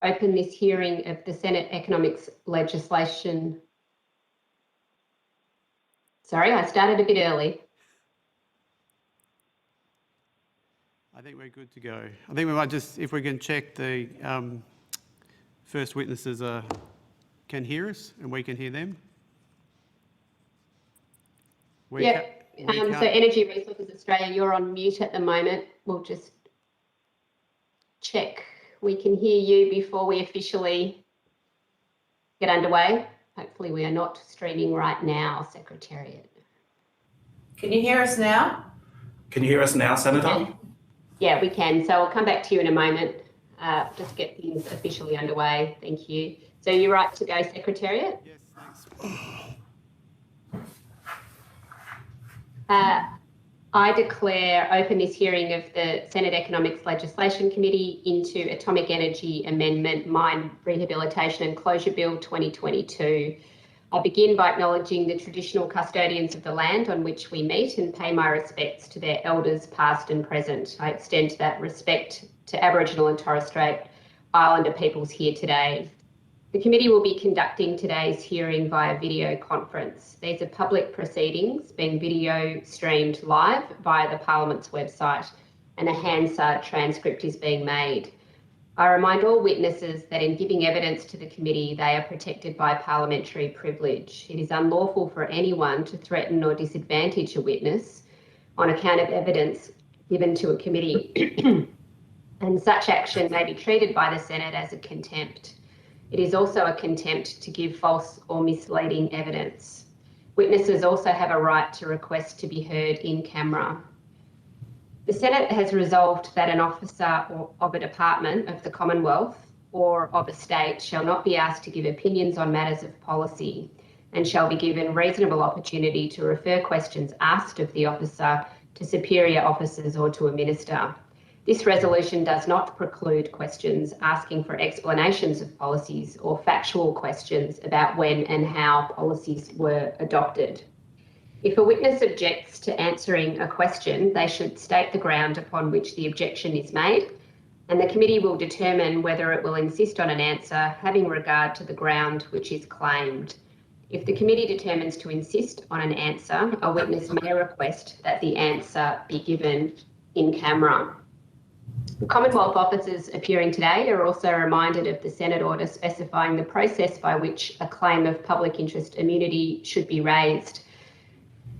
open this hearing of the Senate Economics legislation. Sorry, I started a bit early. I think we're good to go. I think we might just, if we can check the first witnesses can hear us and we can hear them. So Energy Resources Australia, you're on mute at the moment. We'll just check we can hear you before we officially get underway. Hopefully we are not streaming right now, Secretariat. Can you hear us now? Can you hear us now, Senator? Yeah, we can. So I'll come back to you in a moment. Just get things officially underway. Thank you. So you're right to go, Secretariat? Yes, thanks. I declare open this hearing of the Senate Economics Legislation Committee into Atomic Energy Amendment Mine Rehabilitation and Closure Bill 2022. I begin by acknowledging the traditional custodians of the land on which we meet and pay my respects to their elders past and present. I extend that respect to Aboriginal and Torres Strait Islander peoples here today. The committee will be conducting today's hearing via video conference. These are public proceedings being video streamed live via the Parliament's website, and a Hansard transcript is being made. I remind all witnesses that in giving evidence to the committee, they are protected by parliamentary privilege. It is unlawful for anyone to threaten or disadvantage a witness on account of evidence given to a committee, and such action may be treated by the Senate as a contempt. It is also a contempt to give false or misleading evidence. Witnesses also have a right to request to be heard in camera. The Senate has resolved that an officer of a department of the Commonwealth or of a state shall not be asked to give opinions on matters of policy and shall be given reasonable opportunity to refer questions asked of the officer to superior officers or to a minister. This resolution does not preclude questions asking for explanations of policies or factual questions about when and how policies were adopted. If a witness objects to answering a question, they should state the ground upon which the objection is made, and the committee will determine whether it will insist on an answer having regard to the ground which is claimed. If the committee determines to insist on an answer, a witness may request that the answer be given in camera. Commonwealth officers appearing today are also reminded of the Senate order specifying the process by which a claim of public interest immunity should be raised.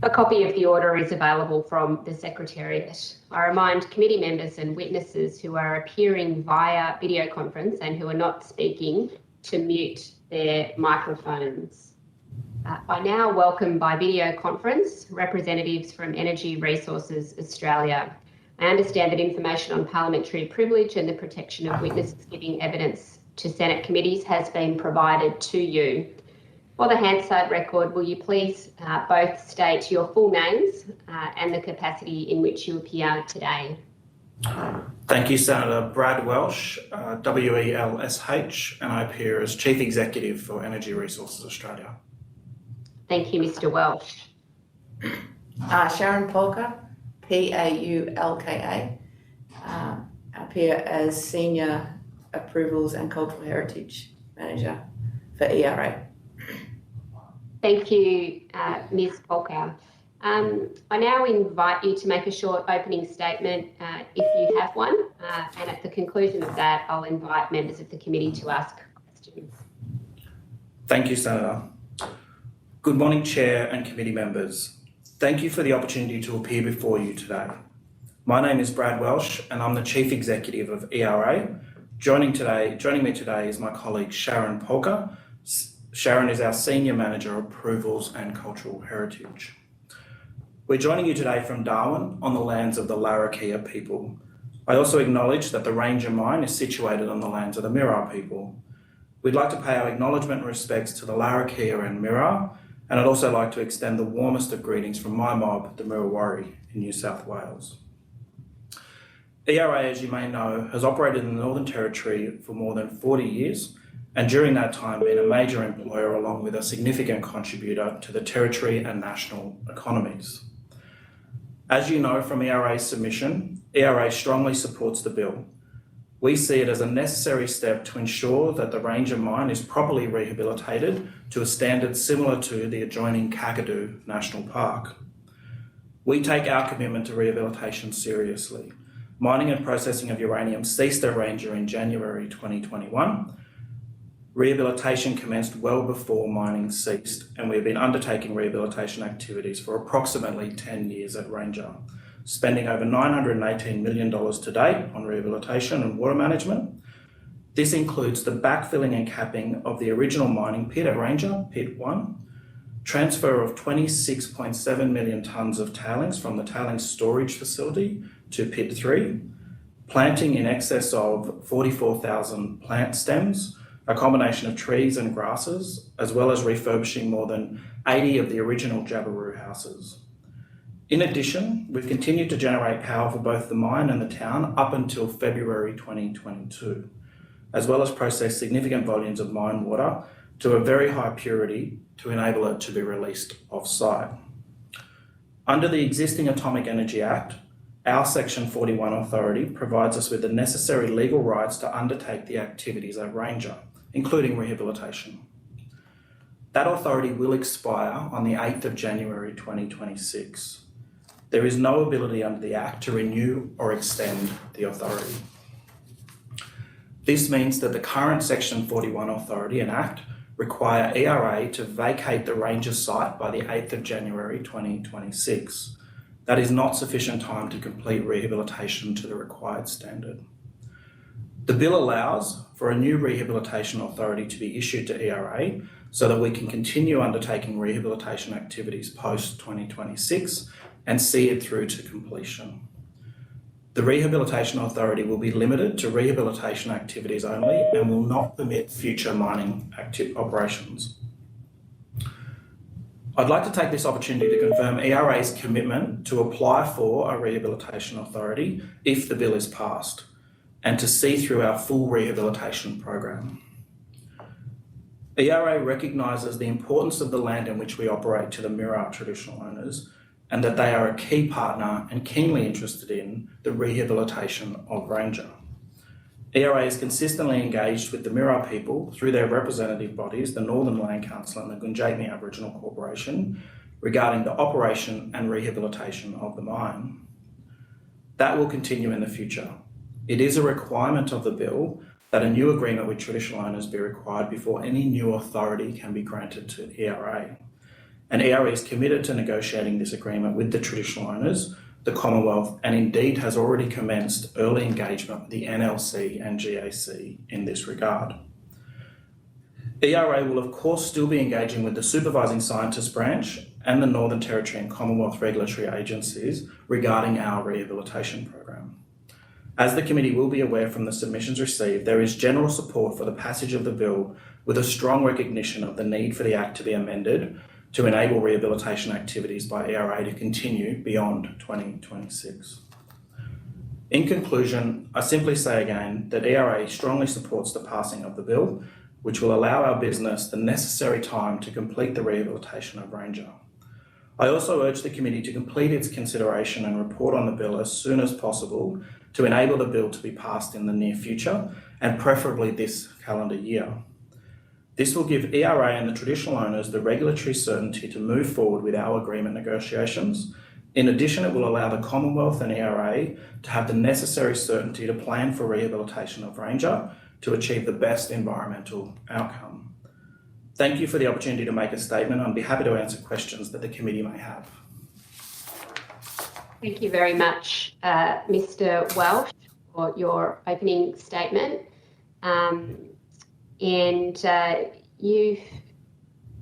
A copy of the order is available from the Secretariat. I remind committee members and witnesses who are appearing via video conference and who are not speaking to mute their microphones. I now welcome by video conference representatives from Energy Resources Australia. I understand that information on parliamentary privilege and the protection of witnesses giving evidence to Senate committees has been provided to you. For the Hansard record, will you please both state your full names and the capacity in which you appear today? Thank you, Senator. Brad Welsh, WELSH, and I appear as Chief Executive for Energy Resources Australia. Thank you, Mr. Welsh. Sharon Polka, PAULKA, appear as Senior Approvals and Cultural Heritage Manager for ERA. Thank you, Ms. Polka. I now invite you to make a short opening statement if you have one, and at the conclusion of that, I'll invite members of the committee to ask questions. Thank you, Senator. Good morning, Chair and committee members. Thank you for the opportunity to appear before you today. My name is Brad Welsh and I'm the Chief Executive of ERA. Joining me today is my colleague Sharon Polka. Sharon is our Senior Manager of Approvals and Cultural Heritage. We're joining you today from Darwin on the lands of the Larrakia people. I also acknowledge that the Ranger Mine is situated on the lands of the Mirarr people. We'd like to pay our acknowledgement and respects to the Larrakia and Mirarr, and I'd also like to extend the warmest of greetings from my mob, the Mirrawari in New South Wales. ERA, as you may know, has operated in the Northern Territory for more than 40 years, and during that time been a major employer along with a significant contributor to the Territory and national economies. As you know from ERA's submission, ERA strongly supports the bill. We see it as a necessary step to ensure that the Ranger mine is properly rehabilitated to a standard similar to the adjoining Kakadu National Park. We take our commitment to rehabilitation seriously. Mining and processing of uranium ceased at Ranger in January 2021. Rehabilitation commenced well before mining ceased, and we've been undertaking rehabilitation activities for approximately 10 years at Ranger, spending over $918 million to date on rehabilitation and water management. This includes the backfilling and capping of the original mining pit at Ranger, Pit 1, transfer of 26.7 million tonnes of tailings from the tailings storage facility to Pit 3, planting in excess of 44,000 plant stems, a combination of trees and grasses, as well as refurbishing more than 80 of the original Jabiru houses. In addition, we've continued to generate power for both the mine and the town up until February 2022, as well as process significant volumes of mine water to a very high purity to enable it to be released off-site. Under the existing Atomic Energy Act, our Section 41 authority provides us with the necessary legal rights to undertake the activities at Ranger, including rehabilitation. That authority will expire on the 8th of January 2026. There is no ability under the Act to renew or extend the authority. This means that the current Section 41 authority and Act require ERA to vacate the Ranger site by the 8th of January 2026. That is not sufficient time to complete rehabilitation to the required standard. The bill allows for a new rehabilitation authority to be issued to ERA so that we can continue undertaking rehabilitation activities post-2026 and see it through to completion. The Rehabilitation Authority will be limited to rehabilitation activities only and will not permit future mining operations. I'd like to take this opportunity to confirm ERA's commitment to apply for a Rehabilitation Authority if the bill is passed, and to see through our full rehabilitation program. ERA recognises the importance of the land in which we operate to the Mirarr traditional owners, and that they are a key partner and keenly interested in the rehabilitation of Ranger. ERA is consistently engaged with the Mirarr people through their representative bodies, the Northern Land Council and the Gunjagni Aboriginal Corporation, regarding the operation and rehabilitation of the mine. That will continue in the future. It is a requirement of the bill that a new agreement with traditional owners be required before any new authority can be granted to ERA. And ERA is committed to negotiating this agreement with the traditional owners, the Commonwealth, and indeed has already commenced early engagement with the NLC and GAC in this regard. ERA will of course still be engaging with the Supervising Scientist Branch and the Northern Territory and Commonwealth regulatory agencies regarding our rehabilitation program. As the committee will be aware from the submissions received, there is general support for the passage of the bill with a strong recognition of the need for the Act to be amended to enable rehabilitation activities by ERA to continue beyond 2026. In conclusion, I simply say again that ERA strongly supports the passing of the bill, which will allow our business the necessary time to complete the rehabilitation of Ranger. I also urge the committee to complete its consideration and report on the bill as soon as possible to enable the bill to be passed in the near future, and preferably this calendar year. This will give ERA and the traditional owners the regulatory certainty to move forward with our agreement negotiations. In addition, it will allow the Commonwealth and ERA to have the necessary certainty to plan for rehabilitation of Ranger to achieve the best environmental outcome. Thank you for the opportunity to make a statement. I'd be happy to answer questions that the committee may have. Thank you very much, Mr. Welsh, for your opening statement. You've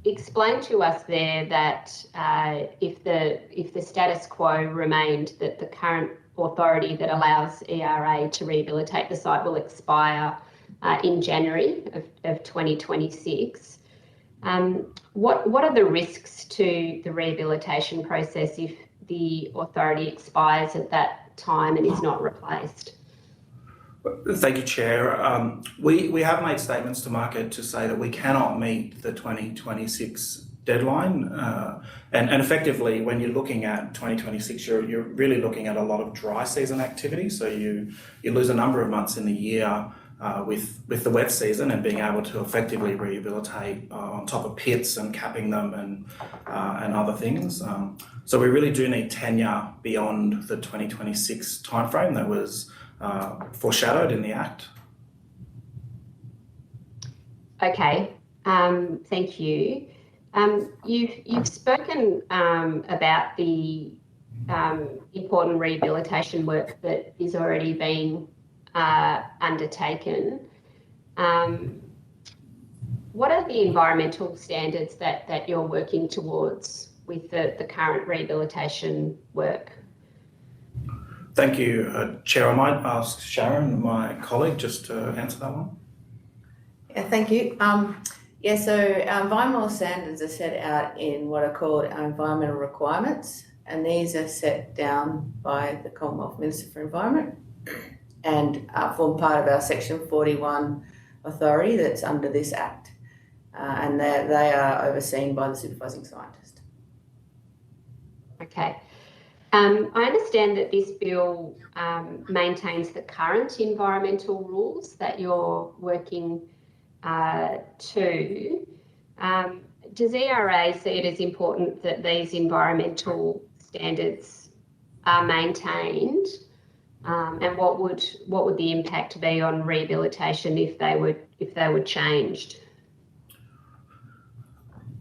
explained to us there that if the status quo remained, that the current authority that allows ERA to rehabilitate the site will expire in January of 2026. What are the risks to the rehabilitation process if the authority expires at that time and is not replaced? Thank you, Chair. We have made statements to market to say that we cannot meet the 2026 deadline. And effectively, when you're looking at 2026, you're really looking at a lot of dry season activity. So you lose a number of months in the year with the wet season and being able to effectively rehabilitate on top of pits and capping them and other things. So we really do need tenure beyond the 2026 timeframe that was foreshadowed in the Act. Okay, thank you. You've spoken about the important rehabilitation work that is already being undertaken. What are the environmental standards that you're working towards with the current rehabilitation work? Thank you, Chair. I might ask Sharon, my colleague, just to answer that one. Yeah, thank you. So our environmental standards are set out in what are called our environmental requirements, and these are set down by the Commonwealth Minister for Environment and form part of our Section 41 authority that's under this Act, and they are overseen by the supervising scientist. Okay. I understand that this bill maintains the current environmental rules that you're working to. Does ERA see it as important that these environmental standards are maintained? And what would the impact be on rehabilitation if they were changed?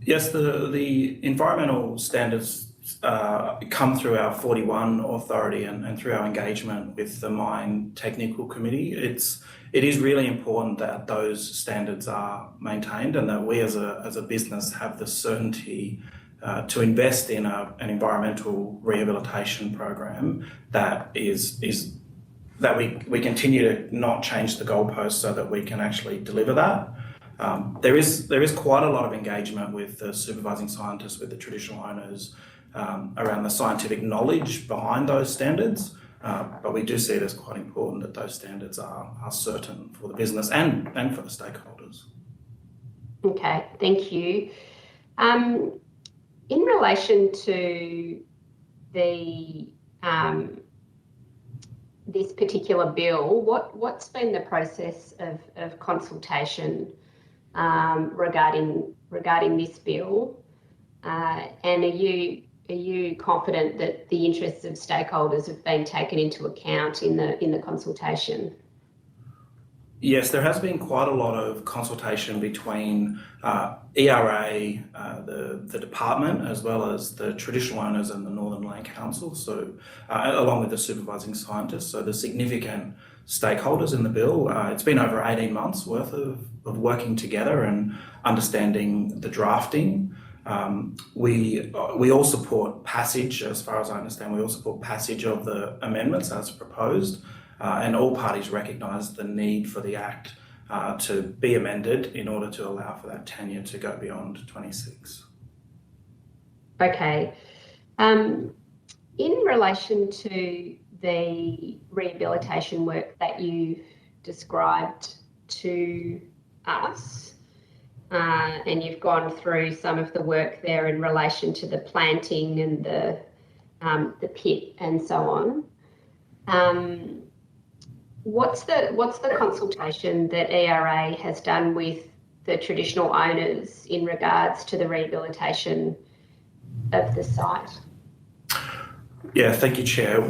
Yes, the environmental standards come through our 41 authority and through our engagement with the Mine Technical Committee. It is really important that those standards are maintained and that we as a business have the certainty to invest in an environmental rehabilitation program that is that we continue to not change the goalposts so that we can actually deliver that. There is quite a lot of engagement with the supervising scientists, with the traditional owners around the scientific knowledge behind those standards. But we do see it as quite important that those standards are certain for the business and for the stakeholders. Okay, thank you. In relation to the this particular bill, what's been the process of consultation regarding this bill? And are you confident that the interests of stakeholders have been taken into account in the consultation? Yes, there has been quite a lot of consultation between ERA, the department, as well as the traditional owners and the Northern Land Council, so along with the supervising scientists. So the significant stakeholders in the bill. It's been over 18 months worth of working together and understanding the drafting. We all support passage, as far as I understand, we all support passage of the amendments as proposed, and all parties recognise the need for the Act to be amended in order to allow for that tenure to go beyond 26. Okay. In relation to the rehabilitation work that you described to us, and you've gone through some of the work there in relation to the planting and the pit and so on. What's the consultation that ERA has done with the traditional owners in regards to the rehabilitation of the site? Yeah, thank you, Chair.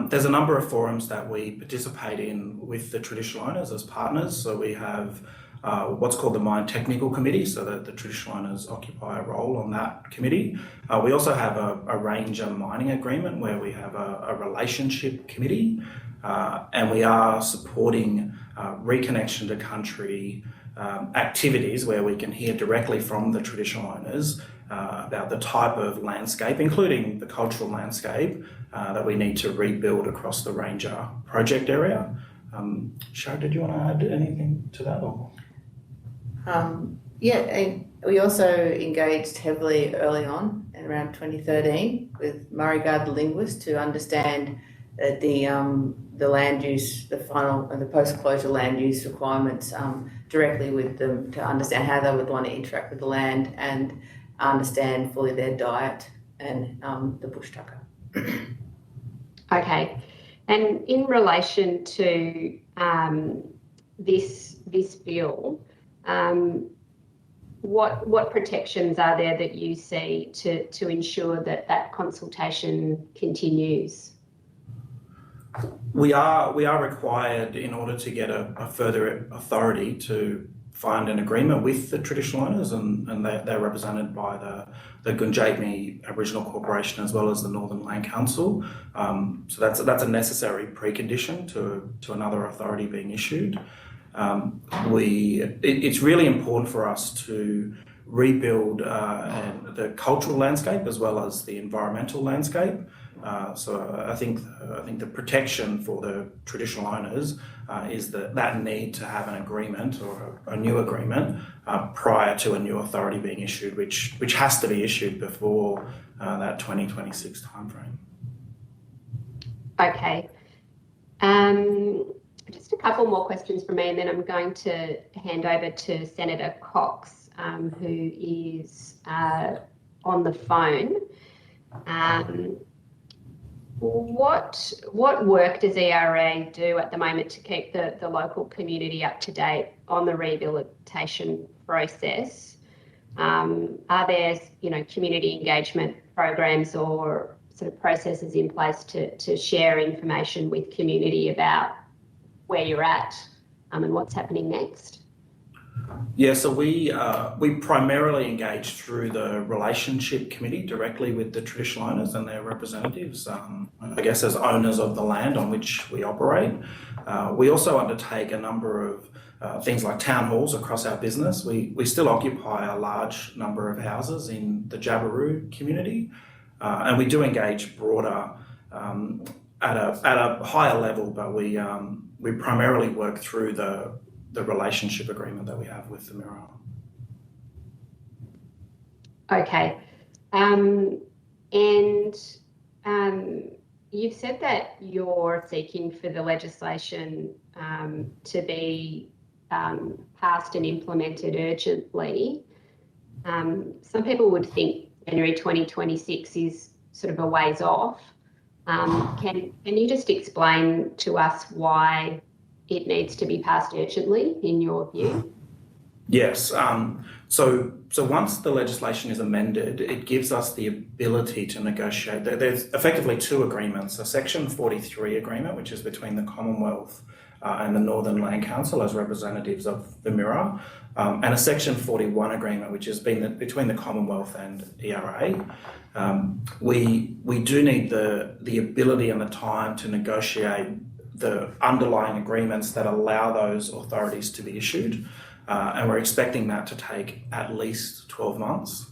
There's a number of forums that we participate in with the traditional owners as partners. So we have what's called the Mine Technical Committee, so that the traditional owners occupy a role on that committee. We also have a Ranger Mining Agreement where we have a relationship committee, and we are supporting reconnection to country activities where we can hear directly from the traditional owners about the type of landscape, including the cultural landscape, that we need to rebuild across the Ranger project area. Sharon, did you want to add anything to that? Or? We also engaged heavily early on, in around 2013, with Murray Gard, the linguist, to understand the land use, the final and the post-closure land use requirements directly with them, to understand how they would want to interact with the land. And understand fully their diet and the bush tucker. Okay. And in relation to this bill, what protections are there that you see to ensure that consultation continues? We are required, in order to get a further authority, to find an agreement with the traditional owners, and they're represented by the Gundjeihmi Aboriginal Corporation as well as the Northern Land Council. So that's a necessary precondition to another authority being issued. It's really important for us to rebuild the cultural landscape as well as the environmental landscape. So I think the protection for the traditional owners is that need to have an agreement or a new agreement prior to a new authority being issued, which has to be issued before that 2026 timeframe. Okay. Just a couple more questions from me, and then I'm going to hand over to Senator Cox, who is on the phone. What work does ERA do at the moment to keep the local community up to date on the rehabilitation process? Are there, community engagement programs or sort of processes in place to share information with community about where you're at and what's happening next? Yeah, so we primarily engage through the relationship committee directly with the traditional owners and their representatives, I guess as owners of the land on which we operate. We also undertake a number of things like town halls across our business. We still occupy a large number of houses in the Jabiru community, and we do engage broader at a higher level, but we primarily work through the relationship agreement that we have with the Mirarr. Okay. You've said that you're seeking for the legislation to be passed and implemented urgently. Some people would think January 2026 is sort of a ways off. Can you just explain to us why it needs to be passed urgently, in your view? Yes. So once the legislation is amended, it gives us the ability to negotiate. There's effectively two agreements: a Section 43 agreement, which is between the Commonwealth and the Northern Land Council as representatives of the Mirarr, and a Section 41 agreement, which has been between the Commonwealth and ERA. We do need the ability and the time to negotiate the underlying agreements that allow those authorities to be issued, and we're expecting that to take at least 12 months.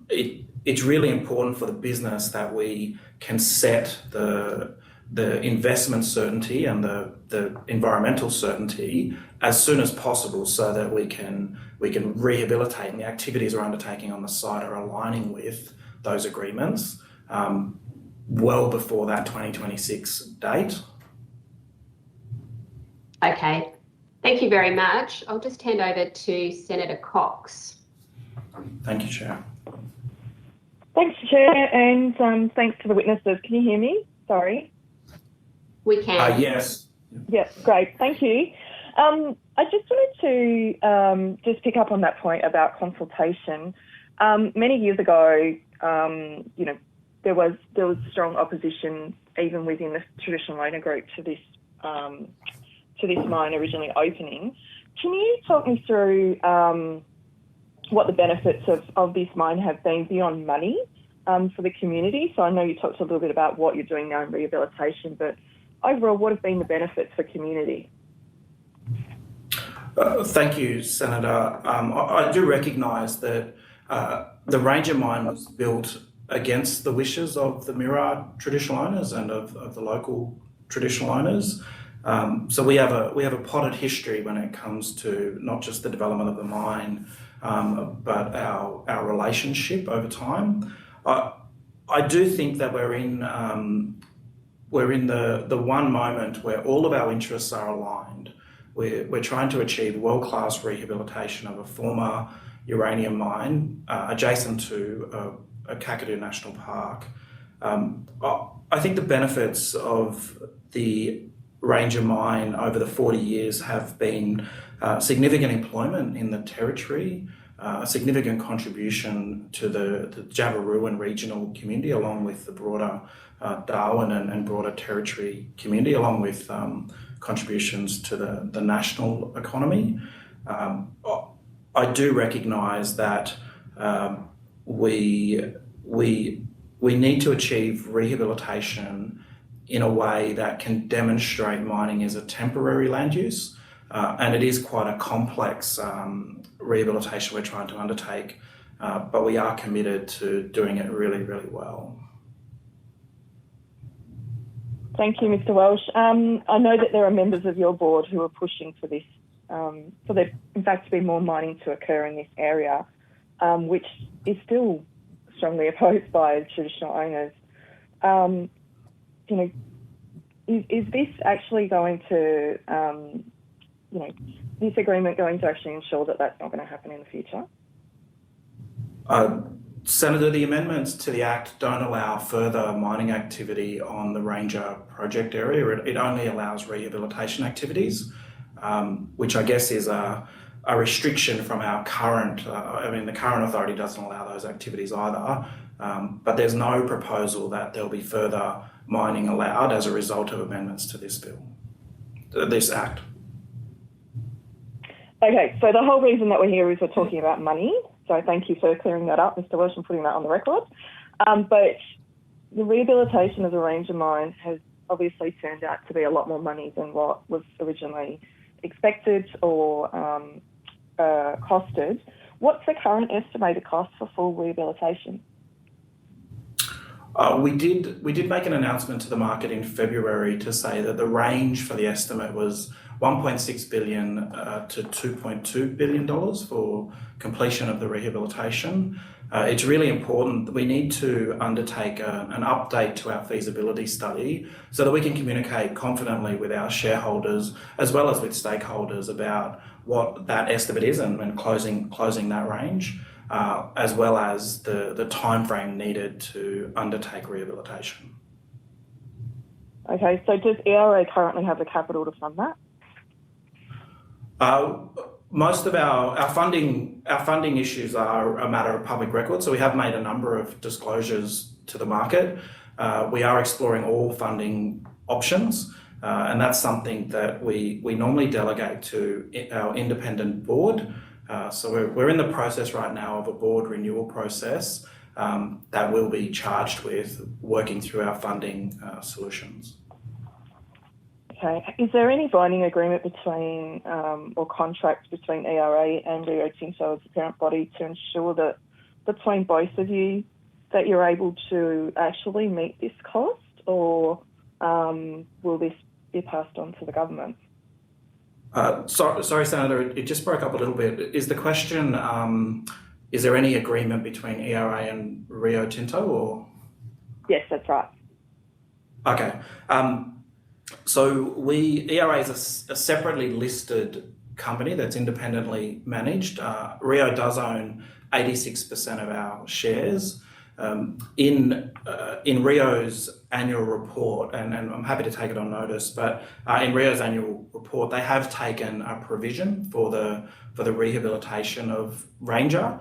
It's really important for the business that we can set the investment certainty and the environmental certainty as soon as possible, so that we can rehabilitate, and the activities we're undertaking on the site are aligning with those agreements well before that 2026 date. Okay, thank you very much. I'll just hand over to Senator Cox. Thank you, Chair. Thanks, Chair, and thanks to the witnesses. Can you hear me? Sorry. We can. Yes. Yeah, great. Thank you. I just wanted to just pick up on that point about consultation. Many years ago, there was strong opposition even within the traditional owner group to this mine originally opening. Can you talk me through what the benefits of this mine have been beyond money for the community? So I know you talked a little bit about what you're doing now in rehabilitation, but overall, what have been the benefits for community? Thank you, Senator. I do recognise that the Ranger mine was built against the wishes of the Mirarr traditional owners and of the local traditional owners. So we have a potted history when it comes to not just the development of the mine, but our relationship over time. I do think that we're in the one moment where all of our interests are aligned. We're trying to achieve world-class rehabilitation of a former uranium mine adjacent to a Kakadu National Park. I think the benefits of the Ranger mine over the 40 years have been significant employment in the territory, a significant contribution to the Jabiruan regional community, along with the broader Darwin and broader territory community, along with contributions to the national economy. I do recognise that we need to achieve rehabilitation in a way that can demonstrate mining as a temporary land use, and it is quite a complex rehabilitation we're trying to undertake, but we are committed to doing it really, really well. Thank you, Mr. Welsh. I know that there are members of your board who are pushing for this, for there, in fact, to be more mining to occur in this area, which is still strongly opposed by traditional owners. You know, is this actually going to, you know, this agreement going to actually ensure that that's not going to happen in the future? Senator, the amendments to the Act don't allow further mining activity on the Ranger project area. It only allows rehabilitation activities, which I guess is a restriction from our current, I mean, the current authority doesn't allow those activities either, but there's no proposal that there'll be further mining allowed as a result of amendments to this bill, this Act. Okay, so the whole reason that we're here is we're talking about money. So thank you for clearing that up, Mr. Welsh, and putting that on the record. But the rehabilitation of the Ranger mine has obviously turned out to be a lot more money than what was originally expected or costed. What's the current estimated cost for full rehabilitation? We did make an announcement to the market in February to say that the range for the estimate was $1.6 billion to $2.2 billion for completion of the rehabilitation. It's really important that we need to undertake an update to our feasibility study so that we can communicate confidently with our shareholders as well as with stakeholders about what that estimate is and closing that range, as well as the timeframe needed to undertake rehabilitation. Okay, so does ERA currently have the capital to fund that? Most of our funding issues are a matter of public record, so we have made a number of disclosures to the market. We are exploring all funding options, and that's something that we normally delegate to our independent board. So we're in the process right now of a board renewal process that will be charged with working through our funding solutions. Okay. Is there any binding agreement between or contract between ERA and Rio Tinto as the parent body to ensure that between both of you that you're able to actually meet this cost, or will this be passed on to the government? Sorry, Senator, it just broke up a little bit. Is the question, is there any agreement between ERA and Rio Tinto, or? Yes, that's right. Okay. So ERA is a separately listed company that's independently managed. Rio does own 86% of our shares. In Rio's annual report, and I'm happy to take it on notice, but in Rio's annual report, they have taken a provision for the rehabilitation of Ranger,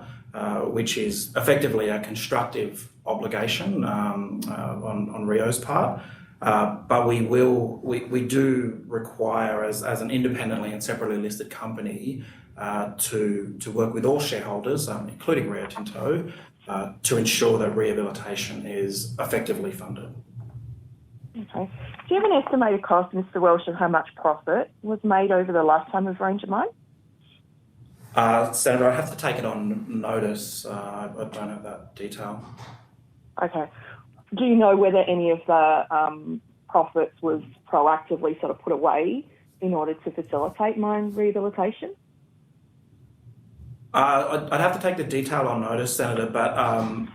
which is effectively a constructive obligation on Rio's part. But we do require, as an independently and separately listed company, to work with all shareholders, including Rio Tinto, to ensure that rehabilitation is effectively funded. Okay. Do you have an estimated cost, Mr. Welsh, of how much profit was made over the lifetime of Ranger mine? Senator, I have to take it on notice. I don't have that detail. Okay. Do you know whether any of the profits was proactively sort of put away in order to facilitate mine rehabilitation? I'd have to take the detail on notice, Senator, but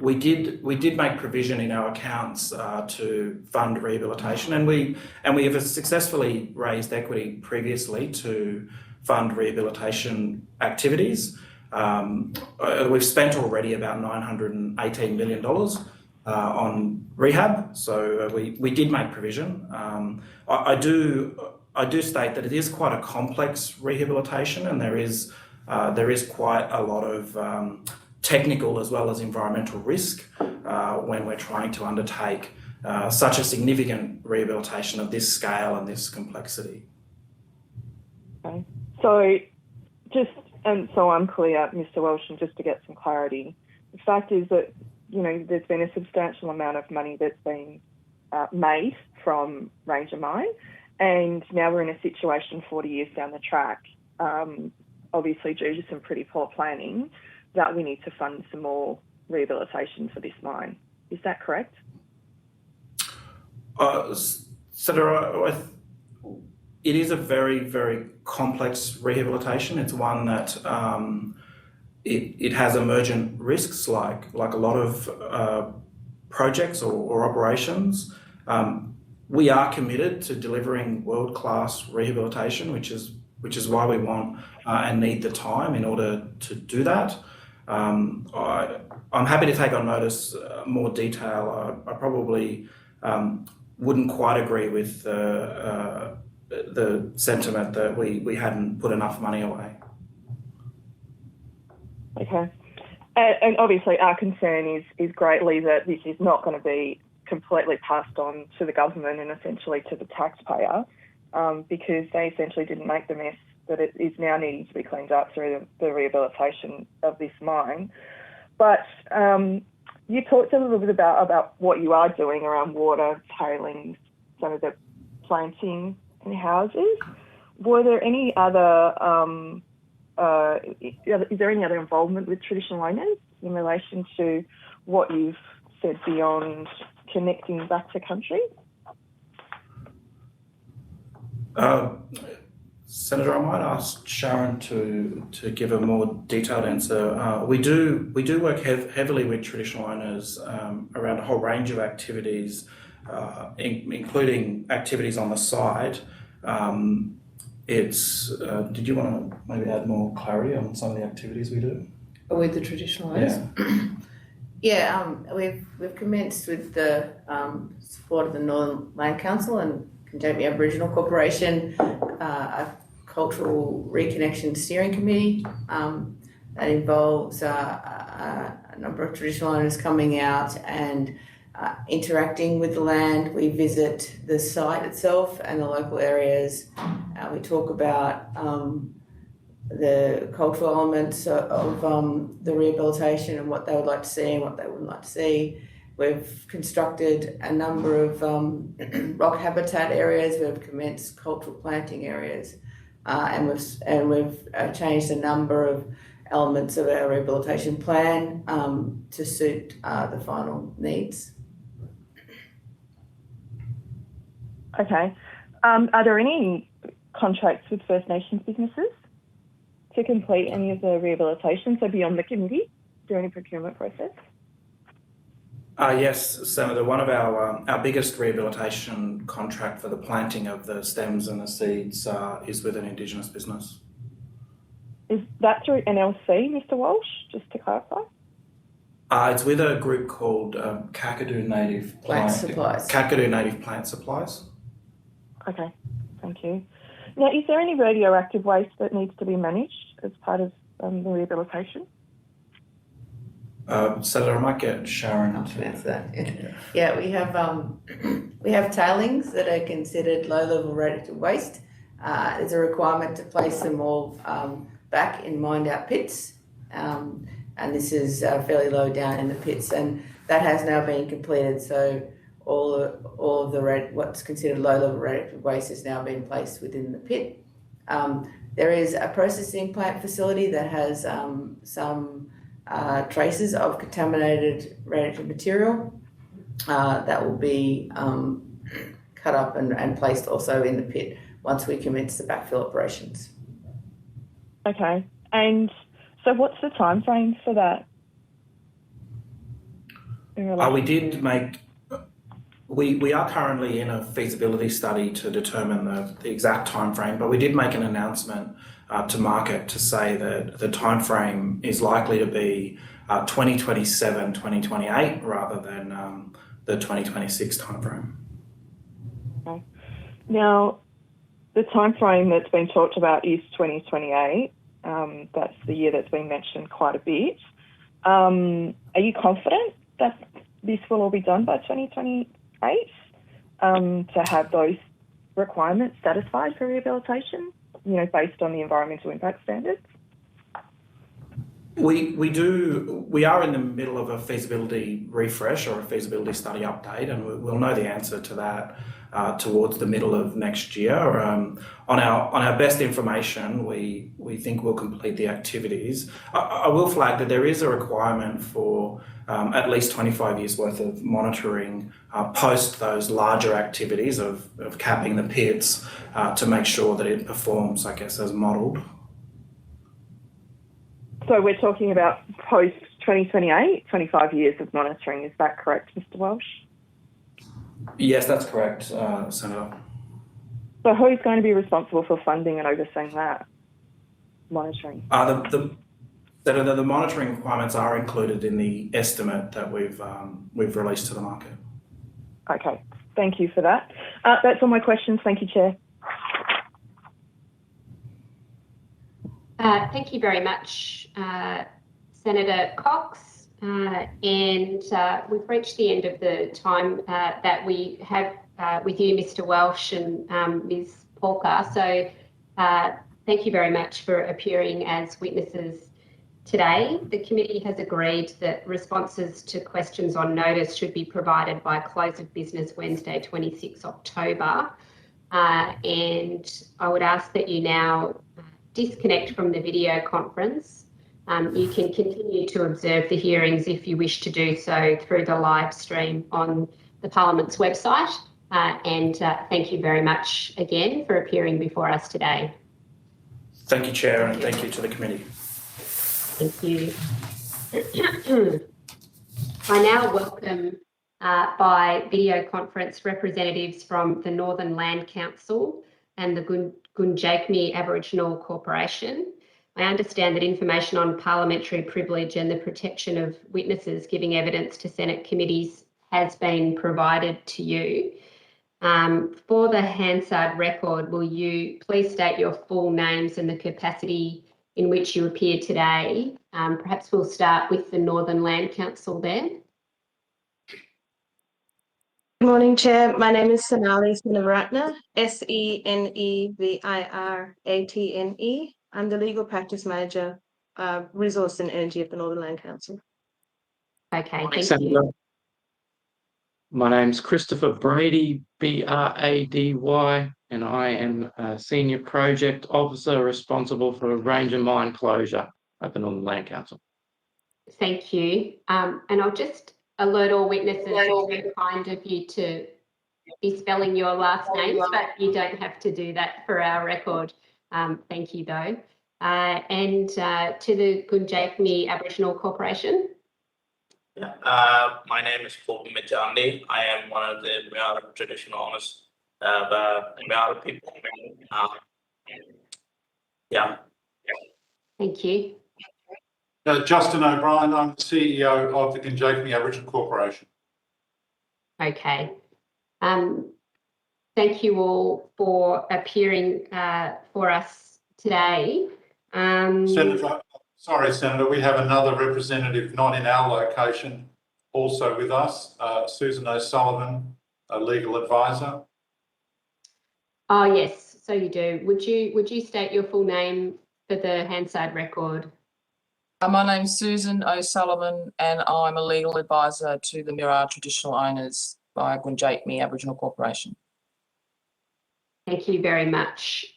we did make provision in our accounts to fund rehabilitation, and we have successfully raised equity previously to fund rehabilitation activities. We've spent already about $918 million on rehab, so we did make provision. I do state that it is quite a complex rehabilitation, and there is quite a lot of technical as well as environmental risk when we're trying to undertake such a significant rehabilitation of this scale and this complexity. Okay. So just, and so I'm clear, Mr. Welsh, and just to get some clarity, the fact is that, you know, there's been a substantial amount of money that's been made from Ranger Mine, and now we're in a situation 40 years down the track, obviously due to some pretty poor planning, that we need to fund some more rehabilitation for this mine. Is that correct? Senator, it is a very, very complex rehabilitation. It's one that it has emergent risks like a lot of projects or operations. We are committed to delivering world-class rehabilitation, which is why we want and need the time in order to do that. I'm happy to take on notice more detail. I probably wouldn't quite agree with the sentiment that we hadn't put enough money away. Okay. And obviously our concern is greatly that this is not going to be completely passed on to the government and essentially to the taxpayer, because they essentially didn't make the mess that it is now needing to be cleaned up through the rehabilitation of this mine. But you talked a little bit about what you are doing around water, tailings, some of the planting and houses. Were there any other, is there any other involvement with traditional owners in relation to what you've said beyond connecting back to country? Senator, I might ask Sharon to give a more detailed answer. We do work heavily with traditional owners around a whole range of activities, including activities on the site. Did you want to maybe add more clarity on some of the activities we do? With the traditional owners? Yeah, we've commenced with the support of the Northern Land Council and Contemporary Aboriginal Corporation, a cultural reconnection steering committee that involves a number of traditional owners coming out and interacting with the land. We visit the site itself and the local areas. We talk about the cultural elements of the rehabilitation and what they would like to see and what they wouldn't like to see. We've constructed a number of rock habitat areas. We've commenced cultural planting areas, and we've changed a number of elements of our rehabilitation plan to suit the final needs. Okay. Are there any contracts with First Nations businesses to complete any of the rehabilitation, so beyond the committee? Is there any procurement process? Yes, Senator. One of our biggest rehabilitation contract for the planting of the stems and the seeds is with an Indigenous business. Is that through NLC, Mr. Walsh, just to clarify? It's with a group called Kakadu Native Plant Supplies. Kakadu Native Plant Supplies. Okay, thank you. Now, is there any radioactive waste that needs to be managed as part of the rehabilitation? Senator, I might get Sharon to answer that. Yeah, we have tailings that are considered low-level radioactive waste. There's a requirement to place them all back in mined-out pits, and this is fairly low down in the pits, and that has now been completed. So all of the what's considered low-level radioactive waste has now been placed within the pit. There is a processing plant facility that has some traces of contaminated radioactive material that will be cut up and placed also in the pit once we commence the backfill operations. Okay, and so what's the time frame for that? We are currently in a feasibility study to determine the exact time frame, but we did make an announcement to market to say that the timeframe is likely to be 2027, 2028 rather than the 2026 timeframe. Okay. Now, the timeframe that's been talked about is 2028. That's the year that's been mentioned quite a bit. Are you confident that this will all be done by 2028 to have those requirements satisfied for rehabilitation, based on the environmental impact standards? We are in the middle of a feasibility refresh or a feasibility study update, and we'll know the answer to that towards the middle of next year. On our best information, we think we'll complete the activities. I will flag that there is a requirement for at least 25 years worth of monitoring post those larger activities of capping the pits to make sure that it performs, I guess, as modelled. So we're talking about post 2028, 25 years of monitoring. Is that correct, Mr. Welsh? Yes, that's correct, Senator. So who's going to be responsible for funding and overseeing that monitoring? The monitoring requirements are included in the estimate that we've released to the market. Okay, thank you for that. That's all my questions. Thank you, Chair. Thank you very much, Senator Cox. And we've reached the end of the time that we have with you, Mr. Welsh and Ms. Polkar. So thank you very much for appearing as witnesses today. The committee has agreed that responses to questions on notice should be provided by close of business Wednesday, 26 October. And I would ask that you now disconnect from the video conference. You can continue to observe the hearings if you wish to do so through the live stream on the Parliament's website. And thank you very much again for appearing before us today. Thank you, Chair, and thank you to the committee. Thank you. I now welcome by video conference representatives from the Northern Land Council and the Gundjeihmi Aboriginal Corporation. I understand that information on parliamentary privilege and the protection of witnesses giving evidence to Senate committees has been provided to you. For the Hansard record, will you please state your full names and the capacity in which you appear today? Perhaps we'll start with the Northern Land Council there. Good morning, Chair. My name is Senali Seneviratne, Seneviratne. I'm the Legal Practice Manager, Resource and Energy of the Northern Land Council. Okay, thank you. My name's Christopher Brady, Brady, and I am a Senior Project Officer responsible for Ranger Mine closure at the Northern Land Council. Thank you. And I'll just alert all witnesses, it's very kind of you to be spelling your last names, but you don't have to do that for our record. Thank you, though. And to the Gundjeihmi Aboriginal Corporation. Yeah, my name is Fulton Majandi. I am one of the Miara traditional owners of Miara people. Yeah. Thank you. Justin O'Brien, I'm the CEO of the Gundjeihmi Aboriginal Corporation. Okay. Thank you all for appearing for us today. Senator, we have another representative not in our location also with us, Susan O'Sullivan, a legal advisor. Oh, yes, so you do. Would you state your full name for the Hansard record? My name's Susan O'Sullivan and I'm a legal advisor to the Mirarr Traditional Owners by Gundjeihmi Aboriginal Corporation. Thank you very much,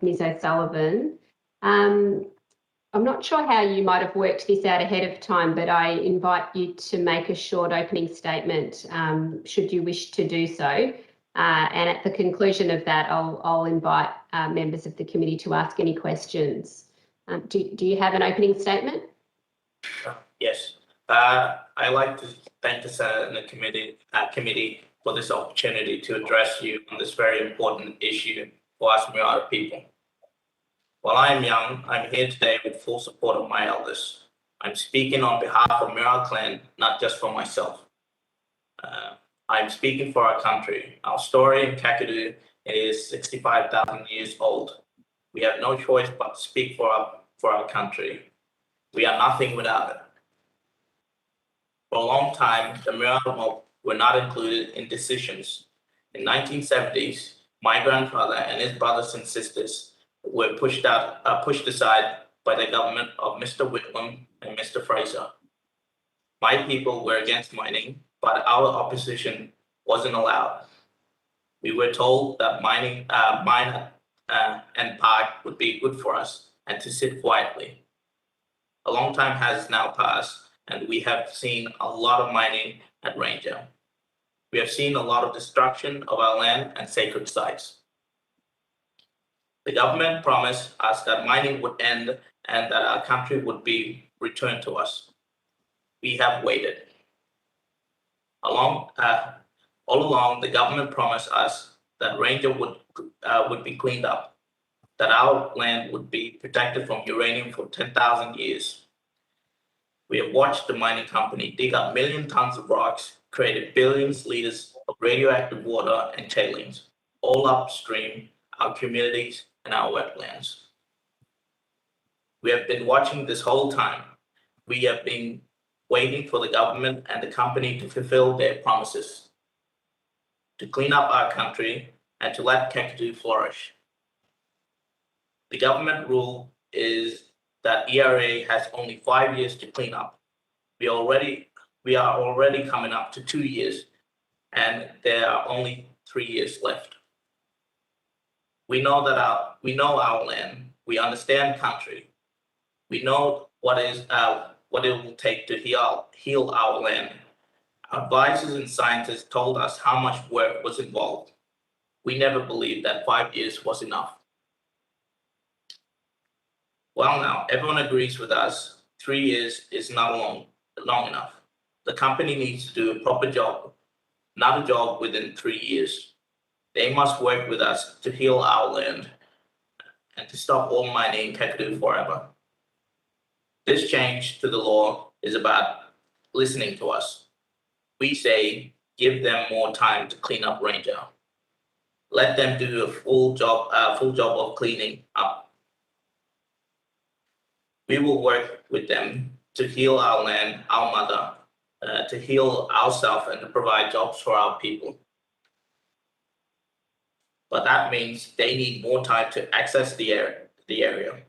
Ms. O'Sullivan. I'm not sure how you might have worked this out ahead of time, but I invite you to make a short opening statement should you wish to do so. And at the conclusion of that, I'll invite members of the committee to ask any questions. Do you have an opening statement? Yes. I'd like to thank the Senate and the committee for this opportunity to address you on this very important issue for us Miara people. While I am young, I'm here today with full support of my elders. I'm speaking on behalf of Mirarr clan, not just for myself. I'm speaking for our country. Our story in Kakadu is 65,000 years old. We have no choice but to speak for our country. We are nothing without it. For a long time, the Mirarr mob were not included in decisions. In 1970s, my grandfather and his brothers and sisters were pushed aside by the government of Mr. Whitlam and Mr. Fraser. My people were against mining, but our opposition wasn't allowed. We were told that mine and park would be good for us and to sit quietly. A long time has now passed, and we have seen a lot of mining at Ranger. We have seen a lot of destruction of our land and sacred sites. The government promised us that mining would end and that our country would be returned to us. We have waited. All along, the government promised us that Ranger would be cleaned up, that our land would be protected from uranium for 10,000 years. We have watched the mining company dig up million tons of rocks, created billions liters of radioactive water and tailings, all upstream our communities and our wetlands. We have been watching this whole time. We have been waiting for the government and the company to fulfill their promises, to clean up our country and to let Kakadu flourish. The government rule is that ERA has only 5 years to clean up. We are already coming up to 2 years, and there are only 3 years left. We know our land. We understand country. We know what it will take to heal our land. Advisors and scientists told us how much work was involved. We never believed that 5 years was enough. Well, now everyone agrees with us. 3 years is not long enough. The company needs to do a proper job, not a job within 3 years. They must work with us to heal our land and to stop all mining in Kakadu forever. This change to the law is about listening to us. We say, give them more time to clean up Ranger. Let them do a full job of cleaning up. We will work with them to heal our land, our mother, to heal ourselves and to provide jobs for our people. But that means they need more time to access the area.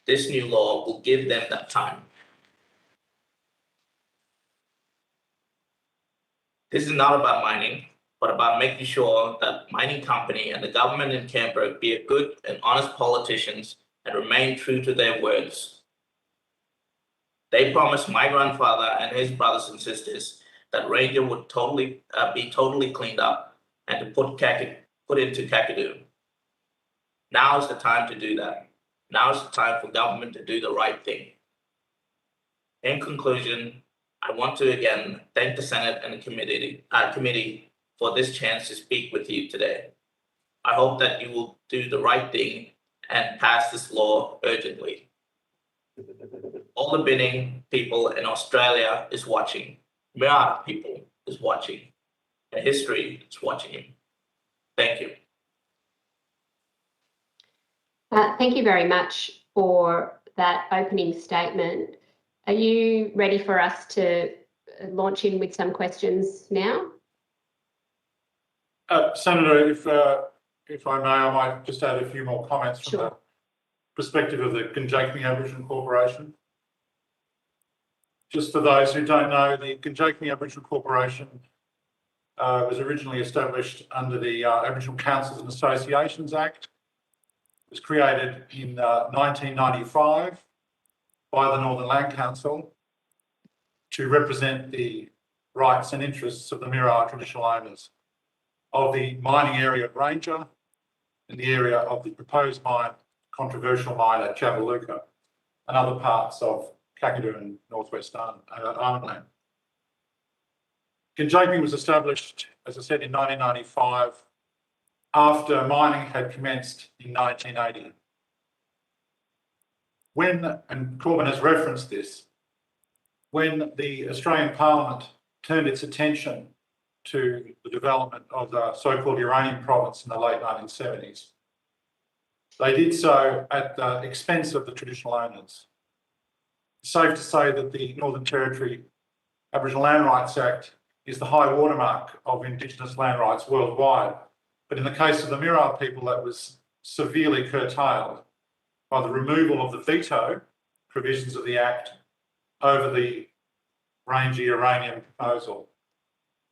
This new law will give them that time. This is not about mining, but about making sure that mining company and the government in Canberra be a good and honest politicians and remain true to their words. They promised my grandfather and his brothers and sisters that Ranger would be totally cleaned up and to put into Kakadu. Now is the time to do that. Now is the time for government to do the right thing. In conclusion, I want to again thank the Senate and the committee for this chance to speak with you today. I hope that you will do the right thing and pass this law urgently. All the Binning people in Australia is watching. Mirarr people is watching. And history is watching you. Thank you. Thank you very much for that opening statement. Are you ready for us to launch in with some questions now? Senator, if I may, I might just add a few more comments from the perspective of the Gunjakni Aboriginal Corporation. Just for those who don't know, the Gunjakni Aboriginal Corporation was originally established under the Aboriginal Councils and Associations Act. It was created in 1995 by the Northern Land Council to represent the rights and interests of the Mirarr traditional owners of the mining area at Ranger and the area of the proposed controversial mine at Jabiluka and other parts of Kakadu and Northwest Arnhem Land. Gunjakni was established, as I said, in 1995 after mining had commenced in 1980. when, and Corbyn has referenced this, when the Australian Parliament turned its attention to the development of the so-called uranium province in the late 1970s, they did so at the expense of the traditional owners. It's safe to say that the Northern Territory Aboriginal Land Rights Act is the high watermark of Indigenous land rights worldwide. But in the case of the Mirarr people, that was severely curtailed by the removal of the veto provisions of the Act over the Ranger uranium proposal.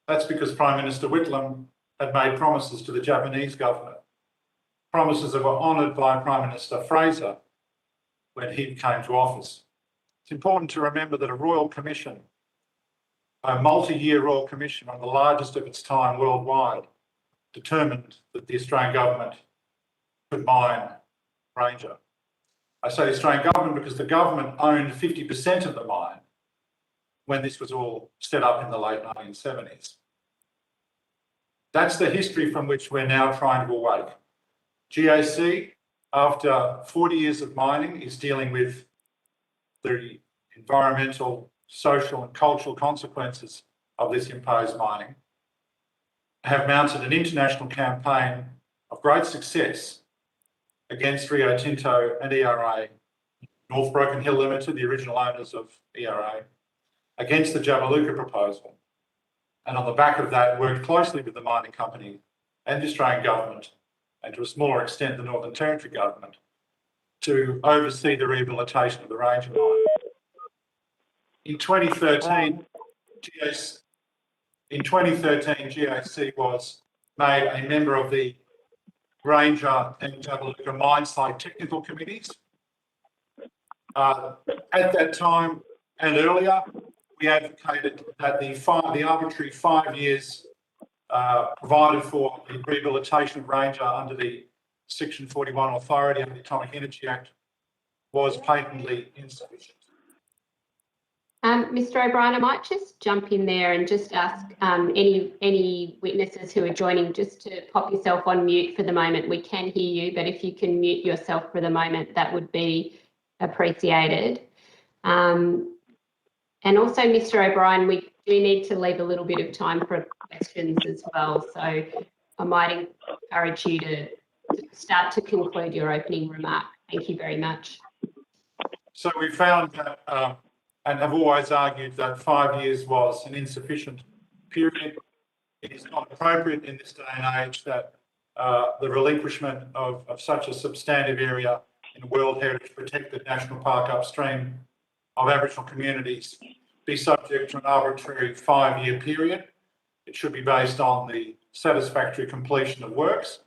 That's because Prime Minister Whitlam had made promises to the Japanese government, promises that were honoured by Prime Minister Fraser when he came to office. It's important to remember that a Royal Commission, a multi-year Royal Commission, one of the largest of its time worldwide, determined that the Australian government could mine Ranger. I say the Australian government because the government owned 50% of the mine when this was all set up in the late 1970s. That's the history from which we're now trying to awake. GAC, after 40 years of mining, is dealing with the environmental, social and cultural consequences of this imposed mining, have mounted an international campaign of great success against Rio Tinto and ERA, North Broken Hill Limited, the original owners of ERA, against the Jabiluka proposal. And on the back of that, worked closely with the mining company and the Australian government, and to a smaller extent, the Northern Territory government, to oversee the rehabilitation of the Ranger mine. In 2013, GAC was made a member of the Ranger and Jabiluka mine site technical committees. At that time and earlier, we advocated that the arbitrary 5 years provided for the rehabilitation of Ranger under the Section 41 authority under the Atomic Energy Act was patently insufficient. Mr. O'Brien, I might just jump in there and just ask any witnesses who are joining just to pop yourself on mute for the moment. We can hear you, but if you can mute yourself for the moment, that would be appreciated. And also, Mr. O'Brien, we do need to leave a little bit of time for questions as well. So I might encourage you to start to conclude your opening remark. Thank you very much. So we found that, and have always argued that 5 years was an insufficient period. It is not appropriate in this day and age that the relinquishment of such a substantive area in World Heritage Protected National Park upstream of Aboriginal communities be subject to an arbitrary 5-year period. It should be based on the satisfactory completion of works.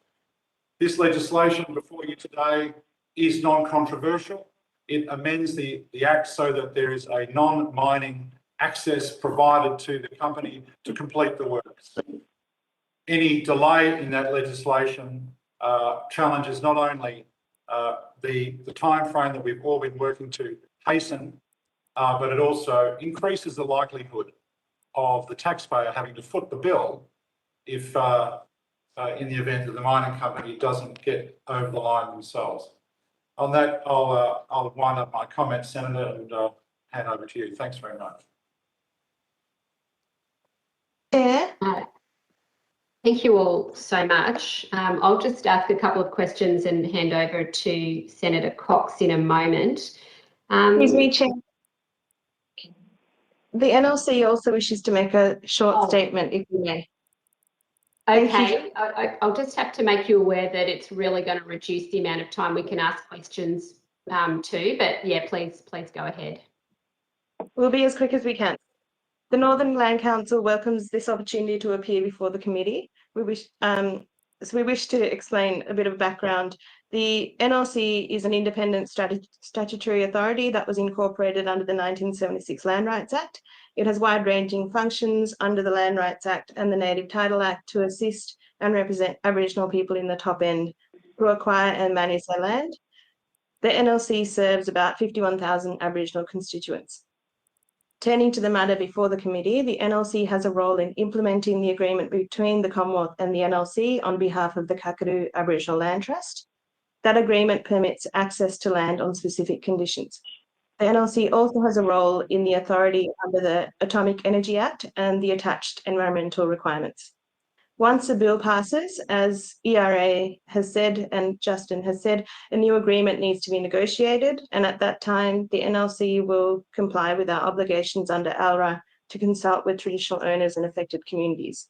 This legislation before you today is non-controversial. It amends the Act so that there is a non-mining access provided to the company to complete the works. Any delay in that legislation challenges not only the time frame that we've all been working to hasten, but it also increases the likelihood of the taxpayer having to foot the bill if in the event that the mining company doesn't get over the line themselves. On that, I'll wind up my comments, Senator, and hand over to you. Thanks very much. Chair. Thank you all so much. I'll just ask a couple of questions and hand over to Senator Cox in a moment. Excuse me, Chair. The NLC also wishes to make a short statement, if you may. Okay, I'll just have to make you aware that it's really going to reduce the amount of time we can ask questions to, but yeah, please go ahead. We'll be as quick as we can. The Northern Land Council welcomes this opportunity to appear before the committee. We wish to explain a bit of background. The NLC is an independent statutory authority that was incorporated under the 1976 Land Rights Act. It has wide-ranging functions under the Land Rights Act and the Native Title Act to assist and represent Aboriginal people in the top end who acquire and manage their land. The NLC serves about 51,000 Aboriginal constituents. Turning to the matter before the committee, the NLC has a role in implementing the agreement between the Commonwealth and the NLC on behalf of the Kakadu Aboriginal Land Trust. That agreement permits access to land on specific conditions. The NLC also has a role in the authority under the Atomic Energy Act and the attached environmental requirements. Once a bill passes, as ERA has said and Justin has said, a new agreement needs to be negotiated, and at that time, the NLC will comply with our obligations under ALRA to consult with traditional owners and affected communities.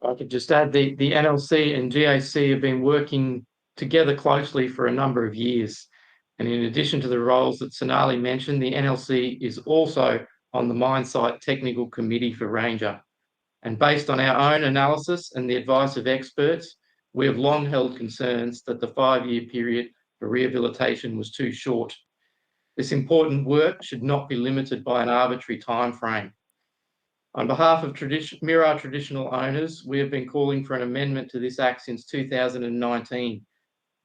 I could just add the NLC and GAC have been working together closely for a number of years. And in addition to the roles that Sonali mentioned, the NLC is also on the Mine Site Technical Committee for Ranger. And based on our own analysis and the advice of experts, we have long held concerns that the 5-year period for rehabilitation was too short. This important work should not be limited by an arbitrary timeframe. On behalf of Mirarr traditional owners, we have been calling for an amendment to this Act since 2019,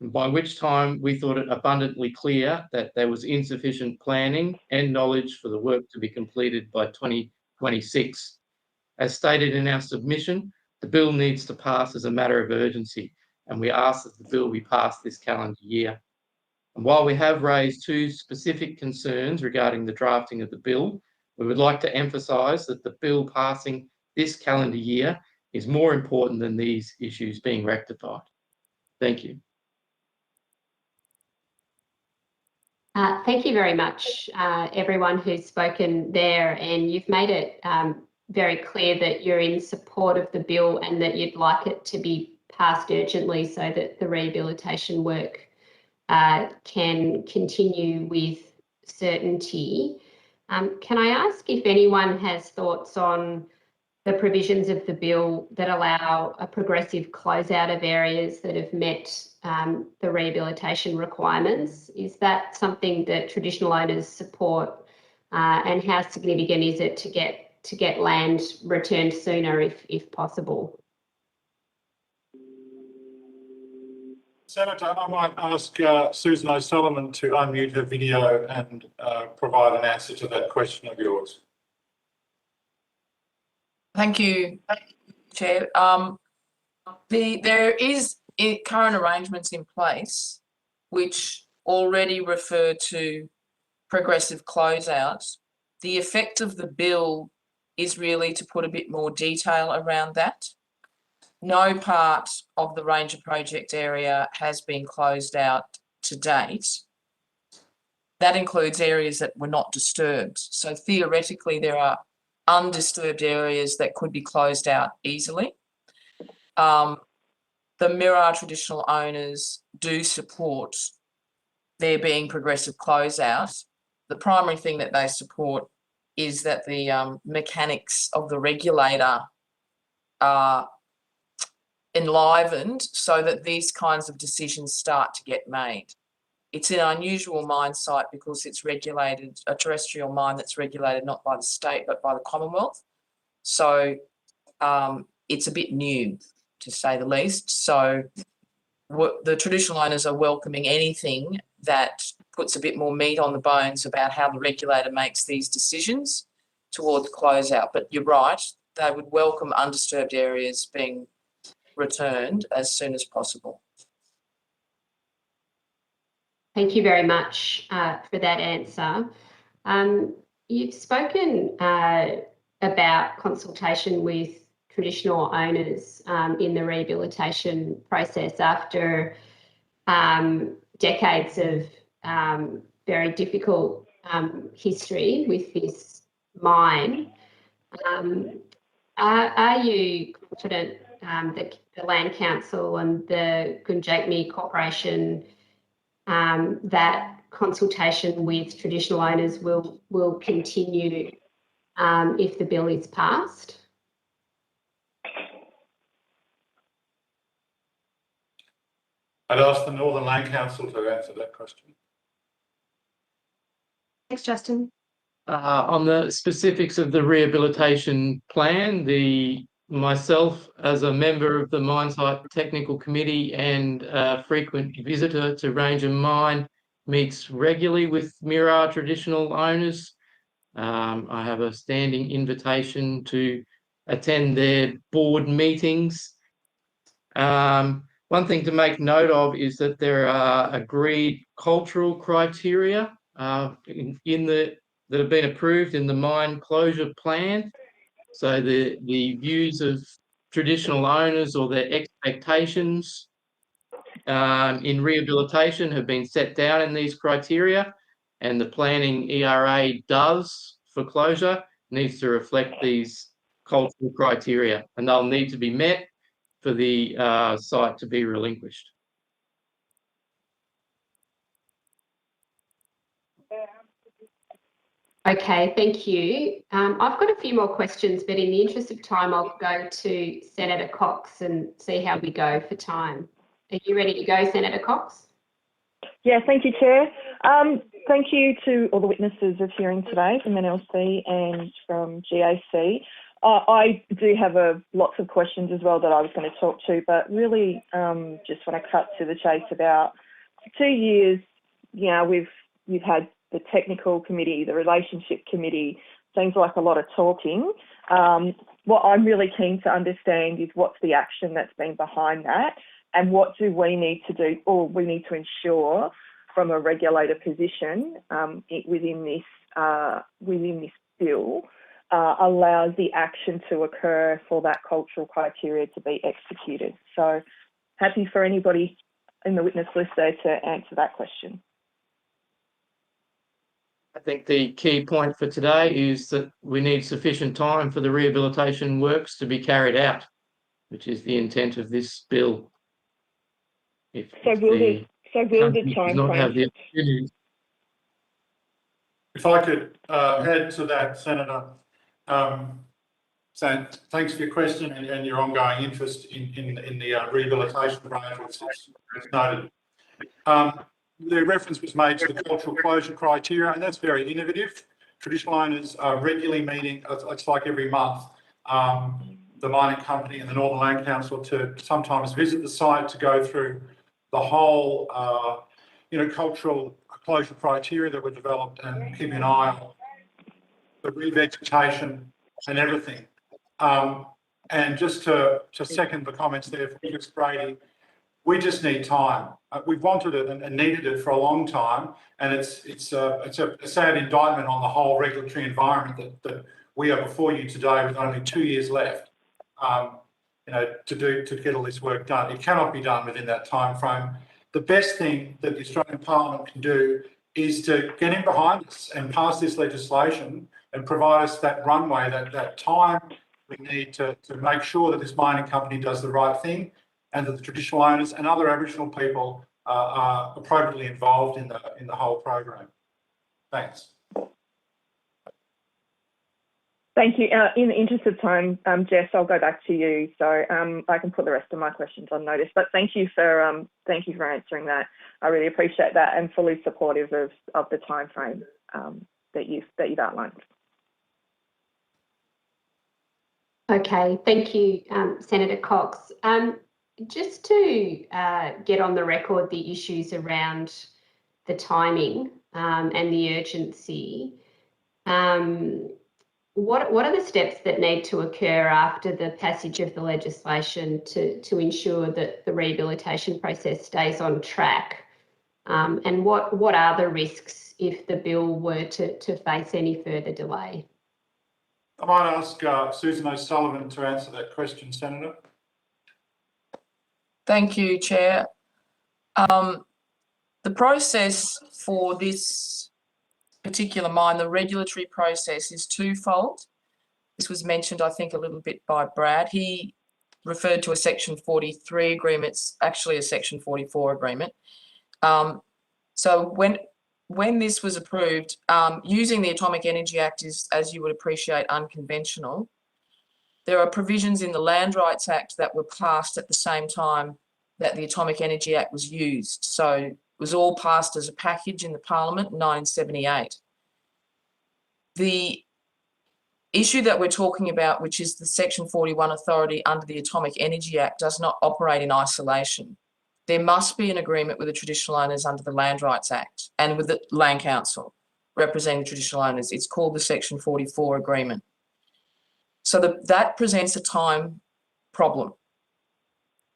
by which time we thought it abundantly clear that there was insufficient planning and knowledge for the work to be completed by 2026. As stated in our submission, the bill needs to pass as a matter of urgency, and we ask that the bill be passed this calendar year. And while we have raised 2 specific concerns regarding the drafting of the bill, we would like to emphasise that the bill passing this calendar year is more important than these issues being rectified. Thank you. Thank you very much, everyone who's spoken there, and you've made it very clear that you're in support of the bill and that you'd like it to be passed urgently so that the rehabilitation work can continue with certainty. Can I ask if anyone has thoughts on the provisions of the bill that allow a progressive closeout of areas that have met the rehabilitation requirements? Is that something that traditional owners support, and how significant is it to get land returned sooner if possible? Senator, I might ask Susan O'Sullivan to unmute her video and provide an answer to that question of yours. Thank you, Chair. There is current arrangements in place which already refer to progressive closeouts. The effect of the bill is really to put a bit more detail around that. No part of the Ranger project area has been closed out to date. That includes areas that were not disturbed. So theoretically, there are undisturbed areas that could be closed out easily. The Mirarr traditional owners do support there being progressive closeout. The primary thing that they support is that the mechanics of the regulator are enlivened so that these kinds of decisions start to get made. It's an unusual mine site because it's regulated, a terrestrial mine that's regulated not by the state but by the Commonwealth. So it's a bit new, to say the least. So the traditional owners are welcoming anything that puts a bit more meat on the bones about how the regulator makes these decisions towards closeout. But you're right, they would welcome undisturbed areas being returned as soon as possible. Thank you very much for that answer. You've spoken about consultation with traditional owners in the rehabilitation process after decades of very difficult history with this mine. Are you confident that the Land Council and the Gunjatmi Corporation, that consultation with traditional owners will continue if the bill is passed? I'd ask the Northern Land Council to answer that question. Thanks, Justin. On the specifics of the rehabilitation plan, myself as a member of the Mine Site Technical Committee and a frequent visitor to Ranger Mine meets regularly with Mirarr traditional owners. I have a standing invitation to attend their board meetings. One thing to make note of is that there are agreed cultural criteria that have been approved in the mine closure plan. So the views of traditional owners or their expectations in rehabilitation have been set down in these criteria, and the planning ERA does for closure needs to reflect these cultural criteria, and they'll need to be met for the site to be relinquished. Okay, thank you. I've got a few more questions, but in the interest of time, I'll go to Senator Cox and see how we go for time. Are you ready to go, Senator Cox? Yeah, thank you, Chair. Thank you to all the witnesses of hearing today from NLC and from GAC. I do have lots of questions as well that I was going to talk to, but really just want to cut to the chase about 2 years. You know, we've had the technical committee, the relationship committee. Seems like a lot of talking. What I'm really keen to understand is what's the action that's been behind that, and what do we need to do, or we need to ensure from a regulator position within this bill allows the action to occur for that cultural criteria to be executed. So happy for anybody in the witness list there to answer that question. I think the key point for today is that we need sufficient time for the rehabilitation works to be carried out, which is the intent of this bill. So will the time frame? If I could add to that, Senator, so thanks for your question and your ongoing interest in the rehabilitation arrangements. It's noted. The reference was made to the cultural closure criteria, and that's very innovative. Traditional owners are regularly meeting, it's like every month, the mining company and the Northern Land Council to sometimes visit the site to go through the whole, cultural closure criteria that were developed and keeping an eye on the revegetation and everything. And just to second the comments there from Ms. Brady, we just need time. We've wanted it and needed it for a long time, and it's a sad indictment on the whole regulatory environment that we are before you today with only 2 years left. To get all this work done. It cannot be done within that time frame. The best thing that the Australian Parliament can do is to get in behind us and pass this legislation and provide us that runway, that time we need to make sure that this mining company does the right thing, and that the traditional owners and other Aboriginal people are appropriately involved in the whole program. Thanks. Thank you. In the interest of time, Jess, I'll go back to you, so I can put the rest of my questions on notice. But thank you for answering that. I really appreciate that, and fully supportive of the time frame that you've outlined. Okay, thank you, Senator Cox. Just to get on the record the issues around the timing and the urgency. What are the steps that need to occur after the passage of the legislation to ensure that the rehabilitation process stays on track? And what are the risks if the bill were to face any further delay? I might ask Susan O'Sullivan to answer that question, Senator. Thank you, Chair. The process for this particular mine, the regulatory process, is twofold. This was mentioned, I think, a little bit by Brad. He referred to a Section 43 agreement. It's actually a Section 44 agreement. So when this was approved, using the Atomic Energy Act is, as you would appreciate, unconventional. There are provisions in the Land Rights Act that were passed at the same time that the Atomic Energy Act was used. So it was all passed as a package in the Parliament in 1978. The issue that we're talking about, which is the Section 41 authority under the Atomic Energy Act, does not operate in isolation. There must be an agreement with the traditional owners under the Land Rights Act and with the Land Council representing traditional owners. It's called the Section 44 agreement. So that presents a time problem.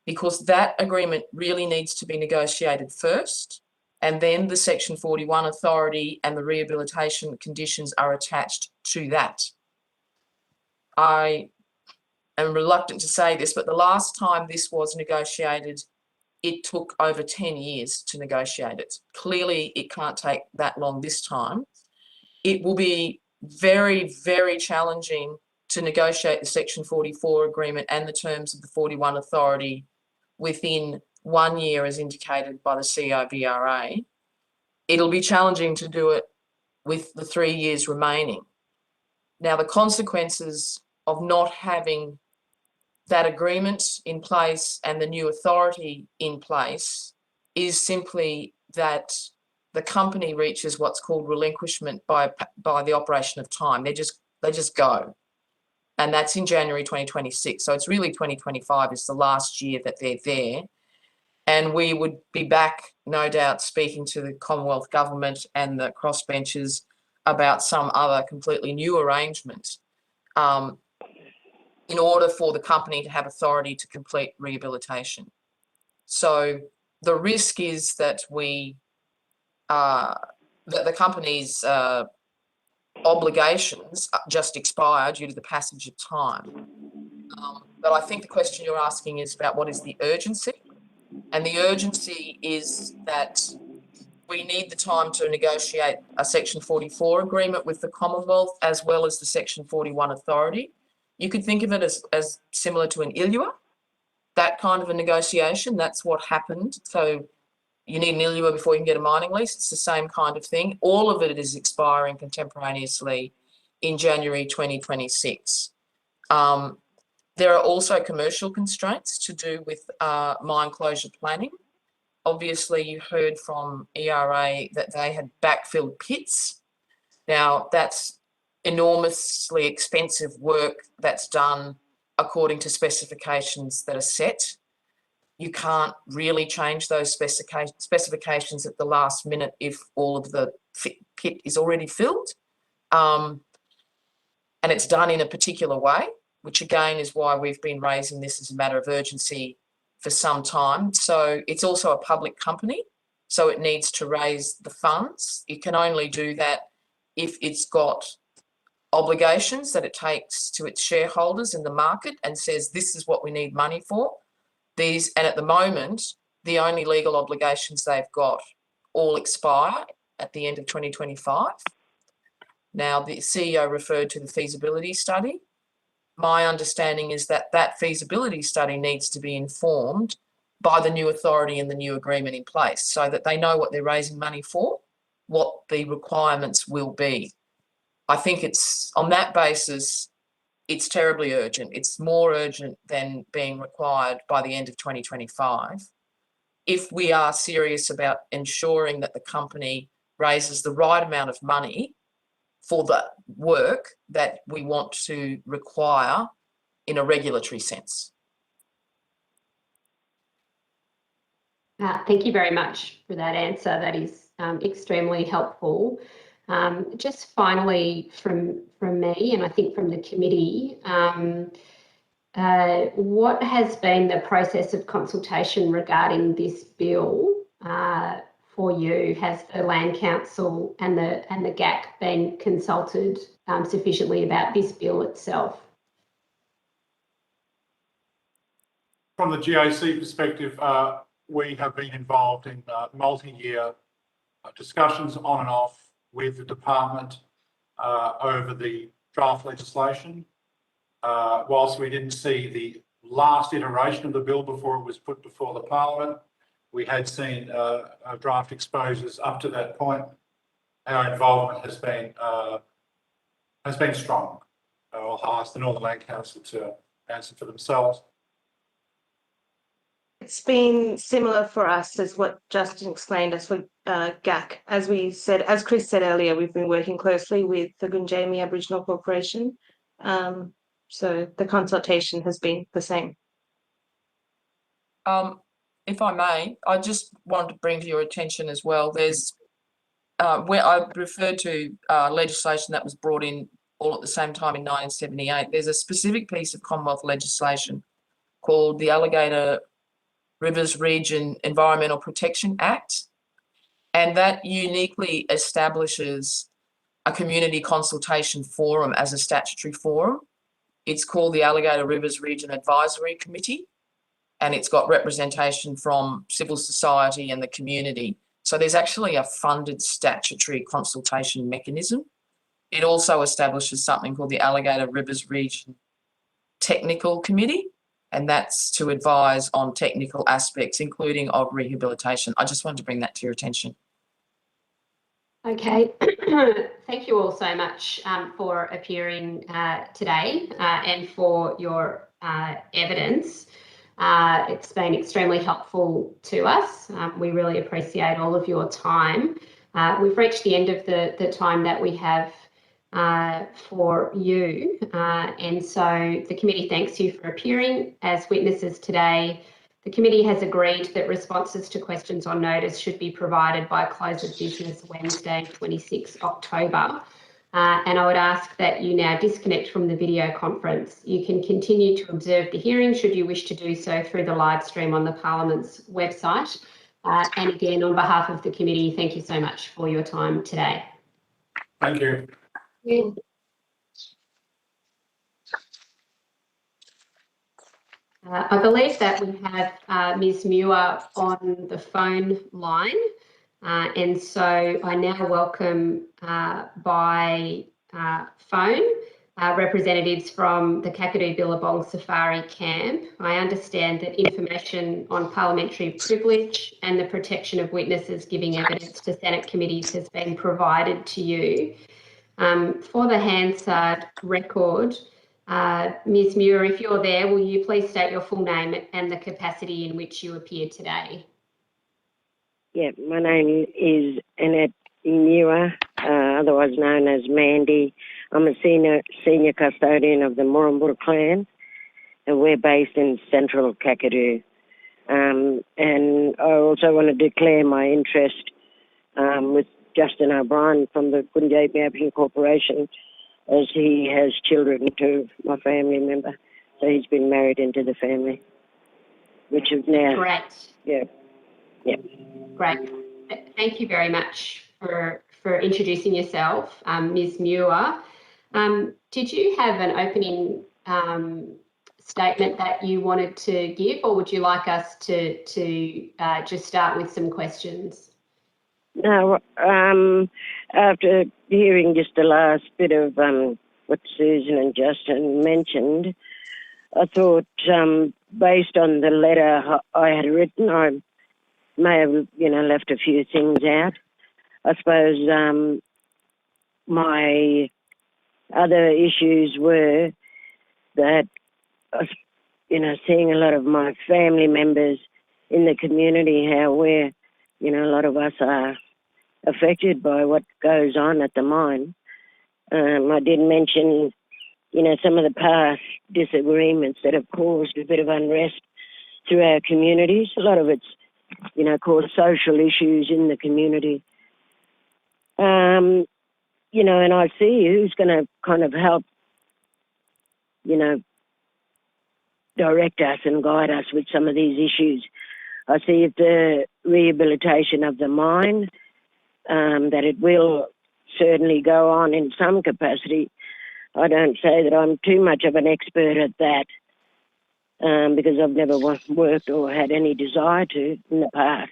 because that agreement really needs to be negotiated first, and then the Section 41 authority and the rehabilitation conditions are attached to that. I am reluctant to say this, but the last time this was negotiated, it took over 10 years to negotiate it. Clearly, it can't take that long this time. It will be very, very challenging to negotiate the Section 44 agreement and the terms of the 41 authority within 1 year, as indicated by the CIVRA. It'll be challenging to do it with the 3 years remaining. Now, the consequences of not having that agreement in place and the new authority in place is simply that the company reaches what's called relinquishment by the operation of time. They just go. And that's in January 2026. So it's really 2025 is the last year that they're there. And we would be back, no doubt, speaking to the Commonwealth Government and the crossbenchers about some other completely new arrangement in order for the company to have authority to complete rehabilitation. So the risk is that that the company's obligations just expire due to the passage of time. But I think the question you're asking is about what is the urgency? And the urgency is that we need the time to negotiate a Section 44 agreement with the Commonwealth as well as the Section 41 authority. You could think of it as similar to an ILUA, that kind of a negotiation. That's what happened. So you need an ILUA before you can get a mining lease. It's the same kind of thing. All of it is expiring contemporaneously in January 2026. There are also commercial constraints to do with mine closure planning. Obviously, you heard from ERA that they had backfilled pits. Now, that's enormously expensive work that's done according to specifications that are set. You can't really change those specifications at the last minute if all of the pit is already filled. And it's done in a particular way, which again is why we've been raising this as a matter of urgency for some time. So it's also a public company, so it needs to raise the funds. It can only do that if it's got obligations that it takes to its shareholders in the market and says, this is what we need money for. And at the moment, the only legal obligations they've got all expire at the end of 2025. Now, the CEO referred to the feasibility study. My understanding is that that feasibility study needs to be informed by the new authority and the new agreement in place so that they know what they're raising money for, what the requirements will be. I think it's on that basis, it's terribly urgent. It's more urgent than being required by the end of 2025. If we are serious about ensuring that the company raises the right amount of money for the work that we want to require in a regulatory sense. Thank you very much for that answer. That is extremely helpful. Just finally from me, and I think from the committee, what has been the process of consultation regarding this bill for you? Has the Land Council and the GAC been consulted sufficiently about this bill itself? From the GAC perspective, we have been involved in multi-year discussions on and off with the department over the draft legislation. Whilst we didn't see the last iteration of the bill before it was put before the Parliament, we had seen draft exposures up to that point. Our involvement has been strong. I'll ask the Northern Land Council to answer for themselves. It's been similar for us as what Justin explained as for GAC. As Chris said earlier, we've been working closely with the Gungami Aboriginal Corporation. So the consultation has been the same. If I may, I just wanted to bring to your attention as well, there's where I referred to legislation that was brought in all at the same time in 1978. There's a specific piece of Commonwealth legislation called the Alligator Rivers Region Environmental Protection Act, and that uniquely establishes a community consultation forum as a statutory forum. It's called the Alligator Rivers Region Advisory Committee, and it's got representation from civil society and the community. So there's actually a funded statutory consultation mechanism. It also establishes something called the Alligator Rivers Region Technical Committee, and that's to advise on technical aspects, including of rehabilitation. I just wanted to bring that to your attention. Okay, thank you all so much for appearing today and for your evidence. It's been extremely helpful to us. We really appreciate all of your time. We've reached the end of the time that we have for you, and so the committee thanks you for appearing as witnesses today. The committee has agreed that responses to questions on notice should be provided by close of business Wednesday, 26 October. And I would ask that you now disconnect from the video conference. You can continue to observe the hearing should you wish to do so through the live stream on the Parliament's website. And again, on behalf of the committee, thank you so much for your time today. Thank you. I believe that we have Ms. Muir on the phone line, and so I now welcome by phone representatives from the Kakadu Billabong Safari Camp. I understand that information on parliamentary privilege and the protection of witnesses giving evidence to Senate committees has been provided to you. For the Hansard record, Ms. Muir, if you're there, will you please state your full name and the capacity in which you appear today? Yeah, my name is Annette Muir, otherwise known as Mandy. I'm a senior custodian of the Murrumburu clan, and we're based in central Kakadu. And I also want to declare my interest with Justin O'Brien from the Gundjeihmi Aboriginal Corporation, as he has children to my family member. So he's been married into the family, which is now... Great. Yeah. Yeah. Great. Thank you very much for introducing yourself, Ms. Muir. Did you have an opening statement that you wanted to give, or would you like us to just start with some questions? No, after hearing just the last bit of what Susan and Justin mentioned, I thought based on the letter I had written, I may have, left a few things out. I suppose my other issues were that, seeing a lot of my family members in the community, how we're, a lot of us are affected by what goes on at the mine. I did mention, some of the past disagreements that have caused a bit of unrest through our communities. A lot of it's, caused social issues in the community. And I see who's going to kind of help, direct us and guide us with some of these issues. I see if the rehabilitation of the mine, that it will certainly go on in some capacity. I don't say that I'm too much of an expert at that because I've never worked or had any desire to in the past.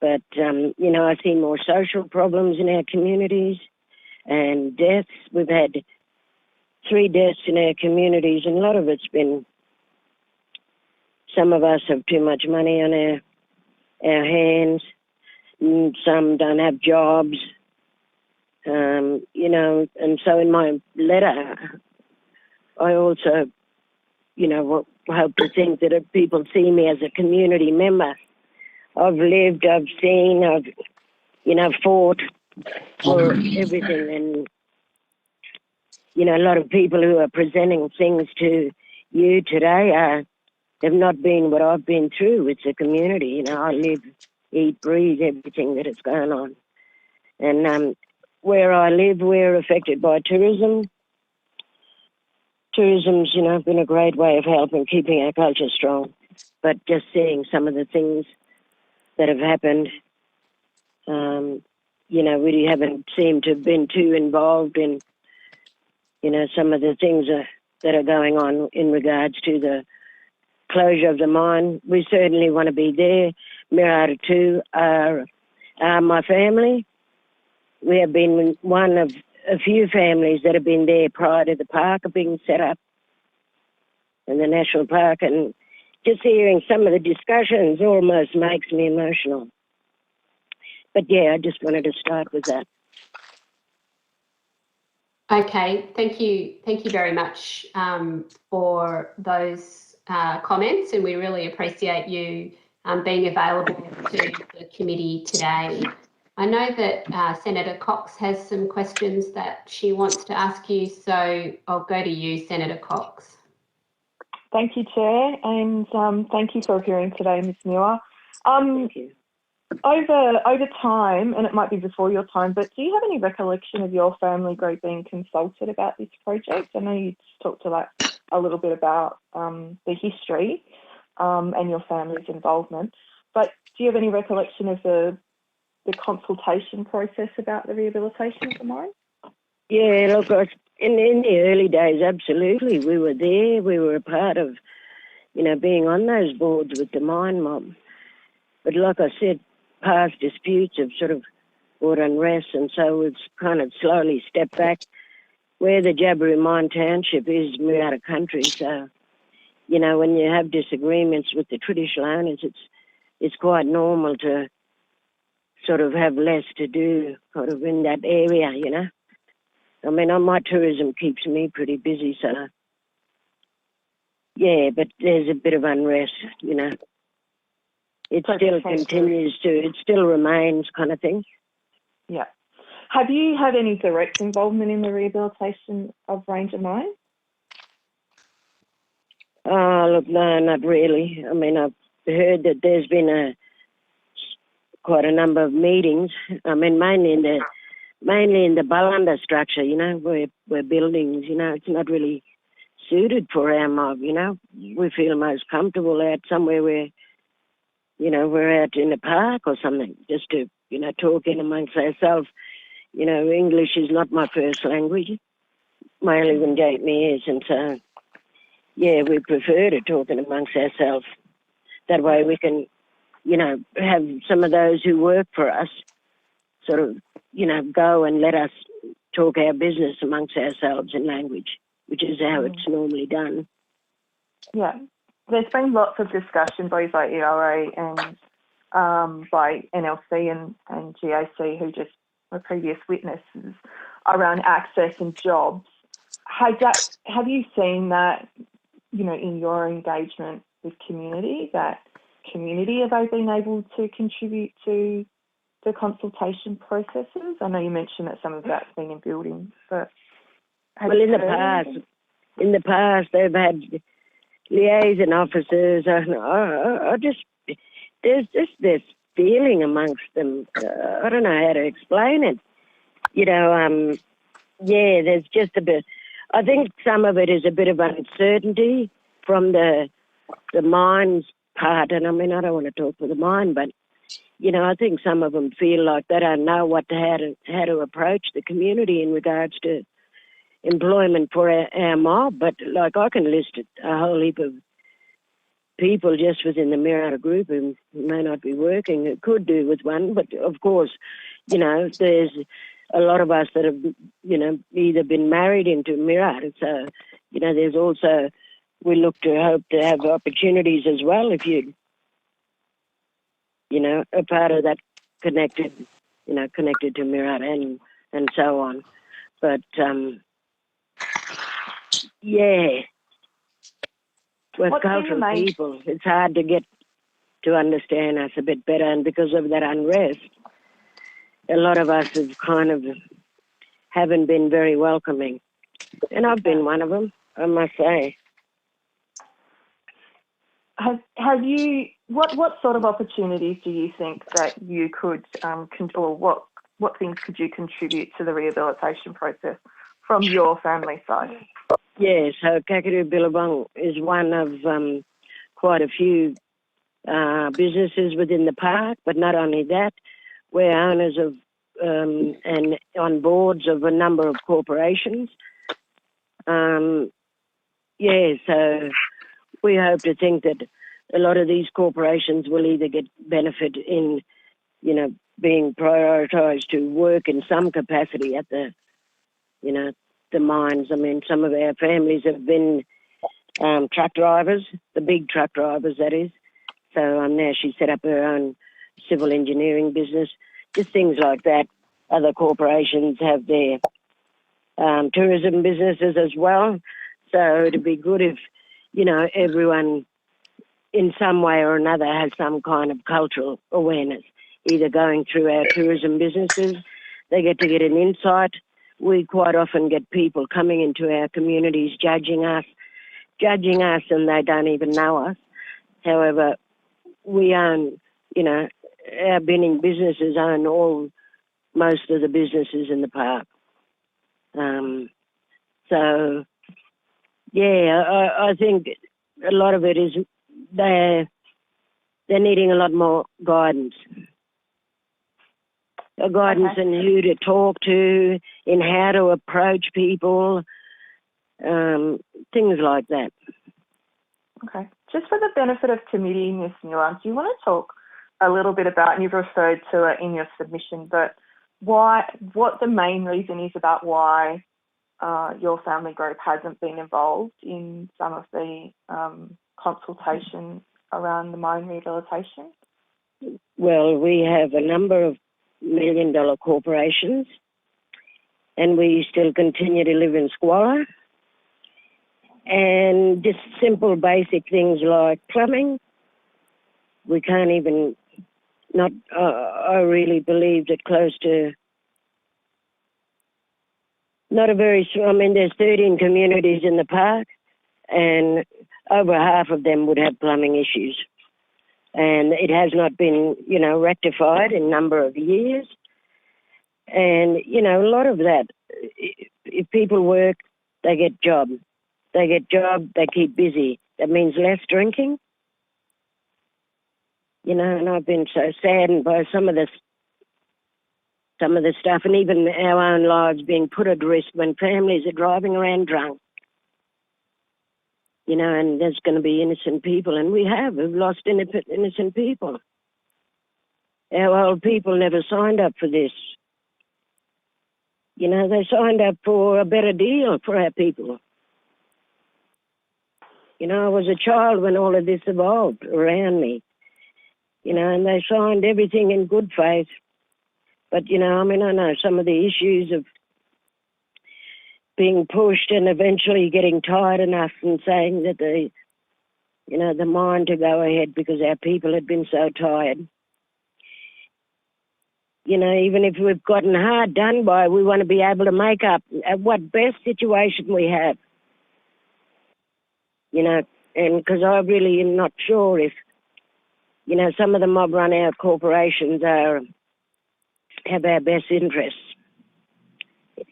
But, I see more social problems in our communities and deaths. We've had 3 deaths in our communities, and a lot of it's been, some of us have too much money on our hands, and some don't have jobs, and so in my letter, I also, hope to think that if people see me as a community member, I've lived, I've seen, I've fought for everything, and, a lot of people who are presenting things to you today have not been what I've been through with the community. I live, eat, breathe everything that is going on. And where I live, we're affected by tourism. Tourism's, been a great way of helping keeping our culture strong. but just seeing some of the things that have happened, you know, we haven't seemed to have been too involved in, you know, some of the things that are going on in regards to the closure of the mine. We certainly want to be there. Mirara too are my family. We have been one of a few families that have been there prior to the park being set up in the national park, and just hearing some of the discussions almost makes me emotional. But yeah, I just wanted to start with that. Okay, thank you very much for those comments, and we really appreciate you being available to the committee today. I know that Senator Cox has some questions that she wants to ask you, so I'll go to you, Senator Cox. Thank you, Chair, and thank you for appearing today, Ms. Muir. Thank you. Over time, and it might be before your time, but do you have any recollection of your family group being consulted about this project? I know you just talked a little bit about the history and your family's involvement, but do you have any recollection of the consultation process about the rehabilitation of the mine? Yeah, look, in the early days, absolutely, we were there. We were a part of, you know, being on those boards with the mine mob. But like I said, past disputes have sort of brought unrest, and so we've kind of slowly stepped back. Where the Jabiru Mine Township is Mirara country, so, you know, when you have disagreements with the traditional owners, it's quite normal to sort of have less to do sort of in that area, you know. I mean, my tourism keeps me pretty busy, so yeah, but there's a bit of unrest, you know. It still continues to, it still remains kind of thing. Yeah. Have you had any direct involvement in the rehabilitation of Ranger Mine? Oh, look, no, not really. I mean, I've heard that there's been quite a number of meetings. I mean, mainly in the Ballanda structure, you know, where buildings, you know, it's not really suited for our mob, you know. We feel most comfortable out somewhere where, you know, we're out in a park or something, just to, you know, talk in amongst ourselves. You know, English is not my first language. My only one gave me is, and so, yeah, we prefer to talk in amongst ourselves. That way we can, you know, have some of those who work for us sort of, you know, go and let us talk our business amongst ourselves in language, which is how it's normally done. Yeah. There's been lots of discussion, both by ERA and by NLC and GAC, who just were previous witnesses, around access and jobs. Have you seen that, you know, in your engagement with community, have they been able to contribute to the consultation processes? I know you mentioned that some of that's been in buildings, but well, in the past, they've had liaison officers. There's just this feeling amongst them. I don't know how to explain it. You know, yeah, there's just a bit. I think some of it is a bit of uncertainty from the mine's part. And I mean, I don't want to talk for the mine, but you know, I think some of them feel like they don't know how to approach the community in regards to employment for our mob. But like, I can list a whole heap of people just within the Mirara group who may not be working, who could do with one. But of course, you know, there's a lot of us that have, you know, either been married into Mirara. So, you know, there's also, we hope to have opportunities as well if you know, a part of that connected to Mirara and so on. But yeah, we're cultural people. It's hard to get to understand us a bit better, and because of that unrest, a lot of us have kind of haven't been very welcoming, and I've been one of them, I must say. Have you? What sort of opportunities do you think that you could, or what things could you contribute to the rehabilitation process from your family side? Yeah, so Kakadu Billabong is one of quite a few businesses within the park, but not only that, we're owners of and on boards of a number of corporations. So we hope to think that a lot of these corporations will either get benefit in, you know, being prioritised to work in some capacity at the, you know, the mines. I mean, some of our families have been truck drivers, the big truck drivers, that is. So now she set up her own civil engineering business, just things like that. Other corporations have their tourism businesses as well. So it'd be good if, you know, everyone in some way or another has some kind of cultural awareness, either going through our tourism businesses. They get to get an insight. We quite often get people coming into our communities judging us, and they don't even know us. However, we own, you know, our binning businesses own most of the businesses in the park. So, yeah, I think a lot of it is they're needing a lot more guidance. Guidance in who to talk to, in how to approach people, things like that. Okay. Just for the benefit of committee, Ms. Muller, do you want to talk a little bit about, and you've referred to it in your submission, but what the main reason is about why your family group hasn't been involved in some of the consultation around the mine rehabilitation? Well, we have a number of million-dollar corporations, and we still continue to live in squalor. And just simple basic things like plumbing, we can't even, I really believe that close to, not a very, I mean, there's 13 communities in the park, and over half of them would have plumbing issues. And it has not been, you know, rectified in a number of years. And, you know, a lot of that, if people work, they get job. They get job, they keep busy. That means less drinking. You know, and I've been so saddened by some of the stuff, and even our own lives being put at risk when families are driving around drunk. You know, and there's going to be innocent people, and we've lost innocent people. Our old people never signed up for this. You know, they signed up for a better deal for our people. You know, I was a child when all of this evolved around me. You know, and they signed everything in good faith. But, you know, I mean, I know some of the issues of being pushed and eventually getting tired enough and saying that the mine to go ahead because our people had been so tired. You know, even if we've gotten hard done by, we want to be able to make up what best situation we have. You know, and because I really am not sure if, you know, some of the mob run out corporations have our best interests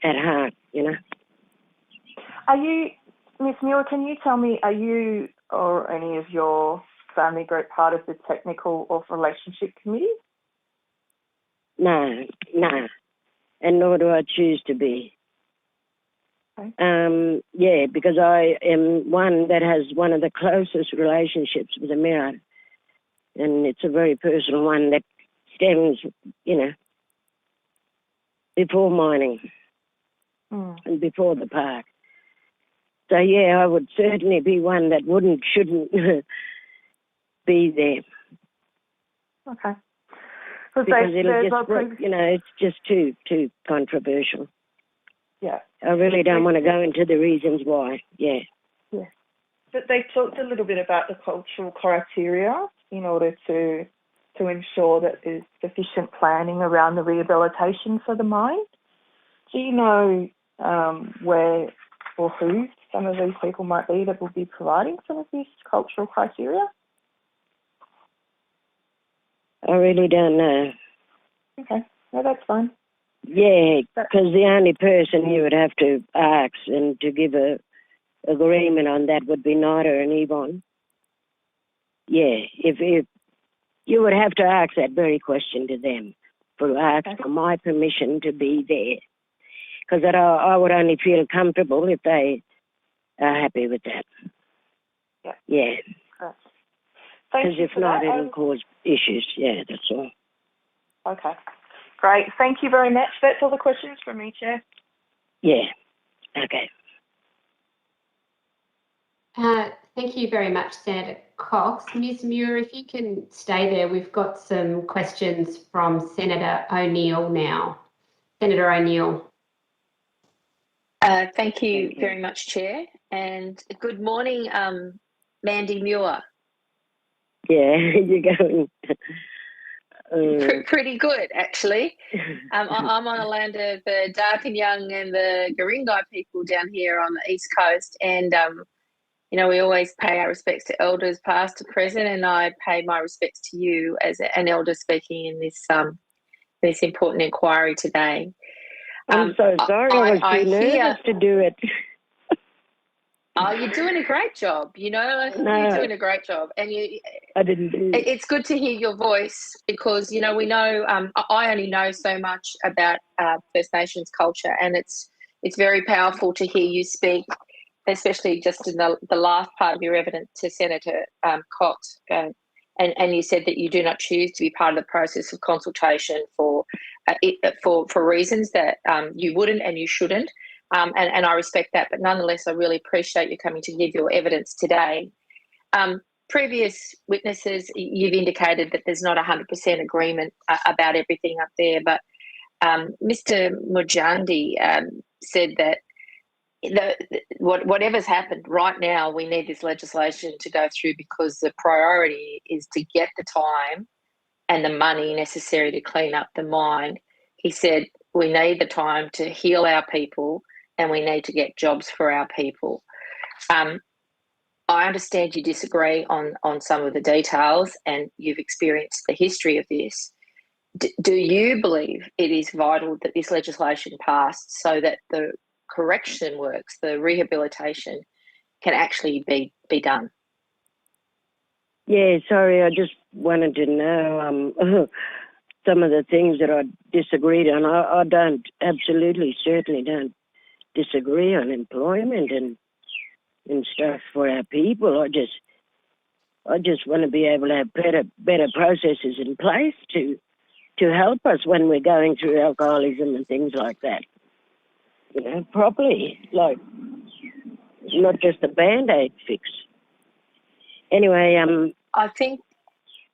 at heart, you know. Are you, Ms. Muir, can you tell me, are you or any of your family group part of the technical or relationship committee? No, and nor do I choose to be. Okay. Yeah, because I am one that has one of the closest relationships with the Mirror, and it's a very personal one that stems, you know, before mining and before the park. So, yeah, I would certainly be one that shouldn't be there. Okay. Because it's just too controversial. Yeah. I really don't want to go into the reasons why, yeah. Yeah. But they talked a little bit about the cultural criteria in order to ensure that there's sufficient planning around the rehabilitation for the mine. Do you know where or who some of these people might be that will be providing some of these cultural criteria? I really don't know. Okay, no, that's fine. Yeah, because the only person you would have to ask and to give a agreement on that would be Nida and Yvonne. if you would have to ask that very question to them, for ask for my permission to be there, because I would only feel comfortable if they are happy with that. Yeah. Because if not, it'll cause issues. Yeah, that's all. Okay. Great. Thank you very much. That's all the questions from me, Chair. Yeah. Okay. Thank you very much, Senator Cox. Ms. Muir, if you can stay there, we've got some questions from Senator O'Neill now. Senator O'Neill. Thank you very much, Chair, and good morning, Mandy Muir. Yeah, you're going. Pretty good, actually. I'm on the land of the Darkinjung and the Guringai people down here on the East Coast, and you know, we always pay our respects to elders past and present, and I pay my respects to you as an elder speaking in this important inquiry today. I'm so sorry. I was too nervous to do it. Oh, you're doing a great job. You know, you're doing a great job, and I didn't do it. It's good to hear your voice because you know we know. I only know so much about First Nations culture, and it's very powerful to hear you speak, especially just in the last part of your evidence to Senator Cox. And you said that you do not choose to be part of the process of consultation for reasons that you wouldn't and you shouldn't. And I respect that, but nonetheless, I really appreciate you coming to give your evidence today. Previous witnesses, you've indicated that there's not 100% agreement about everything up there, but Mr. Mujandi said that whatever's happened right now, we need this legislation to go through because the priority is to get the time and the money necessary to clean up the mine. He said we need the time to heal our people and we need to get jobs for our people. I understand you disagree on some of the details and you've experienced the history of this. Do you believe it is vital that this legislation passed so that the correction works, the rehabilitation, can actually be done? Yeah, sorry, I just wanted to know some of the things that I disagreed on. I don't, certainly don't disagree on employment and stuff for our people. I just want to be able to have better processes in place to help us when we're going through alcoholism and things like that. You know, properly, like not just a Band-Aid fix. Anyway, I think,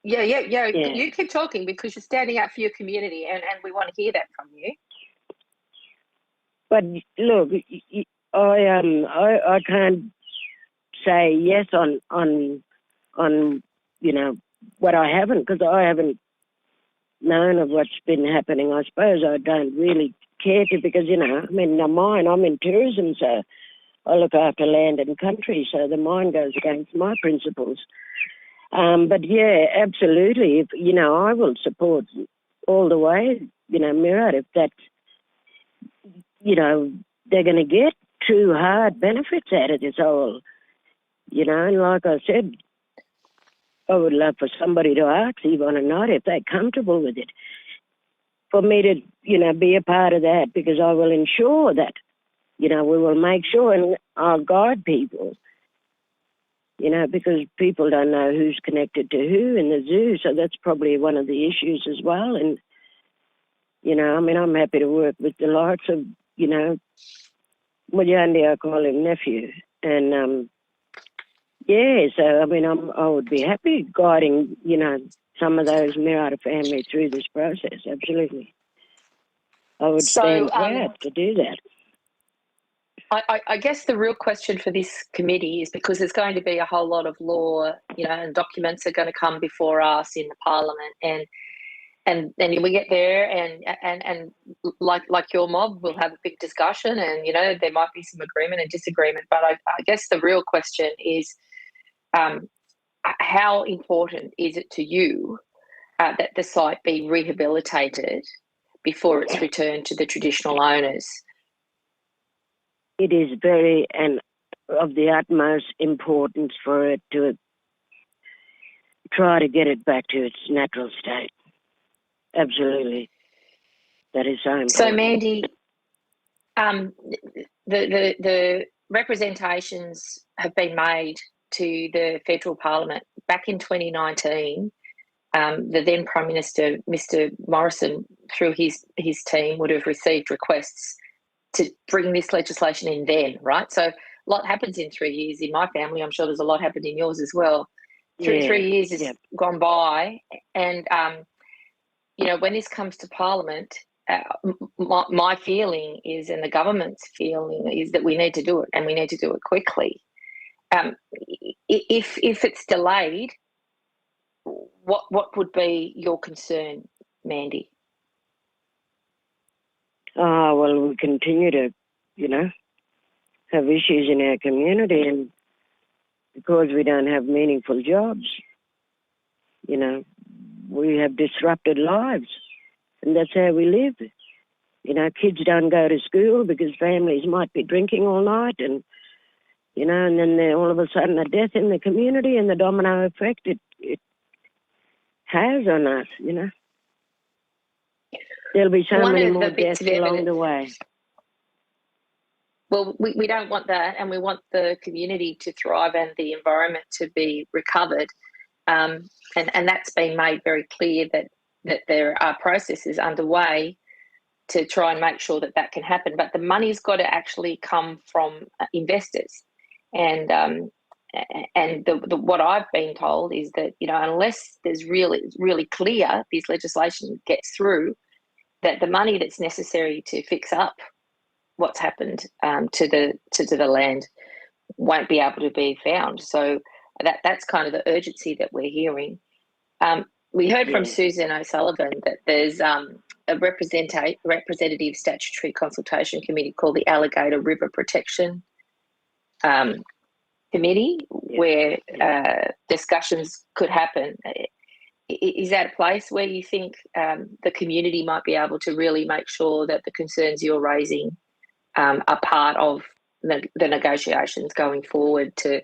yeah. You keep talking because you're standing up for your community, and we want to hear that from you. But look, I can't say yes on you know what I haven't, because I haven't known of what's been happening. I suppose I don't really care to, because you know, I mean, the mine, I'm in tourism, so I look after land and country, so the mine goes against my principles. But yeah, absolutely. If, you know, I will support all the way, you know, Murad, if that's, you know, they're going to get true hard benefits out of this whole, you know, and like I said, I would love for somebody to ask Yvonne and Nod if they're comfortable with it, for me to, you know, be a part of that, because I will ensure that, you know, we will make sure, and I'll guide people, you know, because people don't know who's connected to who in the zoo, so that's probably one of the issues as well. And, you know, I mean, I'm happy to work with the likes of, you know, Mujandi, I call him nephew, and, yeah, so, I mean, I would be happy guiding, you know, some of those Mirata family through this process, absolutely. I would stand proud to do that. I guess the real question for this committee is, because there's going to be a whole lot of law, you know, and documents are going to come before us in the Parliament, and then we get there and like your mob, we'll have a big discussion, and you know there might be some agreement and disagreement. But I guess the real question is, how important is it to you that the site be rehabilitated before it's returned to the traditional owners? It is very and of the utmost importance for it to try to get it back to its natural state. Absolutely. That is so important. So, Mandy, the representations have been made to the federal parliament back in 2019. The then Prime Minister, Mr. Morrison, through his team, would have received requests to bring this legislation in then, right? So a lot happens in 3 years in my family. I'm sure there's a lot happened in yours as well. Three years has gone by, and you know, when this comes to Parliament, my feeling is, and the government's feeling is, that we need to do it, and we need to do it quickly. If it's delayed, what would be your concern, Mandy? Well, we continue to, you know, have issues in our community, and because we don't have meaningful jobs, you know, we have disrupted lives, and that's how we live. You know, kids don't go to school because families might be drinking all night, and, you know, and then all of a sudden a death in the community, and the domino effect it has on us, you know. There'll be so many more deaths along the way. Well, we don't want that, and we want the community to thrive and the environment to be recovered. And that's been made very clear that there are processes underway to try and make sure that can happen. But the money's got to actually come from investors. And what I've been told is that, you know, unless there's really clear this legislation gets through, that the money that's necessary to fix up what's happened to the land won't be able to be found. So that's kind of the urgency that we're hearing. We heard from Susan O'Sullivan that there's a representative statutory consultation committee called the Alligator River Protection Committee, where discussions could happen. Is that a place where you think the community might be able to really make sure that the concerns you're raising are part of the negotiations going forward to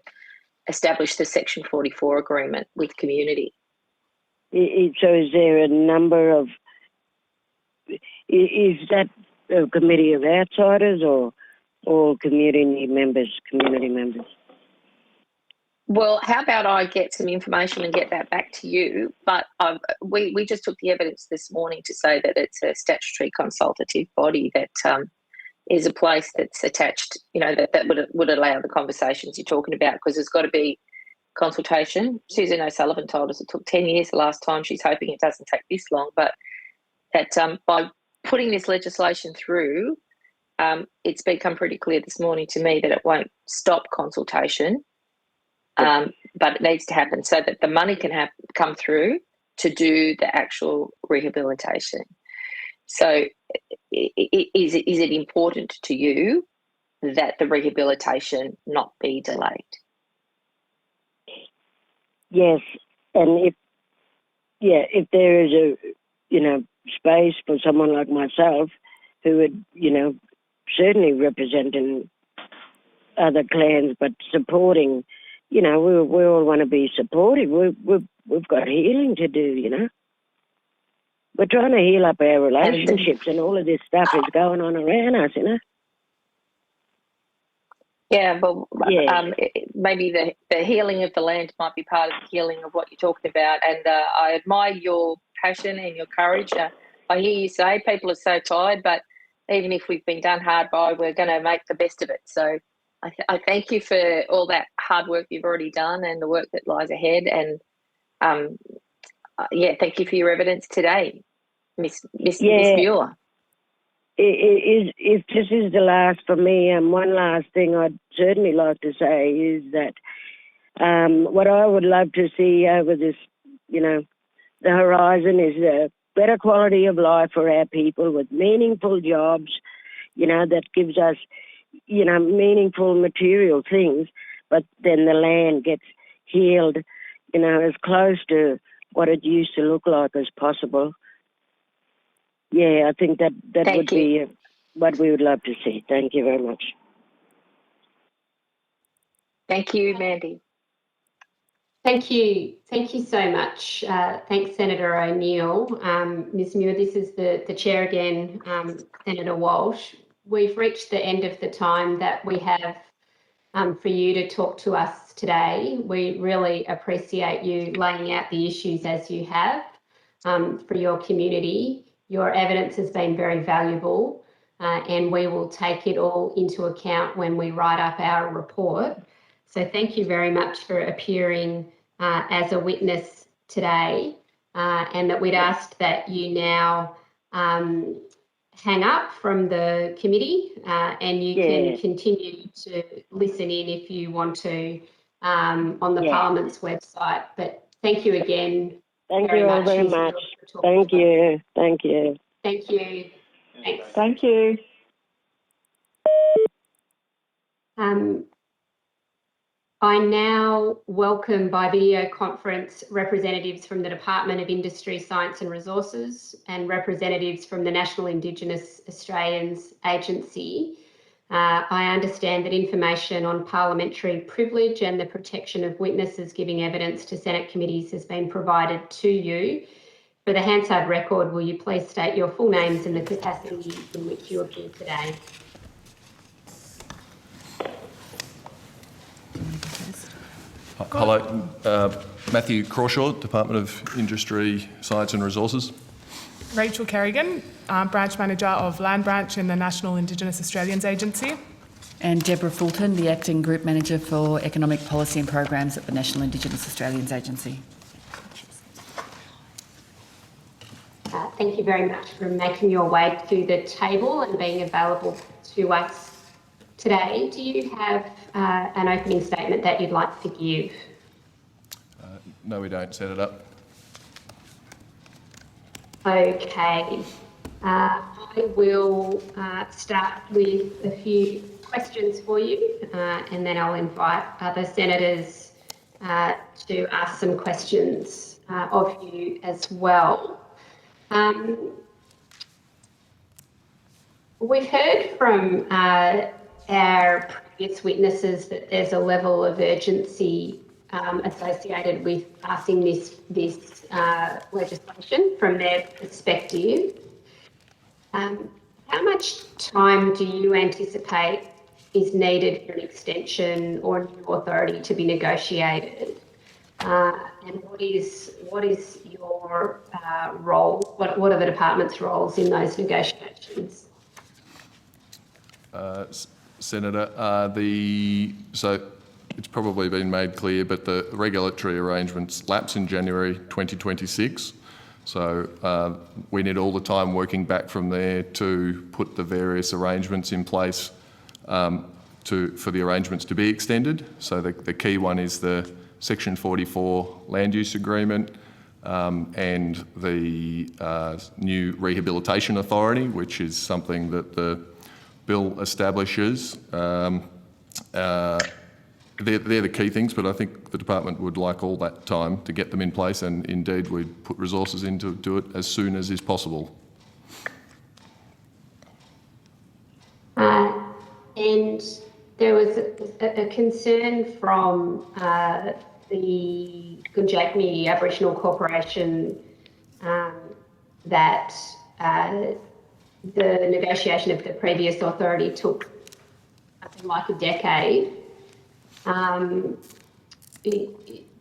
establish the Section 44 agreement with community? So is there a number of, is that a committee of outsiders or community members? Well, how about I get some information and get that back to you? But we just took the evidence this morning to say that it's a statutory consultative body that is a place that's attached, you know, that would allow the conversations you're talking about, because there's got to be consultation. Susan O'Sullivan told us it took 10 years the last time. She's hoping it doesn't take this long, but that by putting this legislation through, it's become pretty clear this morning to me that it won't stop consultation. But it needs to happen so that the money can come through to do the actual rehabilitation. So is it important to you that the rehabilitation not be delayed? Yes, and if there is a, you know, space for someone like myself who would, you know, certainly representing other clans but supporting, you know, we all want to be supportive. We've got healing to do, you know. We're trying to heal up our relationships, and all of this stuff is going on around us, you know. Yeah, well, maybe the healing of the land might be part of the healing of what you're talking about. And I admire your passion and your courage. I hear you say people are so tired, but even if we've been done hard by, we're going to make the best of it. So I thank you for all that hard work you've already done and the work that lies ahead. And thank you for your evidence today, Miss Muir. If this is the last for me, one last thing I'd certainly like to say is that what I would love to see over this, you know, the horizon is a better quality of life for our people with meaningful jobs, you know, that gives us, you know, meaningful material things, but then the land gets healed, you know, as close to what it used to look like as possible. Yeah, I think that would be what we would love to see. Thank you very much. Thank you, Mandy. Thank you. Thank you so much. Thanks, Senator O'Neill. Ms Muir, this is the chair again, Senator Walsh. We've reached the end of the time that we have for you to talk to us today. We really appreciate you laying out the issues as you have for your community. Your evidence has been very valuable and we will take it all into account when we write up our report. So thank you very much for appearing as a witness today and that we'd asked that you now hang up from the committee and you can continue to listen in if you want to on the Parliament's website. But thank you again. Thank you all very much. Thank you. Thank you. Thank you. Thanks. Thank you. I now welcome by video conference representatives from the Department of Industry, Science and Resources and representatives from the National Indigenous Australians Agency. I understand that information on parliamentary privilege and the protection of witnesses giving evidence to Senate committees has been provided to you. For the Hansard record, will you please state your full names and the capacity in which you appear today? Hello, Matthew Crawshaw, Department of Industry, Science and Resources. Rachel Kerrigan, Branch Manager of Land Branch in the National Indigenous Australians Agency. And Deborah Fulton, the Acting Group Manager for Economic Policy and Programs at the National Indigenous Australians Agency. Thank you very much for making your way to the table and being available to us today. Do you have an opening statement that you'd like to give? No, we don't. Set it up. Okay. I will start with a few questions for you and then I'll invite other senators to ask some questions of you as well. We've heard from our previous witnesses that there's a level of urgency associated with passing this legislation from their perspective. How much time do you anticipate is needed for an extension or new authority to be negotiated? And what is your role? What are the department's roles in those negotiations? Senator, so it's probably been made clear, but the regulatory arrangements lapse in January 2026. So we need all the time working back from there to put the various arrangements in place for the arrangements to be extended. So the key one is the Section 44 Land Use Agreement and the new Rehabilitation Authority, which is something that the bill establishes. They're the key things, but I think the department would like all that time to get them in place, and indeed we'd put resources in to do it as soon as is possible. And there was a concern from the Gunjagmi Aboriginal Corporation that the negotiation of the previous authority took something like a decade. Do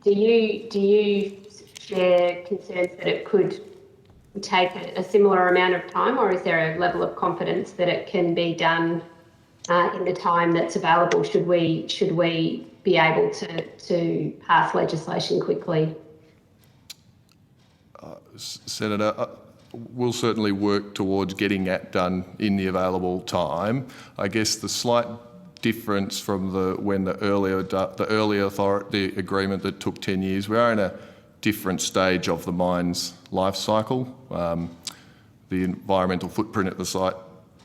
you share concerns that it could take a similar amount of time, or is there a level of confidence that it can be done in the time that's available? Should we be able to pass legislation quickly? Senator, we'll certainly work towards getting that done in the available time. I guess the slight difference from the agreement that took 10 years, we are in a different stage of the mine's life cycle. The environmental footprint at the site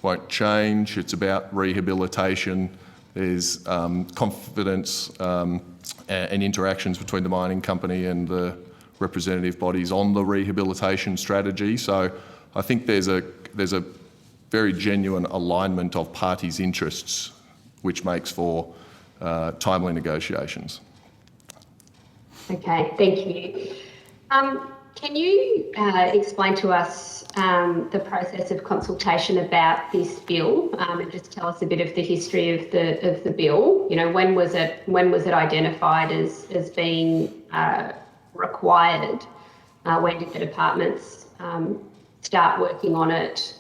won't change. It's about rehabilitation. There's confidence and interactions between the mining company and the representative bodies on the rehabilitation strategy. So I think there's a very genuine alignment of parties' interests, which makes for timely negotiations. Okay, thank you. Can you explain to us the process of consultation about this bill, and just tell us a bit of the history of the bill? You know, when was it identified as being required? When did the departments start working on it?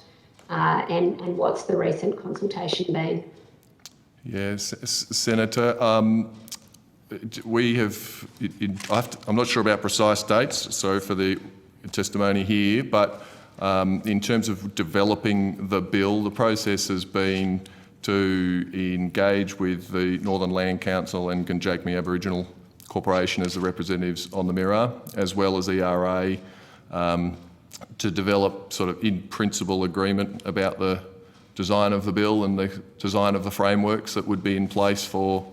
And what's the recent consultation been? Yes, Senator. We have, I'm not sure about precise dates, so for the testimony here, but in terms of developing the bill, the process has been to engage with the Northern Land Council and Gunjagmi Aboriginal Corporation as the representatives on the Mirarr, as well as ERA, to develop sort of in principle agreement about the design of the bill and the design of the frameworks that would be in place for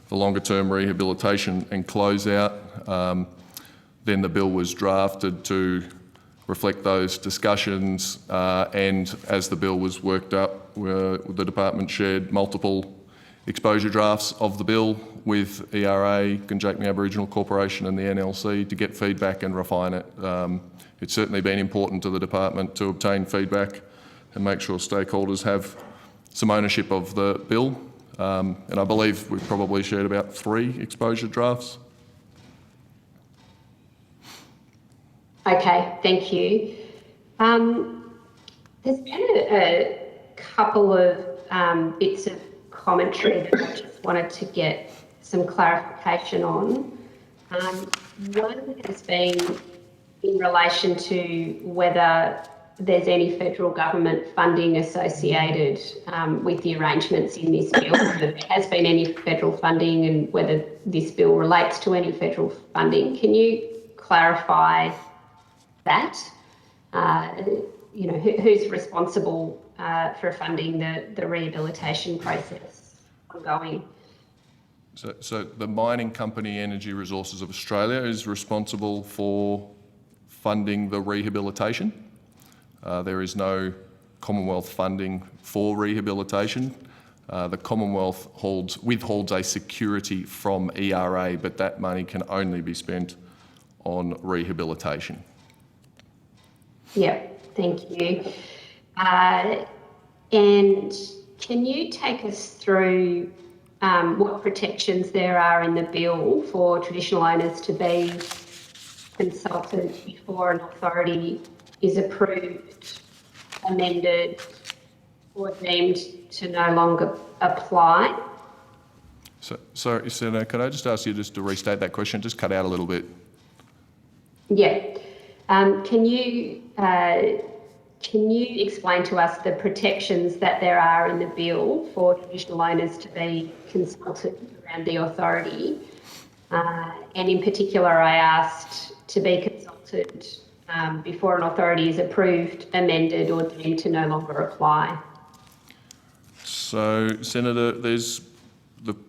the longer term rehabilitation and closeout. Then the bill was drafted to reflect those discussions, and as the bill was worked up, the department shared multiple exposure drafts of the bill with ERA, Gunjagmi Aboriginal Corporation and the NLC to get feedback and refine it. It's certainly been important to the department to obtain feedback and make sure stakeholders have some ownership of the bill. And I believe we've probably shared about 3 exposure drafts. Okay, thank you. There's been a couple of bits of commentary that I just wanted to get some clarification on. One has been in relation to whether there's any federal government funding associated with the arrangements in this bill, whether there has been any federal funding and whether this bill relates to any federal funding. Can you clarify that? You know, who's responsible for funding the rehabilitation process ongoing? So the mining company Energy Resources of Australia is responsible for funding the rehabilitation. There is no Commonwealth funding for rehabilitation. The Commonwealth withholds a security from ERA, but that money can only be spent on rehabilitation. Yeah, thank you. And can you take us through what protections there are in the bill for traditional owners to be consulted before an authority is approved, amended, or deemed to no longer apply? So, sorry, Senator, could I just ask you just to restate that question? Just cut out a little bit. Yeah. Can you explain to us the protections that there are in the bill for traditional owners to be consulted around the authority? And in particular, I asked to be consulted before an authority is approved, amended, or deemed to no longer apply. So, Senator, there's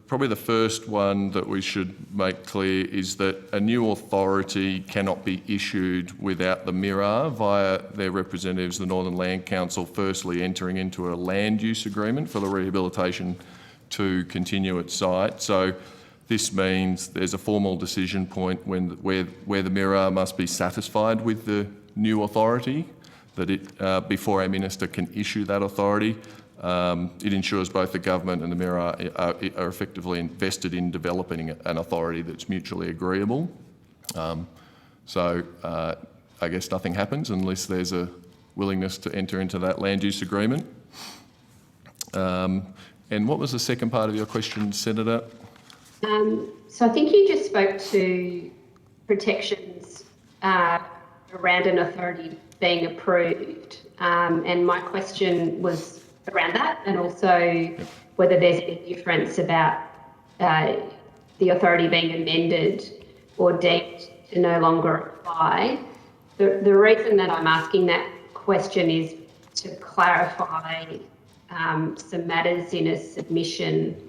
probably the first one that we should make clear is that a new authority cannot be issued without the Mirarr via their representatives, the Northern Land Council, firstly entering into a land use agreement for the rehabilitation to continue at site. So this means there's a formal decision point where the Mirarr must be satisfied with the new authority, that it before a minister can issue that authority. It ensures both the government and the Mirarr are effectively invested in developing an authority that's mutually agreeable. So I guess nothing happens unless there's a willingness to enter into that land use agreement. And what was the second part of your question, Senator? So I think you just spoke to protections around an authority being approved, and my question was around that, and also whether there's any difference about the authority being amended or deemed to no longer apply. The reason that I'm asking that question is to clarify some matters in a submission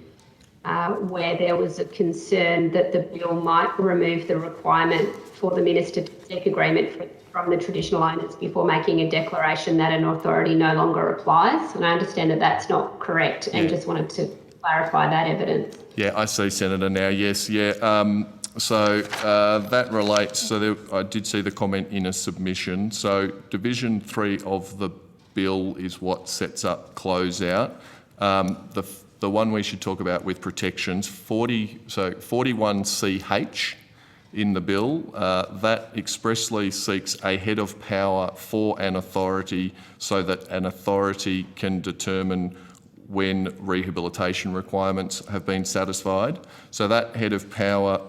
where there was a concern that the bill might remove the requirement for the minister to seek agreement from the traditional owners before making a declaration that an authority no longer applies. And I understand that that's not correct, and just wanted to clarify that evidence. Yeah, I see, Senator, now. Yes, yeah. That relates, I did see the comment in a submission. So Division 3 of the bill is what sets up closeout. The one we should talk about with protections, 41CH in the bill, that expressly seeks a head of power for an authority so that an authority can determine when rehabilitation requirements have been satisfied. So that head of power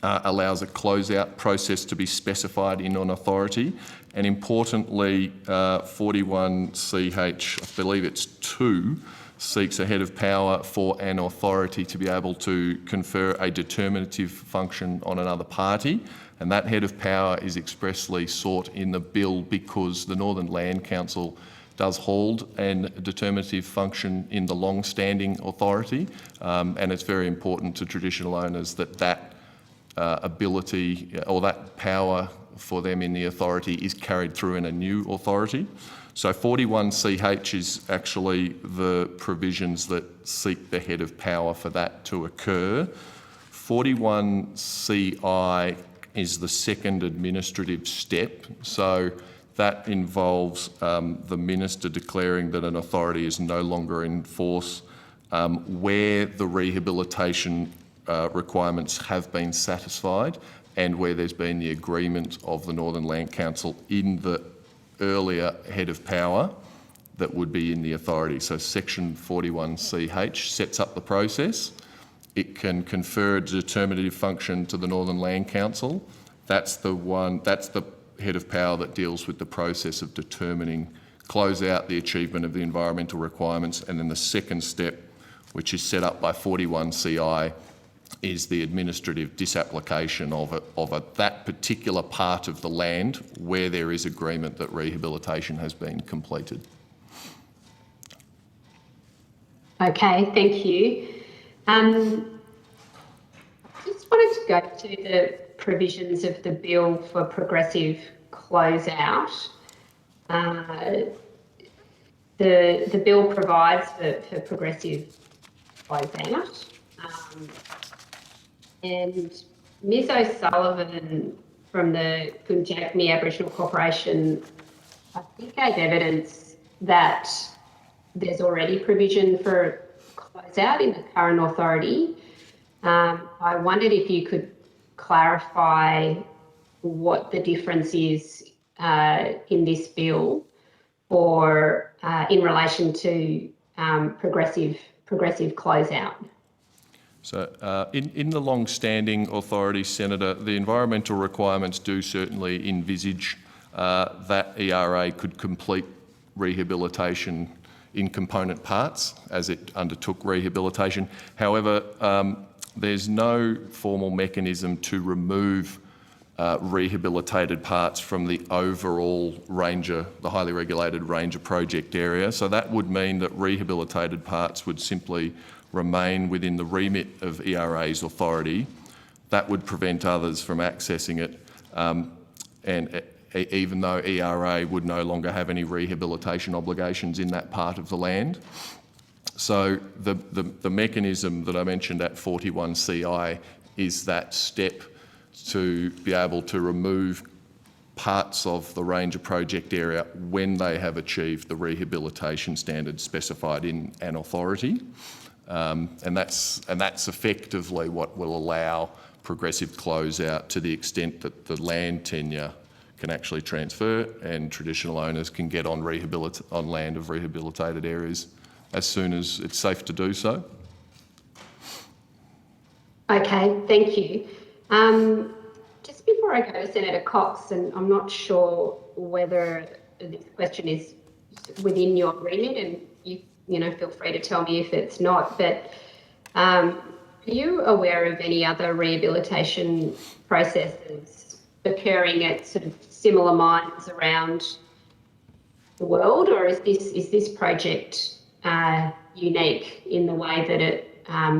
allows a closeout process to be specified in an authority. And importantly, 41CH, I believe it's 2, seeks a head of power for an authority to be able to confer a determinative function on another party. And that head of power is expressly sought in the bill because the Northern Land Council does hold a determinative function in the long-standing authority, and it's very important to traditional owners that ability or that power for them in the authority is carried through in a new authority. So 41CH is actually the provisions that seek the head of power for that to occur. 41CI is the second administrative step. So that involves the minister declaring that an authority is no longer in force where the rehabilitation requirements have been satisfied and where there's been the agreement of the Northern Land Council in the earlier head of power that would be in the authority. So Section 41CH sets up the process. It can confer a determinative function to the Northern Land Council. That's the head of power that deals with the process of determining, close out the achievement of the environmental requirements. And then the second step, which is set up by 41CI, is the administrative disapplication of that particular part of the land where there is agreement that rehabilitation has been completed. Okay, thank you. Just wanted to go to the provisions of the bill for progressive closeout. The bill provides for progressive closeout. And Ms O'Sullivan from the Gunjagmi Aboriginal Corporation, I think, gave evidence that there's already provision for closeout in the current authority. I wondered if you could clarify what the difference is in this bill or in relation to progressive closeout. So in the long-standing authority, Senator, the environmental requirements do certainly envisage that ERA could complete rehabilitation in component parts as it undertook rehabilitation. However, there's no formal mechanism to remove rehabilitated parts from the overall ranger, the highly regulated ranger project area. So that would mean that rehabilitated parts would simply remain within the remit of ERA's authority. That would prevent others from accessing it, and even though ERA would no longer have any rehabilitation obligations in that part of the land. So the mechanism that I mentioned at 41CI is that step to be able to remove parts of the ranger project area when they have achieved the rehabilitation standards specified in an authority. And that's effectively what will allow progressive closeout to the extent that the land tenure can actually transfer and traditional owners can get on land of rehabilitated areas as soon as it's safe to do so. Okay, thank you. Just before I go to Senator Cox, and I'm not sure whether this question is within your remit, and you know, feel free to tell me if it's not, but are you aware of any other rehabilitation processes occurring at sort of similar mines around the world, or is this project unique in the way that it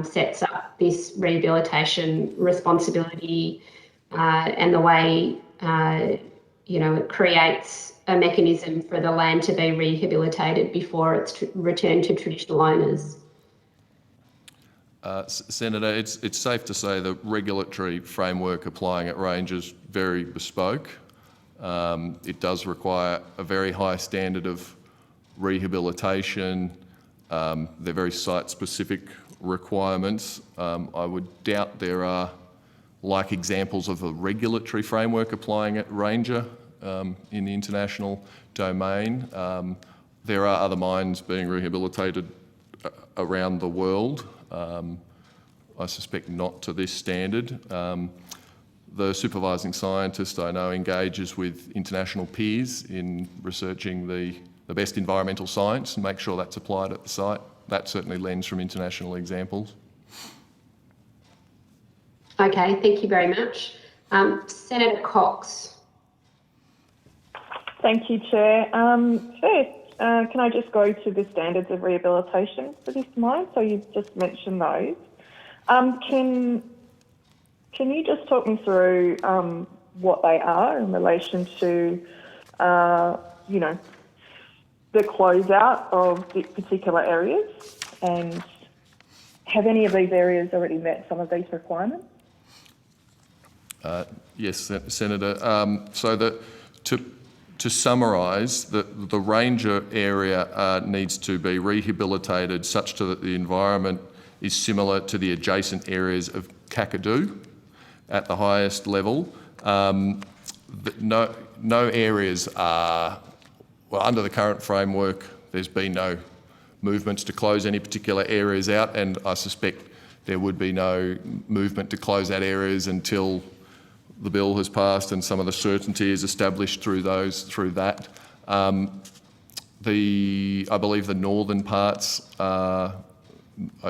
sets up this rehabilitation responsibility and the way it creates a mechanism for the land to be rehabilitated before it's returned to traditional owners? Senator, it's safe to say the regulatory framework applying at Range is very bespoke. It does require a very high standard of rehabilitation. They're very site-specific requirements. I would doubt there are like examples of a regulatory framework applying at Ranger in the international domain. There are other mines being rehabilitated around the world. I suspect not to this standard. The supervising scientist I know engages with international peers in researching the best environmental science and make sure that's applied at the site. That certainly lends from international examples. Okay, thank you very much. Senator Cox. Thank you, Chair. First, can I just go to the standards of rehabilitation for this mine? So you've just mentioned those. Can you just talk me through what they are in relation to, you know, the closeout of the particular areas, and have any of these areas already met some of these requirements? Yes, Senator. So to summarise, the Ranger area needs to be rehabilitated such that the environment is similar to the adjacent areas of Kakadu at the highest level. No areas are, well, under the current framework, there's been no movements to close any particular areas out, and I suspect there would be no movement to close out areas until the bill has passed and some of the certainty is established through that. I believe the northern parts are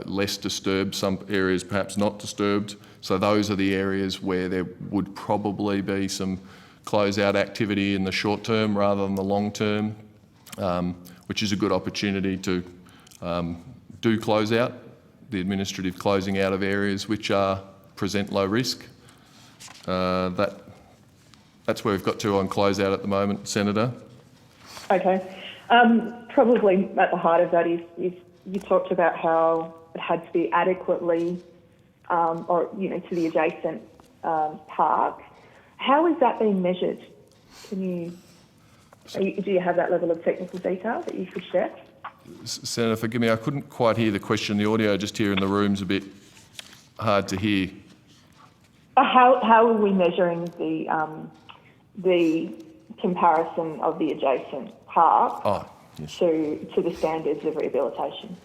less disturbed, some areas perhaps not disturbed. So those are the areas where there would probably be some closeout activity in the short term rather than the long term, which is a good opportunity to do closeout, the administrative closing out of areas which present low risk. That's where we've got to on closeout at the moment, Senator. Okay. Probably at the heart of that is you talked about how it had to be adequately, or you know, to the adjacent park. How is that being measured? Do you have that level of technical detail that you could share? Senator, forgive me, I couldn't quite hear the question. The audio just here in the room's a bit hard to hear. How are we measuring the comparison of the adjacent park to the standards of rehabilitation?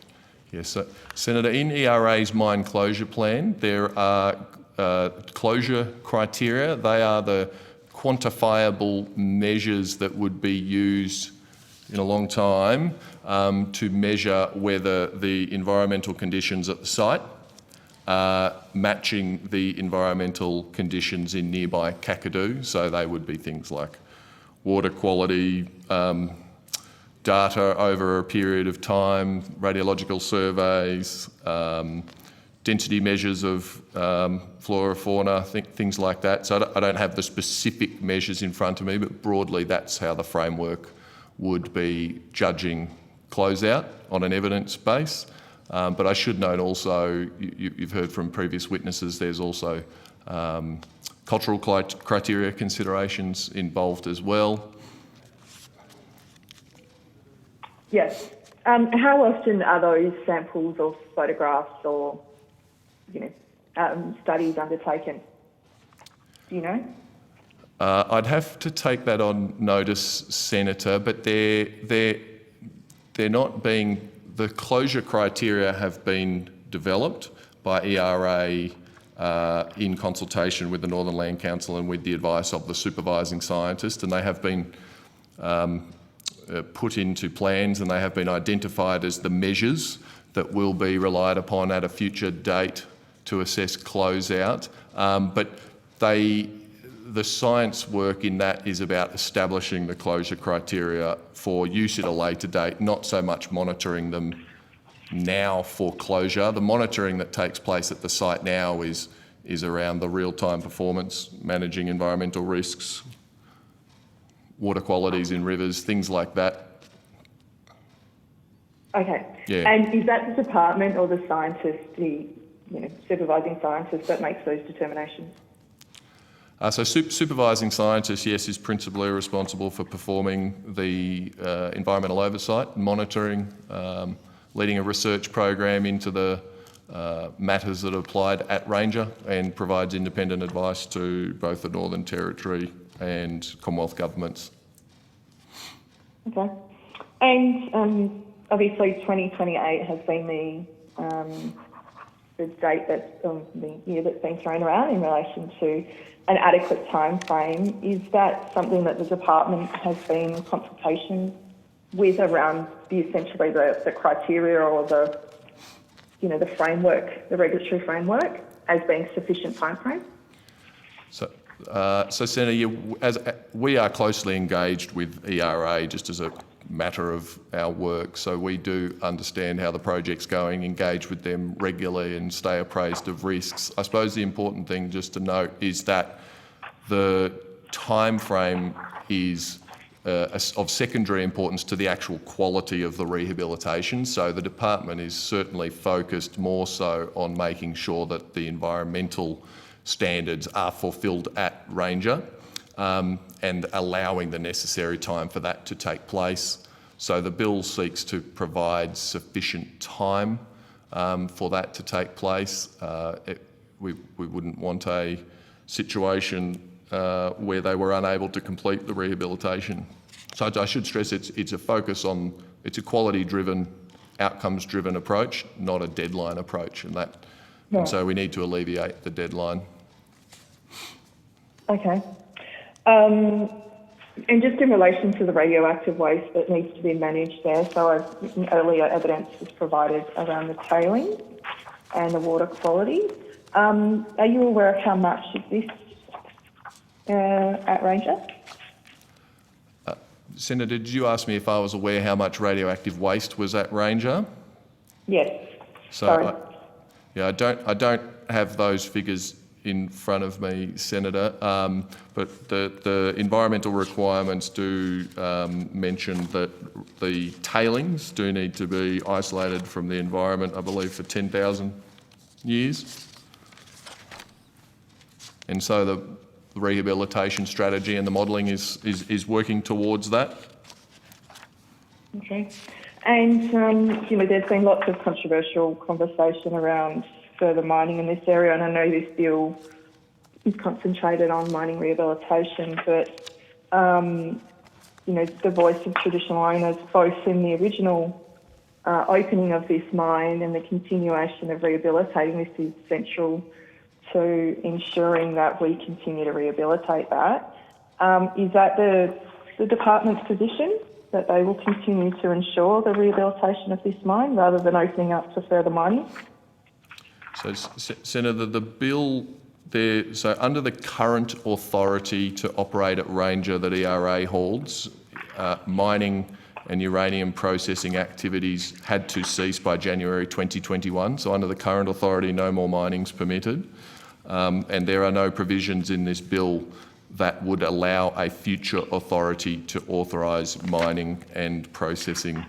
Yes, so, Senator, in ERA's mine closure plan, there are closure criteria. They are the quantifiable measures that would be used in a long time to measure whether the environmental conditions at the site are matching the environmental conditions in nearby Kakadu. So they would be things like water quality, data over a period of time, radiological surveys, density measures of flora, fauna, things like that. So I don't have the specific measures in front of me, but broadly that's how the framework would be judging closeout on an evidence base. But I should note also, you've heard from previous witnesses, there's also cultural criteria considerations involved as well. Yes. How often are those samples or photographs or, you know, studies undertaken? Do you know? I'd have to take that on notice, Senator, but they're not being. The closure criteria have been developed by ERA in consultation with the Northern Land Council and with the advice of the supervising scientist, and they have been put into plans, and they have been identified as the measures that will be relied upon at a future date to assess closeout. But the science work in that is about establishing the closure criteria for use at a later date, not so much monitoring them now for closure. The monitoring that takes place at the site now is around the real-time performance, managing environmental risks, water qualities in rivers, things like that. Okay. Yeah. And is that the department or the scientist, the supervising scientist that makes those determinations? So supervising scientist, yes, is principally responsible for performing the environmental oversight, monitoring, leading a research program into the matters that are applied at Ranger, and provides independent advice to both the Northern Territory and Commonwealth governments. Okay. And obviously 2028 has been the date the year that's been thrown around in relation to an adequate time frame. Is that something that the department has been in consultation with around essentially the criteria or the framework, the regulatory framework, as being sufficient time frame? So Senator, as we are closely engaged with ERA just as a matter of our work, so we do understand how the project's going, engage with them regularly and stay appraised of risks. I suppose the important thing just to note is that the time frame is of secondary importance to the actual quality of the rehabilitation. So the department is certainly focused more so on making sure that the environmental standards are fulfilled at Ranger, and allowing the necessary time for that to take place. So the bill seeks to provide sufficient time for that to take place. We wouldn't want a situation where they were unable to complete the rehabilitation. So I should stress it's a focus on, it's a quality-driven, outcomes-driven approach, not a deadline approach, and so we need to alleviate the deadline. Okay. And just in relation to the radioactive waste that needs to be managed there, so earlier evidence was provided around the tailings and the water quality. Are you aware of how much exists at Ranger? Senator, did you ask me if I was aware how much radioactive waste was at Ranger? Yes. So I don't have those figures in front of me, Senator, but the environmental requirements do mention that the tailings do need to be isolated from the environment, I believe, for 10,000 years. And so the rehabilitation strategy and the modelling is working towards that. Okay. And, there's been lots of controversial conversation around further mining in this area, and I know this bill is concentrated on mining rehabilitation, but, the voice of traditional owners, both in the original opening of this mine and the continuation of rehabilitating this, is central to ensuring that we continue to rehabilitate that. Is that the department's position, that they will continue to ensure the rehabilitation of this mine rather than opening up to further mining? So, Senator, the bill there, so under the current authority to operate at Ranger that ERA holds, mining and uranium processing activities had to cease by January 2021. So under the current authority, no more mining's permitted. And there are no provisions in this bill that would allow a future authority to authorise mining and processing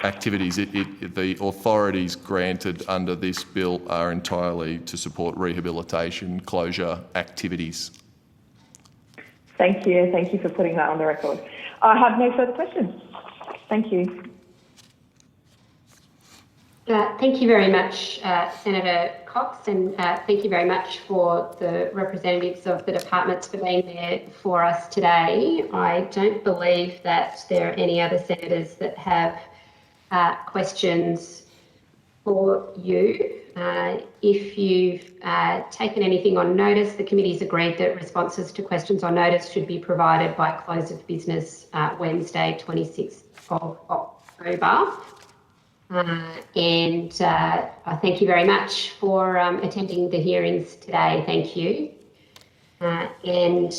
activities. The authorities granted under this bill are entirely to support rehabilitation closure activities. Thank you. Thank you for putting that on the record. I have no further questions. Thank you. Thank you very much, Senator Cox, and thank you very much for the representatives of the departments for being there for us today. I don't believe that there are any other senators that have questions for you. If you've taken anything on notice, the committee's agreed that responses to questions on notice should be provided by close of business Wednesday, 26th of October. And I thank you very much for attending the hearings today. Thank you. And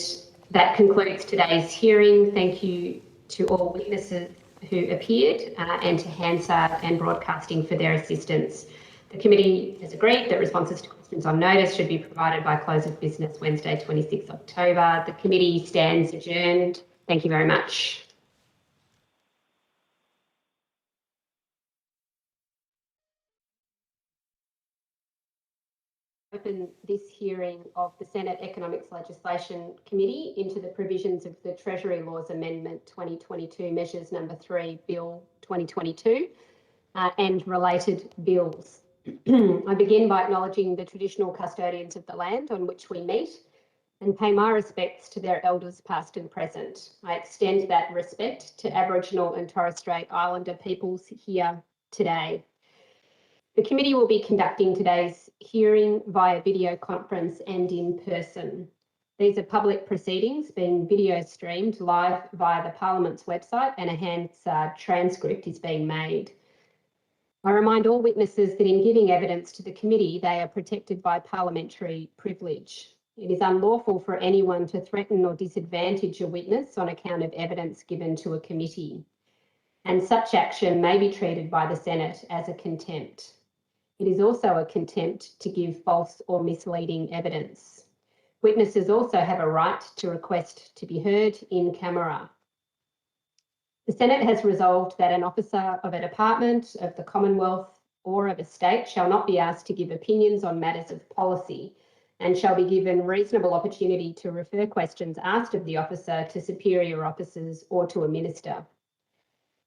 that concludes today's hearing. Thank you to all witnesses who appeared and to Hansard and Broadcasting for their assistance. The committee has agreed that responses to questions on notice should be provided by close of business Wednesday, 26th October. The committee stands adjourned. Thank you very much. open this hearing of the Senate Economics Legislation Committee into the provisions of the Treasury Laws Amendment 2022 Measures Number 3 Bill 2022 and related bills. I begin by acknowledging the traditional custodians of the land on which we meet and pay my respects to their elders past and present. I extend that respect to Aboriginal and Torres Strait Islander peoples here today. The committee will be conducting today's hearing via video conference and in person. These are public proceedings being video streamed live via the Parliament's website, and a Hansard transcript is being made. I remind all witnesses that in giving evidence to the committee, they are protected by parliamentary privilege. It is unlawful for anyone to threaten or disadvantage a witness on account of evidence given to a committee, and such action may be treated by the Senate as a contempt. It is also a contempt to give false or misleading evidence. Witnesses also have a right to request to be heard in camera. The Senate has resolved that an officer of a department of the Commonwealth or of a state shall not be asked to give opinions on matters of policy and shall be given reasonable opportunity to refer questions asked of the officer to superior officers or to a minister.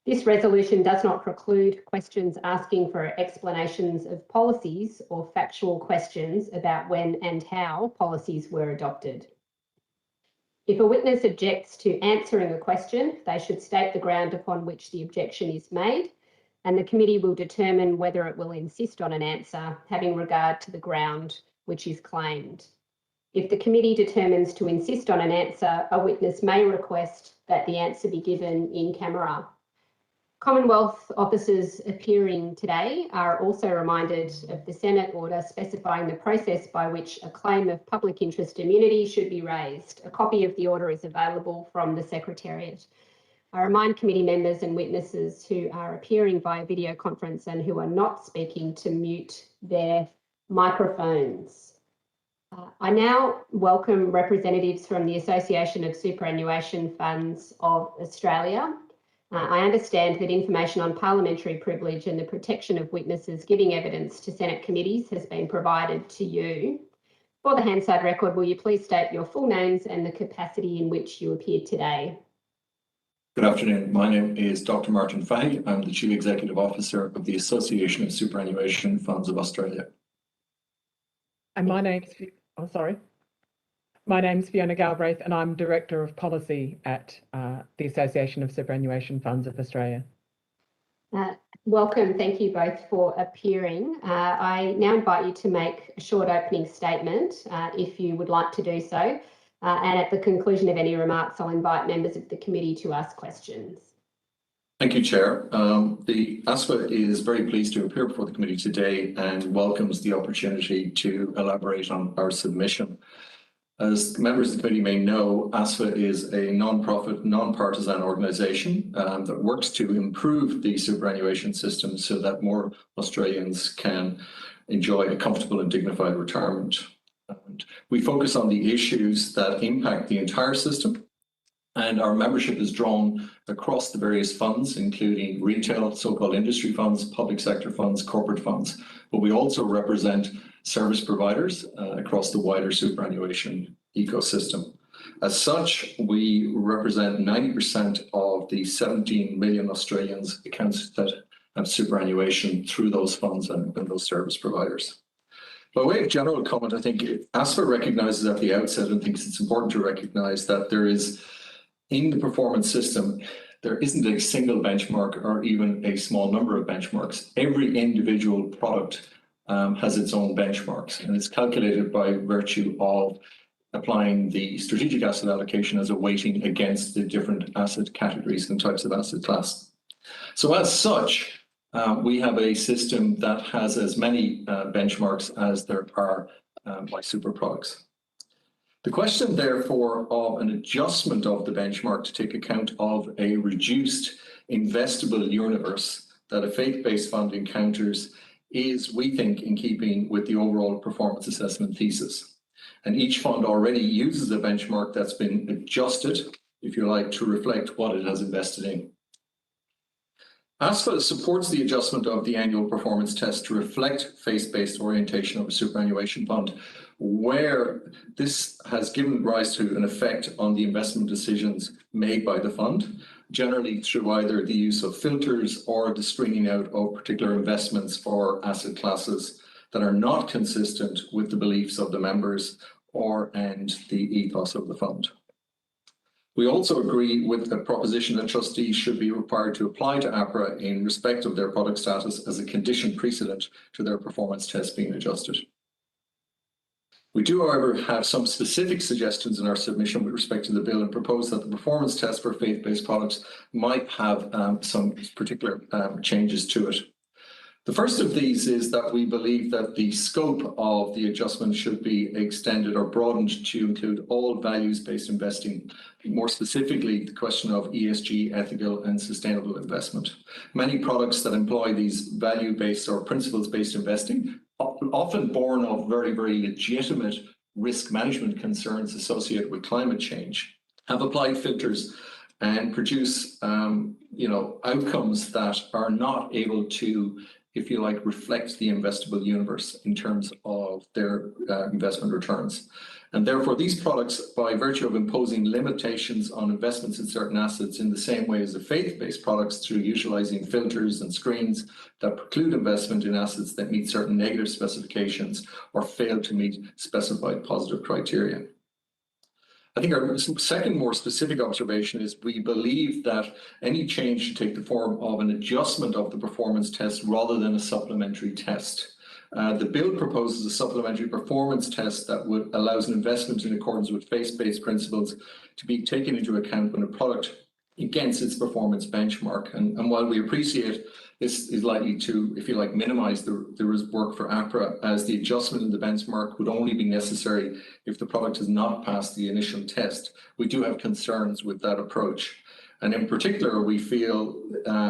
This resolution does not preclude questions asking for explanations of policies or factual questions about when and how policies were adopted. If a witness objects to answering a question, they should state the ground upon which the objection is made, and the committee will determine whether it will insist on an answer, having regard to the ground which is claimed. If the committee determines to insist on an answer, a witness may request that the answer be given in camera. Commonwealth officers appearing today are also reminded of the Senate order specifying the process by which a claim of public interest immunity should be raised. A copy of the order is available from the Secretariat. I remind committee members and witnesses who are appearing via video conference and who are not speaking to mute their microphones. I now welcome representatives from the Association of Superannuation Funds of Australia. I understand that information on parliamentary privilege and the protection of witnesses giving evidence to Senate committees has been provided to you. For the Hansard record, will you please state your full names and the capacity in which you appear today? Good afternoon. My name is Dr. Martin Fahey. I'm the Chief Executive Officer of the Association of Superannuation Funds of Australia. And my name's Fiona Galbraith, and I'm Director of Policy at the Association of Superannuation Funds of Australia. Welcome. Thank you both for appearing. I now invite you to make a short opening statement if you would like to do so. And at the conclusion of any remarks, I'll invite members of the committee to ask questions. Thank you, Chair. The ASFA is very pleased to appear before the committee today and welcomes the opportunity to elaborate on our submission. As members of the committee may know, ASFA is a non-profit, non-partisan organisation that works to improve the superannuation system so that more Australians can enjoy a comfortable and dignified retirement. And we focus on the issues that impact the entire system, and our membership is drawn across the various funds, including retail, so-called industry funds, public sector funds, corporate funds, but we also represent service providers across the wider superannuation ecosystem. As such, we represent 90% of the 17 million Australians accounts that have superannuation through those funds and those service providers. By way of general comment, I think ASFA recognises at the outset and thinks it's important to recognise that there is, in the performance system, there isn't a single benchmark or even a small number of benchmarks. Every individual product has its own benchmarks, and it's calculated by virtue of applying the strategic asset allocation as a weighting against the different asset categories and types of asset class. So as such, we have a system that has as many benchmarks as there are by super products. The question, therefore, of an adjustment of the benchmark to take account of a reduced investable universe that a faith-based fund encounters is, we think, in keeping with the overall performance assessment thesis. And each fund already uses a benchmark that's been adjusted, if you like, to reflect what it has invested in. ASFA supports the adjustment of the annual performance test to reflect faith-based orientation of a superannuation fund, where this has given rise to an effect on the investment decisions made by the fund, generally through either the use of filters or the screening out of particular investments for asset classes that are not consistent with the beliefs of the members and the ethos of the fund. We also agree with the proposition that trustees should be required to apply to APRA in respect of their product status as a condition precedent to their performance test being adjusted. We do, however, have some specific suggestions in our submission with respect to the bill and propose that the performance test for faith-based products might have some particular changes to it. The first of these is that we believe that the scope of the adjustment should be extended or broadened to include all values-based investing, more specifically the question of ESG, ethical and sustainable investment. Many products that employ these value-based or principles-based investing, often born of very, very legitimate risk management concerns associated with climate change, have applied filters and produce outcomes that are not able to, if you like, reflect the investable universe in terms of their investment returns. And therefore, these products, by virtue of imposing limitations on investments in certain assets in the same way as the faith-based products through utilizing filters and screens that preclude investment in assets that meet certain negative specifications or fail to meet specified positive criteria. I think our second more specific observation is we believe that any change should take the form of an adjustment of the performance test rather than a supplementary test. The bill proposes a supplementary performance test that would allows an investment in accordance with faith-based principles to be taken into account when a product against its performance benchmark. And while we appreciate this is likely to, if you like, minimize the work for APRA, as the adjustment in the benchmark would only be necessary if the product has not passed the initial test, we do have concerns with that approach. And in particular, we feel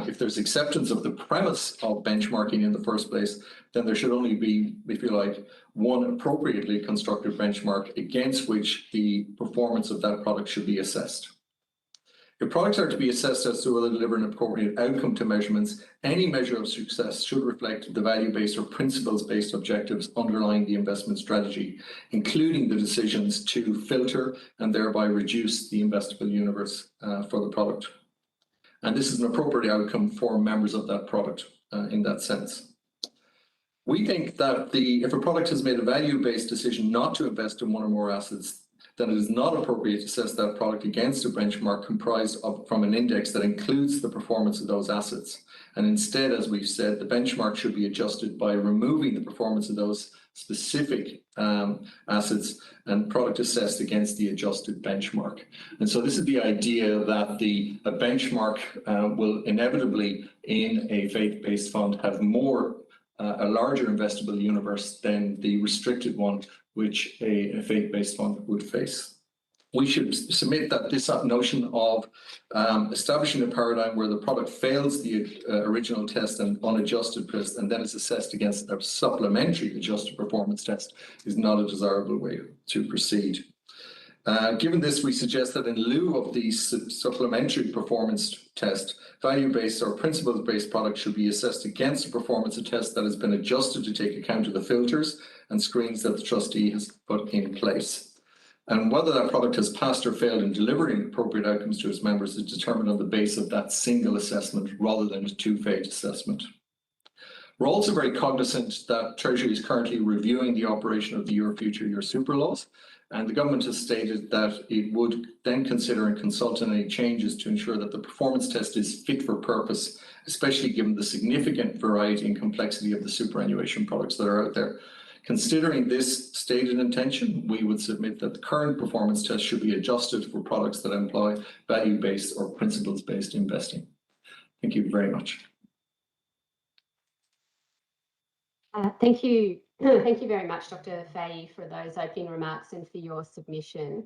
if there's acceptance of the premise of benchmarking in the first place, then there should only be, if you like, one appropriately constructed benchmark against which the performance of that product should be assessed. If products are to be assessed as to whether they deliver an appropriate outcome to measurements, any measure of success should reflect the value-based or principles-based objectives underlying the investment strategy, including the decisions to filter and thereby reduce the investable universe for the product. And this is an appropriate outcome for members of that product in that sense. We think that if a product has made a value-based decision not to invest in one or more assets, then it is not appropriate to assess that product against a benchmark comprised from an index that includes the performance of those assets. And instead, as we've said, the benchmark should be adjusted by removing the performance of those specific assets and product assessed against the adjusted benchmark. And so this is the idea that a benchmark will inevitably, in a faith-based fund, have a larger investable universe than the restricted one which a faith-based fund would face. We should submit that this notion of establishing a paradigm where the product fails the original test and unadjusted test and then is assessed against a supplementary adjusted performance test is not a desirable way to proceed. Given this, we suggest that in lieu of the supplementary performance test, value-based or principles-based products should be assessed against a performance test that has been adjusted to take account of the filters and screens that the trustee has put in place. And whether that product has passed or failed in delivering appropriate outcomes to its members is determined on the basis of that single assessment rather than a two-phase assessment. We're also very cognizant that Treasury is currently reviewing the operation of the Your Future, Your Super laws, and the government has stated that it would then consider and consult on any changes to ensure that the performance test is fit for purpose, especially given the significant variety and complexity of the superannuation products that are out there. Considering this stated intention, we would submit that the current performance test should be adjusted for products that employ value-based or principles-based investing. Thank you very much. Thank you. Thank you very much, Dr. Fahey, for those opening remarks and for your submission.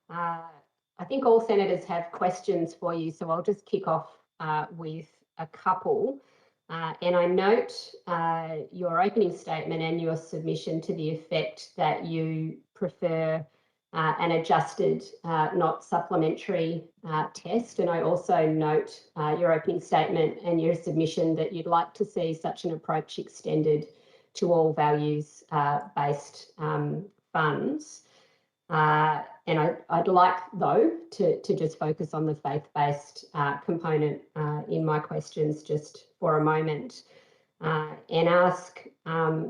I think all senators have questions for you, so I'll just kick off with a couple. And I note your opening statement and your submission to the effect that you prefer an adjusted, not supplementary test. And I also note your opening statement and your submission that you'd like to see such an approach extended to all values-based funds. And I'd like, though, to just focus on the faith-based component in my questions just for a moment and ask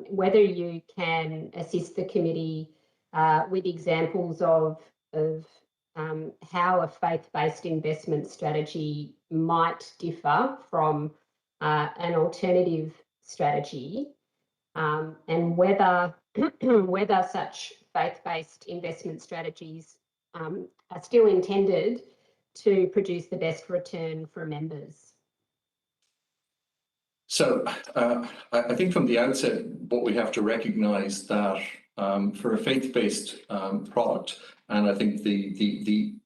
whether you can assist the committee with examples of how a faith-based investment strategy might differ from an alternative strategy, and whether whether such faith-based investment strategies are still intended to produce the best return for members. So I think from the outset, what we have to recognise that for a faith-based product, and I think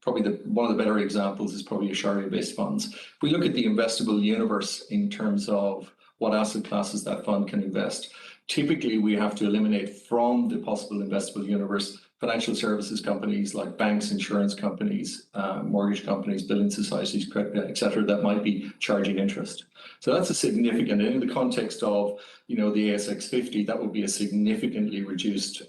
one of the better examples is probably a Sharia-based funds. If we look at the investable universe in terms of what asset classes that fund can invest, typically we have to eliminate from the possible investable universe financial services companies like banks, insurance companies, mortgage companies, building societies, etc., that might be charging interest. So that's a significant, and in the context of the ASX 50, that would be a significantly reduced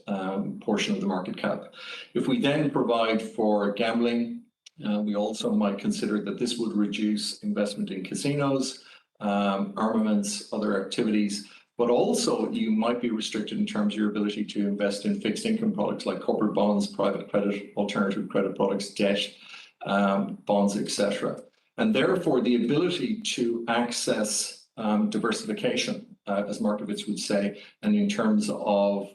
portion of the market cap. If we then provide for gambling, we also might consider that this would reduce investment in casinos, armaments, other activities. But also you might be restricted in terms of your ability to invest in fixed income products like corporate bonds, private credit, alternative credit products, debt, bonds, etc. And therefore the ability to access diversification, as Markowitz would say, and in terms of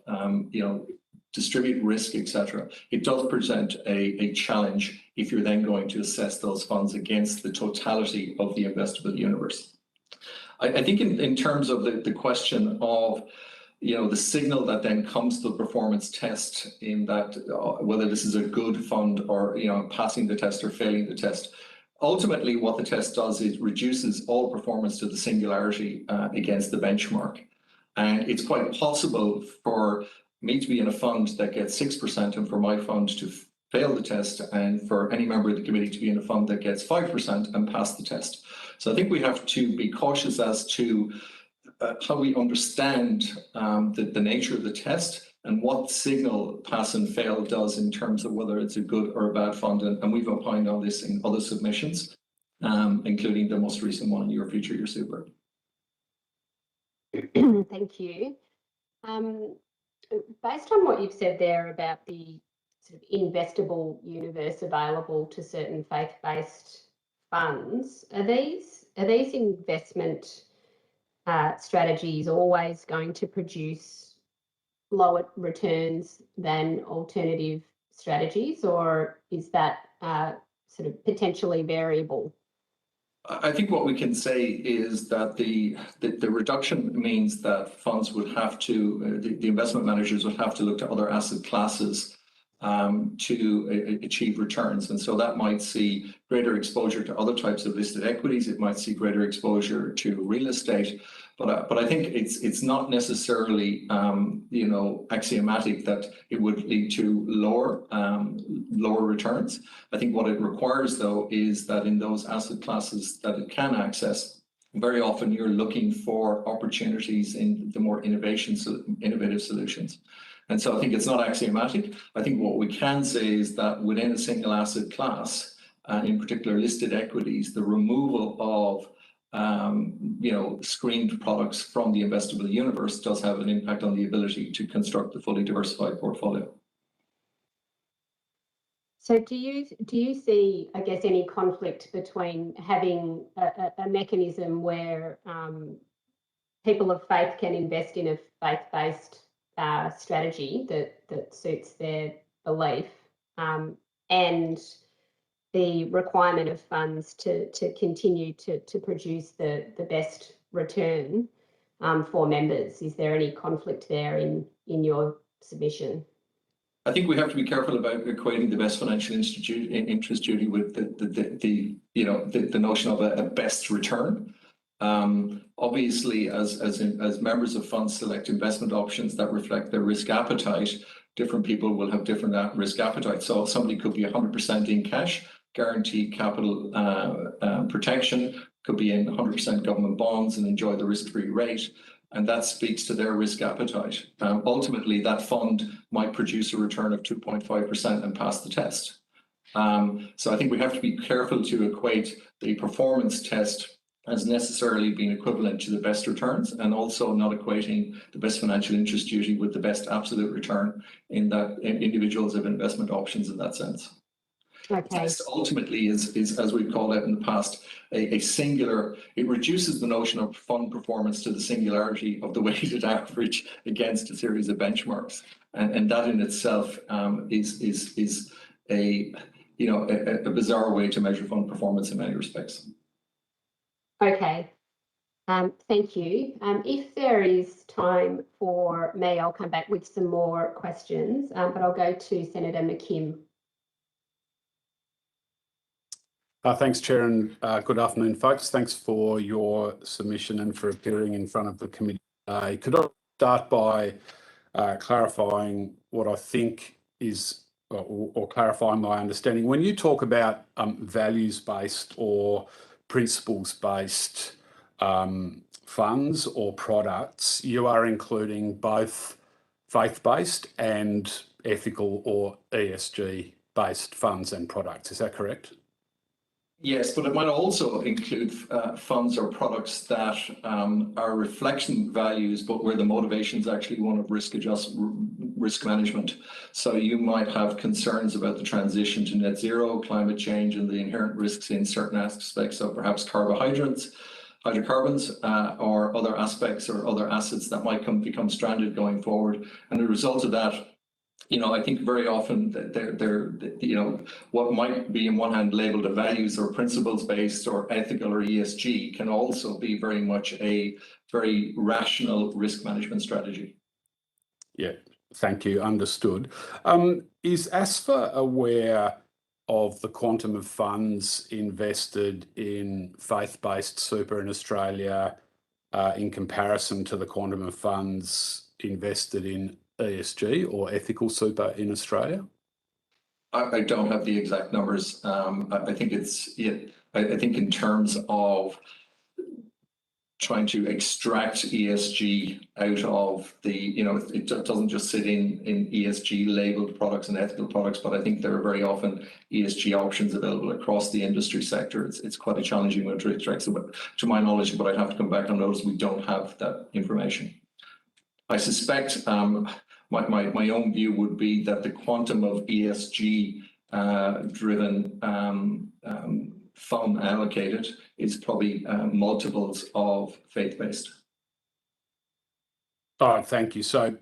distribute risk, etc., it does present a challenge if you're then going to assess those funds against the totality of the investable universe. I think in terms of the question of the signal that then comes to the performance test, in that whether this is a good fund or passing the test or failing the test, ultimately what the test does is reduces all performance to the singularity against the benchmark. And it's quite possible for me to be in a fund that gets 6% and for my fund to fail the test, and for any member of the committee to be in a fund that gets 5% and pass the test. So I think we have to be cautious as to how we understand the nature of the test and what signal pass and fail does in terms of whether it's a good or a bad fund. And we've opined on this in other submissions, including the most recent one, Your Future, Your Super. Thank you. Based on what you've said there about the sort of investable universe available to certain faith-based funds, are these investment strategies always going to produce lower returns than alternative strategies, or is that sort of potentially variable? I think what we can say is that the reduction means that funds would have to, the investment managers would have to look to other asset classes to achieve returns. And so that might see greater exposure to other types of listed equities. It might see greater exposure to real estate. But I think it's not necessarily axiomatic that it would lead to lower returns. I think what it requires, though, is that in those asset classes that it can access, very often you're looking for opportunities in the more innovative solutions. And so I think it's not axiomatic. I think what we can say is that within a single asset class, in particular listed equities, the removal of screened products from the investable universe does have an impact on the ability to construct a fully diversified portfolio. So do you see, I guess, any conflict between having a mechanism where people of faith can invest in a faith-based strategy that suits their belief, and the requirement of funds to continue to produce the best return for members? Is there any conflict there in your submission? I think we have to be careful about equating the best financial interest duty with the notion of a best return. Obviously, as members of funds select investment options that reflect their risk appetite, different people will have different risk appetite. So somebody could be 100% in cash, guaranteed capital protection, could be in 100% government bonds and enjoy the risk-free rate. And that speaks to their risk appetite. Ultimately, that fund might produce a return of 2.5% and pass the test. So I think we have to be careful to equate the performance test as necessarily being equivalent to the best returns, and also not equating the best financial interest duty with the best absolute return in that individuals have investment options in that sense. Okay. Test ultimately is, as we've called it in the past, a singular, it reduces the notion of fund performance to the singularity of the weighted average against a series of benchmarks. And that in itself is a bizarre way to measure fund performance in many respects. Okay. Thank you. If there is time for me, I'll come back with some more questions, but I'll go to Senator McKim. Thanks, Chair, and good afternoon, folks. Thanks for your submission and for appearing in front of the committee today. Could I start by clarifying what I think is, or clarifying my understanding? When you talk about values-based or principles-based funds or products, you are including both faith-based and ethical or ESG-based funds and products. Is that correct? Yes, but it might also include funds or products that are reflection values, but where the motivation is actually one of risk management. So you might have concerns about the transition to net zero, climate change, and the inherent risks in certain aspects of perhaps hydrocarbons, or other aspects or other assets that might become stranded going forward. And the result of that, I think very often that what might be in one hand labeled a values or principles based or ethical or ESG can also be very much a very rational risk management strategy. Yeah, thank you. Understood. Is ASFA aware of the quantum of funds invested in faith-based super in Australia in comparison to the quantum of funds invested in ESG or ethical super in Australia? I don't have the exact numbers. I think I think in terms of trying to extract ESG out of the, it doesn't just sit in ESG labeled products and ethical products, but I think there are very often ESG options available across the industry sector. It's quite a challenging one to extract. So, to my knowledge, but I'd have to come back on those. We don't have that information. I suspect my own view would be that the quantum of ESG driven fund allocated is probably multiples of faith-based. Oh, thank you. So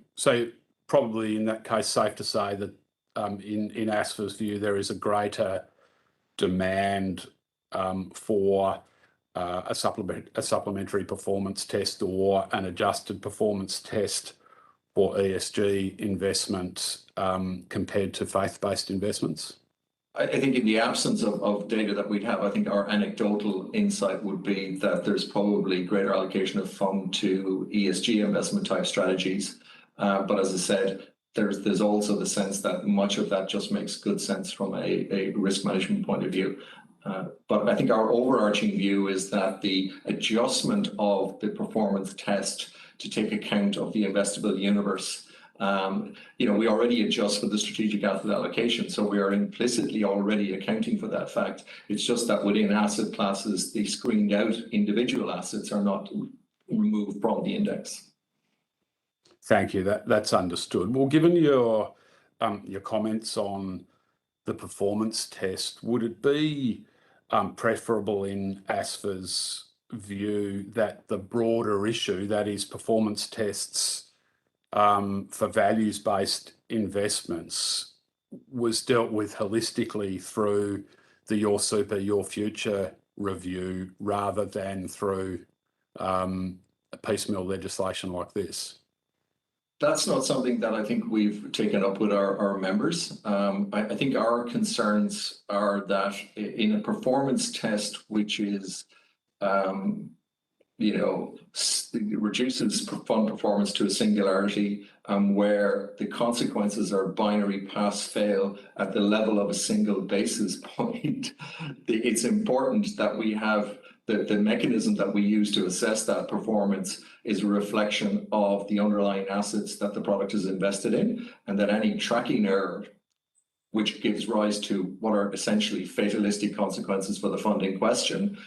probably in that case, safe to say that in ASFA's view, there is a greater demand for a supplementary performance test or an adjusted performance test for ESG investment compared to faith-based investments? I think in the absence of data that we'd have, I think our anecdotal insight would be that there's probably greater allocation of fund to ESG investment type strategies. But as I said, there's also the sense that much of that just makes good sense from a risk management point of view. But I think our overarching view is that the adjustment of the performance test to take account of the investable universe, we already adjust for the strategic asset allocation, so we are implicitly already accounting for that fact. It's just that within asset classes, the screened out individual assets are not removed from the index. Thank you. That's understood. Well, given your comments on the performance test, would it be preferable in ASFA's view that the broader issue, that is performance tests for values-based investments, was dealt with holistically through the Your Super, Your Future review rather than through a piecemeal legislation like this? That's not something that I think we've taken up with our members. I think our concerns are that in a performance test, which is, we're reduces fund performance to a singularity where the consequences are binary pass-fail at the level of a single basis point. It's important that we have the mechanism that we use to assess that performance is a reflection of the underlying assets that the product is invested in, and that any tracking error which gives rise to what are essentially fatalistic consequences for the fund in question,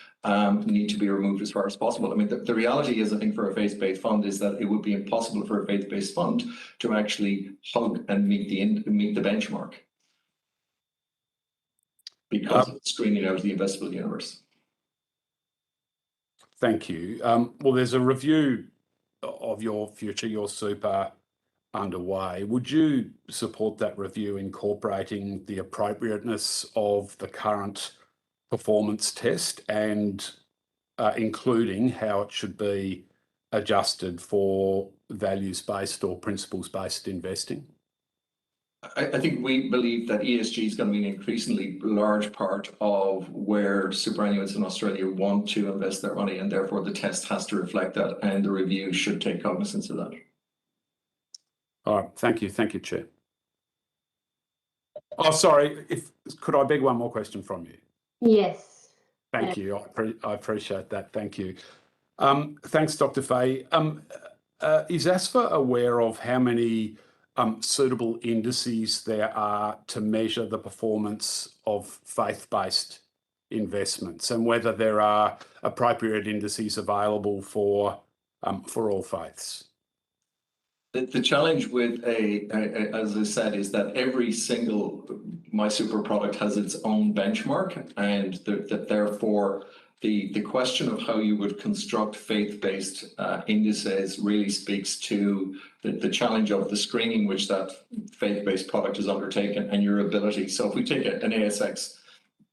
need to be removed as far as possible. I mean, the reality is, I think, for a faith-based fund is that it would be impossible for a faith-based fund to actually hug and meet the benchmark because of screening out of the investable universe. Thank you. Well, there's a review of your future, your super, underway. Would you support that review incorporating the appropriateness of the current performance test and including how it should be adjusted for values-based or principles-based investing? I think we believe that ESG is going to be an increasingly large part of where superannuants in Australia want to invest their money, and therefore the test has to reflect that, and the review should take cognizance of that. All right, thank you, Chair. Oh, sorry, could I beg one more question from you? Yes. Thank you, I appreciate that, thank you. Thanks, Dr. Fahey. Is ASFA aware of how many suitable indices there are to measure the performance of faith-based investments, and whether there are appropriate indices available for all faiths? The challenge with as I said, is that every single MySuper product has its own benchmark, and therefore the question of how you would construct faith-based indices really speaks to the challenge of the screening which that faith-based product is undertaken and your ability. So if we take an ASX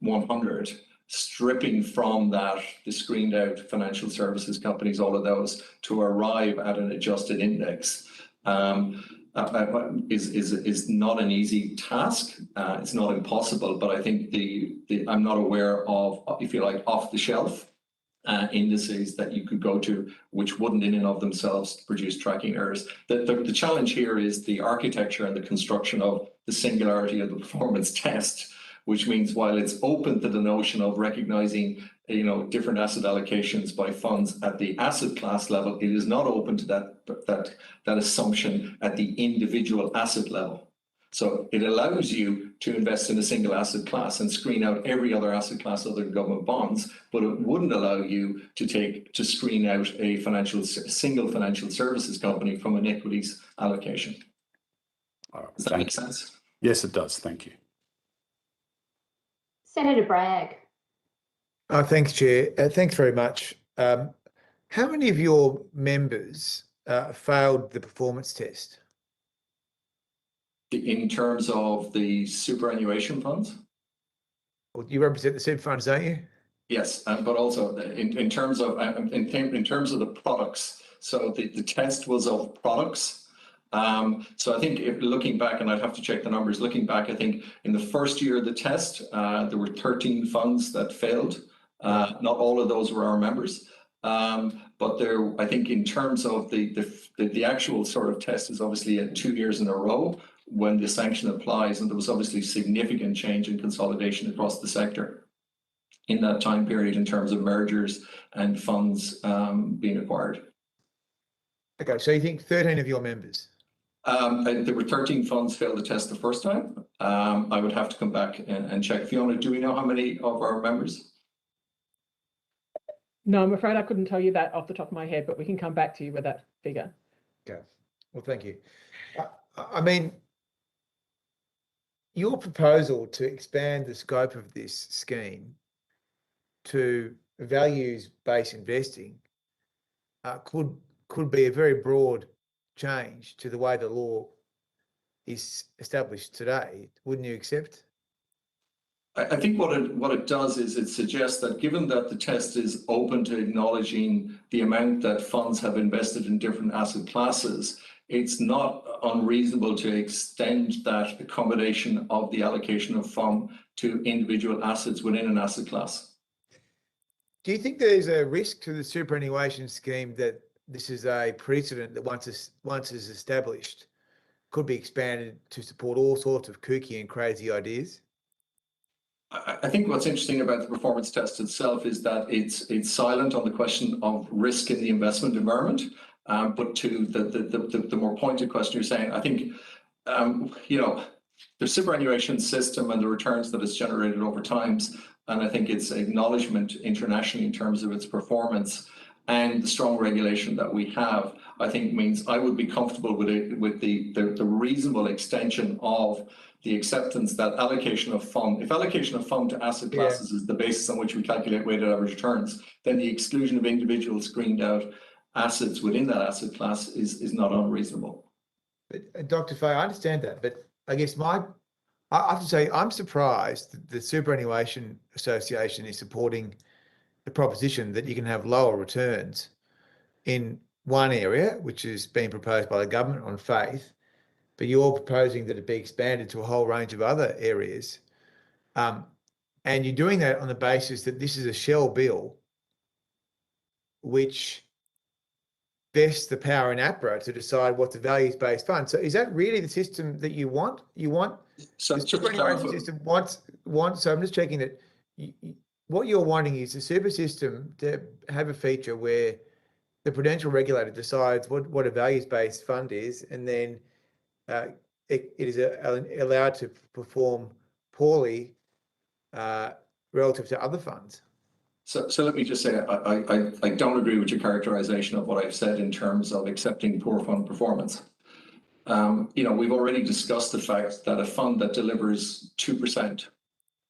100, stripping from that the screened out financial services companies, all of those, to arrive at an adjusted index is not an easy task. It's not impossible, but I think I'm not aware of, if you like, off the shelf indices that you could go to which wouldn't in and of themselves produce tracking errors. The challenge here is the architecture and the construction of the singularity of the performance test, which means while it's open to the notion of recognizing different asset allocations by funds at the asset class level, it is not open to that assumption at the individual asset level. So it allows you to invest in a single asset class and screen out every other asset class other than government bonds, but it wouldn't allow you to screen out a single financial services company from an equities allocation. Does that make sense? Yes, it does. Thank you. Senator Bragg. Thanks, Chair. Thanks very much. How many of your members failed the performance test? In terms of the superannuation funds? Well, you represent the super funds, don't you? Yes, but also in terms of the products. So the test was of products. So I think looking back, and I'd have to check the numbers, looking back, I think in the first year of the test, there were 13 funds that failed. Not all of those were our members. But I think in terms of the actual sort of test is obviously at 2 years in a row when the sanction applies, and there was obviously significant change in consolidation across the sector in that time period in terms of mergers and funds being acquired. Okay, so you think 13 of your members? There were 13 funds failed the test the first time. I would have to come back and check. Fiona, do we know how many of our members? No, I'm afraid I couldn't tell you that off the top of my head, but we can come back to you with that figure. Okay, well, thank you. I mean, your proposal to expand the scope of this scheme to values-based investing could be a very broad change to the way the law is established today. Wouldn't you accept? I think what it does is it suggests that given that the test is open to acknowledging the amount that funds have invested in different asset classes, it's not unreasonable to extend that accommodation of the allocation of fund to individual assets within an asset class. Do you think there's a risk to the superannuation scheme that this is a precedent that once is established, could be expanded to support all sorts of kooky and crazy ideas? I think what's interesting about the performance test itself is that it's silent on the question of risk in the investment environment. But to the more pointed question you're saying, I think, you know, the superannuation system and the returns that it's generated over time, and I think its acknowledgement internationally in terms of its performance and the strong regulation that we have, I think means I would be comfortable with it, with the reasonable extension of the acceptance that allocation of fund, if allocation of fund to asset classes is the basis on which we calculate weighted average returns, then the exclusion of individual screened out assets within that asset class is not unreasonable. But, Dr. Fay, I understand that, but I guess I have to say I'm surprised that the Superannuation Association is supporting the proposition that you can have lower returns in one area, which is being proposed by the government on faith, but you're proposing that it be expanded to a whole range of other areas. And you're doing that on the basis that this is a shell bill, which vests the power in APRA to decide what's a values-based fund. So is that really the system that you want? You want so the superannuation system wants. So I'm just checking that what you're wanting is the super system to have a feature where the prudential regulator decides what a values-based fund is, and then it is allowed to perform poorly relative to other funds. So let me just say, I don't agree with your characterization of what I've said in terms of accepting poor fund performance. You know, we've already discussed the fact that a fund that delivers 2%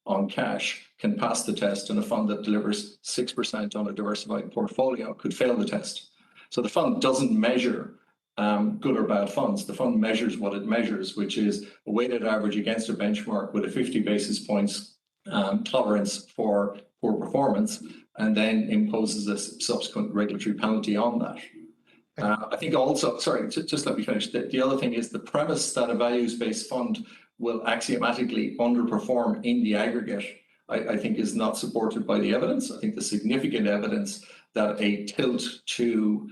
on cash can pass the test, and a fund that delivers 6% on a diversified portfolio could fail the test. So the fund doesn't measure good or bad funds. The fund measures what it measures, which is a weighted average against a benchmark with a 50 basis points tolerance for poor performance, and then imposes a subsequent regulatory penalty on that. I think also, sorry, just let me finish. The other thing is the premise that a values-based fund will axiomatically underperform in the aggregate, I think is not supported by the evidence. I think the significant evidence that a tilt to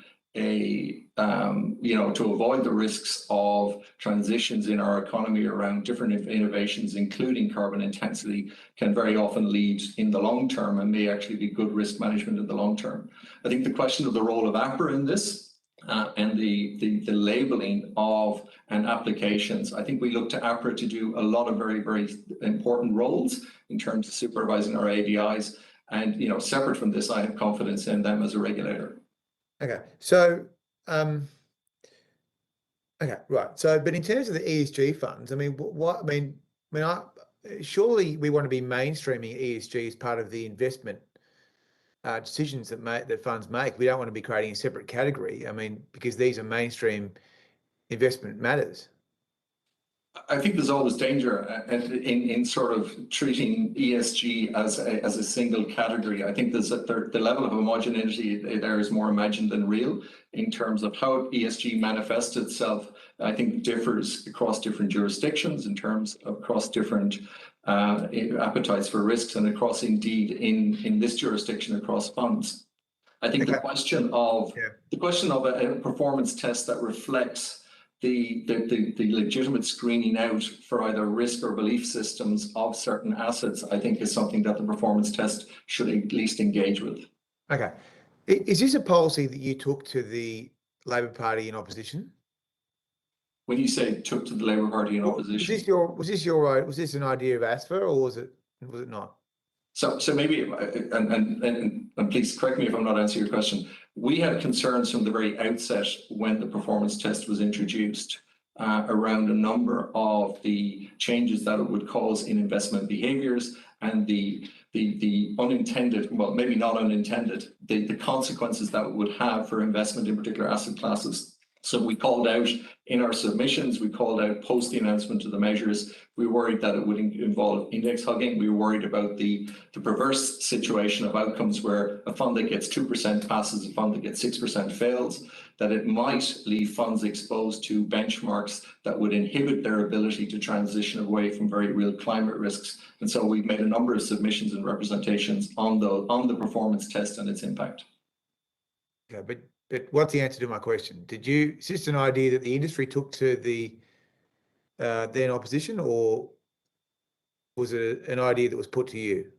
to avoid the risks of transitions in our economy around different innovations, including carbon intensity, can very often lead in the long term and may actually be good risk management in the long term. I think the question of the role of APRA in this and the labeling of and applications, I think we look to APRA to do a lot of very, very important roles in terms of supervising our ADIs. And, you know, separate from this, I have confidence in them as a regulator. Okay, so, okay, right. So, but in terms of the ESG funds, I mean, surely we want to be mainstreaming ESG as part of the investment decisions that funds make. We don't want to be creating a separate category. I mean, because these are mainstream investment matters. I think there's always danger in sort of treating ESG as a single category. I think there's the level of homogeneity there is more imagined than real in terms of how ESG manifests itself. I think differs across different jurisdictions in terms of across different appetites for risks, and across indeed in this jurisdiction across funds. I think the question of a performance test that reflects the legitimate screening out for either risk or belief systems of certain assets, I think is something that the performance test should at least engage with. Okay. Is this a policy that you took to the Labor Party in opposition? When you say took to the Labor Party in opposition, was this an idea of ASFA, or was it not? So maybe, and please correct me if I'm not answering your question. We had concerns from the very outset when the performance test was introduced around a number of the changes that it would cause in investment behaviours and the unintended, well, maybe not unintended, the consequences that it would have for investment in particular asset classes. So we called out in our submissions, we called out post the announcement of the measures. We worried that it would involve index hugging. We were worried about the perverse situation of outcomes where a fund that gets 2% passes, a fund that gets 6% fails, that it might leave funds exposed to benchmarks that would inhibit their ability to transition away from very real climate risks. And so we've made a number of submissions and representations on the performance test and its impact. Okay, but But what's the answer to my question? Is this an idea that the industry took to the then opposition, or was it an idea that was put to you?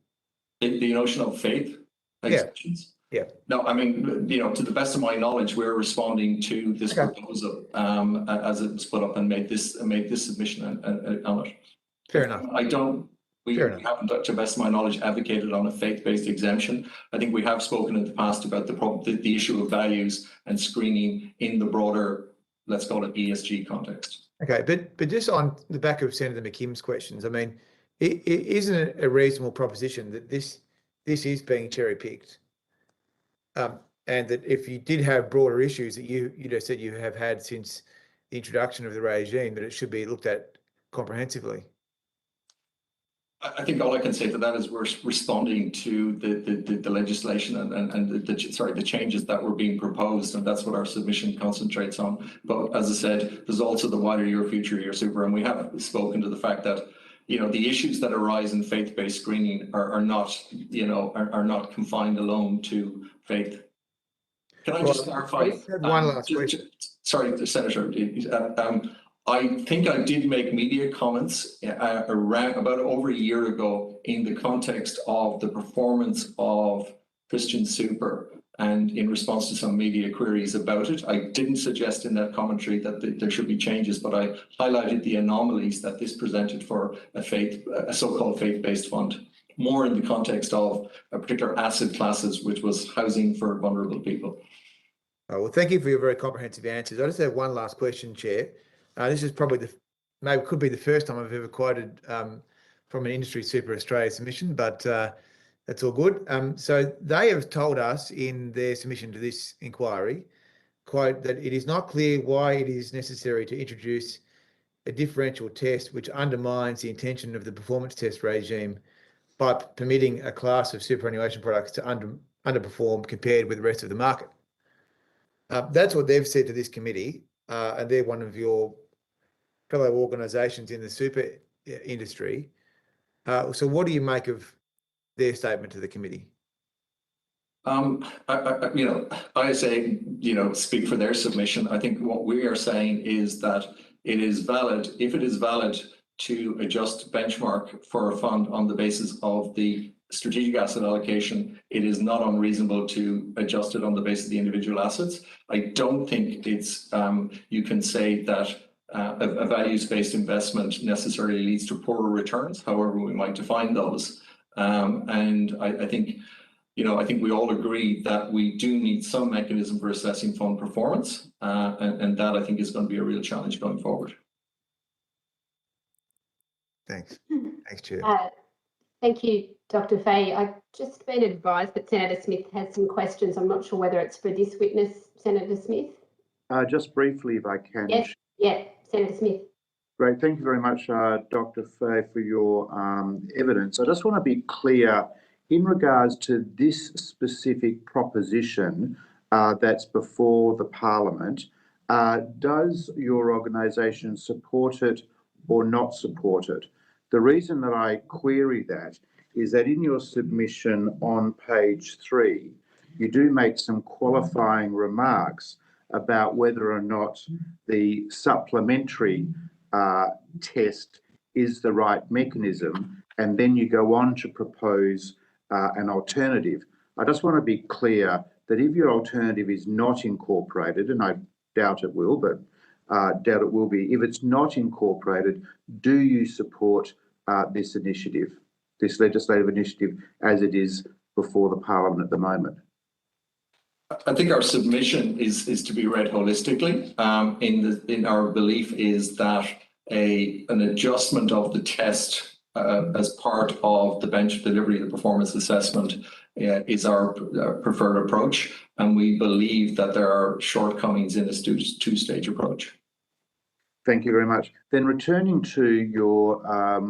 The notion of faith exemptions? Yeah. No, I mean, to the best of my knowledge, we're responding to this proposal as it was put up and made this submission on it. Fair enough. We haven't, to the best of my knowledge, advocated on a faith-based exemption. I think we have spoken in the past about the issue of values and screening in the broader, let's call it ESG context. Okay, but just on the back of Senator McKim's questions, I mean, isn't it a reasonable proposition that this is being cherry-picked? And that if you did have broader issues that you just said you have had since the introduction of the regime, that it should be looked at comprehensively. I think all I can say to that is we're responding to the legislation and the changes that were being proposed, and that's what our submission concentrates on. But as I said, there's also the wider Your Future, Your Super, and we have spoken to the fact that the issues that arise in faith-based screening are not confined alone to faith. Can I just clarify? One last question. Sorry, Senator. I think I did make media comments around about over a year ago in the context of the performance of Christian Super, and in response to some media queries about it. I didn't suggest in that commentary that there should be changes, but I highlighted the anomalies that this presented for a so-called faith-based fund, more in the context of a particular asset classes, which was housing for vulnerable people. Well, thank you for your very comprehensive answers. I just have one last question, Chair. This is probably could be the first time I've ever quoted from an Industry Super Australia submission, but that's all good. So they have told us in their submission to this inquiry, quote, that it is not clear why it is necessary to introduce a differential test which undermines the intention of the performance test regime by permitting a class of superannuation products to underperform compared with the rest of the market. That's what they've said to this committee, and they're one of your fellow organisations in the super industry. So what do you make of their statement to the committee? I say, speak for their submission. I think what we are saying is that it is valid, if it is valid to adjust benchmark for a fund on the basis of the strategic asset allocation, it is not unreasonable to adjust it on the basis of the individual assets. I don't think it's, you can say that a values-based investment necessarily leads to poorer returns, however we might define those. And I think, I think we all agree that we do need some mechanism for assessing fund performance, and that I think is going to be a real challenge going forward. Thanks. Thanks, Chair. Thank you, Dr. Fahey. I've just been advised that Senator Smith has some questions. I'm not sure whether it's for this witness, Senator Smith. Just briefly, if I can. Yes, yeah, Senator Smith. Great. Thank you very much, Dr. Fahey, for your evidence. I just want to be clear in regards to this specific proposition that's before the Parliament. Does your organisation support it or not support it? The reason that I query that is that in your submission on page 3, you do make some qualifying remarks about whether or not the supplementary test is the right mechanism, and then you go on to propose an alternative. I just want to be clear that if your alternative is not incorporated, and I doubt it will, but doubt it will be, if it's not incorporated, do you support this initiative, this legislative initiative, as it is before the Parliament at the moment? I think our submission is to be read holistically. In our belief is that an adjustment of the test as part of the bench delivery of the performance assessment is our preferred approach, and we believe that there are shortcomings in this two-stage approach. Thank you very much. Then returning to your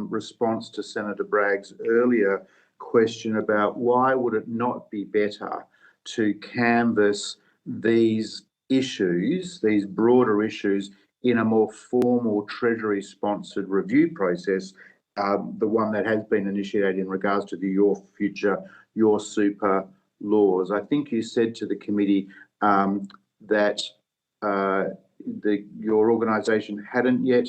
response to Senator Bragg's earlier question about why would it not be better to canvass these issues, these broader issues, in a more formal Treasury-sponsored review process, the one that has been initiated in regards to the Your Future, Your Super laws. I think you said to the committee, that your organisation hadn't yet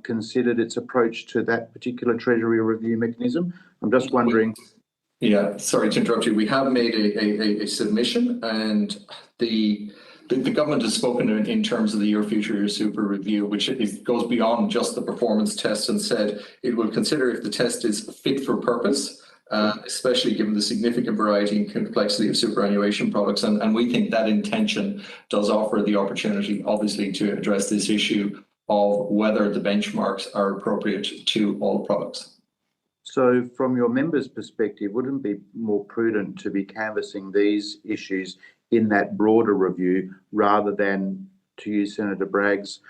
considered its approach to that particular Treasury review mechanism? I'm just wondering. Yeah, sorry to interrupt you. We have made a submission, and the government has spoken in terms of the Your Future, Your Super review, which goes beyond just the performance test, and said it will consider if the test is fit for purpose, especially given the significant variety and complexity of superannuation products. And we think that intention does offer the opportunity, obviously, to address this issue of whether the benchmarks are appropriate to all products. So from your members' perspective, wouldn't it be more prudent to be canvassing these issues in that broader review rather than, to use Senator Bragg's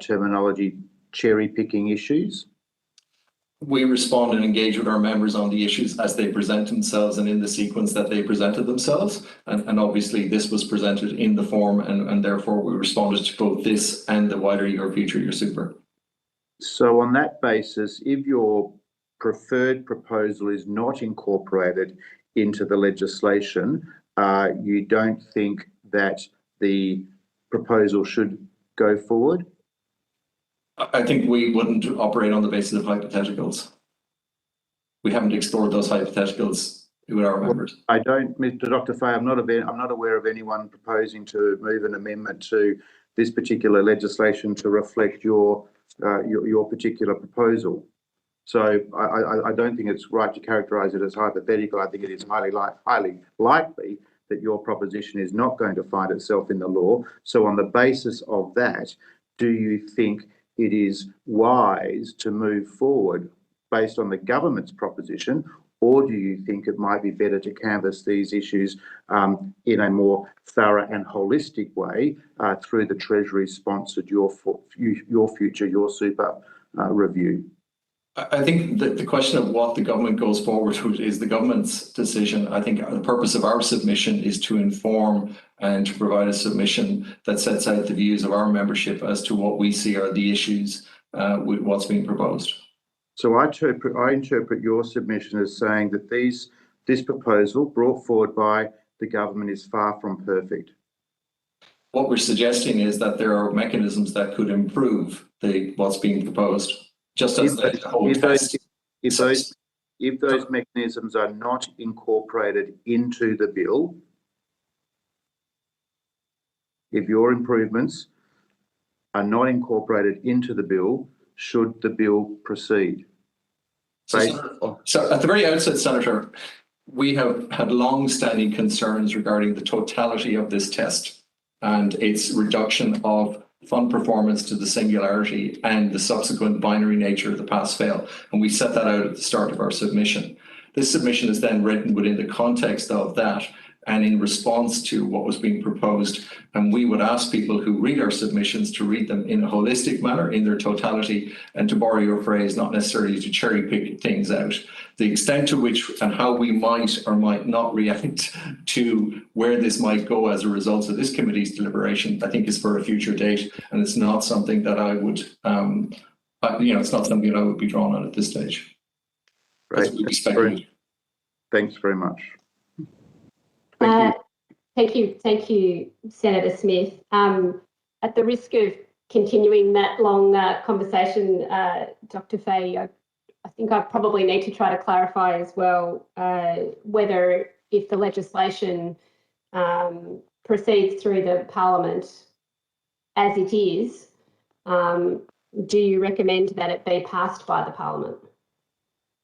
terminology, cherry-picking issues? We respond and engage with our members on the issues as they present themselves and in the sequence that they presented themselves. And obviously this was presented in the form, and therefore we responded to both this and the wider Your Future, Your Super. So on that basis, if your preferred proposal is not incorporated into the legislation, you don't think that the proposal should go forward? I think we wouldn't operate on the basis of hypotheticals. We haven't explored those hypotheticals with our members. I don't, Mr. Dr. Fahey, I'm not aware of anyone proposing to move an amendment to this particular legislation to reflect your particular proposal. So I don't think it's right to characterise it as hypothetical. I think it is highly likely that your proposition is not going to find itself in the law. So on the basis of that, do you think it is wise to move forward based on the government's proposition, or do you think it might be better to canvass these issues in a more thorough and holistic way through the Treasury-sponsored Your Future, Your Super review? I think that the question of what the government goes forward with is the government's decision. I think the purpose of our submission is to inform and to provide a submission that sets out the views of our membership as to what we see are the issues with what's being proposed. So I interpret your submission as saying that this proposal brought forward by the government is far from perfect. What we're suggesting is that there are mechanisms that could improve what's being proposed. Just as if those mechanisms are not incorporated into the bill, if your improvements are not incorporated into the bill, should the bill proceed? So at the very outset, Senator, we have had long-standing concerns regarding the totality of this test and its reduction of fund performance to the singularity and the subsequent binary nature of the pass-fail. And we set that out at the start of our submission. This submission is then written within the context of that and in response to what was being proposed. And we would ask people who read our submissions to read them in a holistic manner, in their totality, and to borrow your phrase, not necessarily to cherry pick things out. The extent to which and how we might or might not react to where this might go as a result of this committee's deliberation, I think is for a future date. And it's not something that I would, it's not something that I would be drawn on at this stage. Right. Thanks very much. Thank you, Senator Smith. At the risk of continuing that long conversation, Dr. Fahey, I think I probably need to try to clarify as well whether if the legislation proceeds through the Parliament as it is, do you recommend that it be passed by the Parliament?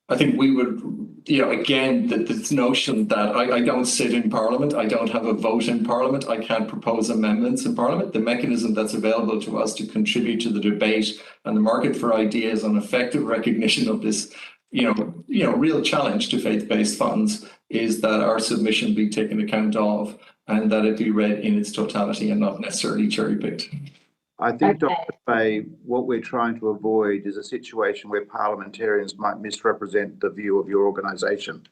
I think we would, again, this notion that I don't sit in Parliament, I don't have a vote in Parliament, I can't propose amendments in Parliament. The mechanism that's available to us to contribute to the debate and the market for ideas on effective recognition of this, real challenge to faith-based funds is that our submission be taken account of and that it be read in its totality and not necessarily cherry-picked. I think, Dr. Fahey, what we're trying to avoid is a situation where parliamentarians might misrepresent the view of your organisation.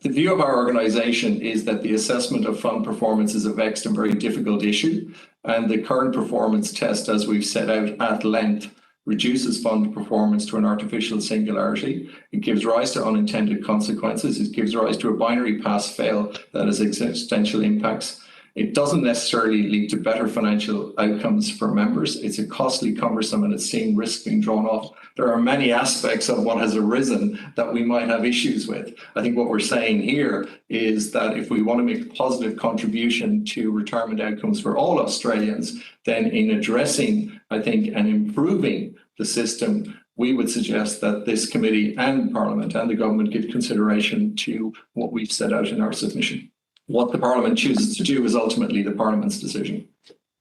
The view of our organisation is that the assessment of fund performance is a vexed and very difficult issue, and the current performance test, as we've set out at length, reduces fund performance to an artificial singularity. It gives rise to unintended consequences. It gives rise to a binary pass-fail that has existential impacts. It doesn't necessarily lead to better financial outcomes for members. It's a costly, cumbersome, and it's seeing risk being drawn off. There are many aspects of what has arisen that we might have issues with. I think what we're saying here is that if we want to make a positive contribution to retirement outcomes for all Australians, then in addressing, I think, and improving the system, we would suggest that this committee and Parliament and the government give consideration to what we've set out in our submission. What the Parliament chooses to do is ultimately the Parliament's decision.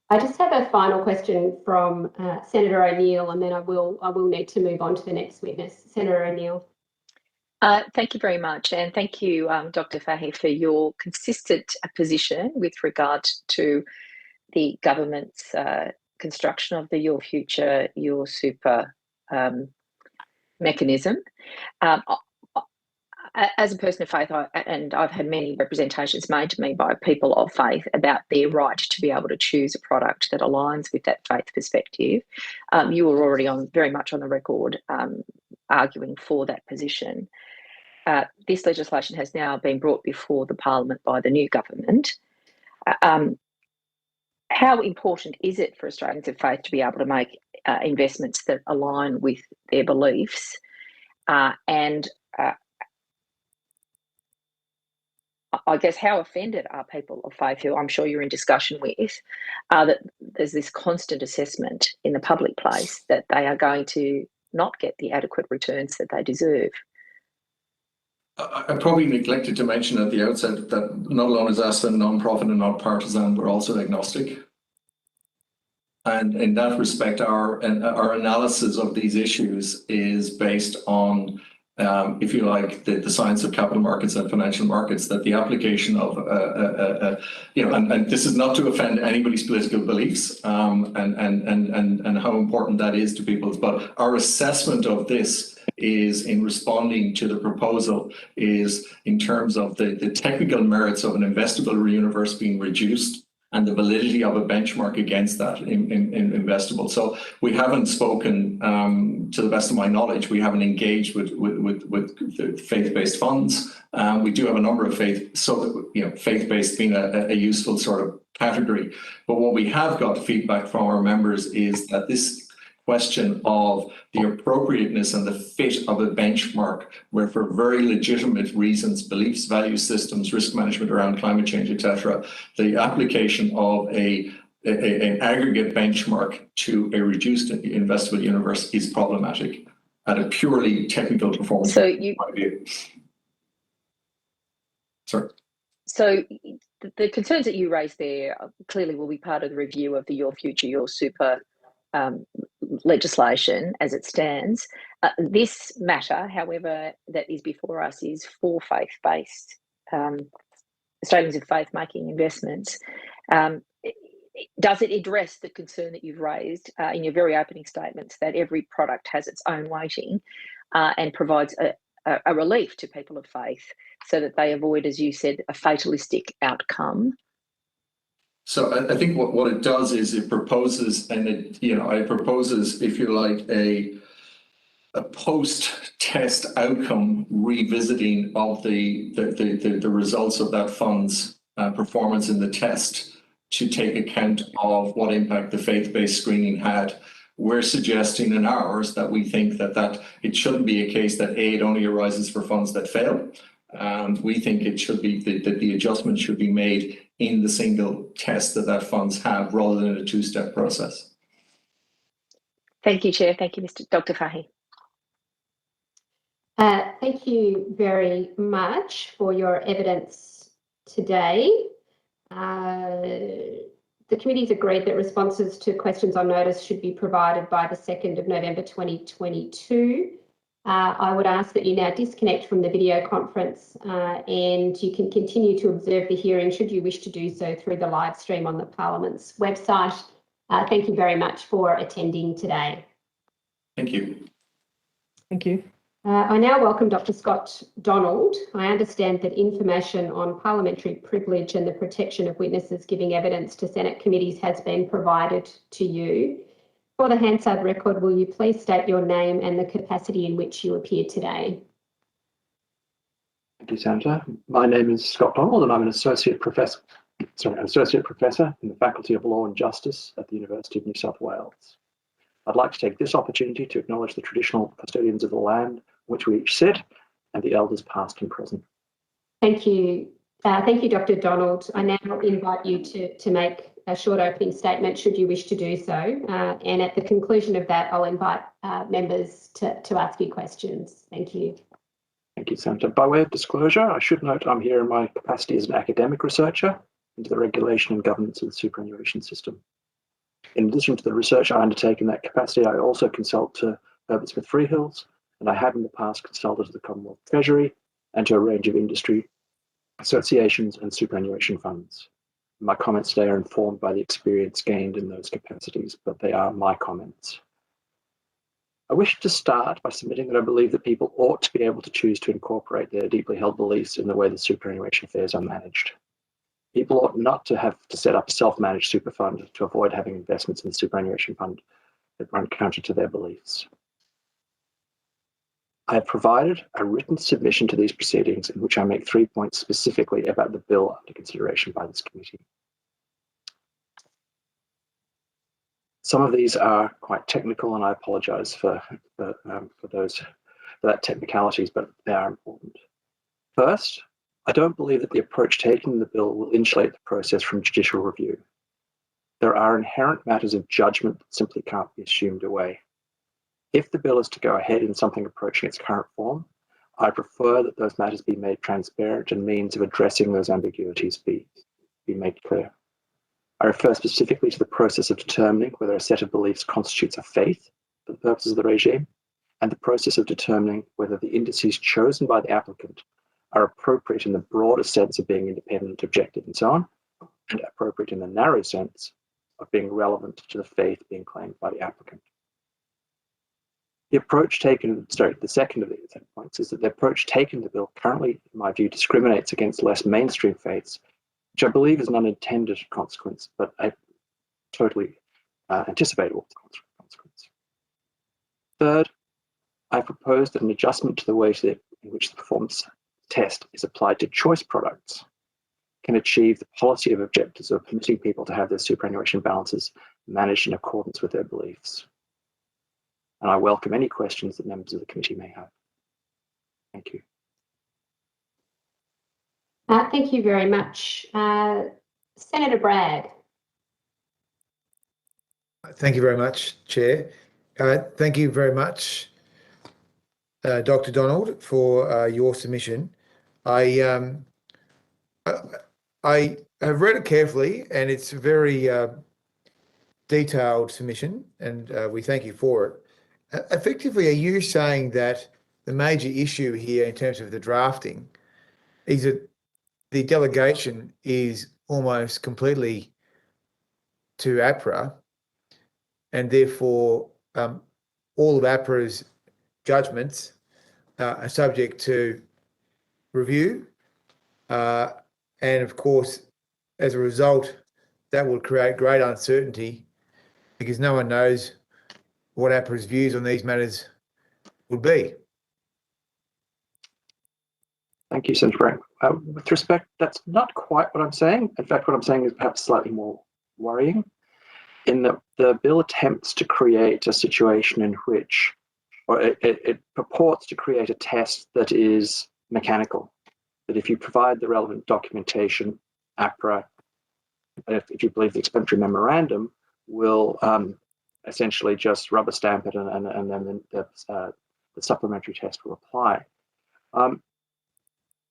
I just have a final question from Senator O'Neill, and then I will need to move on to the next witness. Senator O'Neill. Thank you very much, and thank you, Dr. Fahey, for your consistent position with regard to the government's construction of the Your Future, Your Super mechanism. As a person of faith, and I've had many representations made to me by people of faith about their right to be able to choose a product that aligns with that faith perspective. You were already very much on the record arguing for that position. This legislation has now been brought before the Parliament by the new government. How important is it for Australians of faith to be able to make investments that align with their beliefs? I guess how offended are people of faith who I'm sure you're in discussion with, that there's this constant assessment in the public place that they are going to not get the adequate returns that they deserve? I probably neglected to mention at the outset that not alone is ASFA non-profit and not partisan, we're also agnostic. And in that respect, our analysis of these issues is based on if you like, the science of capital markets and financial markets, that the application of, and this is not to offend anybody's political beliefs and how important that is to people, but our assessment of this is in responding to the proposal is in terms of the technical merits of an investable universe being reduced and the validity of a benchmark against that investable. So we haven't spoken, to the best of my knowledge, we haven't engaged with faith-based funds. We do have a number of faith-based being a useful sort of category. But what we have got feedback from our members is that this question of the appropriateness and the fit of a benchmark where for very legitimate reasons, beliefs, value systems, risk management around climate change, etc., the application of an aggregate benchmark to a reduced investable universe is problematic at a purely technical performance point of view. Sorry. So the concerns that you raised there clearly will be part of the review of the Your Future, Your Super legislation as it stands. This matter, however, that is before us is for faith-based Australians of faith making investments. Does it address the concern that you've raised in your very opening statements that every product has its own weighting and provides a relief to people of faith so that they avoid, as you said, a fatalistic outcome? So I think what it does is it proposes, and it proposes, if you like, a post-test outcome revisiting of the results of that fund's performance in the test to take account of what impact the faith-based screening had. We're suggesting in ours that we think that it shouldn't be a case that it only arises for funds that fail. We think it should be that the adjustment should be made in the single test that funds have rather than a two-step process. Thank you, Chair. Thank you, Dr. Fahey. Thank you very much for your evidence today. The committee's agreed that responses to questions on notice should be provided by the 2nd of November 2022. I would ask that you now disconnect from the video conference and you can continue to observe the hearing should you wish to do so through the live stream on the Parliament's website. Thank you very much for attending today. Thank you. Thank you. I now welcome Dr. Scott Donald. I understand that information on parliamentary privilege and the protection of witnesses giving evidence to Senate committees has been provided to you. For the Hansard record, will you please state your name and the capacity in which you appear today? Thank you, Sandra. My name is Scott Donald and I'm an Associate Professor an Associate Professor in the Faculty of Law and Justice at the University of New South Wales. I'd like to take this opportunity to acknowledge the traditional custodians of the land on which we each sit and the elders past and present. Thank you. Thank you, Dr. Donald. I now invite you to make a short opening statement should you wish to do so. And at the conclusion of that, I'll invite members to ask you questions. Thank you. Thank you, Senator. By way of disclosure, I should note I'm here in my capacity as an academic researcher into the regulation and governance of the superannuation system. In addition to the research I undertake in that capacity, I also consult to Herbert Smith Freehills, and I have in the past consulted to the Commonwealth Treasury and to a range of industry associations and superannuation funds. My comments today are informed by the experience gained in those capacities, but they are my comments. I wish to start by submitting that I believe that people ought to be able to choose to incorporate their deeply held beliefs in the way that superannuation affairs are managed. People ought not to have to set up a self-managed super fund to avoid having investments in the superannuation fund that run counter to their beliefs. I have provided a written submission to these proceedings in which I make 3 points specifically about the bill under consideration by this committee. Some of these are quite technical, and I apologise for that technicalities, but they are important. First, I don't believe that the approach taken in the bill will insulate the process from judicial review. There are inherent matters of judgment that simply can't be assumed away. If the bill is to go ahead in something approaching its current form, I prefer that those matters be made transparent and means of addressing those ambiguities be made clear. I refer specifically to the process of determining whether a set of beliefs constitutes a faith for the purposes of the regime, and the process of determining whether the indices chosen by the applicant are appropriate in the broader sense of being independent, objective, and so on, and appropriate in the narrow sense of being relevant to the faith being claimed by the applicant. The approach taken, the second of these points is that the approach taken to the bill currently, in my view, discriminates against less mainstream faiths, which I believe is an unintended consequence, but a totally anticipatable consequence. Third, I propose that an adjustment to the way in which the performance test is applied to choice products can achieve the policy of objectives of permitting people to have their superannuation balances managed in accordance with their beliefs. And I welcome any questions that members of the committee may have. Thank you. Thank you very much. Senator Bragg. Thank you very much, Chair. Thank you very much, Dr. Donald, for your submission. I have read it carefully, and it's a very detailed submission, and we thank you for it. Effectively, are you saying that the major issue here in terms of the drafting is that the delegation is almost completely to APRA, and therefore all of APRA's judgments are subject to review, and of course, as a result, that will create great uncertainty because no one knows what APRA's views on these matters would be. Thank you, Senator Bragg. With respect, that's not quite what I'm saying. In fact, what I'm saying is perhaps slightly more worrying, in that the bill attempts to create a situation in which, or it purports to create a test that is mechanical, that if you provide the relevant documentation, APRA, if you believe the explanatory memorandum, will essentially just rubber stamp it and then the supplementary test will apply.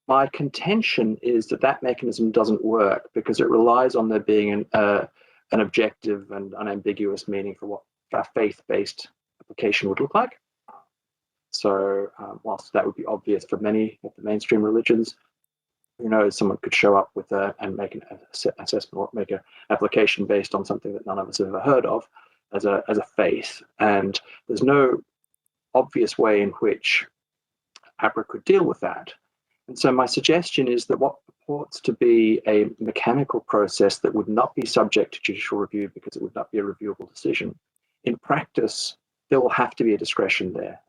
My contention is that that mechanism doesn't work because it relies on there being an objective and unambiguous meaning for what a faith-based application would look like. So whilst that would be obvious for many of the mainstream religions, who knows, someone could show up with and make an assessment or make an application based on something that none of us have ever heard of as a faith. And there's no obvious way in which APRA could deal with that. And so my suggestion is that what purports to be a mechanical process that would not be subject to judicial review because it would not be a reviewable decision, in practice, there will have to be a discretion there.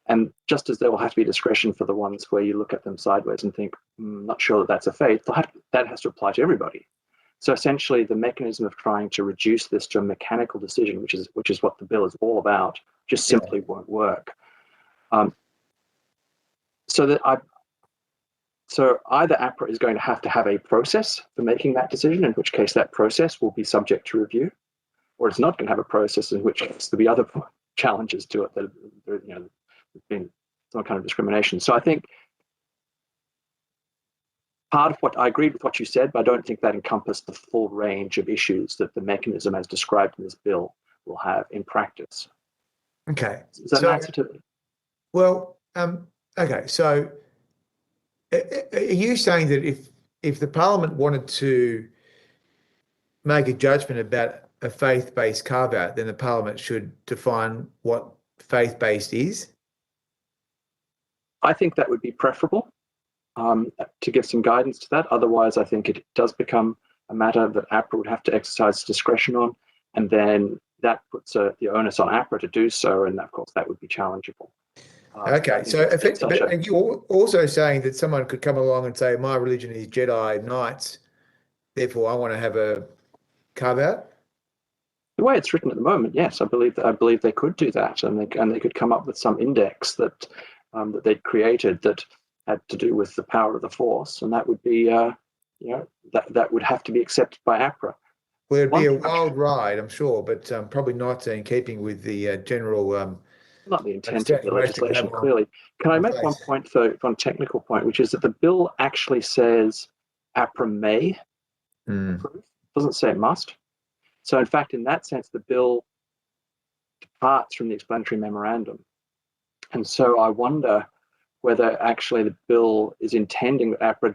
And just as there will have to be discretion for the ones where you look at them sideways and think, not sure that that's a faith, that has to apply to everybody. So essentially, the mechanism of trying to reduce this to a mechanical decision, which is what the bill is all about, just simply won't work. So either APRA is going to have a process for making that decision, in which case that process will be subject to review, or it's not going to have a process, in which case there'll be other challenges to it that there's been some kind of discrimination. So I think part of what I agreed with what you said, but I don't think that encompassed the full range of issues that the mechanism as described in this bill will have in practice. Okay. Is that an answer to it? Well, okay. So are you saying that if the Parliament wanted to make a judgment about a faith-based carve-out, then the Parliament should define what faith-based is? I think that would be preferable, to give some guidance to that. Otherwise, I think it does become a matter that APRA would have to exercise discretion on, and then that puts the onus on APRA to do so, and of course that would be challengeable. Okay, so effectively, and you're also saying that someone could come along and say, my religion is Jedi Knights, therefore I want to have a carve-out? The way it's written at the moment, yes, I believe they could do that, and they could come up with some index that that they'd created that had to do with the power of the Force, and that would be, that would have to be accepted by APRA. Well, it'd be a wild ride, I'm sure, but probably not in keeping with the general. Not the intent of the legislation, clearly. Can I make one point, though, one technical point, which is that the bill actually says APRA may approve. It doesn't say it must. So, in fact, in that sense, the bill departs from the explanatory memorandum. And so I wonder whether actually the bill is intending that APRA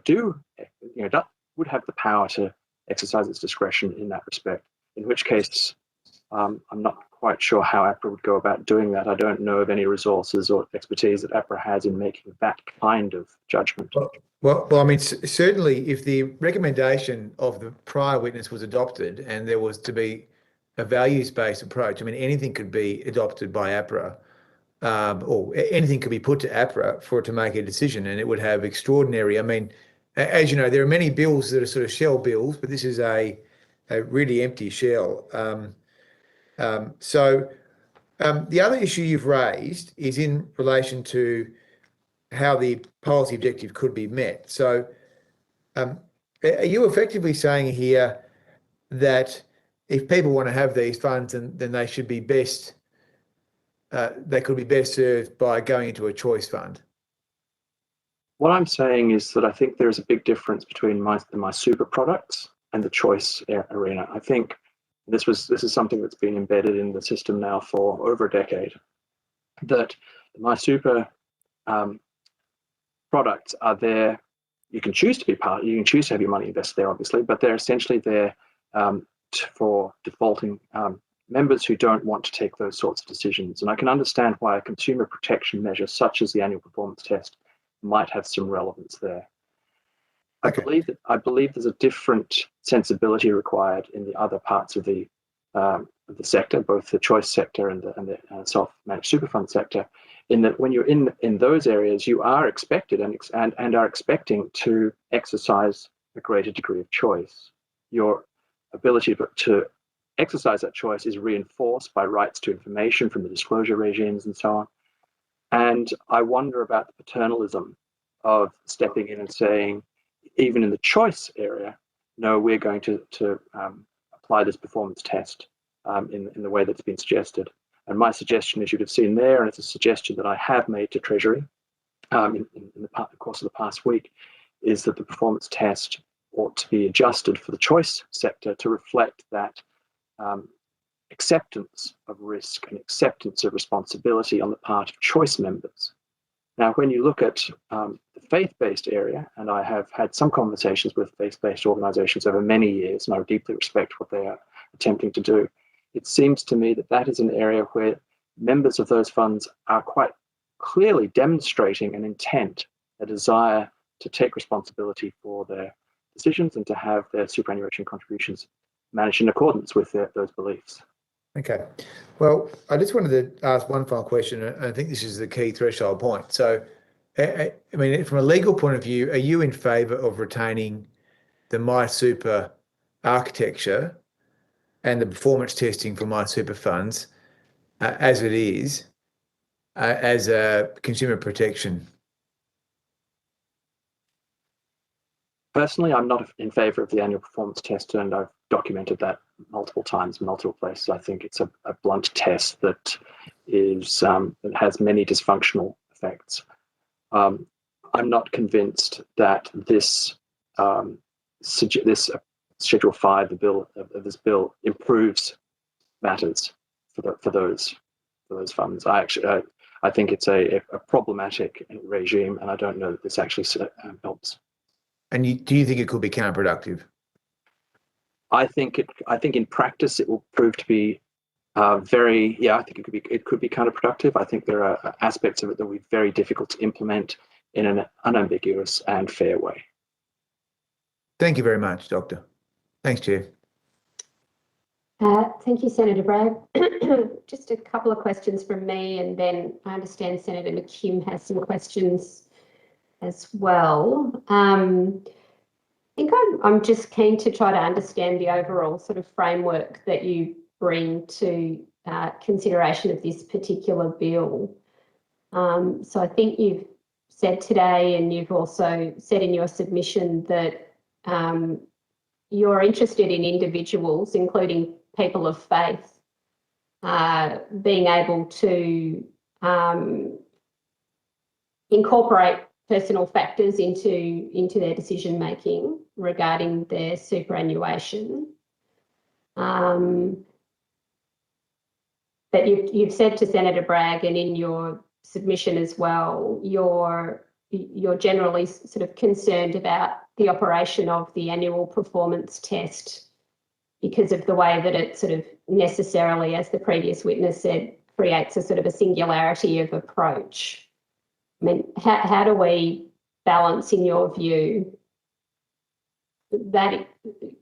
would have the power to exercise its discretion in that respect, in which case I'm not quite sure how APRA would go about doing that. I don't know of any resources or expertise that APRA has in making that kind of judgment. Well, I mean, certainly if the recommendation of the prior witness was adopted and there was to be a values-based approach, I mean, anything could be adopted by APRA, or anything could be put to APRA for it to make a decision, and it would have extraordinary, I mean, as you know, there are many bills that are sort of shell bills, but this is a really empty shell. The other issue you've raised is in relation to how the policy objective could be met. So are you effectively saying here that if people want to have these funds, then they should be best, they could be best served by going into a choice fund? What I'm saying is that I think there's a big difference between my super products and the choice arena. I think this is something that's been embedded in the system now for over a decade, that my super products are there. You can choose to be part, you can choose to have your money invested there, obviously, but they're essentially there for defaulting members who don't want to take those sorts of decisions. And I can understand why a consumer protection measure such as the annual performance test might have some relevance there. Okay. I believe there's a different sensibility required in the other parts of the sector, both the choice sector and the self-managed super fund sector, in that when you're in those areas, you are expected and are expecting to exercise a greater degree of choice. Your ability to exercise that choice is reinforced by rights to information from the disclosure regimes and so on. And I wonder about the paternalism of stepping in and saying, even in the choice area, no, we're going to apply this performance test in the way that's been suggested. And my suggestion, as you'd have seen there, and it's a suggestion that I have made to Treasury in the course of the past week, is that the performance test ought to be adjusted for the choice sector to reflect that acceptance of risk and acceptance of responsibility on the part of choice members. Now, when you look at the faith-based area, and I have had some conversations with faith-based organisations over many years, and I deeply respect what they are attempting to do, it seems to me that that is an area where members of those funds are quite clearly demonstrating an intent, a desire to take responsibility for their decisions and to have their superannuation contributions managed in accordance with those beliefs. Okay. Well, I just wanted to ask one final question, and I think this is the key threshold point. So, I mean, from a legal point of view, are you in favour of retaining the MySuper architecture and the performance testing for my super funds as it is as a consumer protection? Personally, I'm not in favour of the annual performance test, and I've documented that multiple times, multiple places. I think it's a blunt test that that has many dysfunctional effects. I'm not convinced that this Schedule 5 of this bill improves matters for those funds. I think it's a problematic regime, and I don't know that this actually helps. And do you think it could be counterproductive? I think in practice it will prove to be I think it could be counterproductive. I think there are aspects of it that will be very difficult to implement in an unambiguous and fair way. Thank you very much, Doctor. Thanks, Chair. Thank you, Senator Bragg. Just a couple of questions from me, and then I understand Senator McKim has some questions as well. I think I'm just keen to try to understand the overall sort of framework that you bring to consideration of this particular bill. So I think you've said today, and you've also said in your submission, that you're interested in individuals, including people of faith, being able to incorporate personal factors into their decision making regarding their superannuation. But you've said to Senator Bragg, and in your submission as well, you're generally sort of concerned about the operation of the annual performance test because of the way that it sort of necessarily, as the previous witness said, creates a sort of a singularity of approach. I mean, how do we balance, in your view, that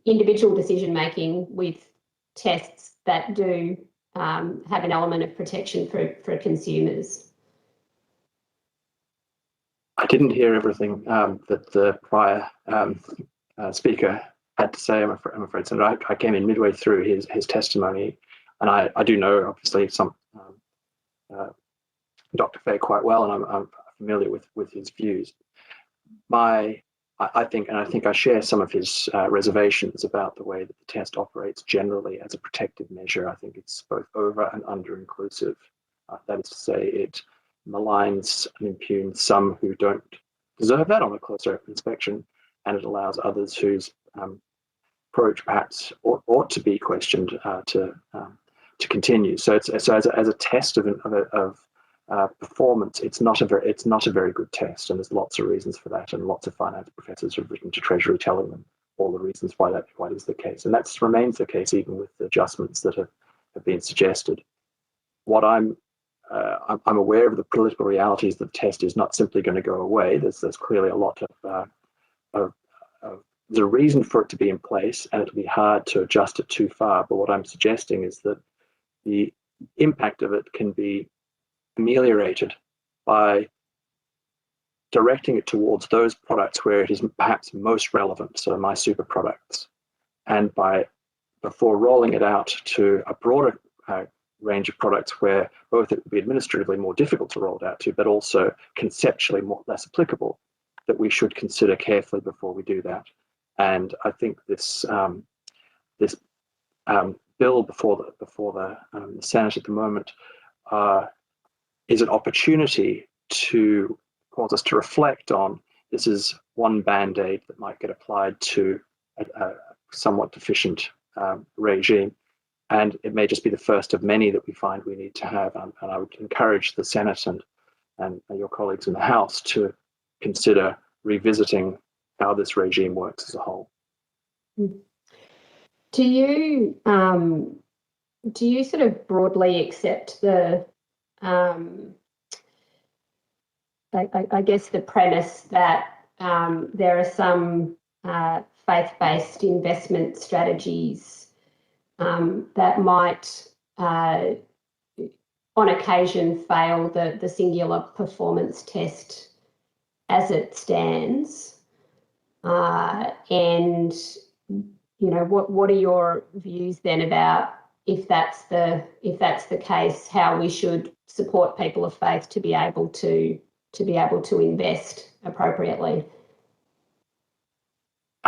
individual decision making with tests that do have an element of protection for consumers? I didn't hear everything that the prior speaker had to say, I'm afraid. So I came in midway through his testimony, and I do know, obviously, some Dr. Fay quite well, and I'm familiar with his views. I think I share some of his reservations about the way that the test operates generally as a protective measure. I think it's both over and under inclusive. That is to say, it maligns and impugns some who don't deserve that on a closer inspection, and it allows others whose approach perhaps ought to be questioned to continue. So as a test of performance, it's not a very good test, and there's lots of reasons for that, and lots of finance professors have written to Treasury telling them all the reasons why that is the case, and that remains the case even with the adjustments that have been suggested. What I'm aware of the political realities that the test is not simply going to go away. There's clearly a lot of there's a reason for it to be in place, and it'll be hard to adjust it too far. But what I'm suggesting is that the impact of it can be ameliorated by directing it towards those products where it is perhaps most relevant, so my super products, and before rolling it out to a broader range of products where both it would be administratively more difficult to roll it out to, but also conceptually less applicable, that we should consider carefully before we do that. And I think this bill before the Senate at the moment is an opportunity to cause us to reflect on this is one band-aid that might get applied to a somewhat deficient regime, and it may just be the first of many that we find we need to have. And I would encourage the Senate and your colleagues in the House to consider revisiting how this regime works as a whole. Do you sort of broadly accept the I guess the premise that there are some faith-based investment strategies that might on occasion fail the singular performance test as it stands, and what are your views then about if that's the case, how we should support people of faith to be able to invest appropriately?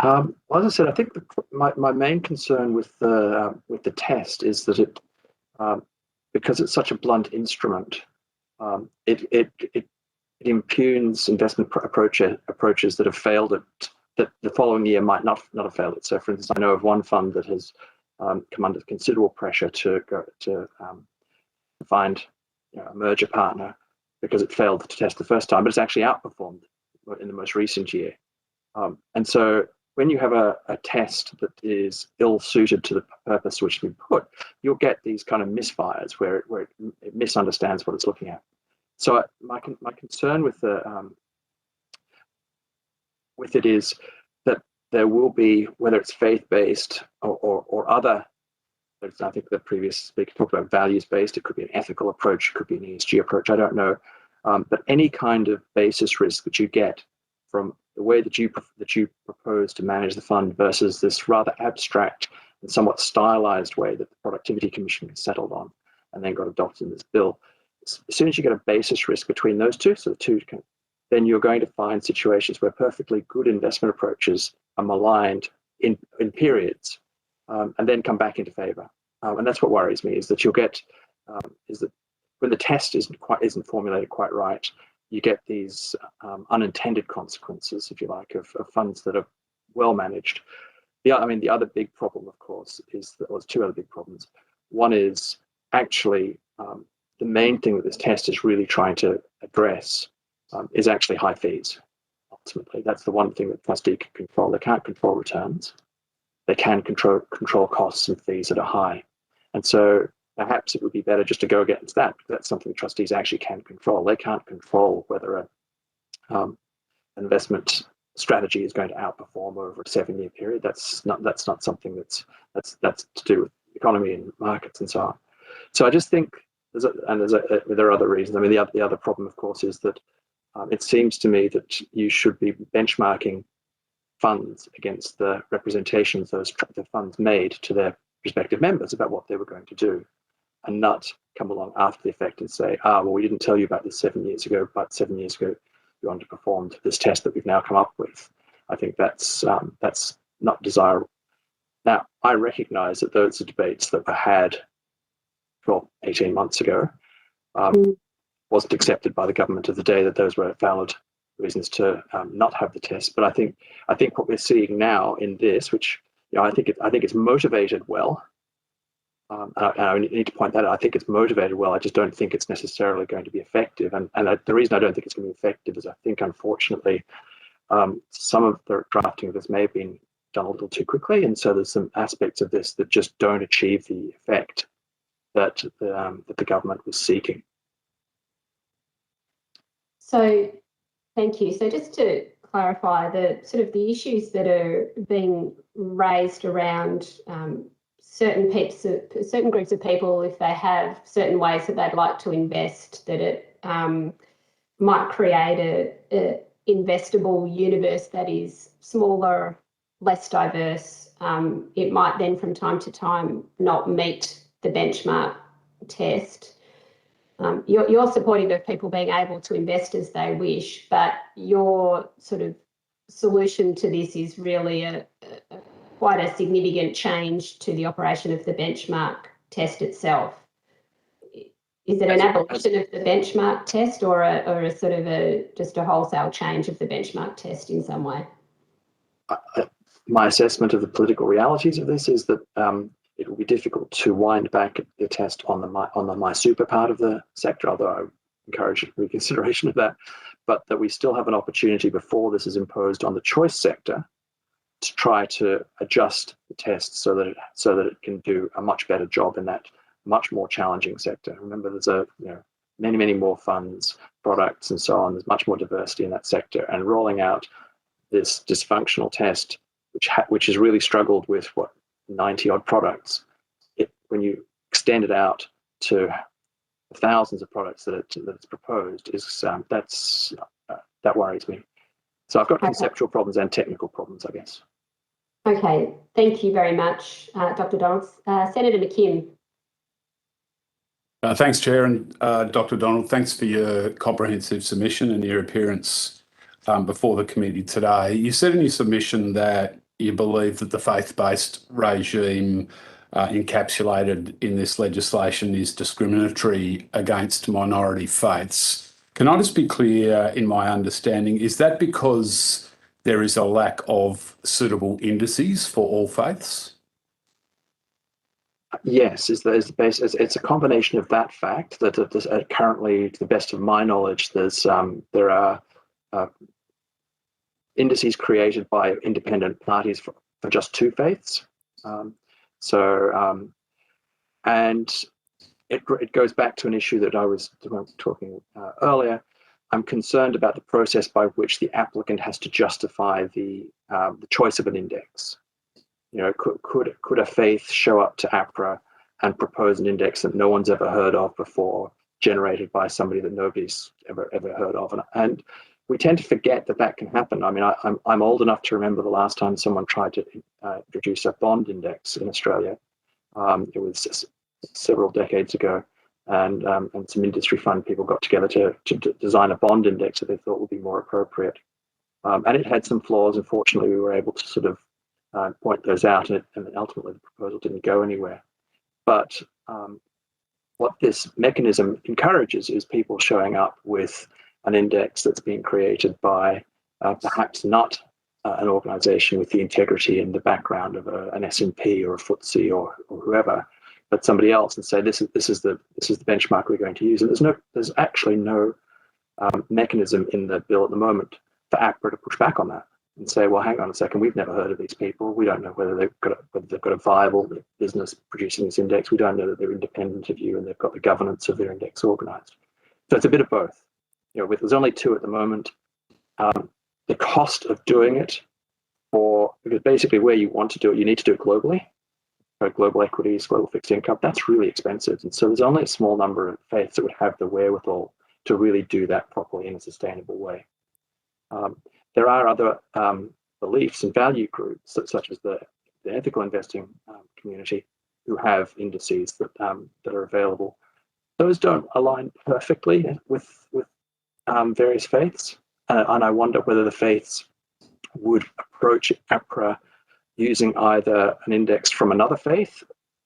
Well, as I said, I think my main concern with the test is that it because it's such a blunt instrument, it impugns investment approaches that have failed that the following year might not have failed it. So, for instance, I know of one fund that has come under considerable pressure to find a merger partner because it failed to test the first time, but it's actually outperformed in the most recent year. And so when you have a test that is ill-suited to the purpose which has been put, you'll get these kind of misfires where it misunderstands what it's looking at. So my concern with it is that there will be, whether it's faith-based or other, I think the previous speaker talked about values-based, it could be an ethical approach, it could be an ESG approach, I don't know, but any kind of basis risk that you get from the way that you propose to manage the fund versus this rather abstract and somewhat stylized way that the Productivity Commission settled on and then got adopted in this bill. As soon as you get a basis risk between those two, then you're going to find situations where perfectly good investment approaches are maligned in periods and then come back into favor. And that's what worries me, is that you'll get, is that when the test isn't formulated quite right, you get these unintended consequences, if you like, of funds that are well managed. The other big problem, of course, there's two other big problems. One is actually the main thing that this test is really trying to address is actually high fees. Ultimately, that's the one thing that trustee can control. They can't control returns. They can control costs and fees that are high. And so perhaps it would be better just to go against that, because that's something trustees actually can control. They can't control whether an investment strategy is going to outperform over a 7-year period. That's not something that's to do with economy and markets and so on. So I just think there are other reasons. I mean, the other problem, of course, is that it seems to me that you should be benchmarking funds against the representations the funds made to their respective members about what they were going to do, and not come along after the effect and say, well, we didn't tell you about this 7 years ago, but 7 years ago you underperformed this test that we've now come up with. I think that's not desirable. Now, I recognise that those are debates that were had 18 months ago. Wasn't accepted by the government of the day that those were valid reasons to not have the test. But I think what we're seeing now in this, which I think it's motivated well. I need to point that out. I think it's motivated well. I just don't think it's necessarily going to be effective. And the reason I don't think it's going to be effective is I think, unfortunately, some of the drafting of this may have been done a little too quickly. And so there's some aspects of this that just don't achieve the effect that the government was seeking. So, thank you. So just to clarify, the issues that are being raised around certain groups of people, if they have certain ways that they'd like to invest, that it might create a investable universe that is smaller, less diverse. It might then from time to time not meet the benchmark test. You're supportive of people being able to invest as they wish, but your sort of solution to this is really quite a significant change to the operation of the benchmark test itself. Is it an abolition of the benchmark test, or a sort of just a wholesale change of the benchmark test in some way? My assessment of the political realities of this is that it will be difficult to wind back the test on the MySuper part of the sector, although I encourage reconsideration of that, but that we still have an opportunity before this is imposed on the choice sector to try to adjust the test so that it can do a much better job in that much more challenging sector. Remember, there's many more funds, products, and so on. There's much more diversity in that sector, and rolling out this dysfunctional test, which has really struggled with 90 odd products. When you extend it out to thousands of products that it's proposed, that worries me. So I've got conceptual problems and technical problems, I guess. Okay, thank you very much, Dr. Donald. Senator McKim. Thanks, Chair, and Dr. Donald, thanks for your comprehensive submission and your appearance before the committee today. You said in your submission that you believe that the faith-based regime encapsulated in this legislation is discriminatory against minority faiths. Can I just be clear in my understanding, is that because there is a lack of suitable indices for all faiths? Yes, it's a combination of that fact that currently, to the best of my knowledge, there are indices created by independent parties for just two faiths. And it goes back to an issue that I was talking earlier. I'm concerned about the process by which the applicant has to justify the choice of an index. You know, could a faith show up to APRA and propose an index that no one's ever heard of before, generated by somebody that nobody's ever heard of? And we tend to forget that can happen. I mean, I'm old enough to remember the last time someone tried to introduce a bond index in Australia. It was several decades ago, and some industry fund people got together to design a bond index that they thought would be more appropriate. And it had some flaws. Unfortunately, we were able to sort of point those out, and ultimately the proposal didn't go anywhere. But what this mechanism encourages is people showing up with an index that's being created by perhaps not an organisation with the integrity and the background of an S&P or a FTSE or whoever, but somebody else, and say this is the benchmark we're going to use. And there's actually no mechanism in the bill at the moment for APRA to push back on that and say, well, hang on a second, we've never heard of these people. We don't know whether they've got a viable business producing this index. We don't know that they're independent of you and they've got the governance of their index organised. So it's a bit of both. You know, there's only two at the moment. The cost of doing it, because basically where you want to do it, you need to do it globally. Global equities, global fixed income, that's really expensive. And so there's only a small number of faiths that would have the wherewithal to really do that properly in a sustainable way. There are other beliefs and value groups, such as the ethical investing community, who have indices that are available. Those don't align perfectly with various faiths, and I wonder whether the faiths would approach APRA using either an index from another faith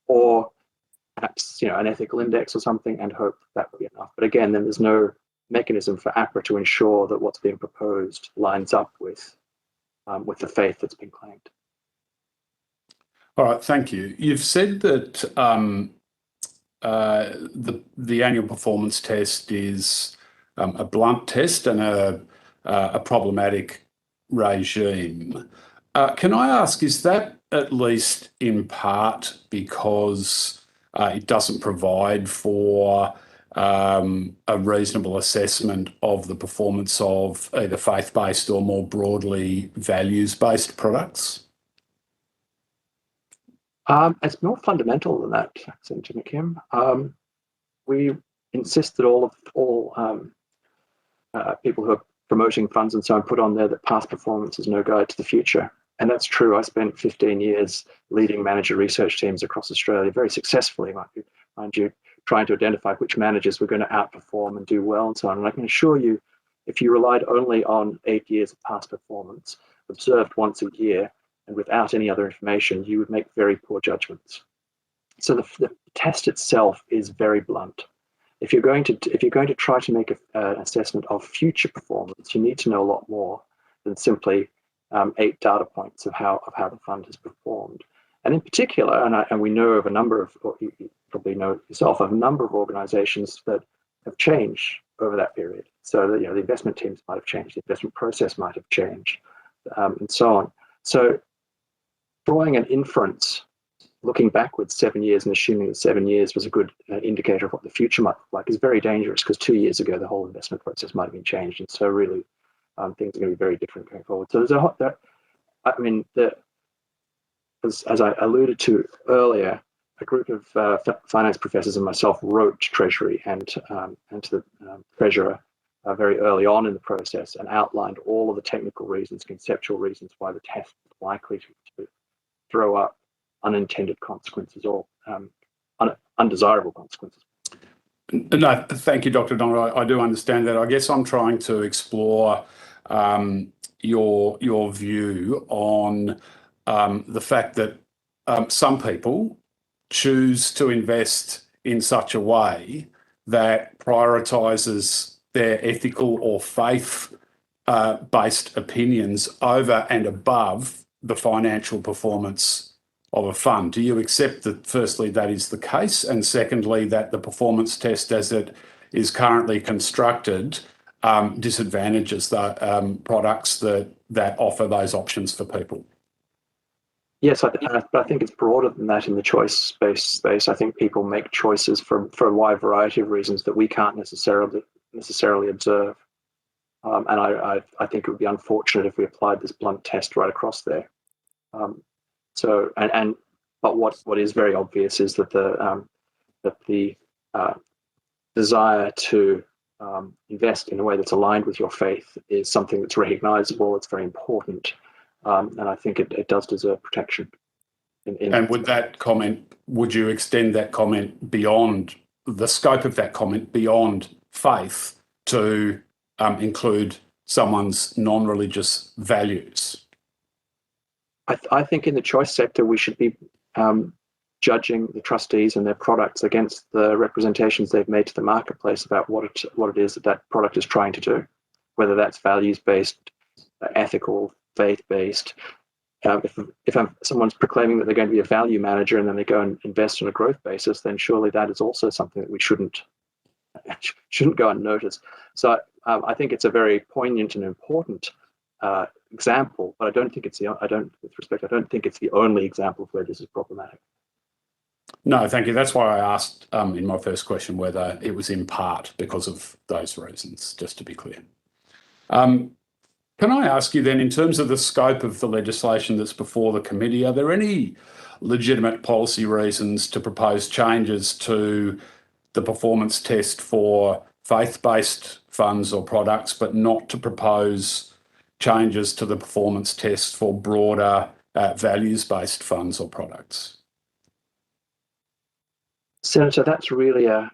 or perhaps an ethical index or something, and hope that would be enough. But again, then there's no mechanism for APRA to ensure that what's being proposed lines up with the faith that's been claimed. All right, thank you. You've said that the annual performance test is a blunt test and a problematic regime. Can I ask, is that at least in part because it doesn't provide for a reasonable assessment of the performance of either faith-based or more broadly values-based products? It's more fundamental than that, Senator McKim. We insist that all people who are promoting funds and so on put on there that past performance is no guide to the future. And that's true. I spent 15 years leading manager research teams across Australia, very successfully, mind you, trying to identify which managers were going to outperform and do well and so on. And I can assure you, if you relied only on 8 years of past performance, observed once a year, and without any other information, you would make very poor judgments. So the test itself is very blunt. If you're going to try to make an assessment of future performance, you need to know a lot more than simply 8 data points of how the fund has performed. And in particular, and we know of a number of, or you probably know yourself, of a number of organisations that have changed over that period. So that, the investment teams might have changed, the investment process might have changed, and so on. So drawing an inference, looking backwards 7 years and assuming that 7 years was a good indicator of what the future might look like is very dangerous, because 2 years ago the whole investment process might have been changed, and so really things are going to be very different going forward. So there's as I alluded to earlier, a group of finance professors and myself wrote to Treasury and to the Treasurer very early on in the process and outlined all of the technical reasons, conceptual reasons why the test is likely throw up unintended consequences or undesirable consequences. No, thank you, Dr. Donald. I do understand that. I guess I'm trying to explore your view on the fact that some people choose to invest in such a way that prioritises their ethical or faith-based opinions over and above the financial performance of a fund. Do you accept that, firstly, that is the case, and secondly, that the performance test as it is currently constructed disadvantages the products that offer those options for people? Yes, but I think it's broader than that in the choice-based space. I think people make choices for a wide variety of reasons that we can't necessarily observe. And I think it would be unfortunate if we applied this blunt test right across there. But what is very obvious is that the desire to invest in a way that's aligned with your faith is something that's recognisable. It's very important, and I think it does deserve protection. And would you extend that comment beyond the scope of that comment beyond faith to include someone's non-religious values? I think in the choice sector, we should be judging the trustees and their products against the representations they've made to the marketplace about what it is that product is trying to do, whether that's values-based, ethical, faith-based. If someone's proclaiming that they're going to be a value manager and then they go and invest on a growth basis, then surely that is also something that we shouldn't go unnoticed. So I think it's a very poignant and important example, but I don't think it's the only example of where this is problematic. No, thank you. That's why I asked in my first question whether it was in part because of those reasons, just to be clear. Can I ask you then, in terms of the scope of the legislation that's before the committee, are there any legitimate policy reasons to propose changes to the performance test for faith-based funds or products, but not to propose changes to the performance test for broader values-based funds or products? Senator, that's really a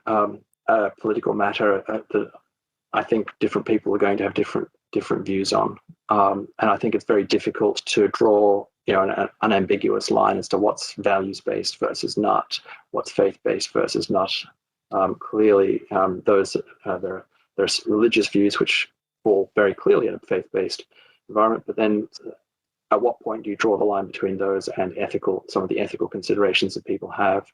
political matter that I think different people are going to have different views on, and I think it's very difficult to draw an unambiguous line as to what's values-based versus not, what's faith-based versus not. Clearly, there's religious views which fall very clearly in a faith-based environment, but then at what point do you draw the line between those and some of the ethical considerations that people have,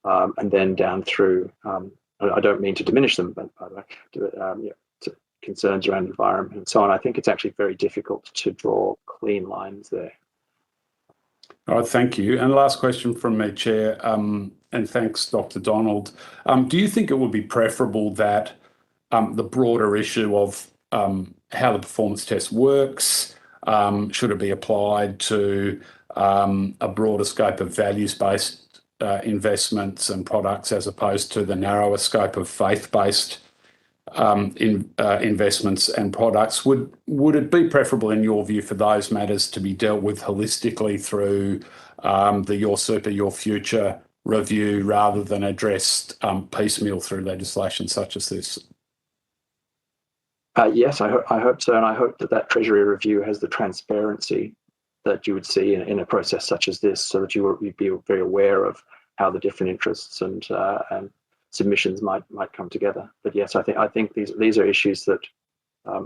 and then down through, I don't mean to diminish them, but by the way, to concerns around environment and so on. I think it's actually very difficult to draw clean lines there. All right, thank you. And last question from me, Chair, and thanks, Dr. Donald. Do you think it would be preferable that the broader issue of how the performance test works, should it be applied to a broader scope of values-based investments and products as opposed to the narrower scope of faith-based investments and products? Would it be preferable, in your view, for those matters to be dealt with holistically through the Your Super, Your Future review rather than addressed piecemeal through legislation such as this? Yes, I hope so, and I hope that Treasury review has the transparency that you would see in a process such as this, so that you'd be very aware of how the different interests and submissions might come together. But yes, I think these are issues that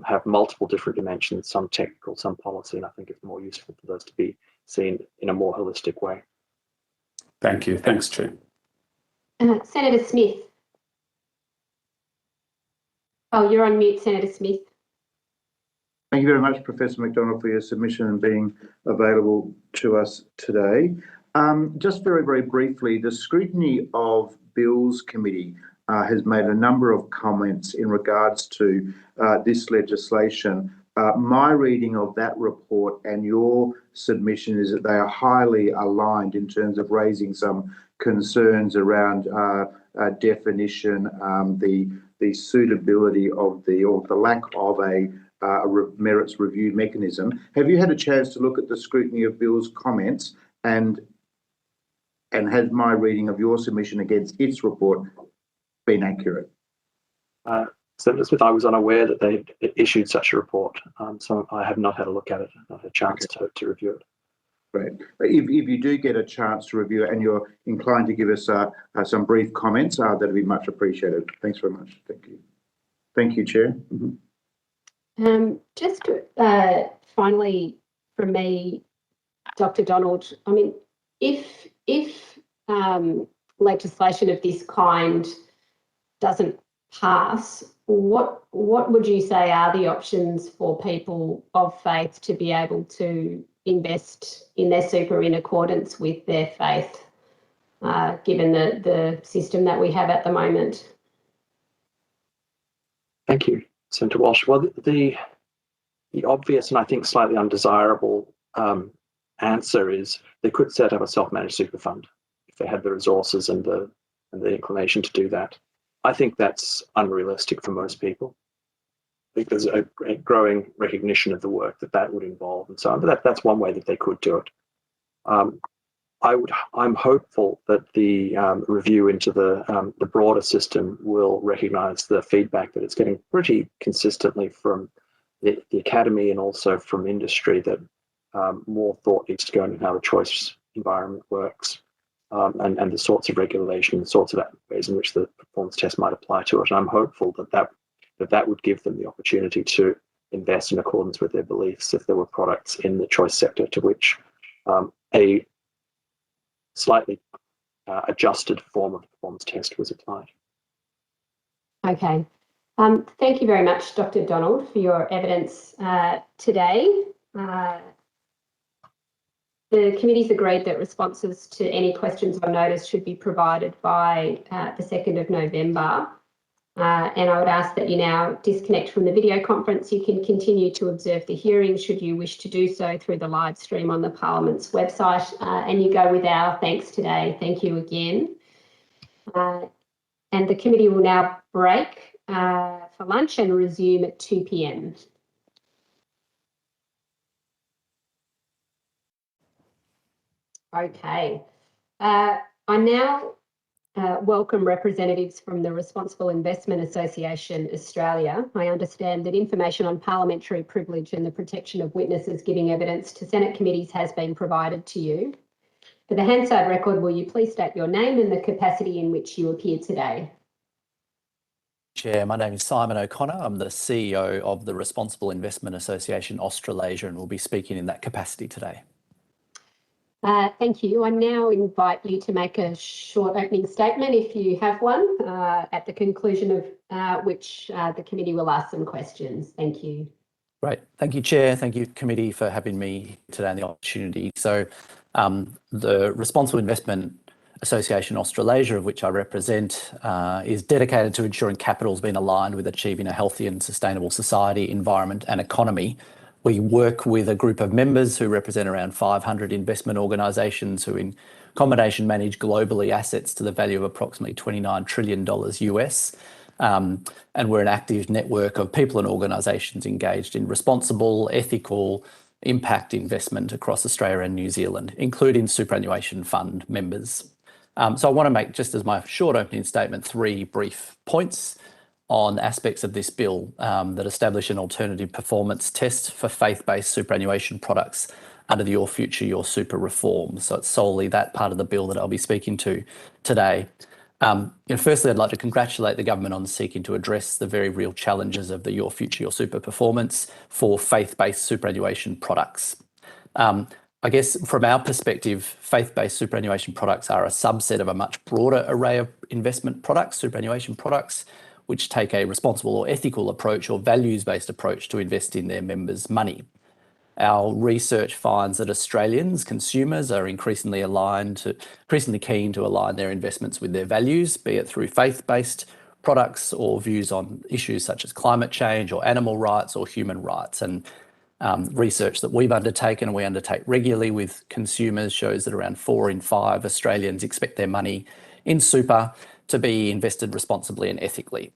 have multiple different dimensions, some technical, some policy, and I think it's more useful for those to be seen in a more holistic way. Thank you. Thanks, Chair. Senator Smith. Oh, you're on mute, Senator Smith. Thank you very much, Professor McDonald, for your submission and being available to us today. Just very, very briefly, the Scrutiny of Bills Committee has made a number of comments in regards to this legislation. My reading of that report and your submission is that they are highly aligned in terms of raising some concerns around definition, the suitability of or the lack of a merits review mechanism. Have you had a chance to look at the Scrutiny of Bills comments And has my reading of your submission against its report been accurate? Senator Smith, I was unaware that they issued such a report, so I have not had a look at it, not had a chance to review it. Great. If you do get a chance to review it and you're inclined to give us some brief comments, that'd be much appreciated. Thanks very much. Thank you. Thank you, Chair. Just finally from me, Dr. Donald, I mean, if legislation of this kind doesn't pass, what would you say are the options for people of faith to be able to invest in their super in accordance with their faith, given the system that we have at the moment? Thank you, Senator Walsh. Well, the obvious and I think slightly undesirable answer is they could set up a self-managed super fund if they had the resources and the inclination to do that. I think that's unrealistic for most people. I think there's a growing recognition of the work that would involve and so on, but that's one way that they could do it. I'm hopeful that the review into the broader system will recognise the feedback that it's getting pretty consistently from the academy and also from industry that more thought needs to go into how the choice environment works. And the sorts of regulation, the sorts of ways in which the performance test might apply to it. And I'm hopeful that would give them the opportunity to invest in accordance with their beliefs if there were products in the choice sector to which a slightly adjusted form of the performance test was applied. Okay. Thank you very much, Dr. Donald, for your evidence today. The committee's agreed that responses to any questions or notice should be provided by the 2nd of November. And I would ask that you now disconnect from the video conference. You can continue to observe the hearing should you wish to do so through the live stream on the Parliament's website. And you go with our thanks today. Thank you again. And the committee will now break for lunch and resume at 2 p.m. Okay. I now welcome representatives from the Responsible Investment Association Australia. I understand that information on parliamentary privilege and the protection of witnesses giving evidence to Senate committees has been provided to you. For the Hansard record, will you please state your name and the capacity in which you appear today? Chair, my name is Simon O'Connor. I'm the CEO of the Responsible Investment Association Australasia and will be speaking in that capacity today. Thank you. I now invite you to make a short opening statement if you have one, at the conclusion of which the committee will ask some questions. Thank you. Great. Thank you, Chair. Thank you, committee, for having me today and the opportunity. So the Responsible Investment Association Australasia, of which I represent, is dedicated to ensuring capital has been aligned with achieving a healthy and sustainable society, environment and economy. We work with a group of members who represent around 500 investment organisations who in combination manage globally assets to the value of approximately $29 trillion US. And we're an active network of people and organisations engaged in responsible, ethical, impact investment across Australia and New Zealand, including superannuation fund members. So I want to make, just as my short opening statement, 3 brief points on aspects of this bill that establish an alternative performance test for faith-based superannuation products under the Your Future, Your Super reform. So it's solely that part of the bill that I'll be speaking to today. Firstly, I'd like to congratulate the government on seeking to address the very real challenges of the Your Future, Your Super performance for faith-based superannuation products. I guess from our perspective, faith-based superannuation products are a subset of a much broader array of investment products, superannuation products, which take a responsible or ethical approach or values-based approach to invest in their members' money. Our research finds that Australians, consumers, are increasingly keen to align their investments with their values, be it through faith-based products or views on issues such as climate change or animal rights or human rights. And research that we've undertaken and we undertake regularly with consumers shows that around 4 in 5 Australians expect their money in super to be invested responsibly and ethically.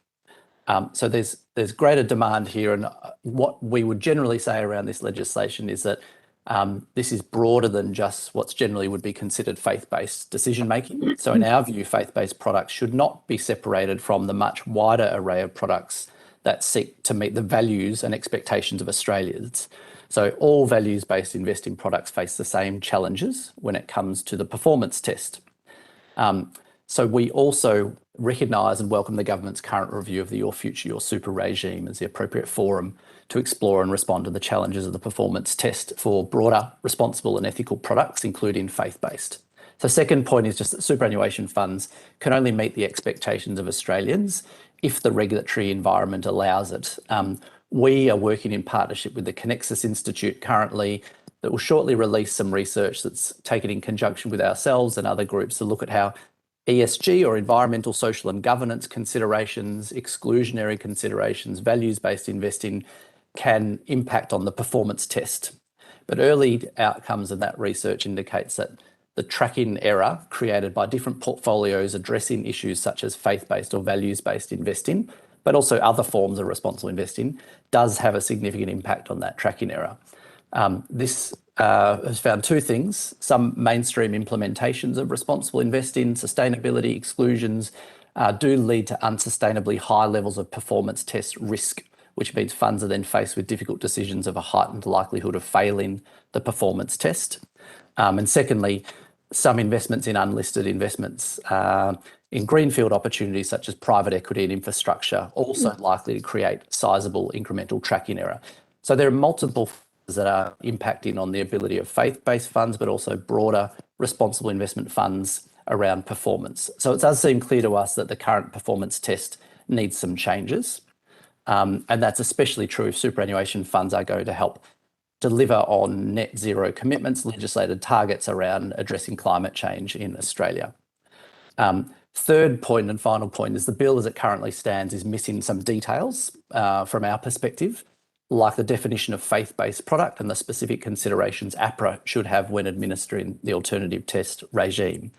So there's greater demand here, and what we would generally say around this legislation is that This is broader than just what's generally would be considered faith-based decision-making. So in our view, faith-based products should not be separated from the much wider array of products that seek to meet the values and expectations of Australians. So all values-based investing products face the same challenges when it comes to the performance test. So we also recognise and welcome the government's current review of the Your Future, Your Super regime as the appropriate forum to explore and respond to the challenges of the performance test for broader, responsible and ethical products, including faith-based. The second point is just that superannuation funds can only meet the expectations of Australians if the regulatory environment allows it. We are working in partnership with the Connexus Institute currently that will shortly release some research that's taken in conjunction with ourselves and other groups to look at how ESG or environmental, social and governance considerations, exclusionary considerations, values-based investing can impact on the performance test. But early outcomes of that research indicates that the tracking error created by different portfolios addressing issues such as faith-based or values-based investing, but also other forms of responsible investing, does have a significant impact on that tracking error. This has found two things: some mainstream implementations of responsible investing, sustainability exclusions do lead to unsustainably high levels of performance test risk, which means funds are then faced with difficult decisions of a heightened likelihood of failing the performance test. And secondly, some investments in unlisted investments in greenfield opportunities such as private equity and infrastructure also likely to create sizable incremental tracking error. So there are multiple factors that are impacting on the ability of faith-based funds, but also broader responsible investment funds around performance. So it does seem clear to us that the current performance test needs some changes. And that's especially true if superannuation funds are going to help deliver on net zero commitments, legislated targets around addressing climate change in Australia. Third point and final point is the bill as it currently stands is missing some details from our perspective, like the definition of faith-based product and the specific considerations APRA should have when administering the alternative test regime.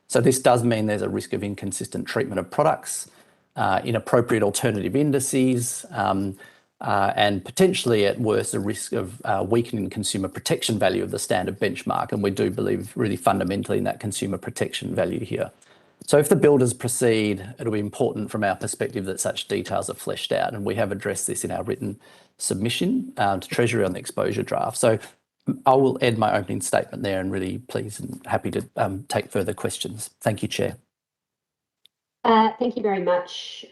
So this does mean there's a risk of inconsistent treatment of products, inappropriate alternative indices, and potentially at worst a risk of weakening consumer protection value of the standard benchmark. And we do believe really fundamentally in that consumer protection value here. So if the bill does proceed, it'll be important from our perspective that such details are fleshed out, and we have addressed this in our written submission to Treasury on the exposure draft. So I will end my opening statement there and really pleased and happy to take further questions. Thank you, Chair. Thank you very much,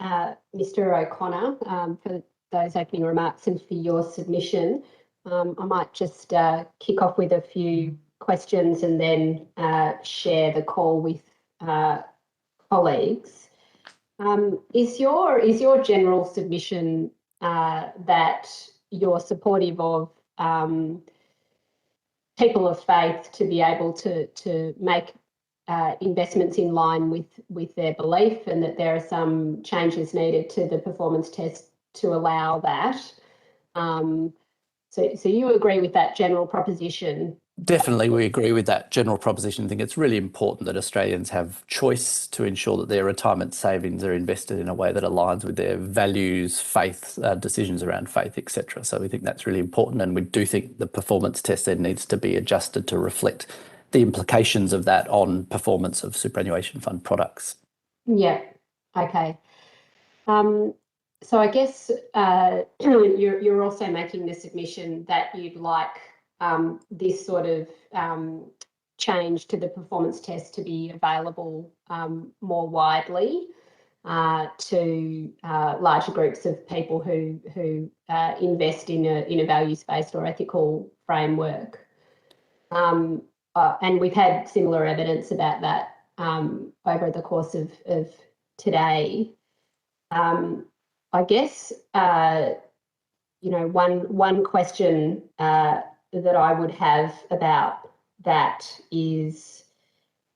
Mr. O'Connor, for those opening remarks and for your submission. I might just kick off with a few questions and then share the call with colleagues. Is your general submission that you're supportive of people of faith to be able to make investments in line with their belief, and that there are some changes needed to the performance test to allow that? So you agree with that general proposition? Definitely, we agree with that general proposition. I think it's really important that Australians have choice to ensure that their retirement savings are invested in a way that aligns with their values, faith, decisions around faith, etc. So we think that's really important, and we do think the performance test then needs to be adjusted to reflect the implications of that on performance of superannuation fund products. Yeah, okay. So I guess you're also making the submission that you'd like this sort of change to the performance test to be available more widely to larger groups of people who invest in a values-based or ethical framework. And we've had similar evidence about that over the course of today. I guess one question that I would have about that is,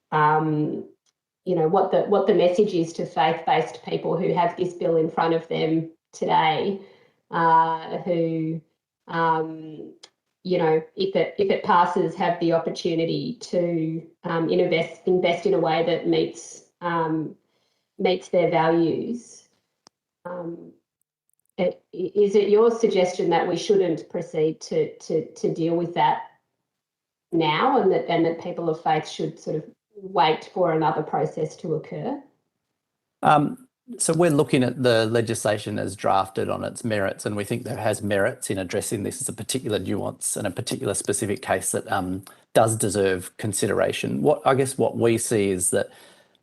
what the message is to faith-based people who have this bill in front of them today, who, if it passes, have the opportunity to invest in a way that meets their values. Is it your suggestion that we shouldn't proceed to deal with that now, and that people of faith should sort of wait for another process to occur? So we're looking at the legislation as drafted on its merits, and we think there has merits in addressing this as a particular nuance and a particular specific case that does deserve consideration. What we see is that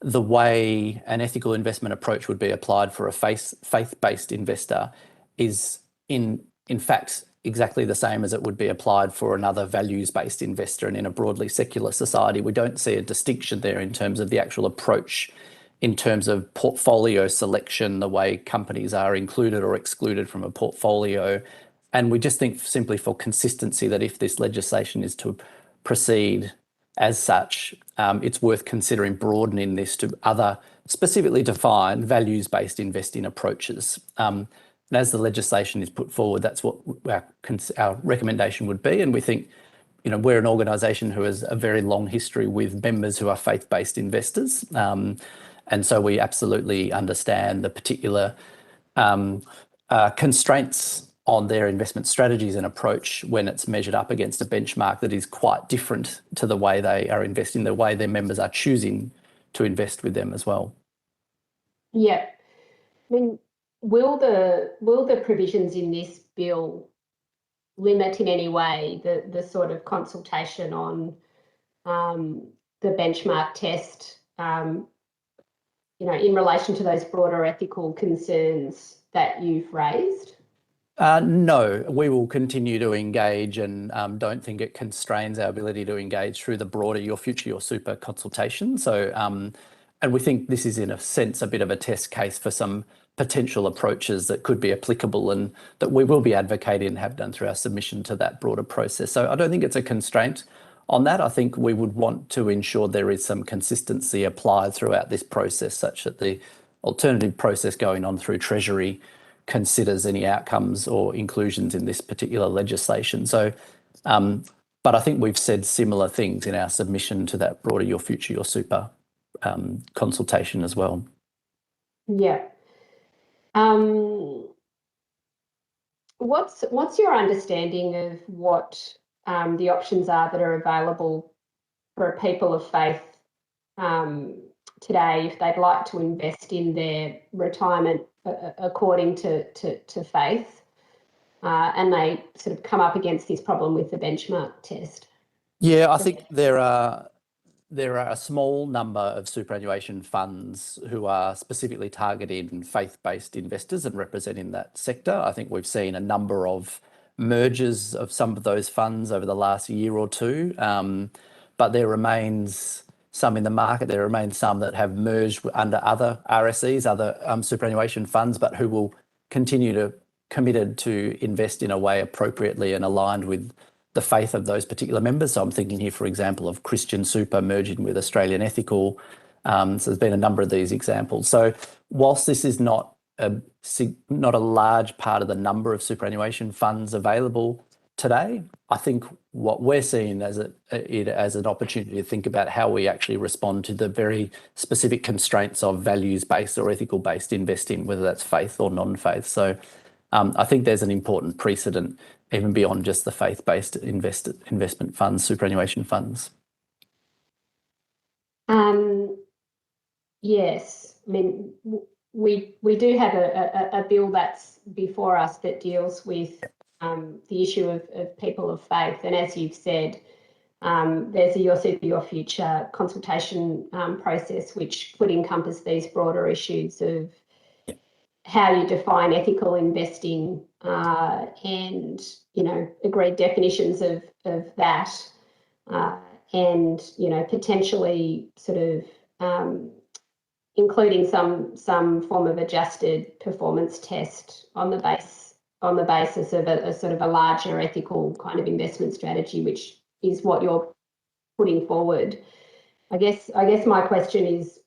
the way an ethical investment approach would be applied for a faith-based investor is in fact exactly the same as it would be applied for another values-based investor. And in a broadly secular society, we don't see a distinction there in terms of the actual approach, in terms of portfolio selection, the way companies are included or excluded from a portfolio. And we just think simply for consistency that if this legislation is to proceed as such, it's worth considering broadening this to other specifically defined values-based investing approaches. And as the legislation is put forward, that's what our recommendation would be. And we think, we're an organisation who has a very long history with members who are faith-based investors. And so we absolutely understand the particular constraints on their investment strategies and approach when it's measured up against a benchmark that is quite different to the way they are investing, the way their members are choosing to invest with them as well. Yeah. I mean, will the provisions in this bill limit in any way the sort of consultation on the benchmark test, in relation to those broader ethical concerns that you've raised? No, we will continue to engage and don't think it constrains our ability to engage through the broader Your Future, Your Super consultation. So, and we think this is in a sense a bit of a test case for some potential approaches that could be applicable and that we will be advocating and have done through our submission to that broader process. So I don't think it's a constraint on that. I think we would want to ensure there is some consistency applied throughout this process such that the alternative process going on through Treasury considers any outcomes or inclusions in this particular legislation. So, but I think we've said similar things in our submission to that broader Your Future, Your Super consultation as well. Yeah. What's your understanding of what the options are that are available for people of faith today if they'd like to invest in their retirement according to faith, and they sort of come up against this problem with the benchmark test? Yeah, I think there are a small number of superannuation funds who are specifically targeting faith-based investors and representing that sector. I think we've seen a number of mergers of some of those funds over the last year or two, but there remains some in the market. There remain some that have merged under other RSEs, other superannuation funds, but who will continue to committed to invest in a way appropriately and aligned with the faith of those particular members. So I'm thinking here, for example, of Christian Super merging with Australian Ethical. So there's been a number of these examples. So whilst this is not a large part of the number of superannuation funds available today, I think what we're seeing as an opportunity to think about how we actually respond to the very specific constraints of values-based or ethical-based investing, whether that's faith or non-faith. So I think there's an important precedent even beyond just the faith-based investment funds, superannuation funds. Yes, I mean, we do have a bill that's before us that deals with the issue of people of faith, and as you've said, there's a Your Super, Your Future consultation process which would encompass these broader issues of how you define ethical investing and, you know, agreed definitions of that and, you know, potentially sort of including some form of adjusted performance test on the basis of a sort of a larger ethical kind of investment strategy, which is what you're putting forward. I guess my question is,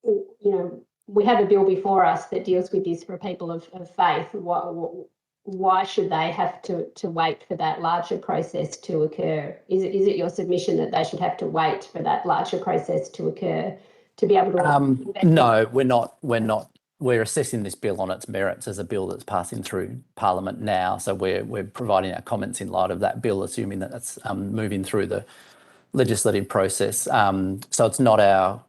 you know, we have a bill before us that deals with this for people of faith. Why should they have to wait for that larger process to occur? Is it your submission that they should have to wait for that larger process to occur to be able to? No, we're not we're assessing this bill on its merits as a bill that's passing through Parliament now. So we're providing our comments in light of that bill, assuming that that's moving through the legislative process. So it's not our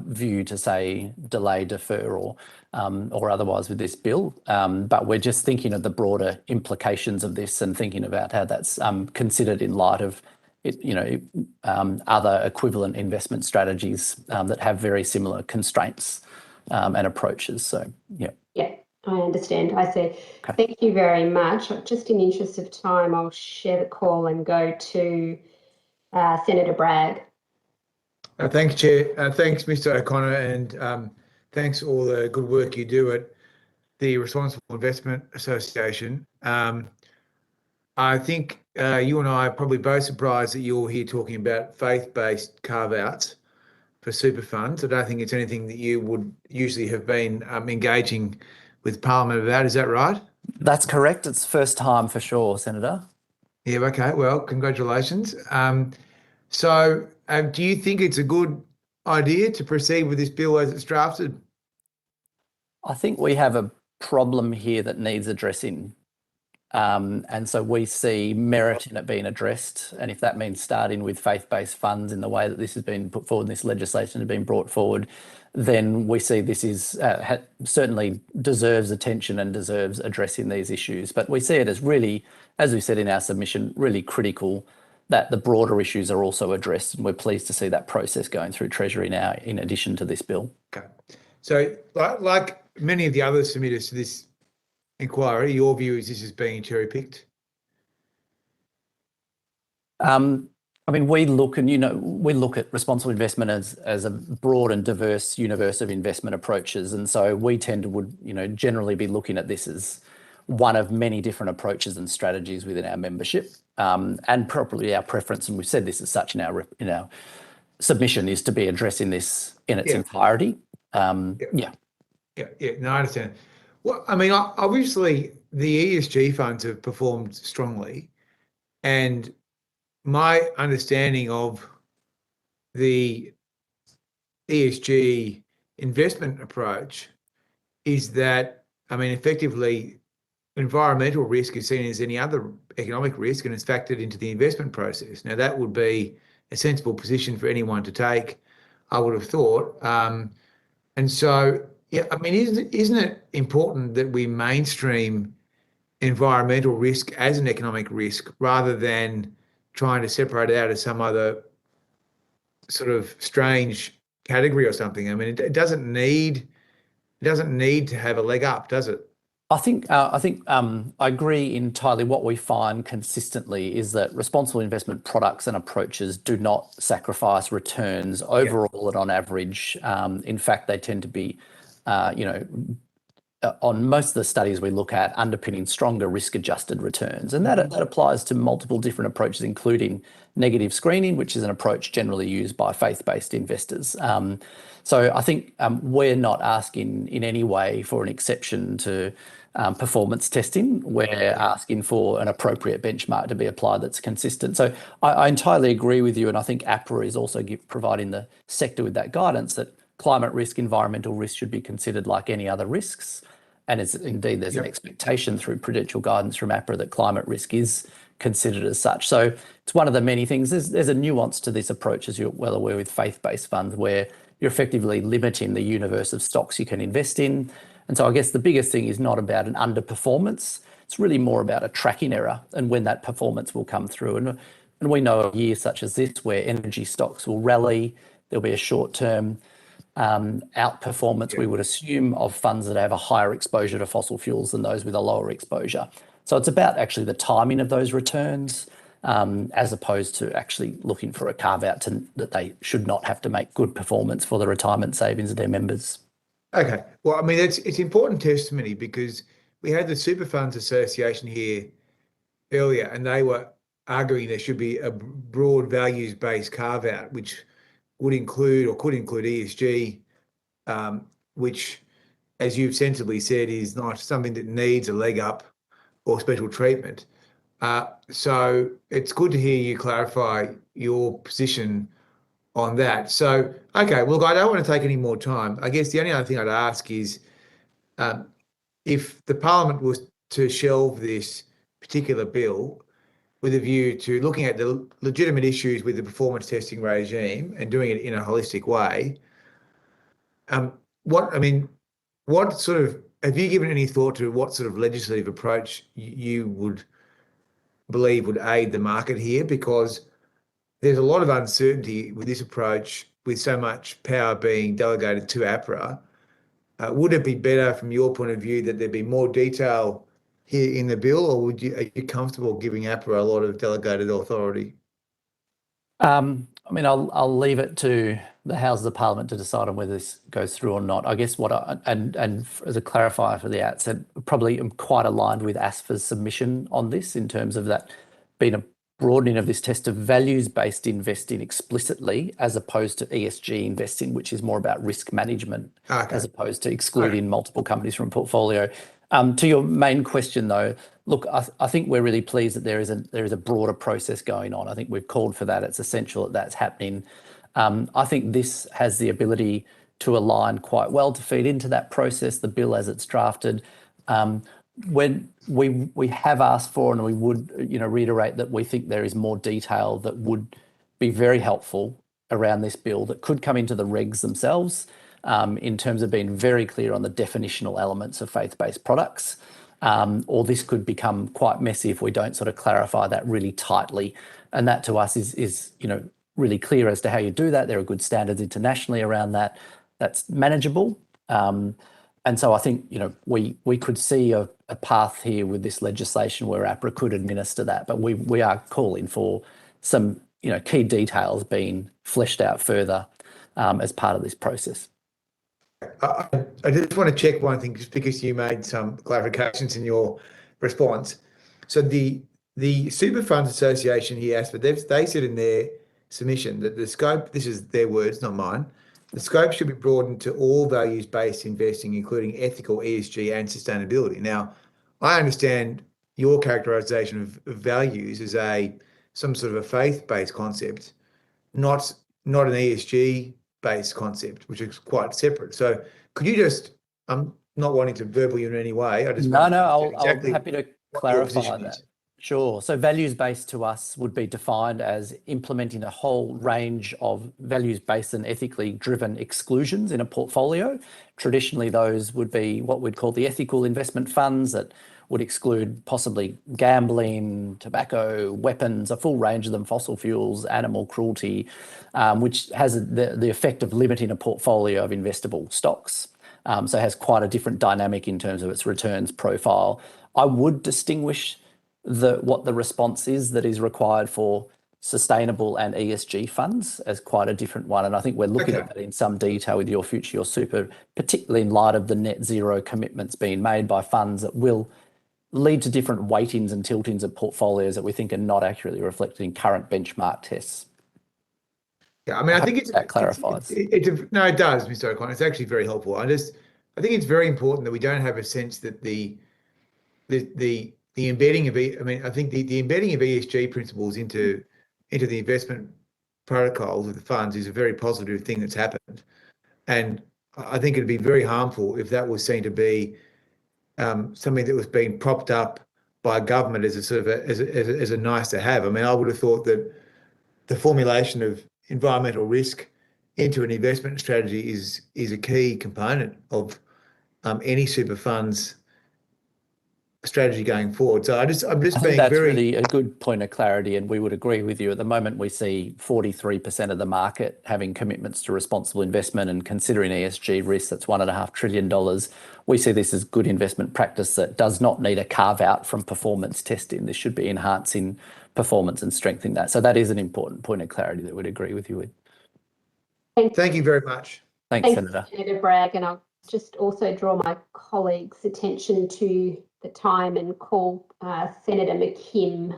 view to say delay, defer, or otherwise with this bill. But we're just thinking of the broader implications of this and thinking about how that's considered in light of other equivalent investment strategies that have very similar constraints and approaches. So, yeah. Yeah, I understand. I see. Okay. Thank you very much. Just in the interest of time, I'll share the call and go to Senator Bragg. Thanks, Chair. Thanks, Mr. O'Connor, and thanks for all the good work you do at the Responsible Investment Association. I think you and I are probably both surprised that you're here talking about faith-based carve-outs for super funds. I don't think it's anything that you would usually have been engaging with Parliament about. Is that right? That's correct. It's first time for sure, Senator. Yeah, okay. Well, congratulations. So do you think it's a good idea to proceed with this bill as it's drafted? I think we have a problem here that needs addressing. And so we see merit in it being addressed. And if that means starting with faith-based funds in the way that this has been put forward, this legislation has been brought forward, then we see this is certainly deserves attention and deserves addressing these issues. But we see it as really, as we said in our submission, really critical that the broader issues are also addressed. And we're pleased to see that process going through Treasury now in addition to this bill. Okay. So like many of the other submitters to this inquiry, your view is this is being cherry-picked? I mean, we look at responsible investment as a broad and diverse universe of investment approaches. And so we tend to generally be looking at this as one of many different approaches and strategies within our membership. And probably our preference, and we've said this as such in our submission, is to be addressing this in its entirety. Yeah. No, I understand. Well, I mean, obviously the ESG funds have performed strongly, and my understanding of the ESG investment approach is that, I mean, effectively environmental risk is seen as any other economic risk and it's factored into the investment process. Now, that would be a sensible position for anyone to take, I would have thought. And so, yeah, I mean, isn't it important that we mainstream environmental risk as an economic risk rather than trying to separate it out as some other sort of strange category or something? I mean, it doesn't need to have a leg up, does it? I think I agree entirely. What we find consistently is that responsible investment products and approaches do not sacrifice returns overall and on average. In fact, they tend to be, on most of the studies we look at, underpinning stronger risk-adjusted returns. And that applies to multiple different approaches, including negative screening, which is an approach generally used by faith-based investors. So I think we're not asking in any way for an exception to performance testing. We're asking for an appropriate benchmark to be applied that's consistent. So I entirely agree with you, and I think APRA is also providing the sector with that guidance that climate risk, environmental risk should be considered like any other risks. And indeed, there's an expectation through prudential guidance from APRA that climate risk is considered as such. So it's one of the many things. There's a nuance to this approach, as you're well aware, with faith-based funds, where you're effectively limiting the universe of stocks you can invest in. And so I guess the biggest thing is not about an underperformance. It's really more about a tracking error and when that performance will come through. And we know a year such as this where energy stocks will rally, there'll be a short-term outperformance, we would assume, of funds that have a higher exposure to fossil fuels than those with a lower exposure. So it's about actually the timing of those returns as opposed to actually looking for a carve-out that they should not have to make good performance for the retirement savings of their members. Okay. Well, I mean, it's important testimony because we had the Super Funds Association here earlier and they were arguing there should be a broad values-based carve-out, which would include or could include ESG, which, as you've sensibly said, is not something that needs a leg up or special treatment. So it's good to hear you clarify your position on that. So, okay, well, I don't want to take any more time. I guess the only other thing I'd ask is if the Parliament was to shelve this particular bill with a view to looking at the legitimate issues with the performance testing regime and doing it in a holistic way, what sort of, have you given any thought to what sort of legislative approach you would believe would aid the market here? Because there's a lot of uncertainty with this approach, with so much power being delegated to APRA. Would it be better from your point of view that there be more detail here in the bill, or are you comfortable giving APRA a lot of delegated authority? I'll leave it to the Houses of Parliament to decide on whether this goes through or not. I guess and as a clarifier for the outset, probably am quite aligned with ASFA's submission on this in terms of that being a broadening of this test of values-based investing explicitly, as opposed to ESG investing, which is more about risk management, as opposed to excluding multiple companies from a portfolio. To your main question, though, look, I think we're really pleased that there is a broader process going on. I think we've called for that. It's essential that that's happening. I think this has the ability to align quite well to feed into that process, the bill as it's drafted. When we have asked for, and we would reiterate that we think there is more detail that would be very helpful around this bill that could come into the regs themselves, in terms of being very clear on the definitional elements of faith-based products, or this could become quite messy if we don't sort of clarify that really tightly. And that to us is really clear as to how you do that. There are good standards internationally around that. That's manageable. And so I think we could see a path here with this legislation where APRA could administer that, but we are calling for some key details being fleshed out further as part of this process. I just want to check one thing, just because you made some clarifications in your response. So the Super Funds Association here asked, but they said in their submission that the scope, this is their words, not mine, the scope should be broadened to all values-based investing, including ethical, ESG, and sustainability. Now, I understand your characterisation of values as some sort of a faith-based concept, not an ESG-based concept, which is quite separate. So, could you just? I'm not wanting to verbal you in any way. I just I'll be happy to clarify that. Sure. So values-based to us would be defined as implementing a whole range of values-based and ethically driven exclusions in a portfolio. Traditionally, those would be what we'd call the ethical investment funds that would exclude possibly gambling, tobacco, weapons, a full range of them, fossil fuels, animal cruelty, which has the effect of limiting a portfolio of investable stocks. So it has quite a different dynamic in terms of its returns profile. I would distinguish what the response is that is required for sustainable and ESG funds as quite a different one. And I think we're looking at that in some detail with Your Future, Your Super, particularly in light of the net zero commitments being made by funds that will lead to different weightings and tiltings of portfolios that we think are not accurately reflected in current benchmark tests. Yeah, I think that clarifies. No, it does, Mr. O'Connor. It's actually very helpful. I think it's very important that we don't have a sense that the embedding of I think the embedding of ESG principles into the investment protocols of the funds is a very positive thing that's happened, and I think it'd be very harmful if that was seen to be something that was being propped up by government as a sort of as a nice to have. I would have thought that the formulation of environmental risk into an investment strategy is a key component of any super funds strategy going forward. So I'm just being that's very really a good point of clarity, and we would agree with you. At the moment, we see 43% of the market having commitments to responsible investment, and considering ESG risk, that's $1.5 trillion. We see this as good investment practice that does not need a carve out from performance testing. This should be enhancing performance and strengthening that. So that is an important point of clarity that we'd agree with you with. Thank you very much. Thanks, Senator. Senator Bragg, and I'll just also draw my colleagues' attention to the time and call Senator McKim.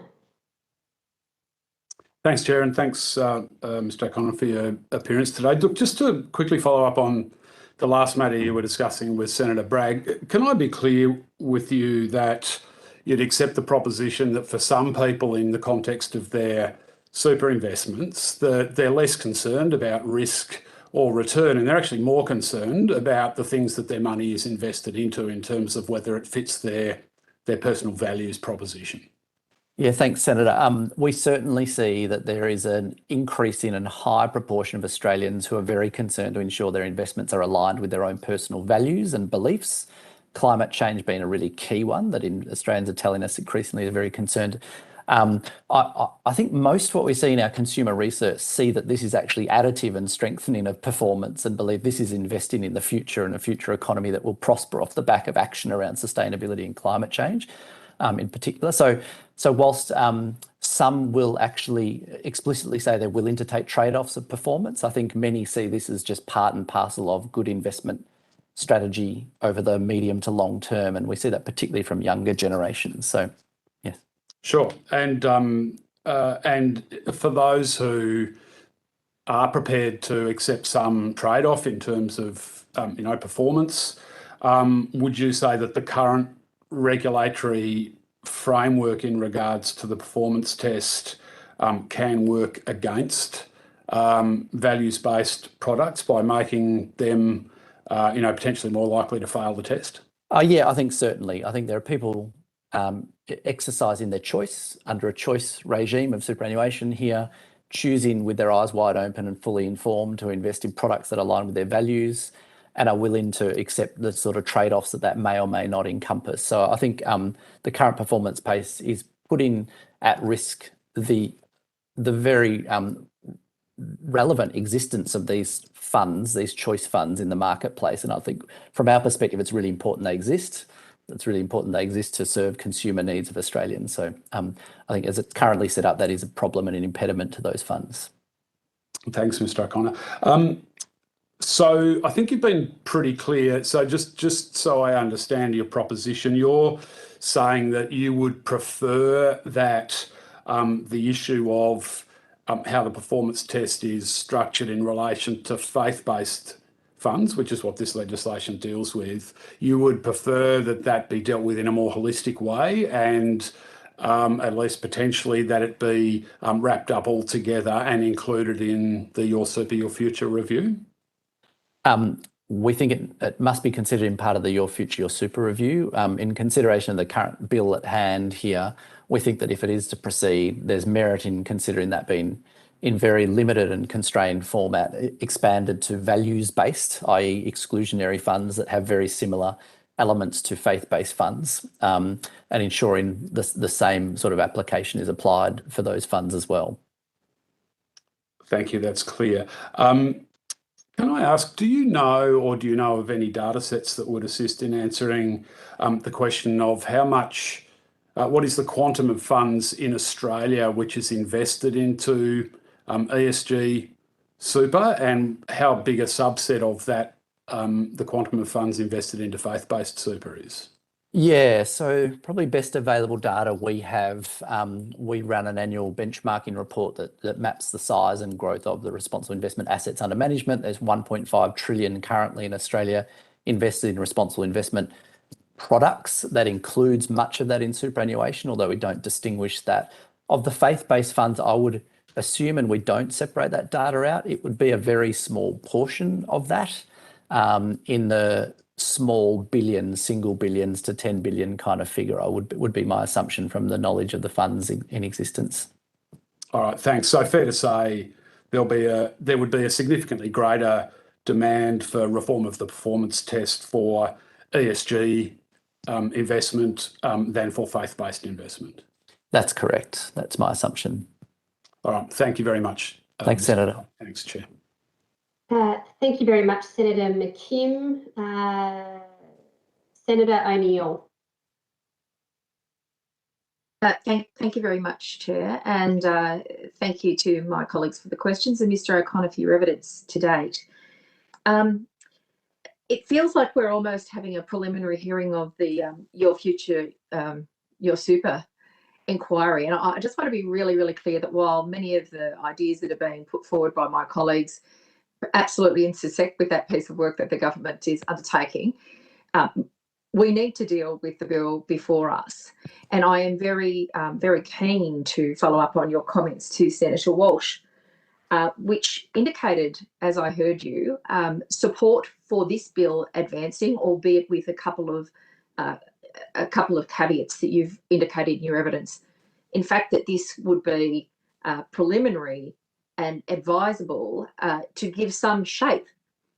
Thanks, Chair, and thanks, Mr. O'Connor, for your appearance today. Look, just to quickly follow up on the last matter you were discussing with Senator Bragg, can I be clear with you that you'd accept the proposition that for some people in the context of their super investments, they're less concerned about risk or return, and they're actually more concerned about the things that their money is invested into in terms of whether it fits their personal values proposition. Yeah, thanks, Senator. We certainly see that there is an increase in a high proportion of Australians who are very concerned to ensure their investments are aligned with their own personal values and beliefs. Climate change being a really key one that Australians are telling us increasingly are very concerned. I think most what we see in our consumer research see that this is actually additive and strengthening of performance, and believe this is investing in the future and a future economy that will prosper off the back of action around sustainability and climate change in particular. So whilst some will actually explicitly say they're willing to take trade-offs of performance, I think many see this as just part and parcel of good investment strategy over the medium to long term, and we see that particularly from younger generations. So, yes. Sure. And for those who are prepared to accept some trade-off in terms of performance, would you say that the current regulatory framework in regards to the performance test can work against values-based products by making them potentially more likely to fail the test? Yeah, I think certainly. I think there are people exercising their choice under a choice regime of superannuation here, choosing with their eyes wide open and fully informed to invest in products that align with their values and are willing to accept the sort of trade-offs that may or may not encompass. So I think the current performance pace is putting at risk the very relevant existence of these funds, these choice funds in the marketplace. And I think from our perspective, it's really important they exist. It's really important they exist to serve consumer needs of Australians. So I think as it's currently set up, that is a problem and an impediment to those funds. Thanks, Mr. O'Connor. So I think you've been pretty clear. So just so I understand your proposition, you're saying that you would prefer that the issue of how the performance test is structured in relation to faith-based funds, which is what this legislation deals with, you would prefer that be dealt with in a more holistic way, and at least potentially that it be wrapped up all together and included in the Your Super, Your Future review? We think it must be considered in part of the Your Future, Your Super review. In consideration of the current bill at hand here, we think that if it is to proceed, there's merit in considering that being in very limited and constrained format, expanded to values-based, i.e. exclusionary funds that have very similar elements to faith-based funds, and ensuring the same sort of application is applied for those funds as well. Thank you, that's clear. Can I ask, do you know of any data sets that would assist in answering the question of how much, what is the quantum of funds in Australia which is invested into ESG super, and how big a subset of that the quantum of funds invested into faith-based super is? Yeah, so probably best available data we have, we run an annual benchmarking report that maps the size and growth of the responsible investment assets under management. There's 1.5 trillion currently in Australia invested in responsible investment products. That includes much of that in superannuation, although we don't distinguish that. Of the faith-based funds, I would assume, and we don't separate that data out, it would be a very small portion of that, in the small billions, single billions to 10 billion kind of figure, would be my assumption from the knowledge of the funds in existence. All right, thanks. So fair to say there would be a significantly greater demand for reform of the performance test for ESG investment than for faith-based investment. That's correct. That's my assumption. All right, thank you very much. Thanks, Senator. Thanks, Chair. Thank you very much, Senator McKim. Senator O'Neill. Thank you very much, Chair, and thank you to my colleagues for the questions and Mr. O'Connor for your evidence to date. It feels like we're almost having a preliminary hearing of the Your Future, Your Super inquiry, and I just want to be really, really clear that while many of the ideas that are being put forward by my colleagues absolutely intersect with that piece of work that the government is undertaking, we need to deal with the bill before us. And I am very, very keen to follow up on your comments to Senator Walsh, which indicated, as I heard you, support for this bill advancing, albeit with a couple of caveats that you've indicated in your evidence. In fact, that this would be preliminary and advisable to give some shape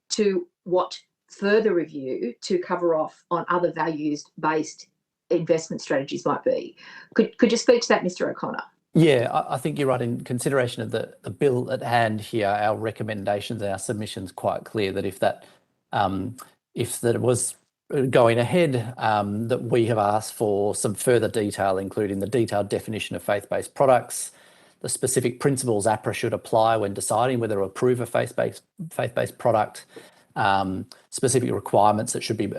to what further review to cover off on other values-based investment strategies might be. Could you speak to that, Mr. O'Connor? Yeah, I think you're right. In consideration of the bill at hand here, our recommendations and our submissions quite clear that if that was going ahead, that we have asked for some further detail, including the detailed definition of faith-based products, the specific principles APRA should apply when deciding whether to approve a faith-based product, specific requirements that should be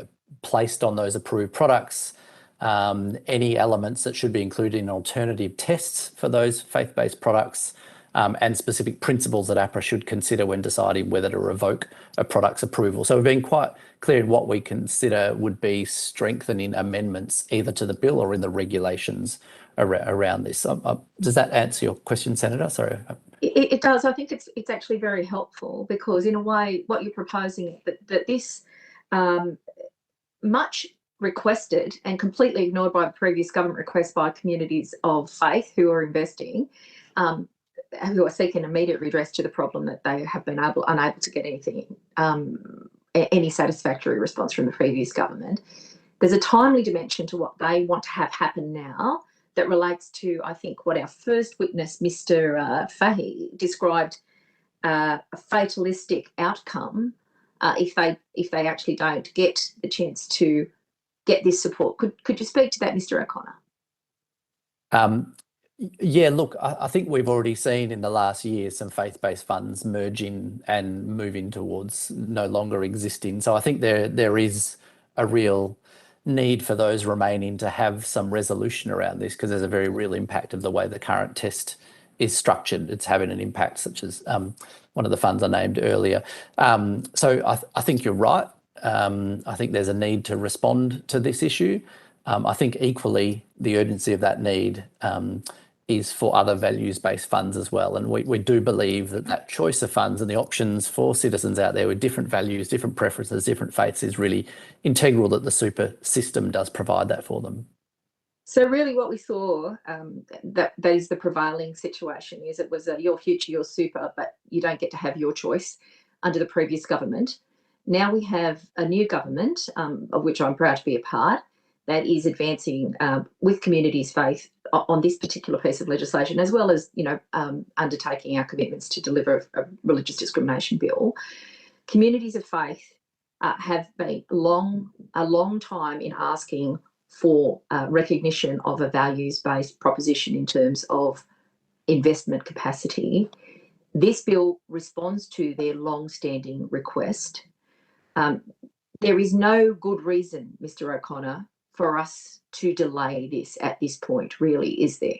placed on those approved products, any elements that should be included in alternative tests for those faith-based products, and specific principles that APRA should consider when deciding whether to revoke a product's approval. So we've been quite clear in what we consider would be strengthening amendments either to the bill or in the regulations around this. Does that answer your question, Senator? Sorry. It does. I think it's actually very helpful because in a way what you're proposing that this much requested and completely ignored by the previous government request by communities of faith who are investing, who are seeking immediate redress to the problem that they have been unable to get any satisfactory response from the previous government. There's a timely dimension to what they want to have happen now that relates to, I think, what our first witness, Mr. Fahey, described a fatalistic outcome if they actually don't get the chance to get this support. Could you speak to that, Mr. O'Connor? Yeah, look, I think we've already seen in the last year some faith-based funds merging and moving towards no longer existing. So I think there is a real need for those remaining to have some resolution around this because there's a very real impact of the way the current test is structured. It's having an impact, such as one of the funds I named earlier. So I think you're right. I think there's a need to respond to this issue. I think equally the urgency of that need is for other values-based funds as well. And we do believe that choice of funds and the options for citizens out there with different values, different preferences, different faiths is really integral that the super system does provide that for them. So really what we saw, that is the prevailing situation, is it was your future, your super, but you don't get to have your choice under the previous government. Now we have a new government, of which I'm proud to be a part, that is advancing with communities' faith on this particular piece of legislation, as well as, undertaking our commitments to deliver a religious discrimination bill. Communities of faith have been a long time in asking for recognition of a values-based proposition in terms of investment capacity. This bill responds to their long-standing request. There is no good reason, Mr. O'Connor, for us to delay this at this point, really, is there?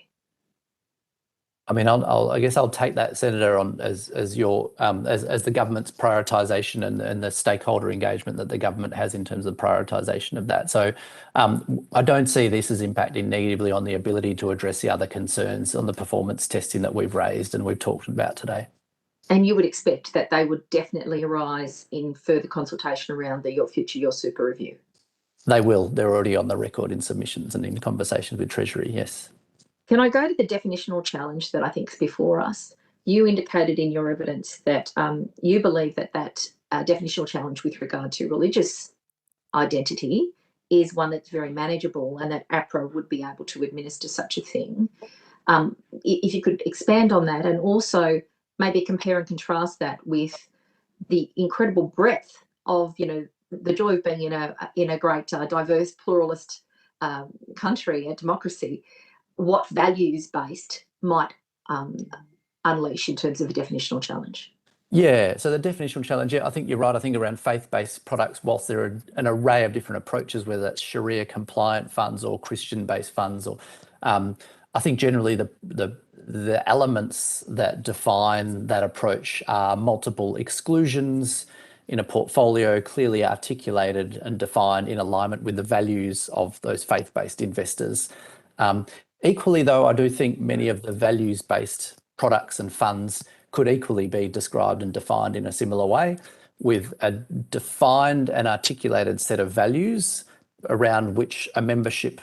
I mean, I guess I'll take that, Senator, on as the government's prioritisation and the stakeholder engagement that the government has in terms of prioritisation of that. So I don't see this as impacting negatively on the ability to address the other concerns on the performance testing that we've raised and we've talked about today. And you would expect that they would definitely arise in further consultation around the Your Future, Your Super review? They will. They're already on the record in submissions and in conversations with Treasury, yes. Can I go to the definitional challenge that I think is before us? You indicated in your evidence that you believe that definitional challenge with regard to religious identity is one that's very manageable and that APRA would be able to administer such a thing. If you could expand on that and also maybe compare and contrast that with the incredible breadth of, the joy of being in a great diverse pluralist country, a democracy, what values-based might unleash in terms of a definitional challenge? Yeah, so the definitional challenge, yeah, I think you're right. I think around faith-based products, whilst there are an array of different approaches, whether that's Sharia-compliant funds or Christian-based funds, or I think generally the elements that define that approach are multiple exclusions, in a portfolio clearly articulated and defined in alignment with the values of those faith-based investors. Equally, though, I do think many of the values-based products and funds could equally be described and defined in a similar way, with a defined and articulated set of values around which a membership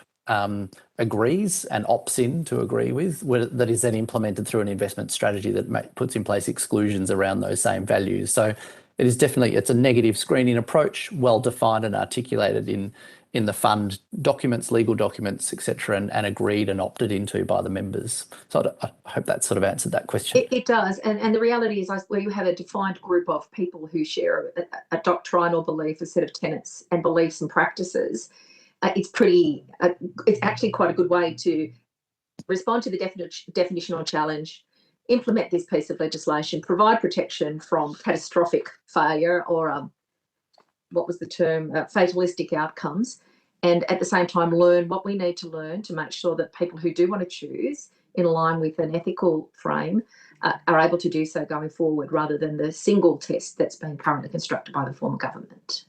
agrees and opts in to agree with, that is then implemented through an investment strategy that puts in place exclusions around those same values. So it is definitely, it's a negative screening approach, well defined and articulated in the fund documents, legal documents, etc., and agreed and opted into by the members. So I hope that sort of answered that question. It does. And the reality is where you have a defined group of people who share a doctrinal belief, a set of tenets and beliefs and practices, it's actually quite a good way to respond to the definitional challenge, implement this piece of legislation, provide protection from catastrophic failure or what was the term, fatalistic outcomes, and at the same time learn what we need to learn to make sure that people who do want to choose in line with an ethical frame are able to do so going forward, rather than the single test that's been currently constructed by the former government.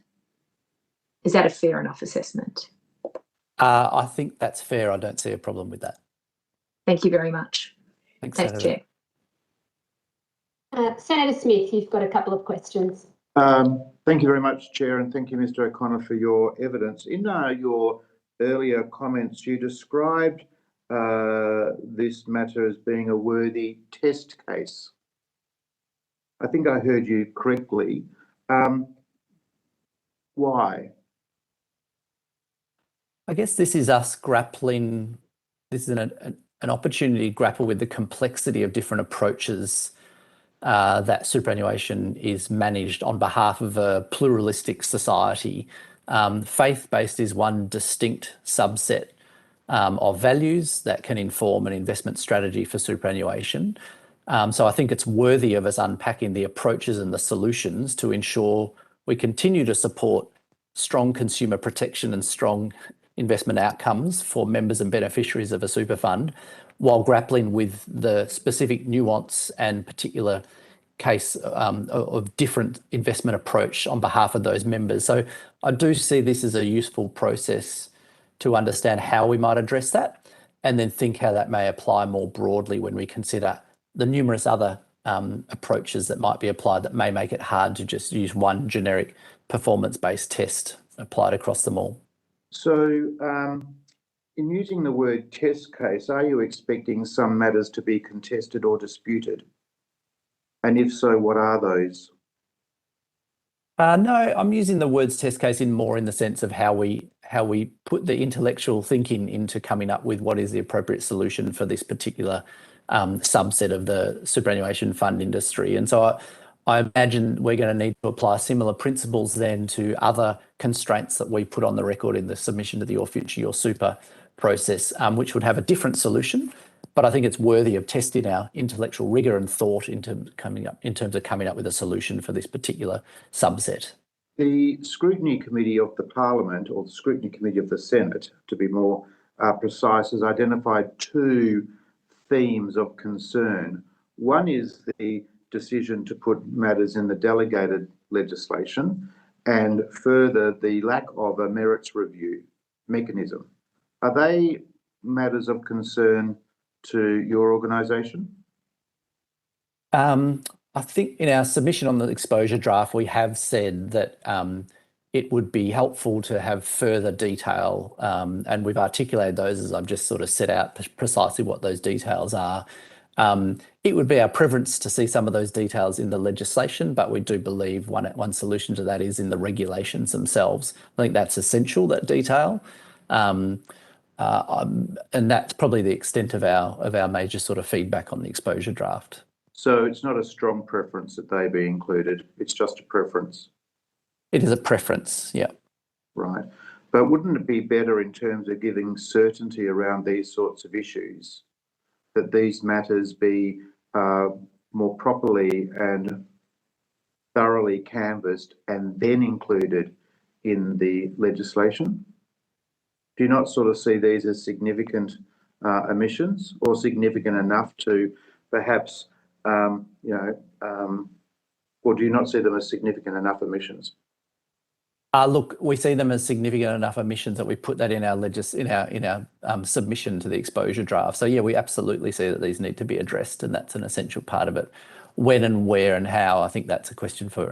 Is that a fair enough assessment? I think that's fair. I don't see a problem with that. Thank you very much. Thanks, Chair. Senator Smith, you've got a couple of questions. Thank you very much, Chair, and thank you, Mr. O'Connor, for your evidence. In your earlier comments, you described this matter as being a worthy test case. I think I heard you correctly. Why? I guess this is us grappling, this is an opportunity to grapple with the complexity of different approaches that superannuation is managed on behalf of a pluralistic society. Faith-based is one distinct subset of values that can inform an investment strategy for superannuation. So I think it's worthy of us unpacking the approaches and the solutions to ensure we continue to support strong consumer protection and strong investment outcomes for members and beneficiaries of a super fund, while grappling with the specific nuance and particular case of different investment approach on behalf of those members. So I do see this as a useful process to understand how we might address that, and then think how that may apply more broadly when we consider the numerous other approaches that might be applied that may make it hard to just use one generic performance-based test applied across them all. So in using the word test case, are you expecting some matters to be contested or disputed? And if so, what are those? No, I'm using the words test case more in the sense of how we put the intellectual thinking into coming up with what is the appropriate solution for this particular subset of the superannuation fund industry. And so I imagine we're going to need to apply similar principles then to other constraints that we put on the record in the submission to the Your Future, Your Super process, which would have a different solution. But I think it's worthy of testing our intellectual rigour and thought in terms of coming up with a solution for this particular subset. The Scrutiny Committee of the Parliament, or the Scrutiny Committee of the Senate, to be more precise, has identified two themes of concern. One is the decision to put matters in the delegated legislation, and further, the lack of a merits review mechanism. Are they matters of concern to your organisation? I think in our submission on the exposure draft, we have said that it would be helpful to have further detail, and we've articulated those as I've just sort of set out precisely what those details are. It would be our preference to see some of those details in the legislation, but we do believe one solution to that is in the regulations themselves. I think that's essential, that detail. And that's probably the extent of our major sort of feedback on the exposure draft. So it's not a strong preference that they be included, it's just a preference? It is a preference, yeah. Right. But wouldn't it be better in terms of giving certainty around these sorts of issues that these matters be more properly and thoroughly canvassed and then included in the legislation? Do you not sort of see these as significant omissions, or significant enough to perhaps or do you not see them as significant enough emissions? Look, we see them as significant enough emissions that we put that in our submission to the exposure draft. So yeah, we absolutely see that these need to be addressed, and that's an essential part of it. When and where and how, I think that's a question for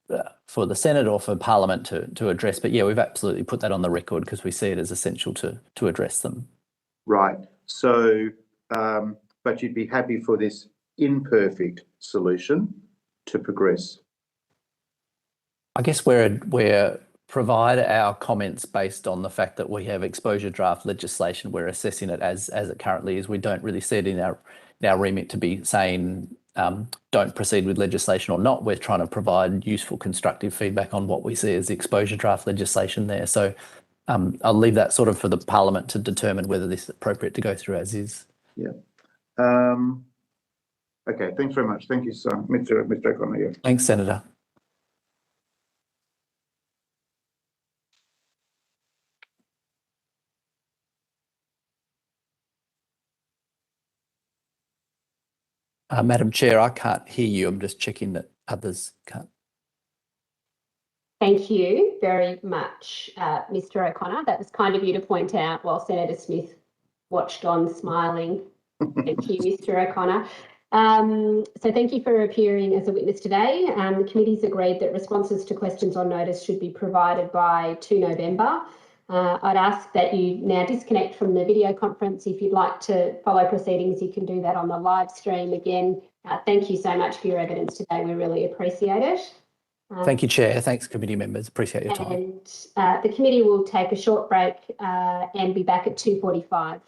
the Senate or for Parliament to address. But yeah, we've absolutely put that on the record because we see it as essential to address them. Right. So, but you'd be happy for this imperfect solution to progress? I guess we're provide our comments based on the fact that we have exposure draft legislation. We're assessing it as it currently is. We don't really see it in our remit to be saying don't proceed with legislation or not. We're trying to provide useful, constructive feedback on what we see as the exposure draft legislation there. So I'll leave that sort of for the Parliament to determine whether this is appropriate to go through as is. Yeah. Okay. Thanks very much. Thank you, sir. Mr. O'Connor. Yeah. Thanks, Senator. Madam Chair, I can't hear you. I'm just checking that others can't. Thank you very much, Mr. O'Connor. That was kind of you to point out while Senator Smith watched on smiling. Thank you, Mr. O'Connor. So thank you for appearing as a witness today. The committee's agreed that responses to questions on notice should be provided by 2 November. I'd ask that you now disconnect from the video conference. If you'd like to follow proceedings, you can do that on the live stream. Again, thank you so much for your evidence today. We really appreciate it. Thank you, Chair. Thanks, committee members. Appreciate your time. And the committee will take a short break and be back at 2:45.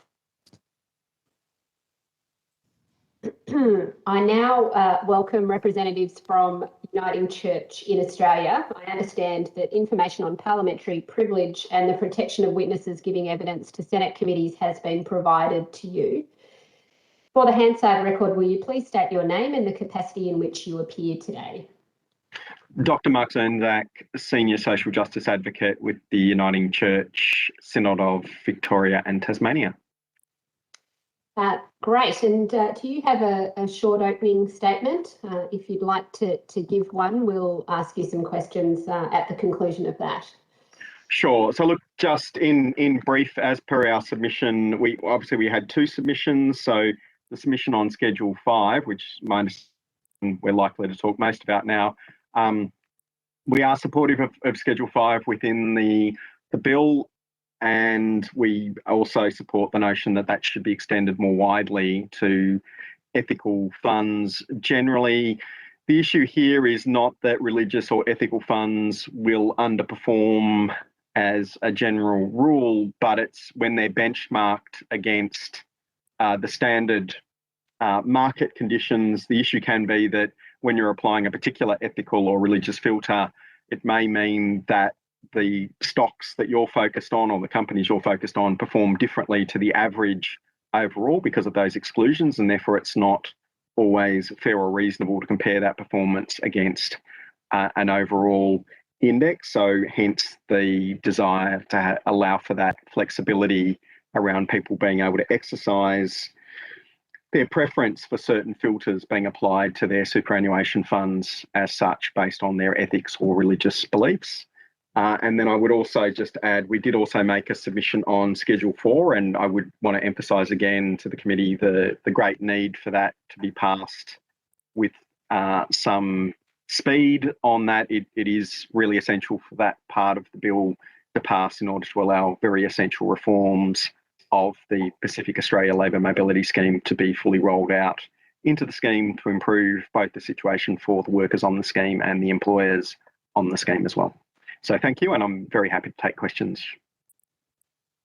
I now welcome representatives from Uniting Church in Australia. I understand that information on parliamentary privilege and the protection of witnesses giving evidence to Senate committees has been provided to you. For the Hansard record, will you please state your name and the capacity in which you appear today? Dr. Mark Zernzak, Senior Social Justice Advocate with the Uniting Church Synod of Victoria and Tasmania. Great. And do you have a short opening statement? If you'd like to give one, we'll ask you some questions at the conclusion of that. Sure. So look, just in brief, as per our submission, we had 2 submissions. So the submission on Schedule 5, which my understanding we're likely to talk most about now, we are supportive of Schedule 5 within the bill, and we also support the notion that that should be extended more widely to ethical funds. Generally, the issue here is not that religious or ethical funds will underperform as a general rule, but it's when they're benchmarked against the standard market conditions. The issue can be that when you're applying a particular ethical or religious filter, it may mean that the stocks that you're focused on or the companies you're focused on perform differently to the average overall because of those exclusions, and therefore it's not always fair or reasonable to compare that performance against an overall index. So hence the desire to allow for that flexibility around people being able to exercise their preference for certain filters being applied to their superannuation funds as such based on their ethics or religious beliefs. And then I would also just add, we did also make a submission on Schedule 4, and I would want to emphasise again to the committee the great need for that to be passed with some speed on that. It is really essential for that part of the bill to pass in order to allow very essential reforms of the Pacific Australia Labour Mobility Scheme to be fully rolled out into the scheme to improve both the situation for the workers on the scheme and the employers on the scheme as well. So thank you, and I'm very happy to take questions.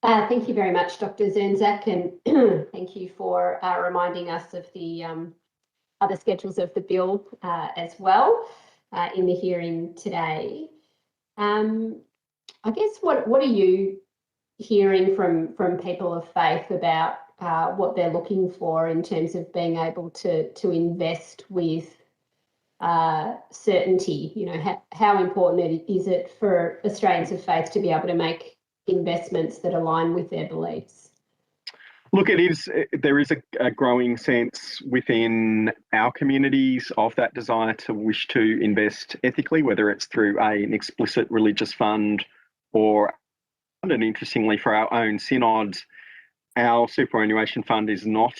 Thank you very much, Dr. Zernzak, and thank you for reminding us of the other schedules of the bill as well in the hearing today. I guess what are you hearing from people of faith about what they're looking for in terms of being able to invest with certainty? You know, how important is it for Australians of faith to be able to make investments that align with their beliefs? Look, there is a growing sense within our communities of that desire to wish to invest ethically, whether it's through an explicit religious fund or, and interestingly for our own synod, our superannuation fund is not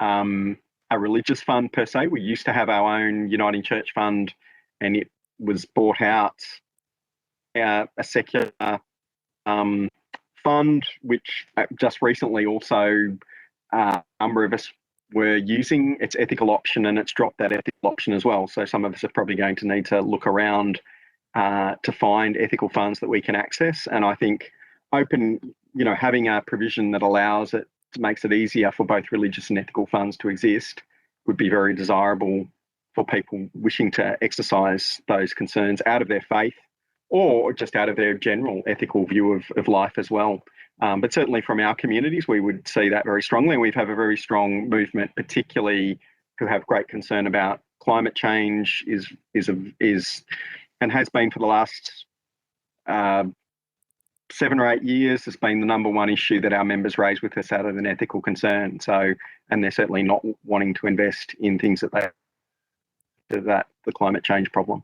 a religious fund per se. We used to have our own Uniting Church fund, and it was bought out a secular fund, which just recently also a number of us were using its ethical option, and it's dropped that ethical option as well. So some of us are probably going to need to look around to find ethical funds that we can access. And I think having a provision that allows it, makes it easier for both religious and ethical funds to exist would be very desirable for people wishing to exercise those concerns out of their faith or just out of their general ethical view of life as well. But certainly from our communities, we would see that very strongly. We have a very strong movement, particularly who have great concern about climate change, is and has been for the last 7 or 8 years, has been the number one issue that our members raise with us out of an ethical concern. So, and they're certainly not wanting to invest in things that the climate change problem.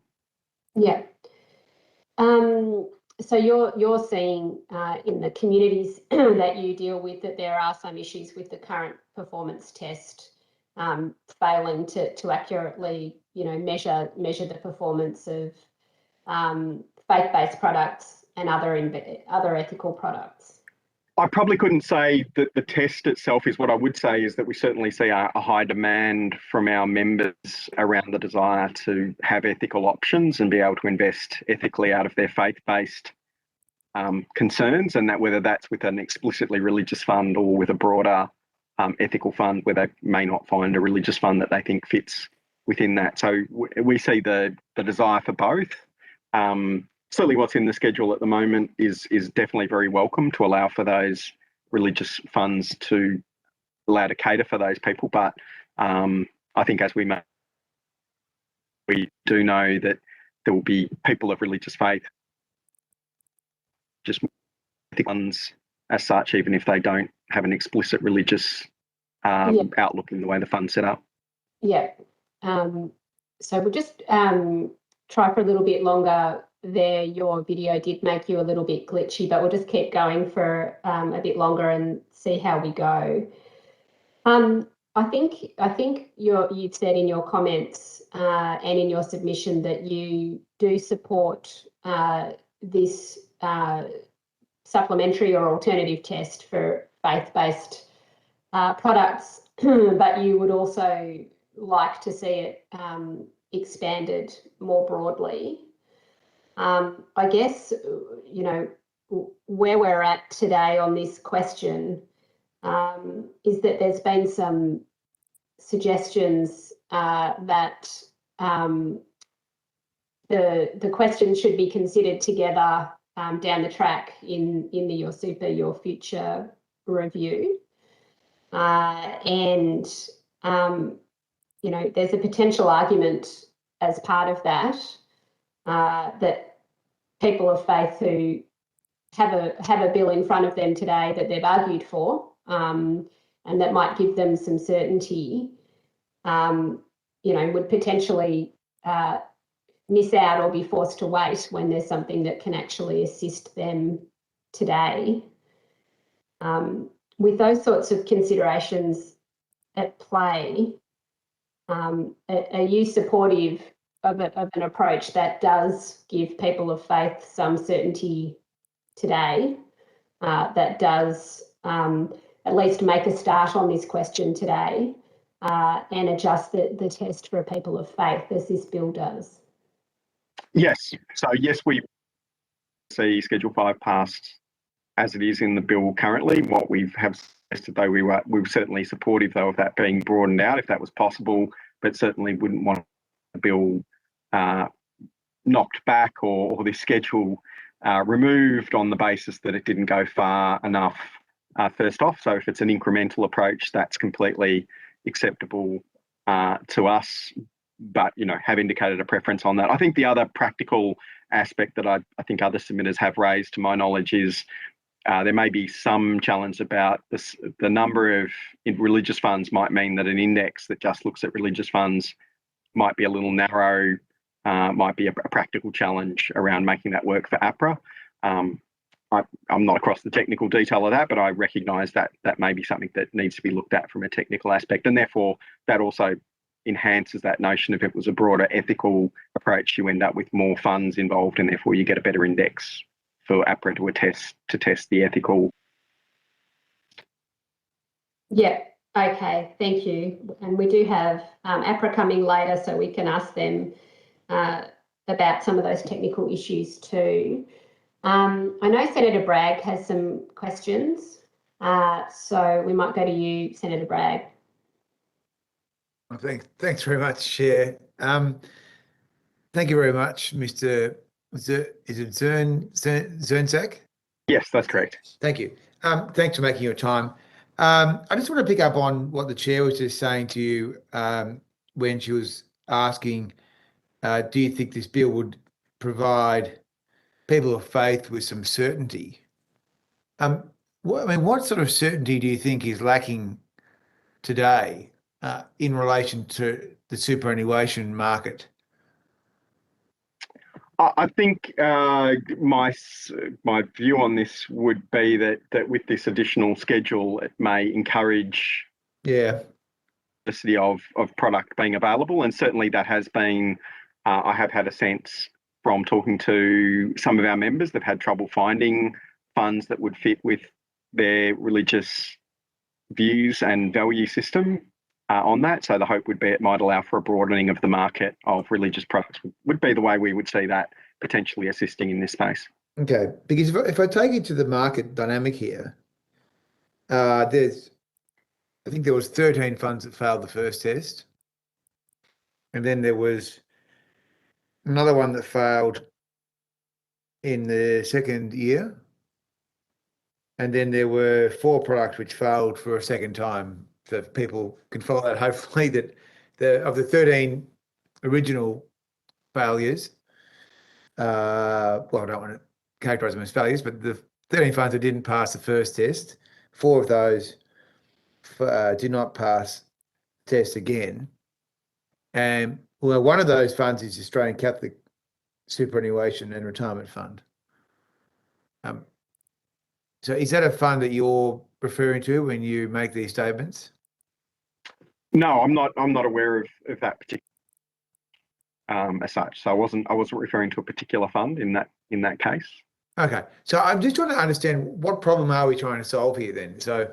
Yeah. So you're seeing in the communities that you deal with that there are some issues with the current performance test failing to accurately, measure the performance of faith-based products and other ethical products. I probably couldn't say that the test itself is. What I would say is that we certainly see a high demand from our members around the desire to have ethical options and be able to invest ethically out of their faith-based concerns, and that whether that's with an explicitly religious fund or with a broader ethical fund where they may not find a religious fund that they think fits within that. So we see the desire for both. Certainly what's in the schedule at the moment is definitely very welcome to allow for those religious funds to allow to cater for those people. But I think as we do know that there will be people of religious faith, just funds as such, even if they don't have an explicit religious outlook in the way the fund's set up. Yeah. So we'll just try for a little bit longer there. Your video did make you a little bit glitchy, but we'll just keep going for a bit longer and see how we go. I think you've said in your comments and in your submission that you do support this supplementary or alternative test for faith-based products, but you would also like to see it expanded more broadly. I guess, where we're at today on this question is that there's been some suggestions that the questions should be considered together down the track in the Your Super, Your Future review. And there's a potential argument as part of that that people of faith who have a bill in front of them today that they've argued for, and that might give them some certainty, would potentially miss out or be forced to wait when there's something that can actually assist them today. With those sorts of considerations at play, are you supportive of an approach that does give people of faith some certainty today, that does at least make a start on this question today, and adjust the test for people of faith as this bill does? Yes. So yes, we see Schedule 5 passed as it is in the bill currently. What we have suggested, though, we were certainly supportive, though, of that being broadened out if that was possible, but certainly wouldn't want the bill knocked back or the schedule removed on the basis that it didn't go far enough first off. So if it's an incremental approach, that's completely acceptable to us, but have indicated a preference on that. I think the other practical aspect that I think other submitters have raised, to my knowledge, is there may be some challenge about this. The number of religious funds might mean that an index that just looks at religious funds might be a little narrow, might be a practical challenge around making that work for APRA. I'm not across the technical detail of that, but I recognise that that may be something that needs to be looked at from a technical aspect, and therefore that also enhances that notion. If it was a broader ethical approach, you end up with more funds involved, and therefore you get a better index for APRA to test the ethical. Yeah, okay, thank you. And we do have APRA coming later, so we can ask them about some of those technical issues too. I know Senator Bragg has some questions, so we might go to you, Senator Bragg. Thanks very much, Chair. Thank you very much, Mr. Is it Zernzak? Yes, that's correct. Thank you. Thanks for making your time. I just want to pick up on what the Chair was just saying to you when she was asking, do you think this bill would provide people of faith with some certainty? What sort of certainty do you think is lacking today in relation to the superannuation market? I think my view on this would be that with this additional schedule, it may encourage diversity of product being available, and certainly that has been. I have had a sense from talking to some of our members, they've had trouble finding funds that would fit with their religious views and value system on that. So the hope would be it might allow for a broadening of the market of religious products, would be the way we would see that potentially assisting in this space. Okay, because if I take you to the market dynamic here, I think there was 13 funds that failed the first test, and then there was another one that failed in the second year, and then there were 4 products which failed for a second time. So people can follow that, hopefully, that of the 13 original failures, well, I don't want to characterise them as failures, but the 13 funds that didn't pass the first test, 4 of those did not pass the test again. And well, one of those funds is Australian Catholic Superannuation and Retirement Fund. So is that a fund that you're referring to when you make these statements? No, I'm not aware of that particular as such. So I wasn't referring to a particular fund in that case. Okay, so I'm just trying to understand what problem are we trying to solve here then? So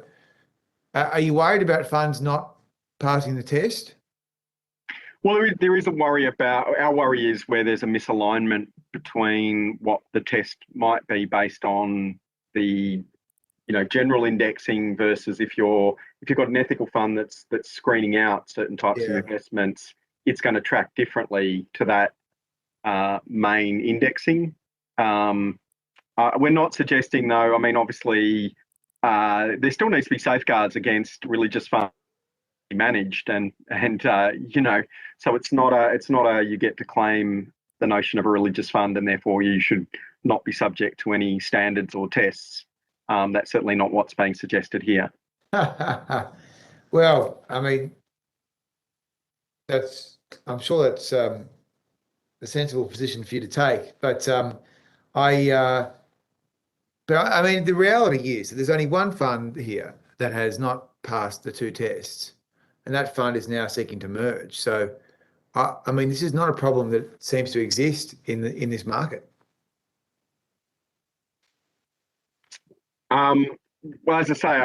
are you worried about funds not passing the test? Well, there is a worry about, our worry is where there's a misalignment between what the test might be based on the general indexing versus if you've got an ethical fund that's screening out certain types of investments, it's going to track differently to that main indexing. We're not suggesting, though, obviously there still needs to be safeguards against religious funds managed and so it's not a you get to claim the notion of a religious fund and therefore you should not be subject to any standards or tests. That's certainly not what's being suggested here. Well, I'm sure that's a sensible position for you to take, but the reality is that there's only one fund here that has not passed the 2 tests, and that fund is now seeking to merge. So, this is not a problem that seems to exist in this market. Well, as I say,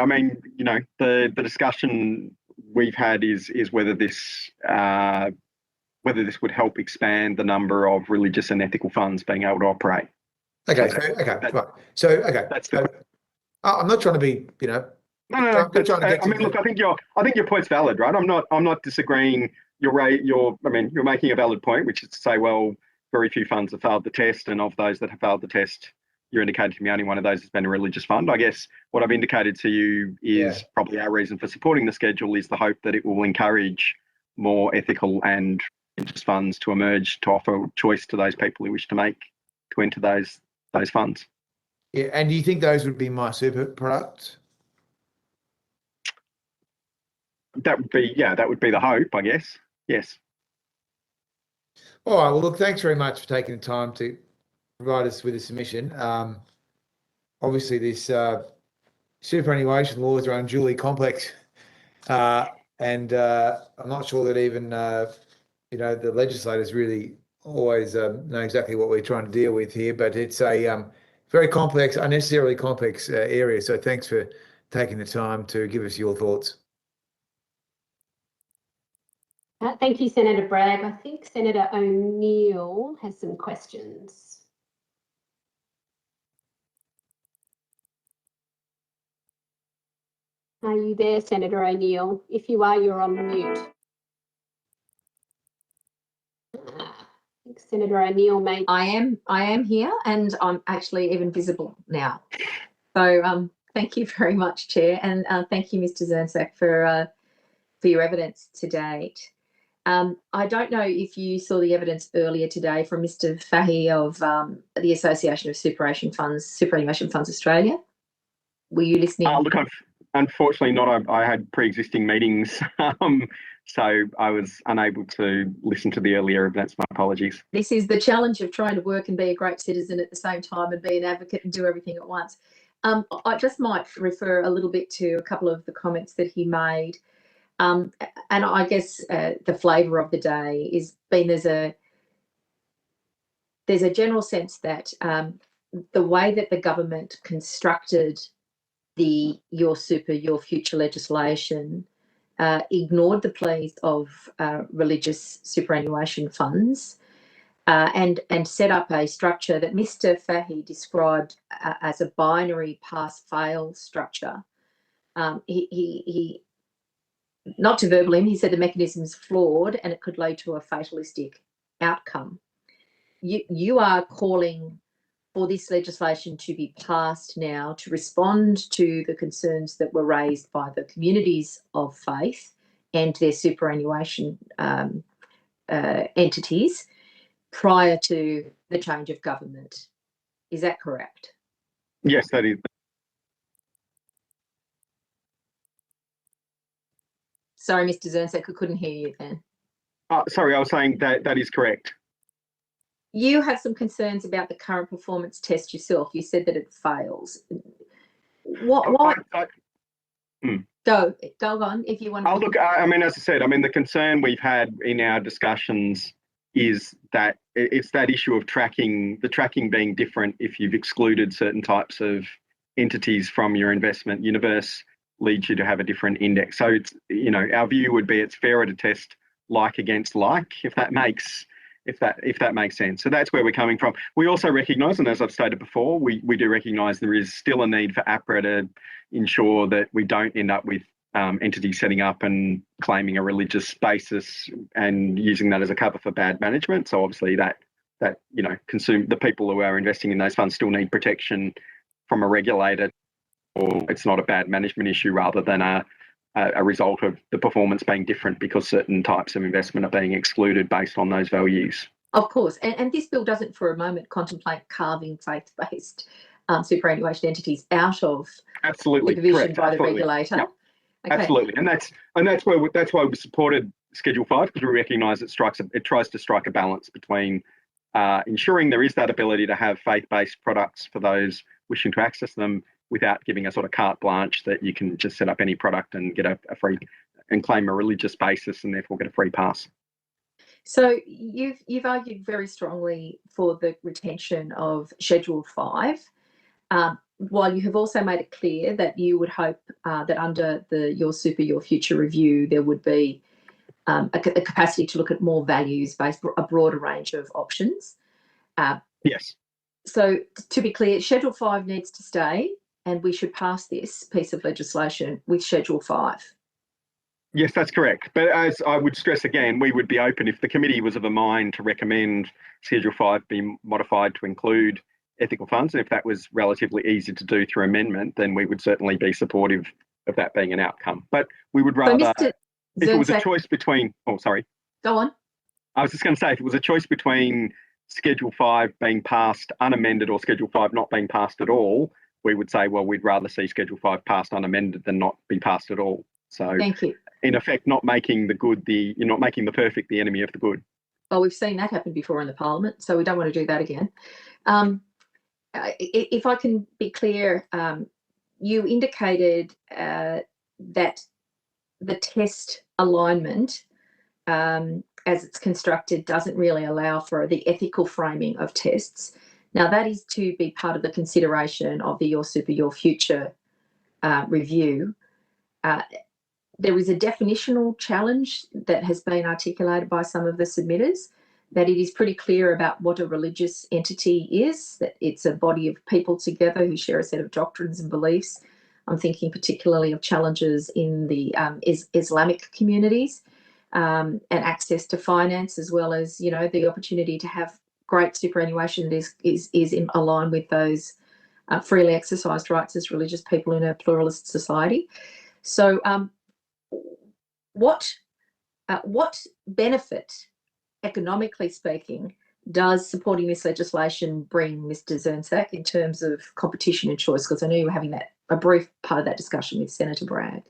the discussion we've had is whether this would help expand the number of religious and ethical funds being able to operate. Okay, right. I'm not trying to be, No. Look, I think your point's valid, right? I'm not disagreeing. You're making a valid point, which is to say, well, very few funds have failed the test, and of those that have failed the test, you're indicating to me only one of those has been a religious fund. I guess what I've indicated to you is probably our reason for supporting the schedule is the hope that it will encourage more ethical and religious funds to emerge to offer choice to those people who wish to enter those funds. Yeah, and do you think those would be My Super products? That would be, yeah, that would be the hope, I guess. Yes. All right. Well, look, thanks very much for taking the time to provide us with a submission. Obviously, this superannuation laws are unduly complex, and I'm not sure that even the legislators really always know exactly what we're trying to deal with here. But it's a very complex, unnecessarily complex area. So thanks for taking the time to give us your thoughts. Thank you, Senator Bragg. I think Senator O'Neill has some questions. Are you there, Senator O'Neill? If you are, you're on mute. I think Senator O'Neill may. I am here, and I'm actually even visible now. So thank you very much, Chair, and thank you, Mr. Zernsak, for your evidence to date. I don't know if you saw the evidence earlier today from Mr. Fahy of the Association of Superannuation Funds Australia. Were you listening? Look, unfortunately not. I had pre-existing meetings, so I was unable to listen to the earlier evidence. My apologies. This is the challenge of trying to work and be a great citizen at the same time and be an advocate and do everything at once. I just might refer a little bit to a couple of the comments that he made. And I guess the flavour of the day is there's a general sense that the way that the government constructed the Your Super, Your Future legislation ignored the pleas of religious superannuation funds and set up a structure that Mr. Fahy described as a binary pass-fail structure. He not to verbal him, he said the mechanism is flawed and it could lead to a fatalistic outcome. You are calling for this legislation to be passed now to respond to the concerns that were raised by the communities of faith and their superannuation entities prior to the change of government. Is that correct? Yes, that is. Sorry, Mr. Zernsak, I couldn't hear you then. Sorry, I was saying that is correct. You have some concerns about the current performance test yourself. You said that it fails. What? Go on if you want to. Look, I mean, as I said, I mean, the concern we've had in our discussions is that it's that issue of the tracking being different if you've excluded certain types of entities from your investment universe leads you to have a different index. So it's, our view would be it's fairer to test like against like, if that makes sense. So that's where we're coming from. We also recognise, and as I've stated before, we do recognise there is still a need for APRA to ensure that we don't end up with entities setting up and claiming a religious basis and using that as a cover for bad management. So obviously that the people who are investing in those funds still need protection from a regulator, or it's not a bad management issue rather than a result of the performance being different because certain types of investment are being excluded based on those values. Of course, and this bill doesn't for a moment contemplate carving faith-based superannuation entities out of absolutely the division correct. by Absolutely. the regulator. Yep. Okay. Absolutely, and that's why we supported Schedule 5, because we recognise it tries to strike a balance between ensuring there is that ability to have faith-based products for those wishing to access them, without giving a sort of carte blanche that you can just set up any product and get a free and claim a religious basis and therefore get a free pass. So you've argued very strongly for the retention of Schedule 5, while you have also made it clear that you would hope that under the Your Super, Your Future review, there would be a capacity to look at more values-based, a broader range of options. Yes. So to be clear, Schedule 5 needs to stay, and we should pass this piece of legislation with Schedule 5. Yes, that's correct. But as I would stress again, we would be open if the committee was of a mind to recommend Schedule 5 be modified to include ethical funds. And if that was relatively easy to do through amendment, then we would certainly be supportive of that being an outcome. But we would rather, if it was a choice between, oh, sorry. Go on. I was just going to say, if it was a choice between Schedule 5 being passed unamended or Schedule 5 not being passed at all, we would say, well, we'd rather see Schedule 5 passed unamended than not be passed at all. So Thank you. in effect, not making the good you're not making the perfect the enemy of the good. Well, we've seen that happen before in the Parliament, so we don't want to do that again. If I can be clear, you indicated that the test alignment, as it's constructed, doesn't really allow for the ethical framing of tests. Now, that is to be part of the consideration of the Your Super, Your Future review. There is a definitional challenge that has been articulated by some of the submitters, that it is pretty clear about what a religious entity is, that it's a body of people together who share a set of doctrines and beliefs. I'm thinking particularly of challenges in the Islamic communities, and access to finance, as well as, the opportunity to have great superannuation that is in line with those freely exercised rights as religious people in a pluralist society. So what benefit, economically speaking, does supporting this legislation bring, Mr. Zernsak, in terms of competition and choice? Because I know you were having a brief part of that discussion with Senator Bragg.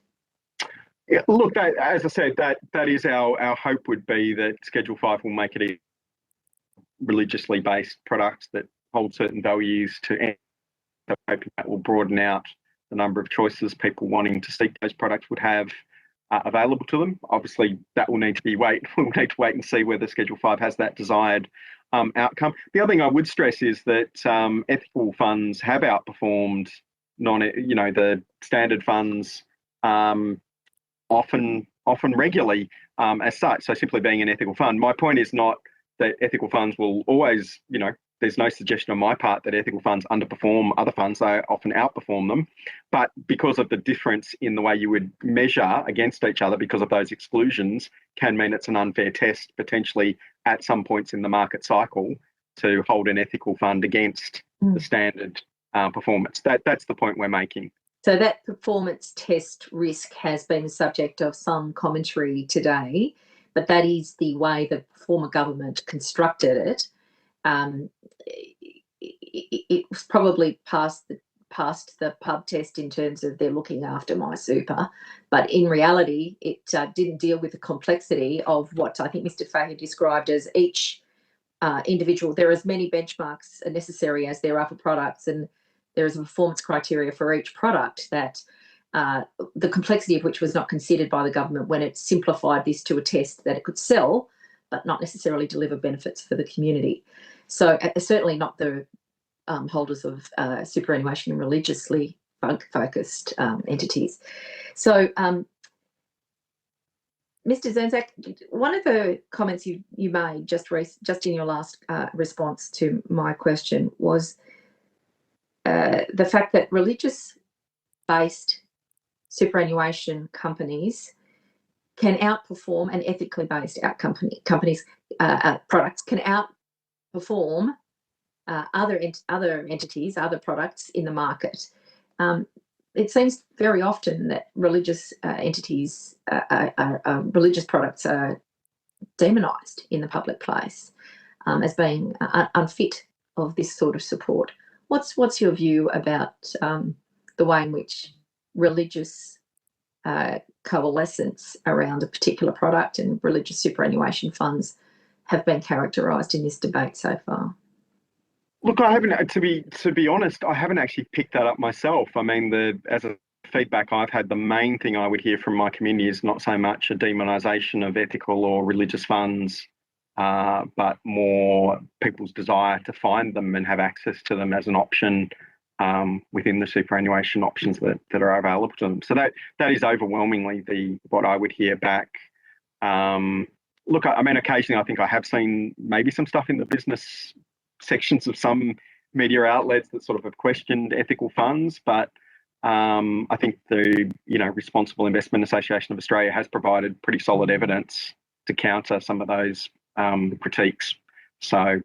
Yeah, look, as I said, that is our hope would be that Schedule 5 will make it a religiously based product that hold certain values to hoping that will broaden out the number of choices people wanting to seek those products would have available to them. Obviously, that will need to wait and see whether Schedule 5 has that desired outcome. The other thing I would stress is that ethical funds have outperformed the standard funds often regularly as such. So simply being an ethical fund. My point is not that ethical funds will always, there's no suggestion on my part that ethical funds underperform other funds. They often outperform them. But because of the difference in the way you would measure against each other because of those exclusions can mean it's an unfair test potentially at some points in the market cycle to hold an ethical fund against the standard performance. That's the point we're making. So that performance test risk has been the subject of some commentary today, but that is the way the former government constructed it. It was probably past the pub test in terms of they're looking after my super, but in reality, it didn't deal with the complexity of what I think Mr. Fahey described as each individual. There are as many benchmarks necessary as there are for products, and there is a performance criteria for each product that the complexity of which was not considered by the government when it simplified this to a test that it could sell, but not necessarily deliver benefits for the community. So certainly not the holders of superannuation and religiously focused entities. So, Mr. Zernsak, one of the comments you made just in your last response to my question was the fact that religious-based superannuation companies can outperform, and ethically based companies products can outperform other entities, other products in the market. It seems very often that religious entities, religious products are demonised in the public place as being unfit of this sort of support. What's your view about the way in which religious coalescence around a particular product and religious superannuation funds have been characterised in this debate so far? Look, I haven't, to be honest, I haven't actually picked that up myself. I mean, as a feedback I've had, the main thing I would hear from my community is not so much a demonisation of ethical or religious funds, but more people's desire to find them and have access to them as an option within the superannuation options that are available to them. So that is overwhelmingly what I would hear back. Look, I mean, occasionally I think I have seen maybe some stuff in the business sections of some media outlets that sort of have questioned ethical funds, but I think the Responsible Investment Association of Australia has provided pretty solid evidence to counter some of those critiques. So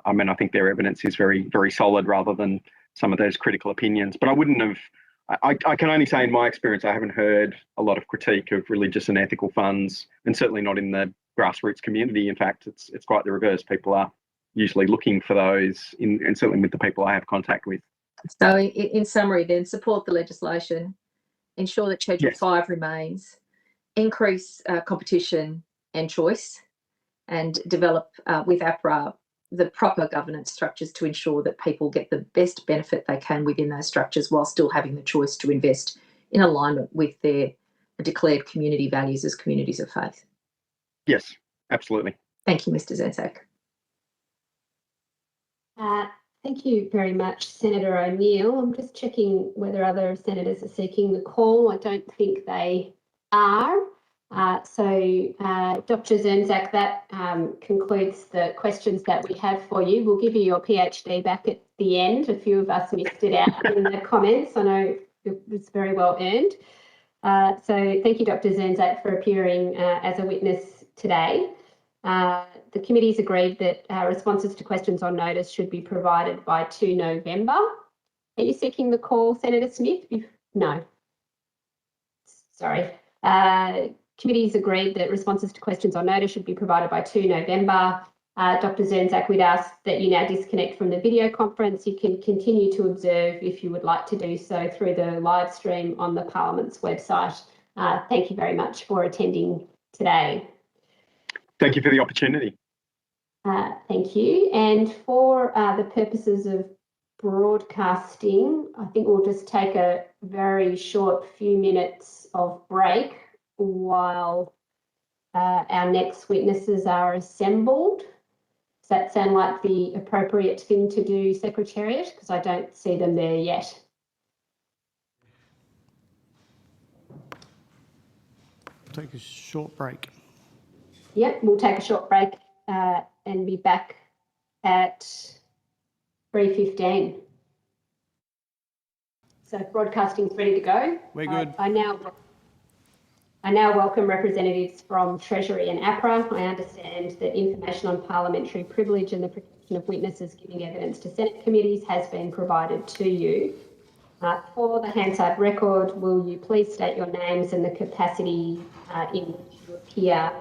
I mean, I think their evidence is very, very solid rather than some of those critical opinions. But I wouldn't have. I can only say in my experience, I haven't heard a lot of critique of religious and ethical funds, and certainly not in the grassroots community. In fact, it's quite the reverse. People are usually looking for those, and certainly with the people I have contact with. So in summary then, support the legislation, ensure that Schedule 5 remains, increase competition and choice, and develop with APRA the proper governance structures to ensure that people get the best benefit they can within those structures while still having the choice to invest in alignment with their declared community values as communities of faith. Yes, absolutely. Thank you, Mr. Zenzak. Thank you very much, Senator O'Neill. I'm just checking whether other senators are seeking the call. I don't think they are. Dr. Zenzak, that concludes the questions that we have for you. We'll give you your PhD back at the end. A few of us missed it out in the comments. I know it was very well earned. So thank you, Dr. Zenzak, for appearing as a witness today. The committee's agreed that responses to questions on notice should be provided by 2 November. Are you seeking the call, Senator Smith? No. Sorry. Committee's agreed that responses to questions on notice should be provided by 2 November. Dr. Zenzak, we'd ask that you now disconnect from the video conference. You can continue to observe if you would like to do so through the live stream on the Parliament's website. Thank you very much for attending today. Thank you for the opportunity. Thank you. And for the purposes of broadcasting, I think we'll just take a very short few minutes of break while our next witnesses are assembled. Does that sound like the appropriate thing to do, Secretariat? Because I don't see them there yet. Take a short break. Yep, we'll take a short break and be back at 3:15. So broadcasting's ready to go. We're good. I now welcome representatives from Treasury and APRA. I understand that information on parliamentary privilege and the protection of witnesses giving evidence to Senate committees has been provided to you. For the Hansard record, will you please state your names and the capacity in which you appear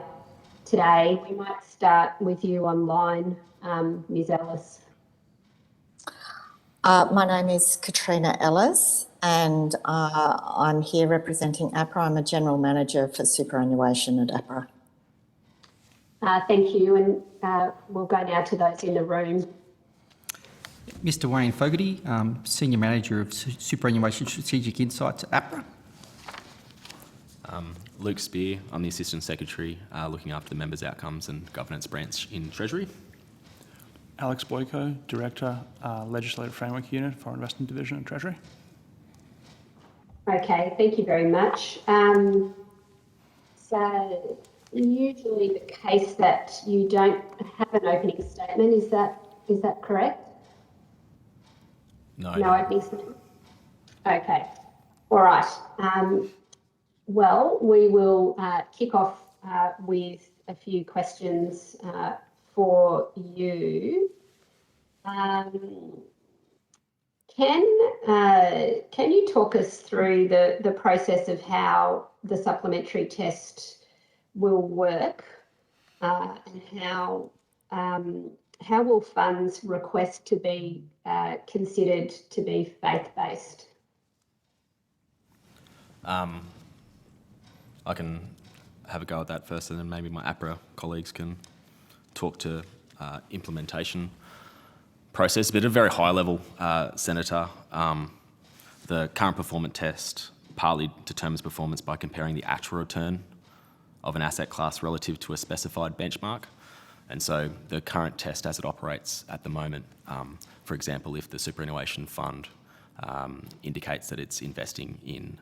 today? We might start with you online, Ms. Ellis. My name is Katrina Ellis and I'm here representing APRA. I'm a General Manager for Superannuation at APRA. Thank you, and we'll go now to those in the room. Mr. Wayne Fogarty, Senior Manager of Superannuation Strategic Insights at APRA. Luke Spear, I'm the Assistant Secretary looking after the Members' Outcomes and Governance branch in Treasury. Alex Boyko, Director, Legislative Framework Unit, Foreign Investment Division at Treasury. Okay, thank you very much. So usually the case that you don't have an opening statement, is that correct? No. No opening statement? Okay, all right. Well, we will kick off with a few questions for you. Can you talk us through the process of how the supplementary test will work, and how will funds request to be considered to be faith-based? I can have a go at that first, and then maybe my APRA colleagues can talk to implementation process. But at a very high level, Senator, the current performance test partly determines performance by comparing the actual return of an asset class relative to a specified benchmark. And so the current test as it operates at the moment, for example, if the superannuation fund indicates that it's investing in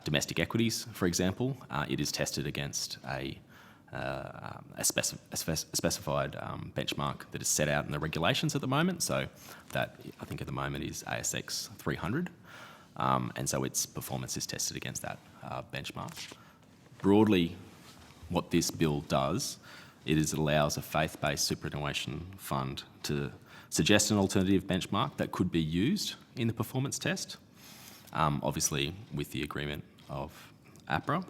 domestic equities, for example, it is tested against a specified benchmark that is set out in the regulations at the moment. So that, I think at the moment, is ASX 300. And so its performance is tested against that benchmark. Broadly, what this bill does, it allows a faith-based superannuation fund to suggest an alternative benchmark that could be used in the performance test, obviously with the agreement of APRA.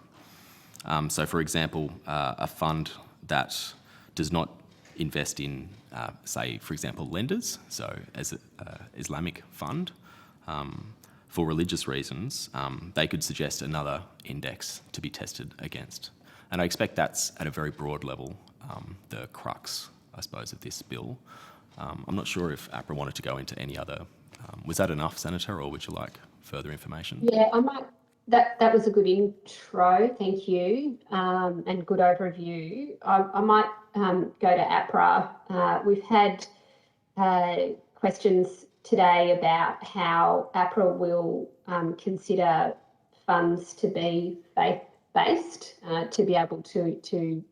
So, for example, a fund that does not invest in, say, for example, lenders, so as an Islamic fund, for religious reasons, they could suggest another index to be tested against. And I expect that's at a very broad level the crux, I suppose, of this bill. I'm not sure if APRA wanted to go into any other. Was that enough, Senator, or would you like further information? Yeah, I might. That was a good intro, thank you, and good overview. I might go to APRA. We've had questions today about how APRA will consider funds to be faith-based, to be able to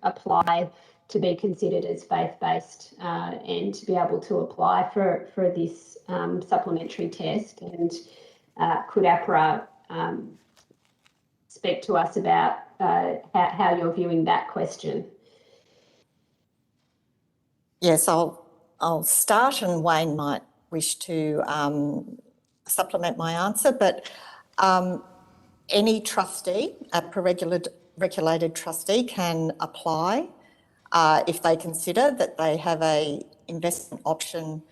apply to be considered as faith-based, and to be able to apply for this supplementary test. And could APRA speak to us about how you're viewing that question? Yes, I'll start, and Wayne might wish to supplement my answer, but any trustee, APRA regulated trustee, can apply if they consider that they have a investment option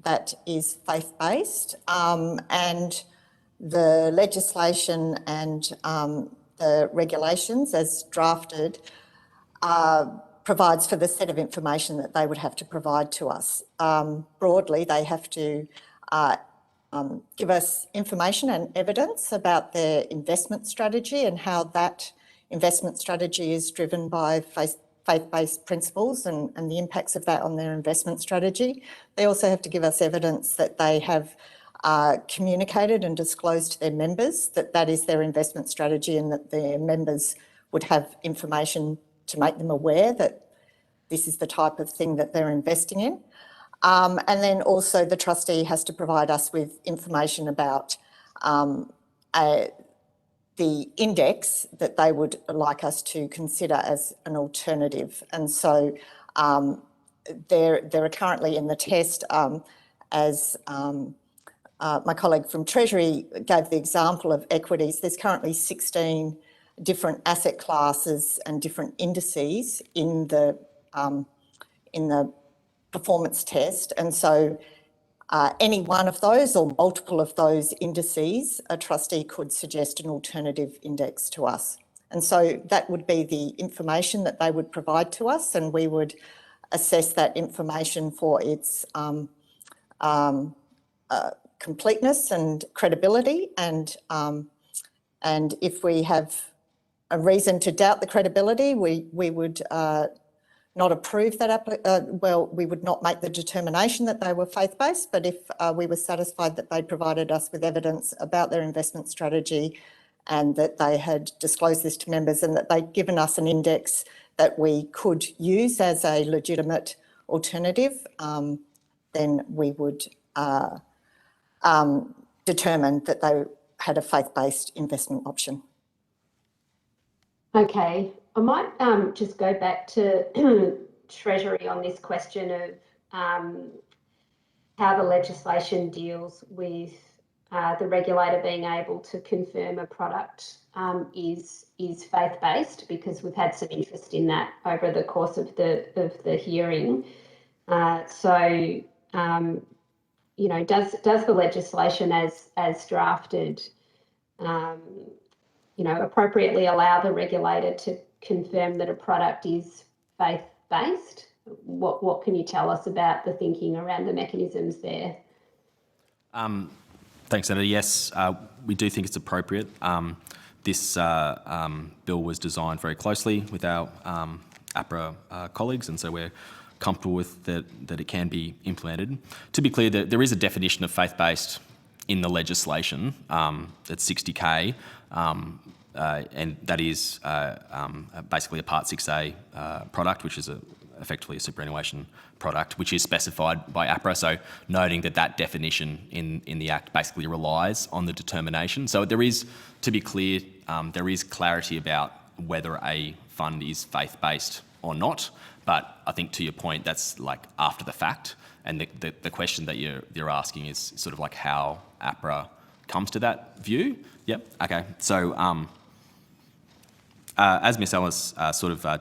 that is faith-based, and the legislation and the regulations as drafted provides for the set of information that they would have to provide to us. Broadly, they have to give us information and evidence about their investment strategy and how that investment strategy is driven by faith-based principles and the impacts of that on their investment strategy. They also have to give us evidence that they have communicated and disclosed to their members that that is their investment strategy, and that their members would have information to make them aware that this is the type of thing that they're investing in. And then also the trustee has to provide us with information about the index that they would like us to consider as an alternative. And so there are currently in the test, as my colleague from Treasury gave the example of equities, there's currently 16 different asset classes and different indices in the performance test. And so any one of those or multiple of those indices, a trustee could suggest an alternative index to us. And so that would be the information that they would provide to us, and we would assess that information for its completeness and credibility. And if we have a reason to doubt the credibility, we would not approve that, we would not make the determination that they were faith-based, but if we were satisfied that they provided us with evidence about their investment strategy and that they had disclosed this to members and that they'd given us an index that we could use as a legitimate alternative, then we would determine that they had a faith-based investment option. Okay, I might just go back to Treasury on this question of how the legislation deals with the regulator being able to confirm a product is faith-based, because we've had some interest in that over the course of the hearing. Does the legislation as drafted appropriately allow the regulator to confirm that a product is faith-based? What can you tell us about the thinking around the mechanisms there? Thanks, Senator. Yes, we do think it's appropriate. This bill was designed very closely with our APRA colleagues, and so we're comfortable with that it can be implemented. To be clear, there is a definition of faith-based in the legislation that's 60K, and that is basically a Part 6A product, which is effectively a superannuation product, which is specified by APRA. So noting that definition in the Act basically relies on the determination. So there is, to be clear, there is clarity about whether a fund is faith-based or not. But I think to your point, that's like after the fact. And the question that you're asking is sort of like how APRA comes to that view. Yep. Okay. So as Ms. Ellis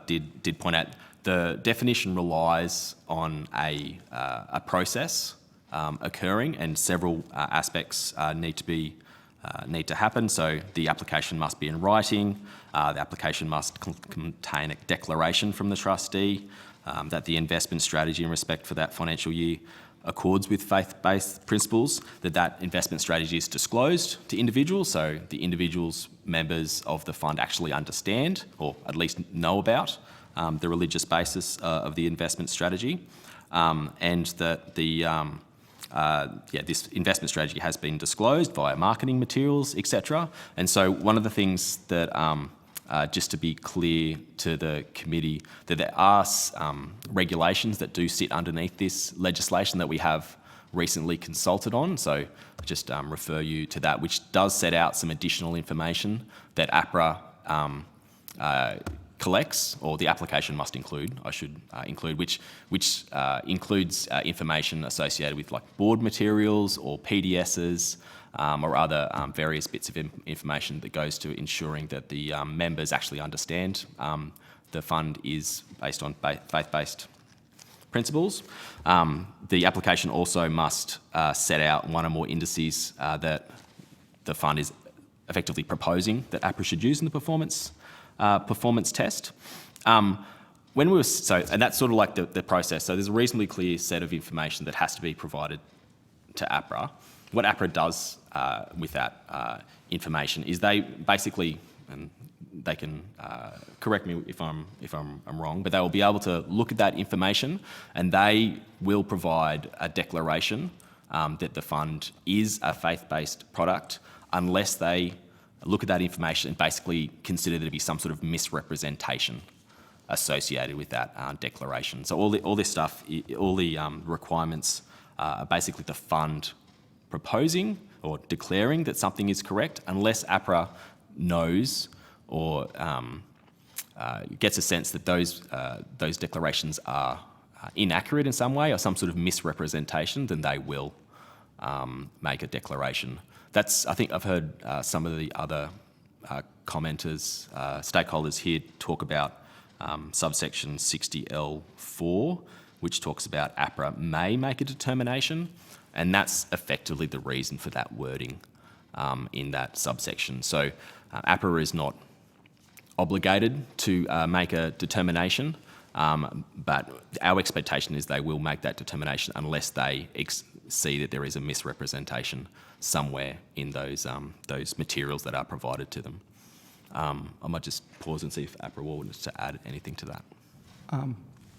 did point out, the definition relies on a process occurring, and several aspects need to happen. So the application must be in writing. The application must contain a declaration from the trustee that the investment strategy in respect for that financial year accords with faith-based principles, that investment strategy is disclosed to individuals, so the individuals, members of the fund, actually understand or at least know about the religious basis of the investment strategy, and that this investment strategy has been disclosed via marketing materials, etc. And so one of the things that, just to be clear to the committee, that there are regulations that do sit underneath this legislation that we have recently consulted on. So I just refer you to that, which does set out some additional information that APRA collects, or the application must include, I should include, which includes information associated with like board materials or PDSs or other various bits of information that goes to ensuring that the members actually understand the fund is based on faith-based principles. The application also must set out one or more indices that the fund is effectively proposing that APRA should use in the performance test. And that's sort of like the process. So there's a reasonably clear set of information that has to be provided to APRA. What APRA does with that information is they basically, and they can correct me if I'm wrong, but they will be able to look at that information and they will provide a declaration that the fund is a faith-based product, unless they look at that information and basically consider there to be some sort of misrepresentation associated with that declaration. So all this stuff, all the requirements are basically the fund proposing or declaring that something is correct, unless APRA knows or gets a sense that those declarations are inaccurate in some way or some sort of misrepresentation, then they will make a declaration. I think I've heard some of the other commenters, stakeholders here talk about subsection 60L4, which talks about APRA may make a determination, and that's effectively the reason for that wording in that subsection. So APRA is not obligated to make a determination, but our expectation is they will make that determination unless they see that there is a misrepresentation somewhere in those materials that are provided to them. I might just pause and see if APRA wants to add anything to that.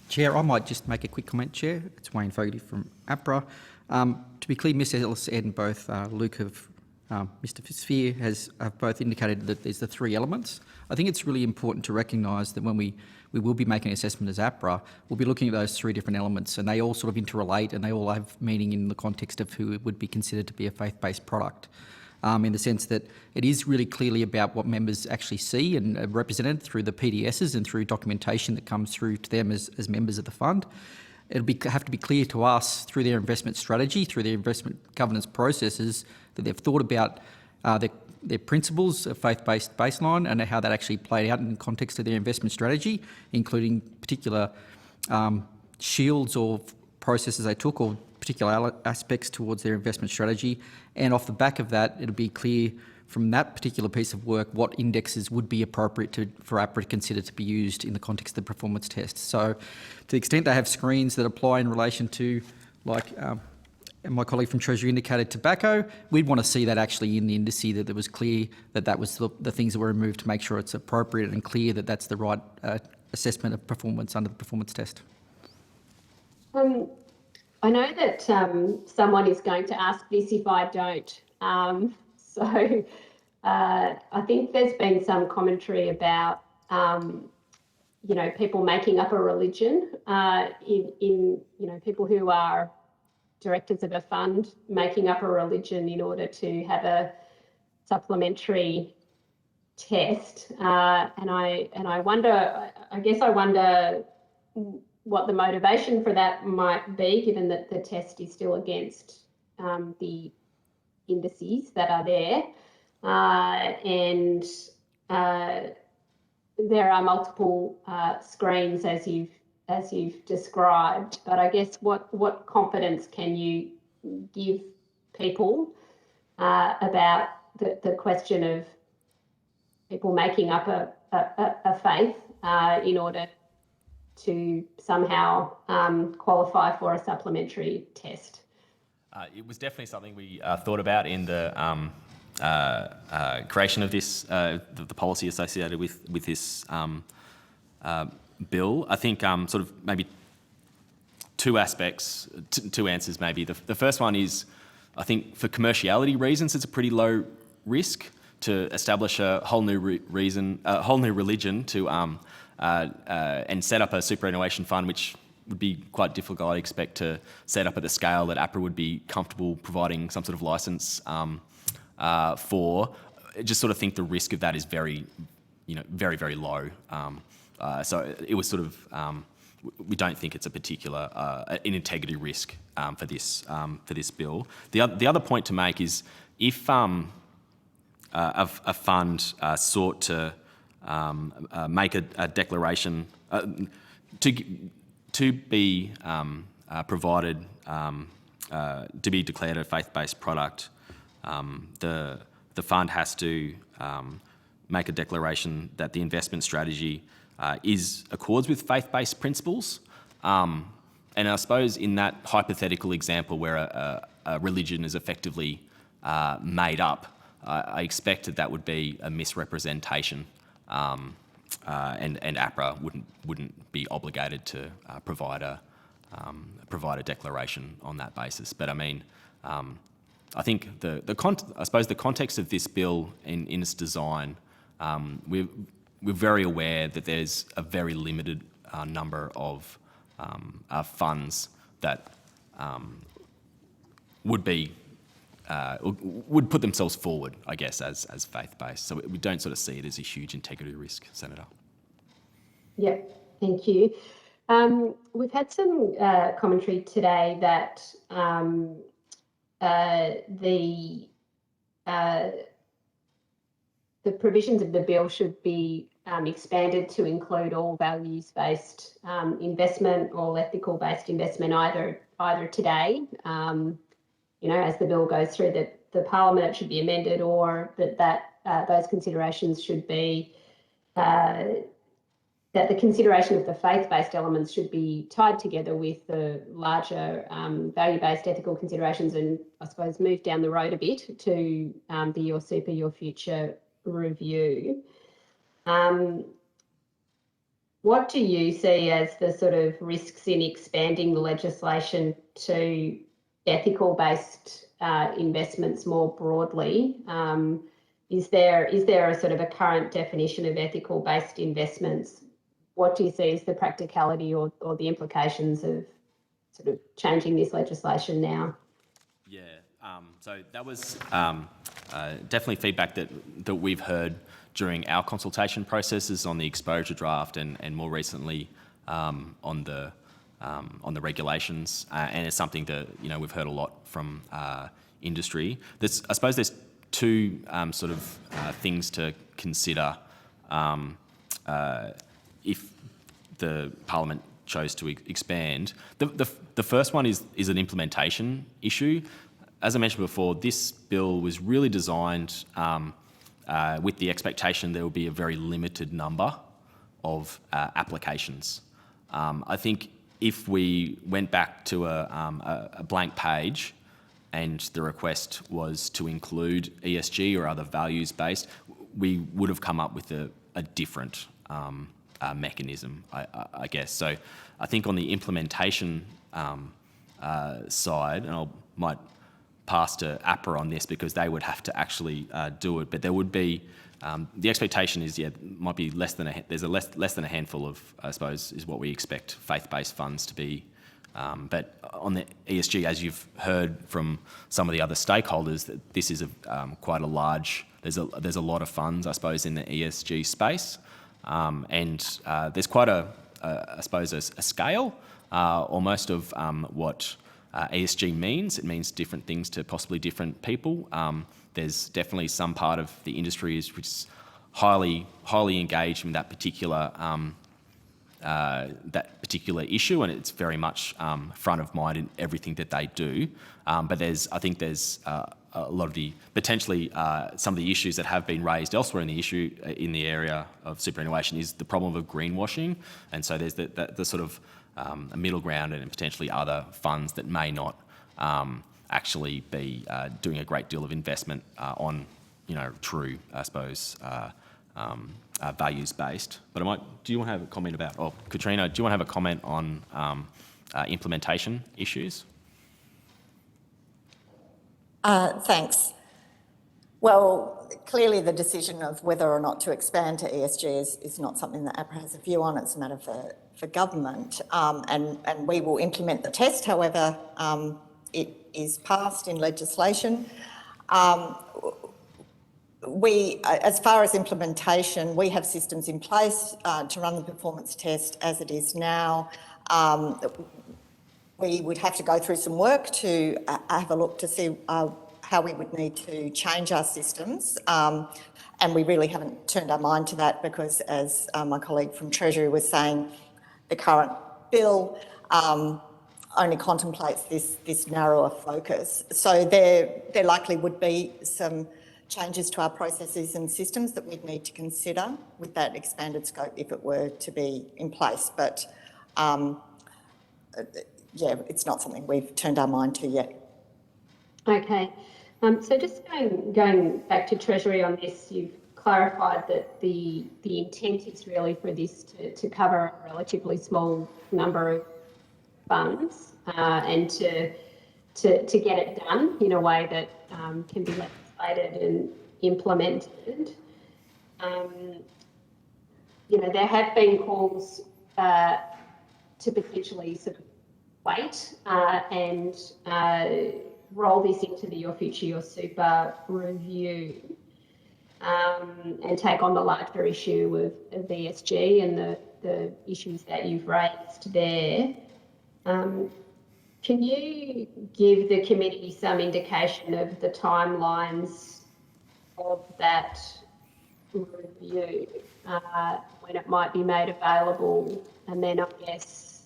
Chair, I might just make a quick comment, Chair. It's Wayne Fogarty from APRA. To be clear, Ms Ellis and both Luke have, Mr Sphere have both indicated that there's the three elements. I think it's really important to recognise that when we will be making an assessment as APRA, we'll be looking at those three different elements, and they all sort of interrelate and they all have meaning in the context of who would be considered to be a faith-based product. In the sense that it is really clearly about what members actually see and are represented through the PDSs and through documentation that comes through to them as members of the fund. It'll have to be clear to us through their investment strategy, through their investment governance processes, that they've thought about their principles of faith-based baseline and how that actually played out in the context of their investment strategy, including particular shields or processes they took or particular aspects towards their investment strategy. And off the back of that, it'll be clear from that particular piece of work what indexes would be appropriate for APRA to consider to be used in the context of the performance test. So to the extent they have screens that apply in relation to, like my colleague from Treasury indicated, tobacco, we'd want to see that actually in the indice, that it was clear that that was the things that were removed to make sure it's appropriate and clear that that's the right assessment of performance under the performance test. I know that someone is going to ask this if I don't. So I think there's been some commentary about, people making up a religion in people who are directors of a fund making up a religion in order to have a supplementary test. And I wonder what the motivation for that might be, given that the test is still against the indices that are there. And there are multiple screens, as you've as you've described, but I guess what confidence can you give people about the question of people making up a faith in order to somehow qualify for a supplementary test? It was definitely something we thought about in the creation of this, the policy associated with this bill. I think sort of maybe two aspects, two answers maybe. The first one is, I think for commerciality reasons, it's a pretty low risk to establish a whole new religion to and set up a superannuation fund, which would be quite difficult, I expect, to set up at the scale that APRA would be comfortable providing some sort of licence for. I just sort of think the risk of that is very, very, very low. So it was sort of, we don't think it's a particular an integrity risk for this bill. The other point to make is if a fund sought to make a declaration to be provided to be declared a faith-based product, the fund has to make a declaration that the investment strategy accords with faith-based principles. And I suppose in that hypothetical example where a religion is effectively made up, I expect that would be a misrepresentation, and APRA wouldn't be obligated to provide a declaration on that basis. But I mean, I think I suppose the context of this bill in its design, we're very aware that there's a very limited number of funds that would put themselves forward, I guess, as faith-based. So we don't sort of see it as a huge integrity risk, Senator. Yeah, thank you. We've had some commentary today that the provisions of the bill should be expanded to include all values-based investment, all ethical-based investment, either today, as the bill goes through the Parliament, it should be amended, or that those considerations should be that the consideration of the faith-based elements should be tied together with the larger value-based ethical considerations, and I suppose move down the road a bit to the Your Super, Your Future review. What do you see as the sort of risks in expanding the legislation to ethical-based investments more broadly? Is there a sort of a current definition of ethical-based investments? What do you see as the practicality or the implications of sort of changing this legislation now? Yeah, so that was definitely feedback that we've heard during our consultation processes on the exposure draft and more recently on the regulations, and it's something that we've heard a lot from industry. I suppose there's two sort of things to consider if the Parliament chose to expand. The first one is an implementation issue. As I mentioned before, this bill was really designed with the expectation there will be a very limited number of applications. I think if we went back to a blank page and the request was to include ESG or other values-based, we would have come up with a different mechanism, I guess. So I think on the implementation side, and I might pass to APRA on this because they would have to actually do it, but there would be, the expectation is, might be less than less than a handful of, I suppose, is what we expect faith-based funds to be. But on the ESG, as you've heard from some of the other stakeholders, that this is quite a large, there's a lot of funds, I suppose, in the ESG space. And there's quite I suppose, a scale almost of what ESG means. It means different things to possibly different people. There's definitely some part of the industry which is highly engaged in that particular that particular issue, and it's very much front of mind in everything that they do. But I think there's a lot of the potentially some of the issues that have been raised elsewhere in the issue in the area of superannuation is the problem of greenwashing, and so there's the sort of a middle ground and potentially other funds that may not actually be doing a great deal of investment on true, I suppose, values based. But do you want to have a comment about, or Katrina, do you want to have a comment on implementation issues? Thanks. Well, clearly the decision of whether or not to expand to ESG is not something that APRA has a view on. It's a matter for government, and we will implement the test. However, it is passed in legislation. As far as implementation, we have systems in place to run the performance test as it is now. We would have to go through some work to have a look to see how we would need to change our systems. And we really haven't turned our mind to that because, as my colleague from Treasury was saying, the current bill only contemplates this narrower focus. So there likely would be some changes to our processes and systems that we'd need to consider with that expanded scope if it were to be in place. But yeah, it's not something we've turned our mind to yet. Okay. So just going back to Treasury on this, you've clarified that the intent is really for this to cover a relatively small number of funds and to get it done in a way that can be legislated and implemented. There have been calls to potentially sort of wait and roll this into the Your Future, Your Super review and take on the larger issue of ESG and the issues that you've raised there. Can you give the committee some indication of the timelines of that review, when it might be made available, and then I guess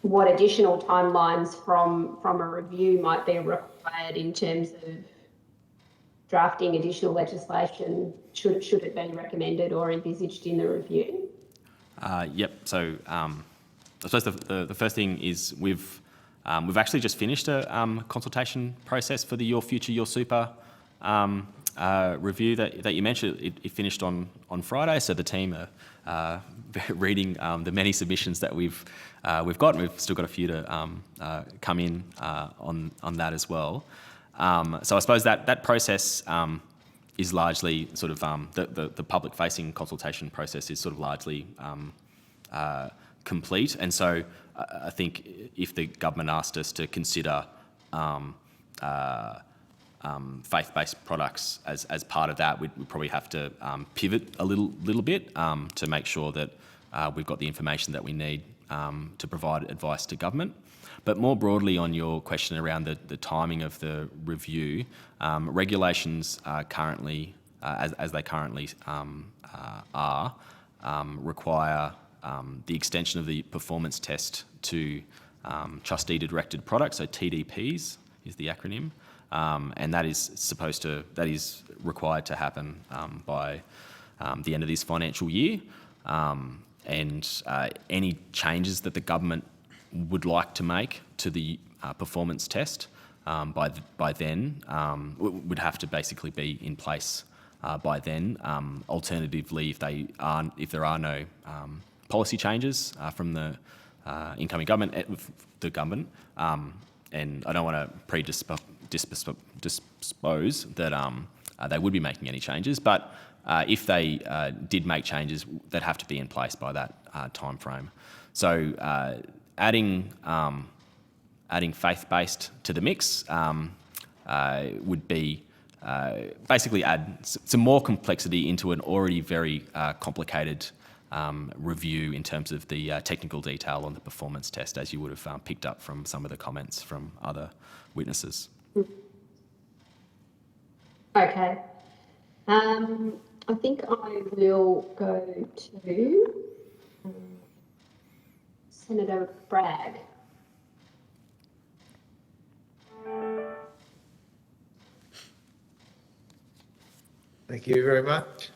what additional timelines from a review might be required in terms of drafting additional legislation should it be recommended or envisaged in the review? Yep. So I suppose the first thing is we've actually just finished a consultation process for the Your Future, Your Super review that you mentioned. It finished on Friday, so the team are reading the many submissions that we've got, and we've still got a few to come in on that as well. So I suppose that process is largely sort of the public-facing consultation process is sort of largely complete, and so I think if the government asked us to consider faith-based products as part of that, we'd probably have to pivot a little bit to make sure that we've got the information that we need to provide advice to government. But more broadly on your question around the timing of the review, regulations currently, as they currently are, require the extension of the performance test to trustee-directed products, so TDPs is the acronym, and that is required to happen by the end of this financial year. And any changes that the government would like to make to the performance test by then would have to basically be in place by then. Alternatively, if there are no policy changes from the incoming government, and I don't want to predispose that they would be making any changes, but if they did make changes, they'd have to be in place by that time frame. So adding faith-based to the mix would be basically add some more complexity into an already very complicated review in terms of the technical detail on the performance test, as you would have picked up from some of the comments from other witnesses. Okay. I think I will go to Senator Bragg. Thank you very much.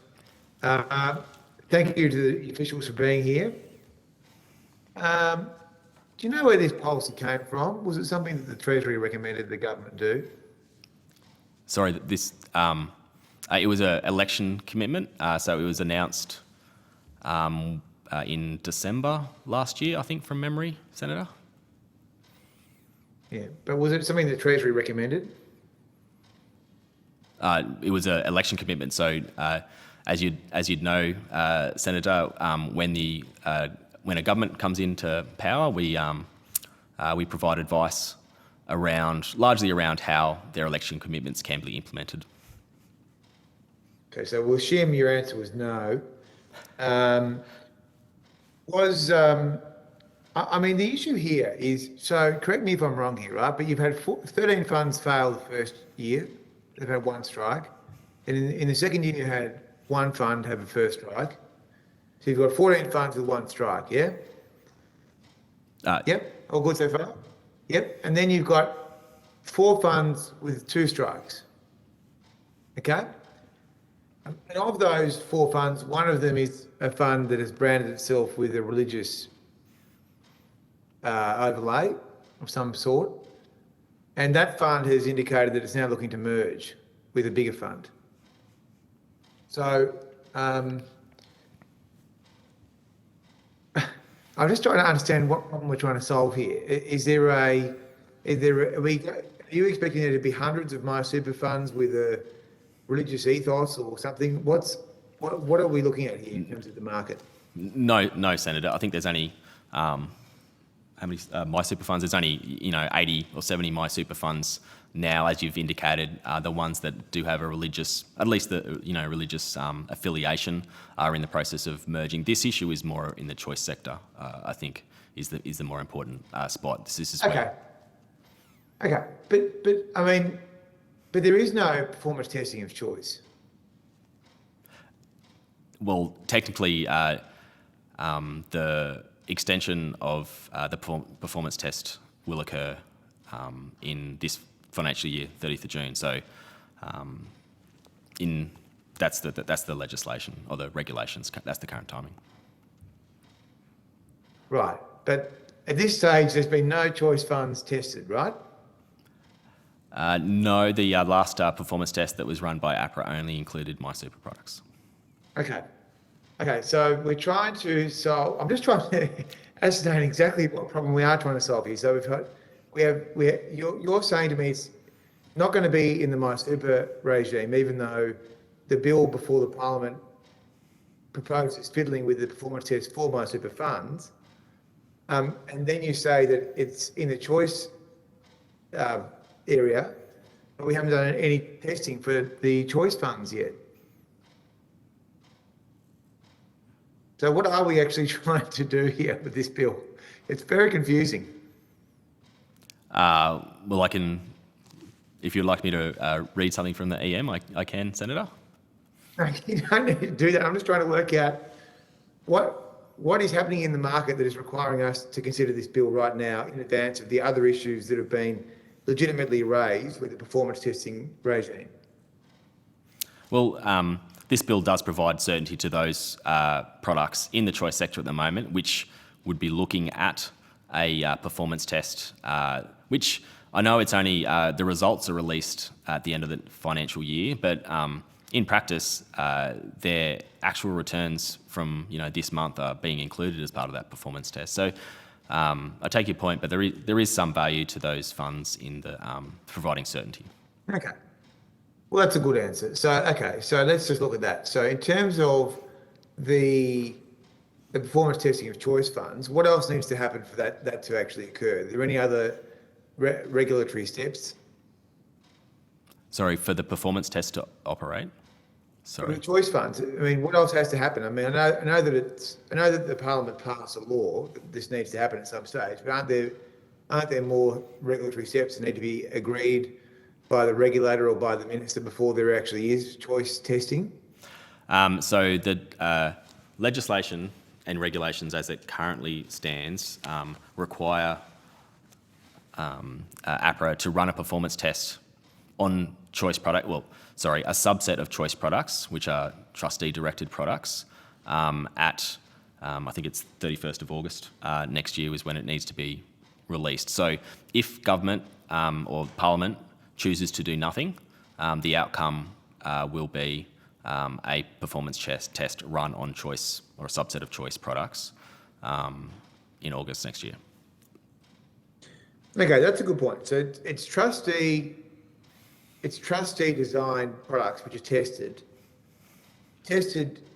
Thank you to the officials for being here. Do you know where this policy came from? Was it something that the Treasury recommended the government do? Sorry, it was an election commitment. So it was announced in December last year, I think, from memory, Senator. Yeah, but was it something that Treasury recommended? It was an election commitment. So as you'd know, Senator, when a government comes into power, we provide advice largely around how their election commitments can be implemented. Okay, so we'll assume your answer was no. I mean, the issue here is, so correct me if I'm wrong here, right? But you've had 13 funds fail the first year. They've had one strike. And in the second year, you had one fund have a first strike. So you've got 14 funds with one strike, yeah? Yep, all good so far? Yep, and then you've got 4 funds with 2 strikes, okay? And of those 4 funds, one of them is a fund that has branded itself with a religious overlay of some sort. And that fund has indicated that it's now looking to merge with a bigger fund. So I'm just trying to understand what problem we're trying to solve here. Are you expecting there to be hundreds of MySuper funds with a religious ethos or something? What are we looking at here in terms of the market? No, Senator. I think there's only how many MySuper funds? There's only 80 or 70 MySuper funds now, as you've indicated. The ones that do have a religious, at least the religious affiliation, are in the process of merging. This issue is more in the choice sector. I think is the more important spot. This is okay. Okay, but I mean, but there is no performance testing of choice. Well, technically, the extension of the performance test will occur in this financial year, 30th of June. So, that's the legislation or the regulations. That's the current timing. Right, but at this stage, there's been no choice funds tested, right? No, the last performance test that was run by APRA only included MySuper products. Okay. Okay, so we're trying to solve, I'm just trying to ascertain exactly what problem we are trying to solve here. So you're saying to me it's not going to be in the MySuper regime, even though the bill before the Parliament proposes fiddling with the performance test for MySuper funds. And then you say that it's in the choice area, but we haven't done any testing for the choice funds yet. So what are we actually trying to do here with this bill? It's very confusing. Well, I can, if you'd like me to read something from the EM, I can, Senator. No, you don't need to do that. I'm just trying to work out what is happening in the market that is requiring us to consider this bill right now in advance of the other issues that have been legitimately raised with the performance testing regime. Well, this bill does provide certainty to those products in the choice sector at the moment, which would be looking at a performance test, which I know it's only, the results are released at the end of the financial year, but in practice, their actual returns from this month are being included as part of that performance test. So I take your point, but there is some value to those funds in the providing certainty. Okay. Well, that's a good answer. So, okay, so let's just look at that. So in terms of the performance testing of choice funds, what else needs to happen for that to actually occur? Are there any other regulatory steps? Sorry, for the performance test to operate? Sorry. For the choice funds, I mean, what else has to happen? I mean, I know that the Parliament passed a law that this needs to happen at some stage, but aren't there more regulatory steps that need to be agreed by the regulator or by the minister before there actually is choice testing? So the legislation and regulations as it currently stands require APRA to run a performance test on choice product, a subset of choice products, which are trustee-directed products, at, I think it's 31st of August next year is when it needs to be released. So if government or Parliament chooses to do nothing, the outcome will be a performance test run on choice or a subset of choice products in August next year. Okay, that's a good point. So it's trustee designed products which are tested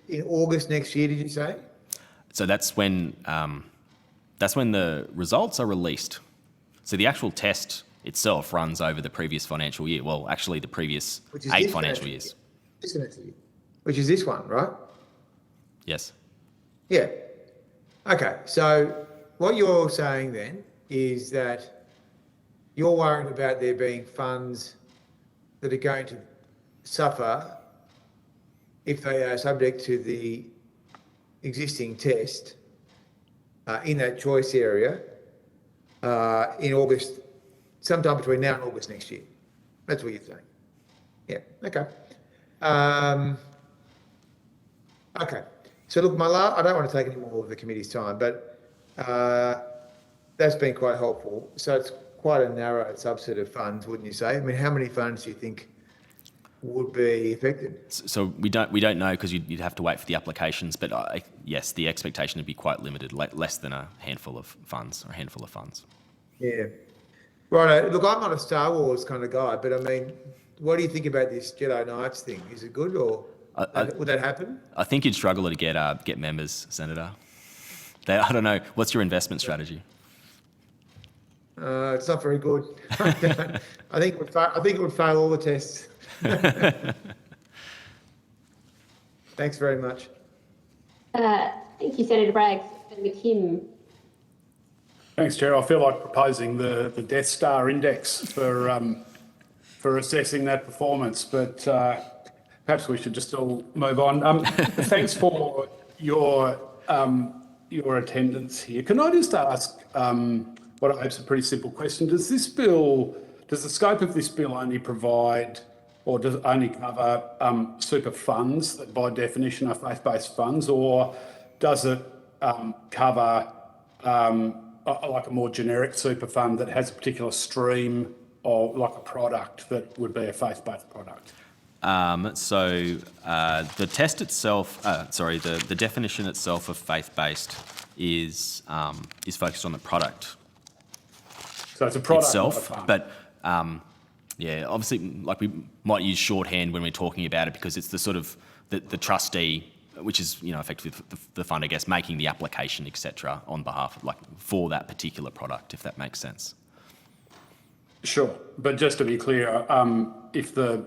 in August next year, did you say? So that's when the results are released. So the actual test itself runs over the previous financial year. Well, actually the previous 8 financial years. This financial year, which is this one, right? Yes. Yeah. Okay, so what you're saying then is that you're worried about there being funds that are going to suffer if they are subject to the existing test in that choice area in August, sometime between now and August next year. That's what you're saying. Yeah, okay. Okay, so look, I don't want to take any more of the committee's time, but that's been quite helpful. So it's quite a narrow subset of funds, wouldn't you say? I mean, how many funds do you think would be affected? So we don't know because you'd have to wait for the applications, but yes, the expectation would be quite limited, less than a handful of funds. Yeah. Right. Look, I'm not a Star Wars kind of guy, but I mean, what do you think about this Jedi Knights thing? Is it good, or would that happen? I think you'd struggle to get members, Senator. I don't know. What's your investment strategy? It's not very good. I think it would fail all the tests. Thanks very much. Thank you, Senator Bragg. Senator Kim. Thanks, Chair. I feel like proposing the Death Star Index for assessing that performance, but perhaps we should just all move on. Thanks for your attendance here. Can I just ask what I hope is a pretty simple question? Does the scope of this bill only provide, or does it only cover super funds that by definition are faith-based funds, or does it cover like a more generic super fund that has a particular stream or like a product that would be a faith-based product? The test itself, the definition itself of faith-based is focused on the product. So it's a product itself, not a fund. But yeah, obviously, like we might use shorthand when we're talking about it because it's the sort of the trustee, which is effectively the fund, I guess, making the application, etc., on behalf of for that particular product, if that makes sense. Sure, but just to be clear, if the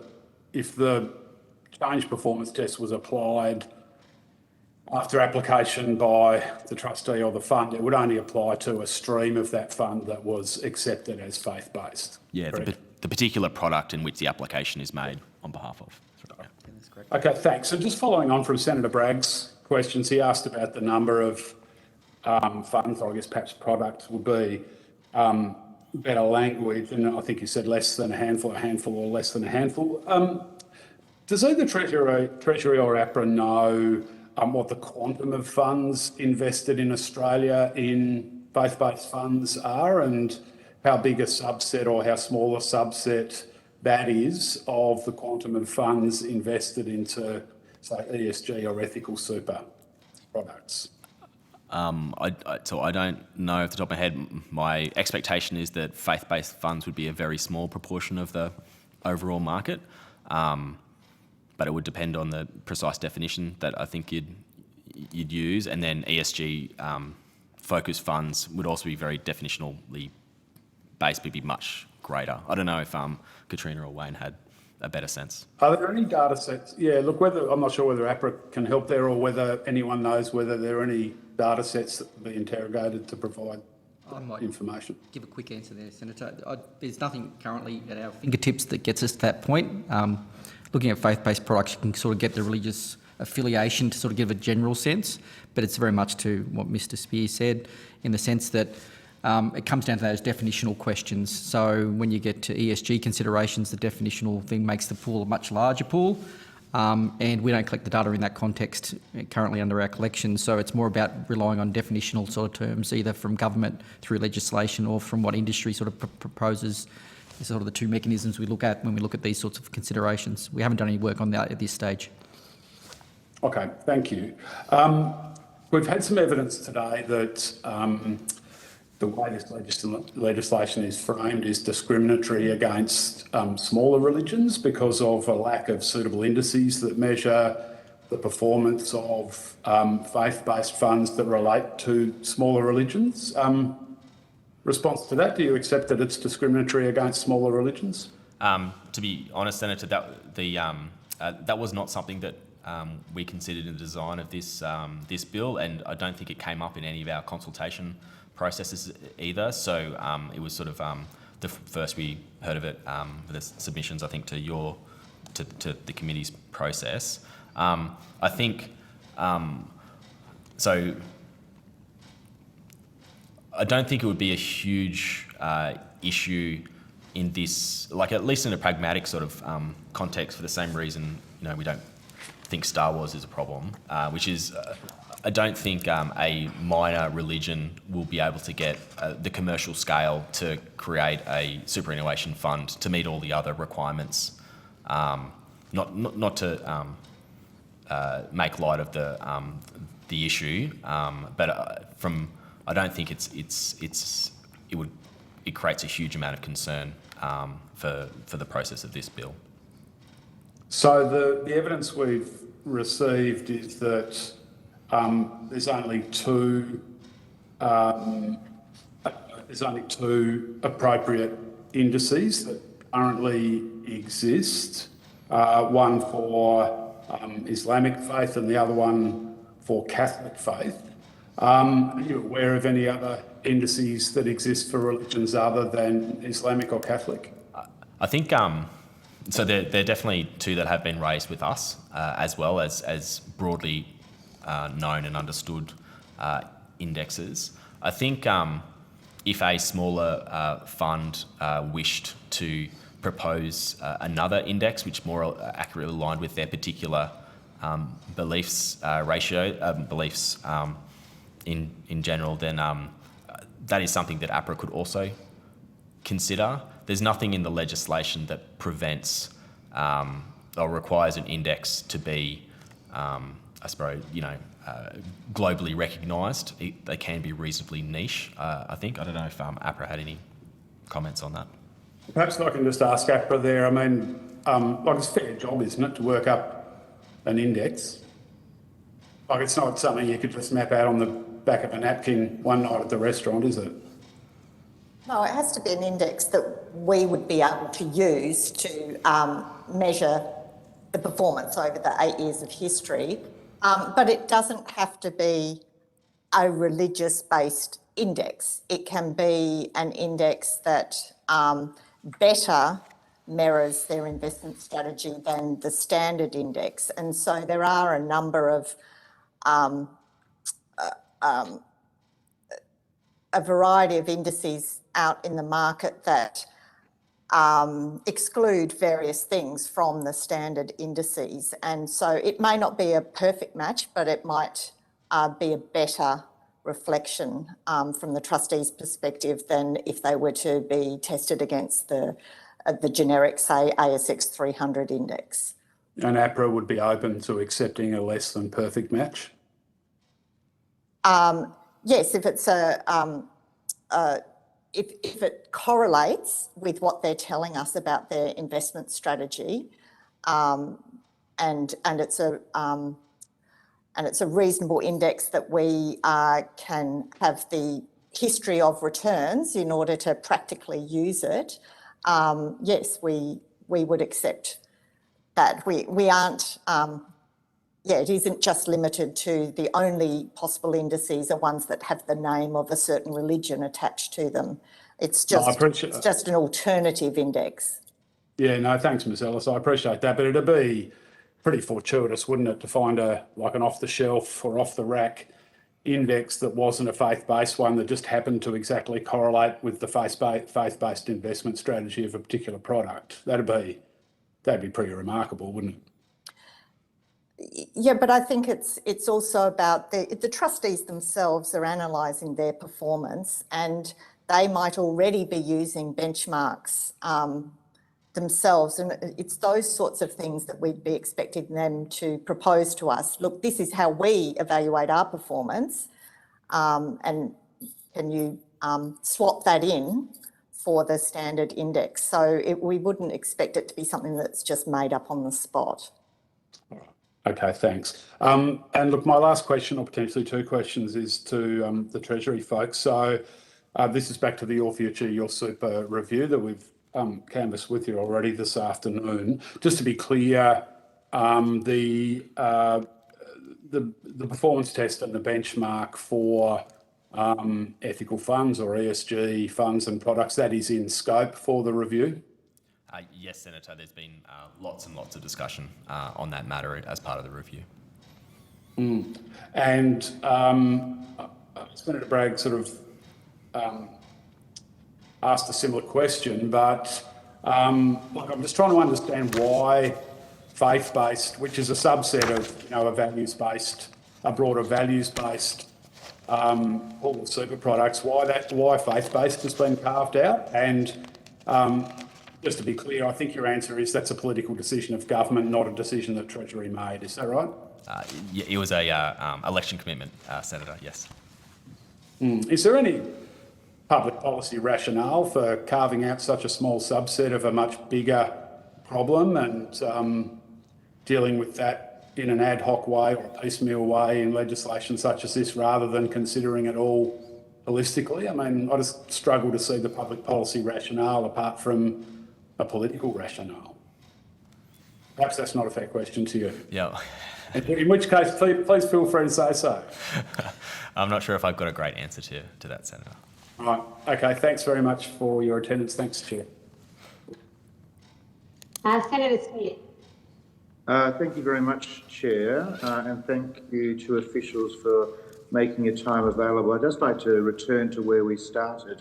change performance test was applied after application by the trustee or the fund, it would only apply to a stream of that fund that was accepted as faith-based. Yeah, the particular product in which the application is made on behalf of. Okay, thanks. So just following on from Senator Bragg's questions, he asked about the number of funds, or I guess perhaps products would be better language, and I think you said less than a handful, or less than a handful. Does either Treasury or APRA know what the quantum of funds invested in Australia in faith-based funds are, and how big a subset or how small a subset that is of the quantum of funds invested into, say, ESG or ethical super products? So I don't know off the top of my head. My expectation is that faith-based funds would be a very small proportion of the overall market, but it would depend on the precise definition that I think you'd use, and then ESG focused funds would also be very definitionally based, would be much greater. I don't know if Katrina or Wayne had a better sense. Are there any data sets? Yeah, look, I'm not sure whether APRA can help there, or whether anyone knows whether there are any data sets that will be interrogated to provide information. Give a quick answer there, Senator. There's nothing currently at our fingertips that gets us to that point. Looking at faith-based products, you can sort of get the religious affiliation to sort of give a general sense, but it's very much to what Mr. Spear said, in the sense that it comes down to those definitional questions. So when you get to ESG considerations, the definitional thing makes the pool a much larger pool, and we don't collect the data in that context currently under our collection. So it's more about relying on definitional sort of terms, either from government through legislation or from what industry sort of proposes. Is sort of the two mechanisms we look at when we look at these sorts of considerations. We haven't done any work on that at this stage. Okay, thank you. We've had some evidence today that the way this legislation is framed is discriminatory against smaller religions because of a lack of suitable indices that measure the performance of faith-based funds that relate to smaller religions. Response to that, do you accept that it's discriminatory against smaller religions? To be honest, Senator, that was not something that we considered in the design of this bill, and I don't think it came up in any of our consultation processes either. So it was sort of the first we heard of it for the submissions, I think, to the committee's process. I think so. I don't think it would be a huge issue in this, like at least in a pragmatic sort of context, for the same reason, we don't think Star Wars is a problem, which is, I don't think a minor religion will be able to get the commercial scale to create a superannuation fund to meet all the other requirements. Not to make light of the issue, but I don't think it creates a huge amount of concern for the process of this bill. So the evidence we've received is that there's only two appropriate indices that currently exist. One for Islamic faith and the other one for Catholic faith. Are you aware of any other indices that exist for religions other than Islamic or Catholic? I think so. There are definitely two that have been raised with us, as well as broadly known and understood indexes. I think if a smaller fund wished to propose another index which more accurately aligned with their particular beliefs in general, then that is something that APRA could also consider. There's nothing in the legislation that prevents or requires an index to be, I suppose, globally recognised. They can be reasonably niche, I think. I don't know if APRA had any comments on that. Perhaps I can just ask APRA there. I mean, it's a fair job, isn't it, to work up an index? Like, it's not something you could just map out on the back of a napkin one night at the restaurant, is it? No, it has to be an index that we would be able to use to measure the performance over the 8 years of history. But it doesn't have to be a religious-based index. It can be an index that better mirrors their investment strategy than the standard index. And so there are a number of a variety of indices out in the market that exclude various things from the standard indices. And so it may not be a perfect match, but it might be a better reflection from the trustees' perspective than if they were to be tested against the generic, say, ASX 300 index. And APRA would be open to accepting a less than perfect match? Yes, if it's if it correlates with what they're telling us about their investment strategy, and it's a reasonable index that we can have the history of returns in order to practically use it. Yes, we would accept that. We aren't. It isn't just limited to the only possible indices are ones that have the name of a certain religion attached to them. It's just an alternative index. Yeah, no, thanks, Ms. Ellis. I appreciate that, but it'd be pretty fortuitous, wouldn't it, to find an off-the-shelf or off-the-rack index that wasn't a faith-based one that just happened to exactly correlate with the faith-based investment strategy of a particular product. That'd be pretty remarkable, wouldn't it? Yeah, but I think it's also about the trustees themselves are analysing their performance, and they might already be using benchmarks themselves, and it's those sorts of things that we'd be expecting them to propose to us. Look, this is how we evaluate our performance, and can you swap that in for the standard index? So we wouldn't expect it to be something that's just made up on the spot. Okay, thanks. And look, my last question, or potentially two questions, is to the Treasury folks. So this is back to the Your Future, Your Super review that we've canvassed with you already this afternoon. Just to be clear, the performance test and the benchmark for ethical funds or ESG funds and products, that is in scope for the review? Yes, Senator, there's been lots and lots of discussion on that matter as part of the review. And Senator Bragg sort of asked a similar question, but look, I'm just trying to understand why faith-based, which is a subset of a values-based, a broader values-based pool of super products, why faith-based has been carved out. And just to be clear, I think your answer is that's a political decision of government, not a decision that Treasury made. Is that right? Yeah, it was a election commitment, Senator, yes. Is there any public policy rationale for carving out such a small subset of a much bigger problem and dealing with that in an ad hoc way or a piecemeal way in legislation such as this, rather than considering it all holistically? I mean, I just struggle to see the public policy rationale apart from a political rationale. Perhaps that's not a fair question to you. Yeah. In which case, please feel free to say so. I'm not sure if I've got a great answer to that, Senator. Right. Okay. Thanks very much for your attendance. Thanks, Chair. Senator Smith. Thank you very much, Chair, and thank you to officials for making your time available. I'd just like to return to where we started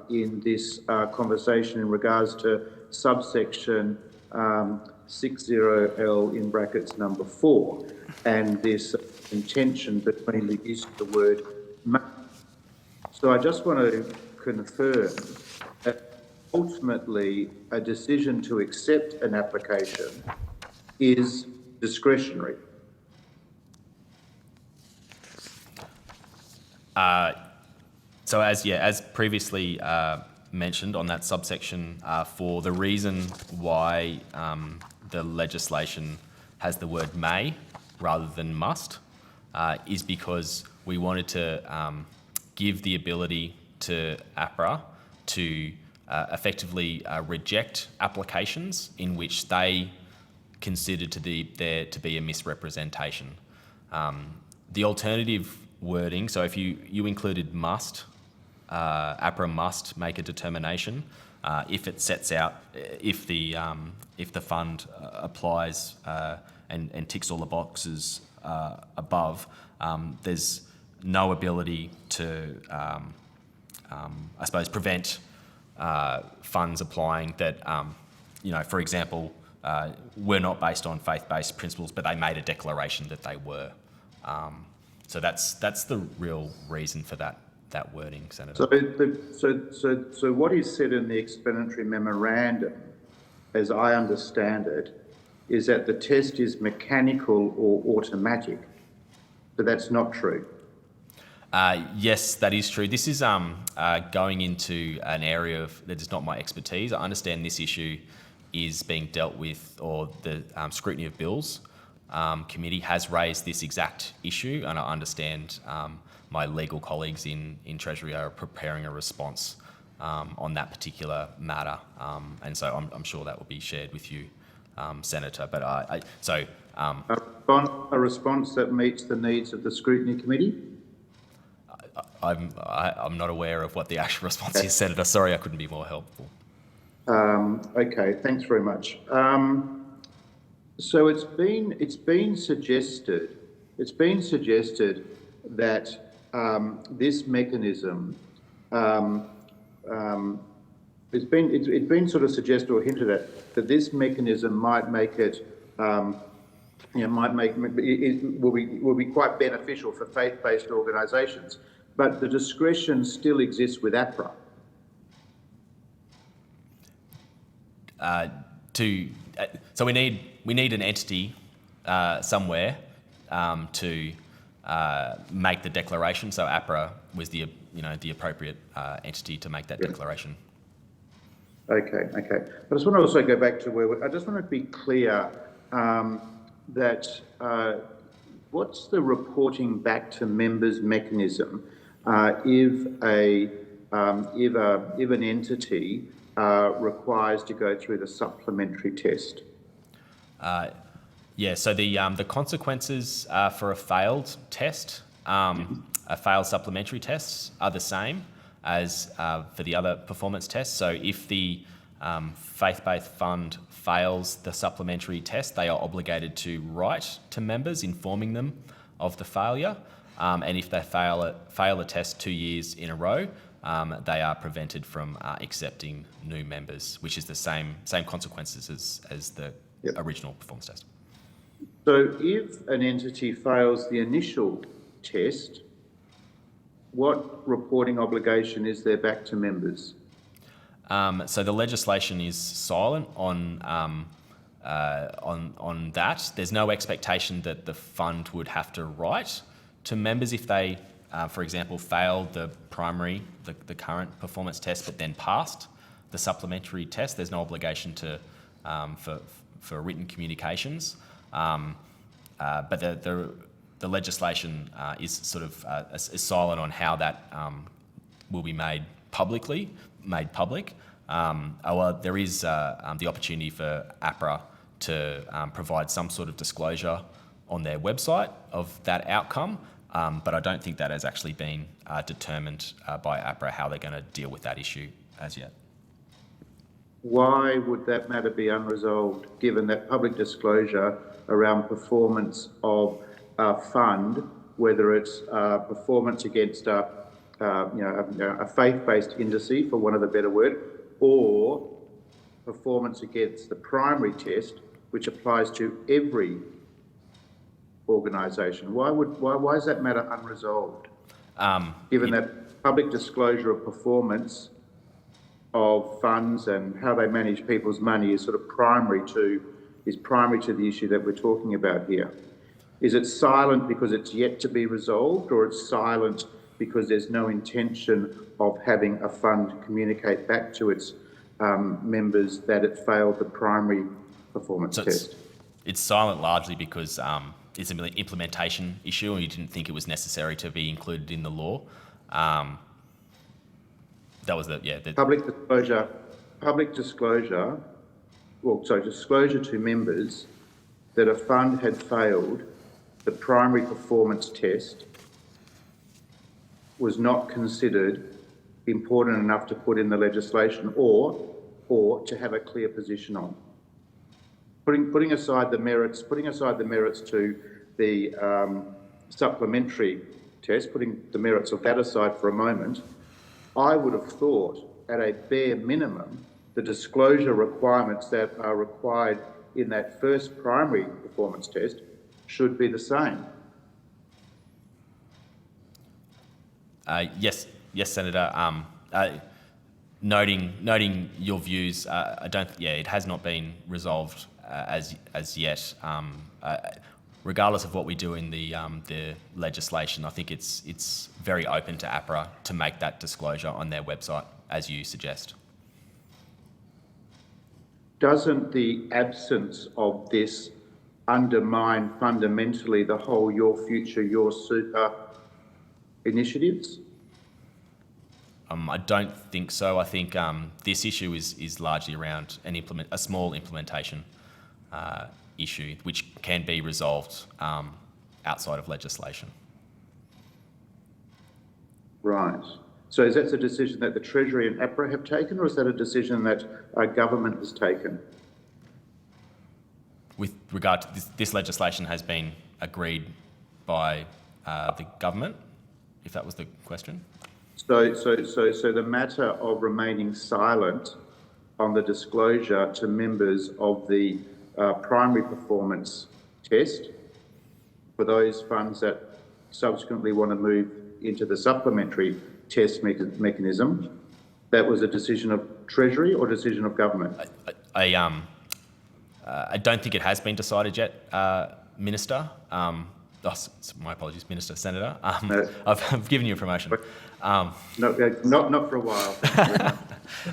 in this conversation in regards to subsection 60L in brackets number 4, and this intention between the use of the word may. So I just want to confirm that ultimately a decision to accept an application is discretionary. So as previously mentioned on that subsection, for the reason why the legislation has the word may rather than must, is because we wanted to give the ability to APRA to effectively reject applications in which they considered there to be a misrepresentation. The alternative wording, so if you included must, APRA must make a determination if it sets out, if the fund applies and ticks all the boxes above, there's no ability to, I suppose, prevent funds applying that, for example, were not based on faith-based principles, but they made a declaration that they were. So that's the real reason for that wording, Senator. So what is said in the explanatory memorandum, as I understand it, is that the test is mechanical or automatic. But that's not true. Yes, that is true. This is going into an area that is not my expertise. I understand this issue is being dealt with, or the Scrutiny of Bills Committee has raised this exact issue, and I understand my legal colleagues in Treasury are preparing a response on that particular matter, and so I'm sure that will be shared with you, Senator. But a response that meets the needs of the Scrutiny Committee? I'm not aware of what the actual response is, Senator. Sorry, I couldn't be more helpful. Okay, thanks very much. So it's been suggested that this mechanism it's been sort of suggested or hinted at that this mechanism might make it will be quite beneficial for faith-based organisations, but the discretion still exists with APRA. So we need an entity somewhere to make the declaration. So APRA was the appropriate entity to make that declaration. Okay. I just want to also go back to I just want to be clear that what's the reporting back to members mechanism if an entity requires to go through the supplementary test? So the consequences for a failed test, a failed supplementary test, are the same as for the other performance tests. So if the faith-based fund fails the supplementary test, they are obligated to write to members informing them of the failure. And if they fail a test 2 years in a row, they are prevented from accepting new members, which is the same consequences as the original performance test. So if an entity fails the initial test, what reporting obligation is there back to members? So the legislation is silent on that. There's no expectation that the fund would have to write to members if they, for example, failed the primary, the current performance test, but then passed the supplementary test. There's no obligation to for written communications. But the legislation is sort of is silent on how that will be made public. There is the opportunity for APRA to provide some sort of disclosure on their website of that outcome, but I don't think that has actually been determined by APRA how they're going to deal with that issue as yet. Why would that matter be unresolved, given that public disclosure around performance of a fund, whether it's performance against a faith-based indice, for want of a better word, or performance against the primary test, which applies to every organisation? Why is that matter unresolved? Given that public disclosure of performance of funds and how they manage people's money is sort of primary to the issue that we're talking about here. Is it silent because it's yet to be resolved, or it's silent because there's no intention of having a fund communicate back to its members that it failed the primary performance test? It's silent largely because it's an implementation issue and you didn't think it was necessary to be included in the law. That was disclosure to members that a fund had failed the primary performance test was not considered important enough to put in the legislation or to have a clear position on. Putting aside the merits to the supplementary test, putting the merits of that aside for a moment, I would have thought at a bare minimum the disclosure requirements that are required in that first primary performance test should be the same. Yes, Senator. Noting your views, it has not been resolved as yet. Regardless of what we do in the legislation, I think it's very open to APRA to make that disclosure on their website, as you suggest. Doesn't the absence of this undermine fundamentally the whole Your Future, Your Super initiatives? I don't think so. I think this issue is largely around a small implementation issue, which can be resolved outside of legislation. Right. So is that a decision that the Treasury and APRA have taken, or is that a decision that our government has taken? with regard to this legislation has been agreed by the government, if that was the question. So the matter of remaining silent on the disclosure to members of the primary performance test for those funds that subsequently want to move into the supplementary test mechanism, that was a decision of Treasury or decision of government? I don't think it has been decided yet, Minister. My apologies, Minister, Senator. I've given you a promotion. No, not for a while.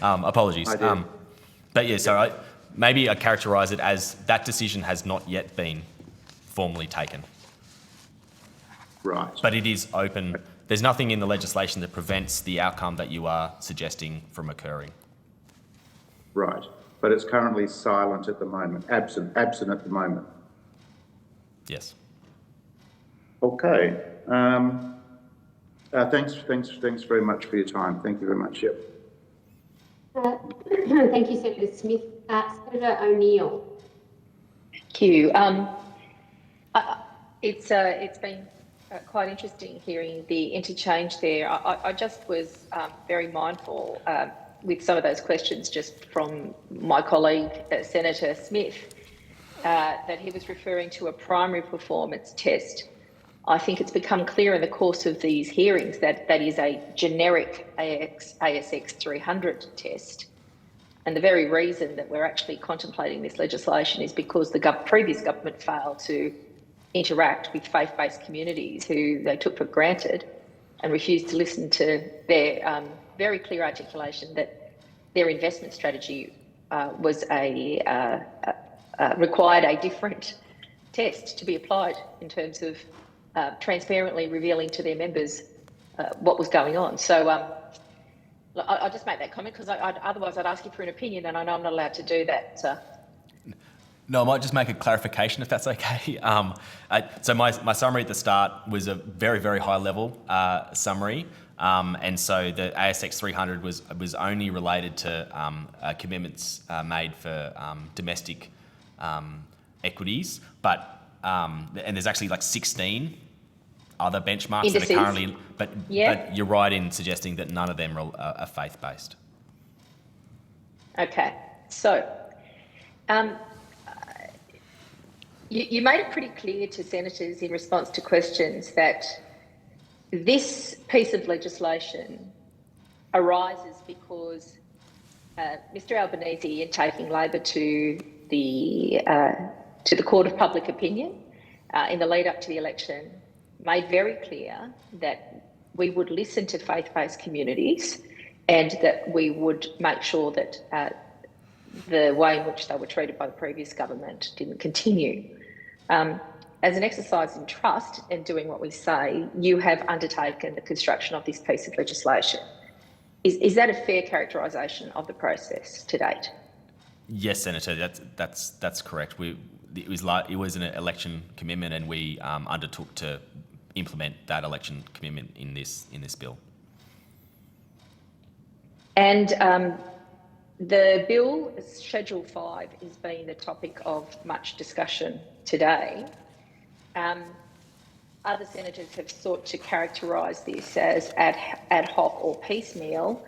Apologies. But yeah, so maybe I characterise it as that decision has not yet been formally taken. Right. But it is open. There's nothing in the legislation that prevents the outcome that you are suggesting from occurring. Right. But it's currently silent at the moment, absent at the moment. Yes. Okay. Thanks very much for your time. Thank you very much. Yep. Thank you, Senator Smith. Senator O'Neill. Thank you. It's been quite interesting hearing the interchange there. I just was very mindful with some of those questions just from my colleague, Senator Smith, that he was referring to a primary performance test. I think it's become clear in the course of these hearings that that is a generic ASX 300 test. And the very reason that we're actually contemplating this legislation is because the previous government failed to interact with faith-based communities who they took for granted and refused to listen to their very clear articulation that their investment strategy was required a different test to be applied in terms of transparently revealing to their members what was going on. So I'll just make that comment because otherwise I'd ask you for an opinion, and I know I'm not allowed to do that. No, I might just make a clarification if that's okay. So my summary at the start was a very, very high level summary. And so the ASX 300 was only related to commitments made for domestic equities, but and there's actually like 16 other benchmarks indices that are currently, but you're right in suggesting that none of them are faith-based. Okay, so you made it pretty clear to senators in response to questions that this piece of legislation arises because Mr Albanese, in taking Labor to the Court of Public Opinion in the lead up to the election, made very clear that we would listen to faith-based communities and that we would make sure that the way in which they were treated by the previous government didn't continue. As an exercise in trust and doing what we say, you have undertaken the construction of this piece of legislation. Is that a fair characterisation of the process to date? Yes, Senator, that's correct. It was an election commitment, and we undertook to implement that election commitment in this bill. And the bill, Schedule 5, is being the topic of much discussion today. Other senators have sought to characterise this as ad hoc or piecemeal,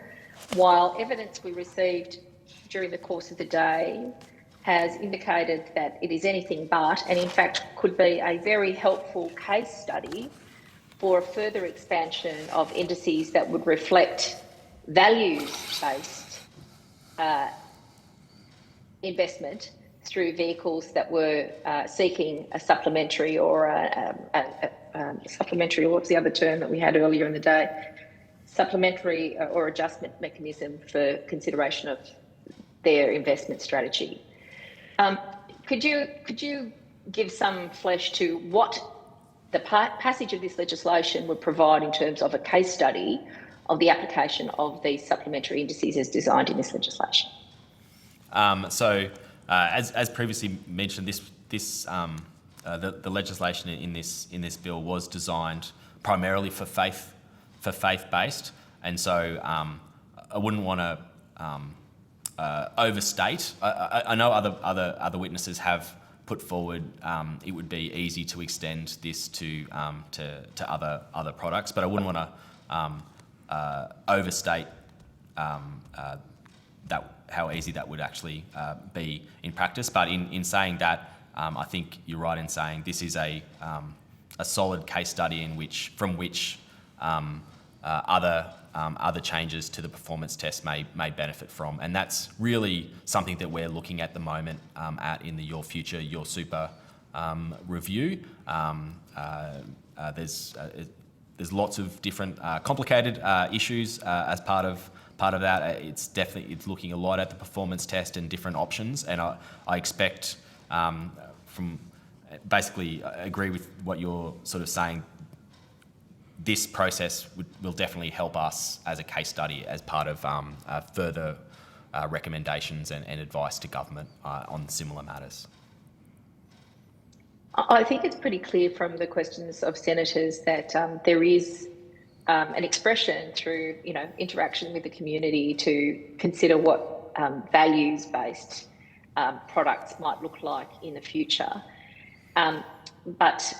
while evidence we received during the course of the day has indicated that it is anything but, and in fact could be a very helpful case study for a further expansion of indices that would reflect values-based investment through vehicles that were seeking a supplementary or supplementary, what's the other term that we had earlier in the day? Supplementary or adjustment mechanism for consideration of their investment strategy. Could you give some flesh to what the passage of this legislation would provide in terms of a case study of the application of these supplementary indices as designed in this legislation? As previously mentioned, the legislation in this bill was designed primarily for faith-based, and so I wouldn't want to overstate. I know other witnesses have put forward, it would be easy to extend this to other products. But I wouldn't want to overstate that how easy that would actually be in practice. But in saying that, I think you're right in saying this is a solid case study from which other changes to the performance test may benefit from, and that's really something that we're looking at the moment in the Your Future, Your Super review. There's lots of different complicated issues as part of that. It's looking a lot at the performance test and different options, and I expect basically I agree with what you're sort of saying. This process will definitely help us as a case study as part of further recommendations and advice to government on similar matters. I think it's pretty clear from the questions of senators that there is an expression through interaction with the community to consider what values-based products might look like in the future. But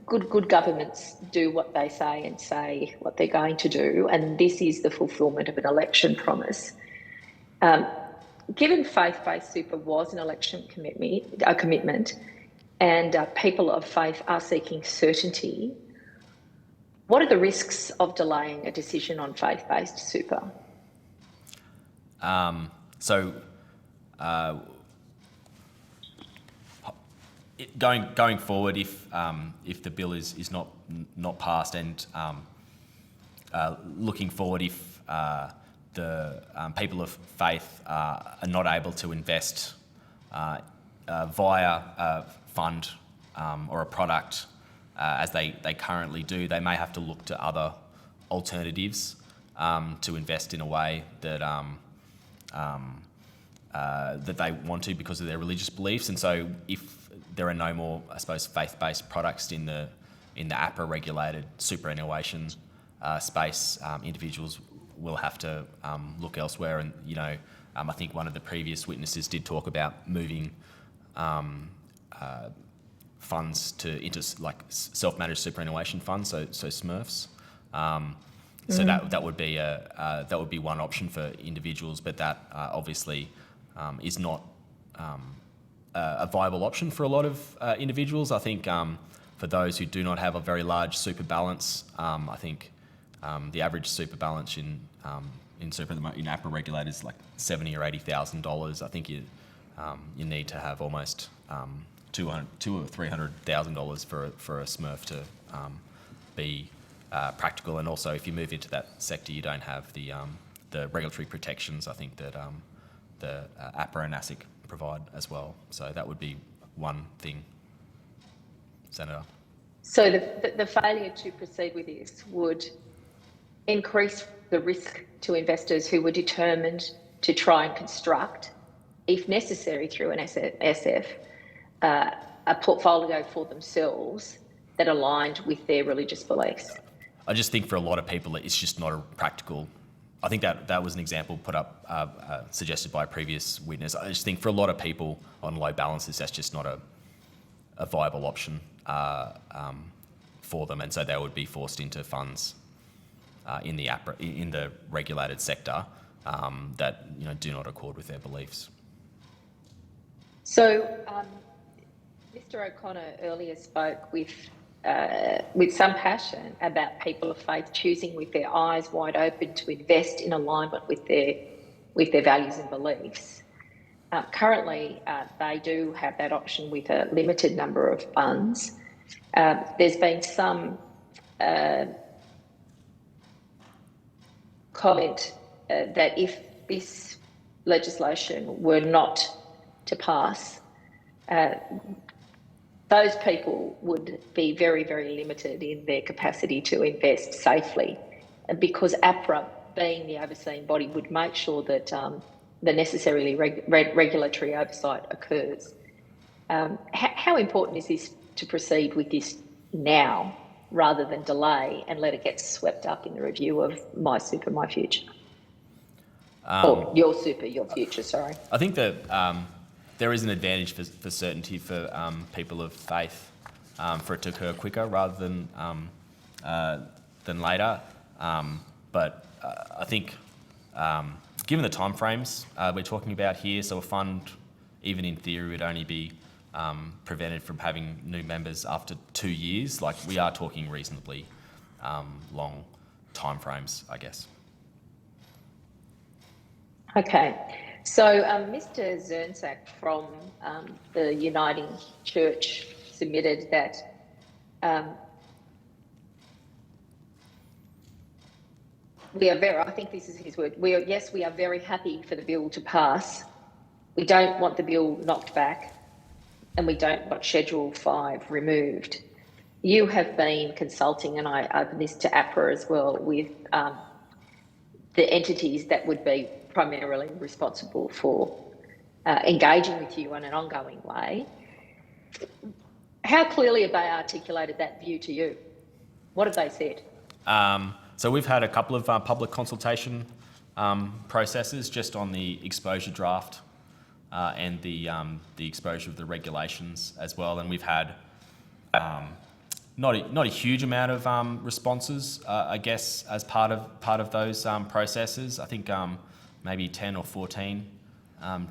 good governments do what they say and say what they're going to do, and this is the fulfilment of an election promise. Given faith-based super was an election commitment, and people of faith are seeking certainty, what are the risks of delaying a decision on faith-based super? Going forward, if the bill is not passed, and looking forward, if the people of faith are not able to invest via a fund or a product as they currently do, they may have to look to other alternatives to invest in a way that that they want to because of their religious beliefs. And so if there are no more, I suppose, faith-based products in the APRA regulated superannuation space, individuals will have to look elsewhere. And I think one of the previous witnesses did talk about moving funds into like self-managed superannuation funds, so SMRFs. So that would be one option for individuals, but that obviously is not a viable option for a lot of individuals. I think for those who do not have a very large super balance, I think the average super balance in APRA regulated is like $70,000 or $80,000. I think you need to have almost $200,000 or $300,000 for a SMRF to be practical. And also, if you move into that sector, you don't have the regulatory protections, I think, that the APRA and ASIC provide as well. So that would be one thing, Senator. So the failure to proceed with this would increase the risk to investors who were determined to try and construct, if necessary through an SF, a portfolio for themselves that aligned with their religious beliefs. I just think for a lot of people, it's just not a practical. I think that was an example put up, suggested by a previous witness. I just think for a lot of people on low balances, that's just not a viable option for them, and so they would be forced into funds in the regulated sector that do not accord with their beliefs. So, Mr. O'Connor earlier spoke with some passion about people of faith choosing with their eyes wide open to invest in alignment with their values and beliefs. Currently, they do have that option with a limited number of funds. There's been some comment that if this legislation were not to pass, those people would be very, very limited in their capacity to invest safely, because APRA, being the overseeing body, would make sure that the necessarily regulatory oversight occurs. How important is this to proceed with this now rather than delay and let it get swept up in the review of My Super, My Future? Or Your Super, Your Future, sorry. I think that there is an advantage for certainty for people of faith for it to occur quicker rather than later. But I think given the timeframes we're talking about here, so a fund, even in theory, would only be prevented from having new members after 2 years. Like, we are talking reasonably long timeframes, I guess. Okay, so Mr. Zernsak from the Uniting Church submitted that we are very, I think this is his word, we are very happy for the bill to pass. We don't want the bill knocked back, and we don't want Schedule 5 removed. You have been consulting, and I open this to APRA as well, with the entities that would be primarily responsible for engaging with you in an ongoing way. How clearly have they articulated that view to you? What have they said? So we've had a couple of public consultation processes just on the exposure draft and the exposure of the regulations as well, and we've had not a huge amount of responses, I guess, as part of those processes. I think maybe 10 or 14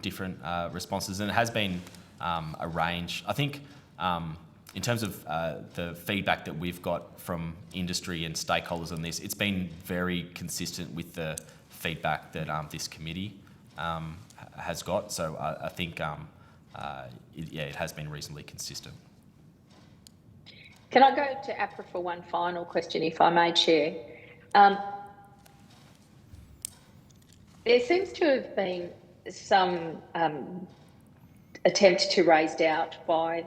different responses, and it has been a range. I think in terms of the feedback that we've got from industry and stakeholders on this, it's been very consistent with the feedback that this committee has got. So I think, it has been reasonably consistent. Can I go to APRA for one final question, if I may, Chair? There seems to have been some attempt to raise doubt by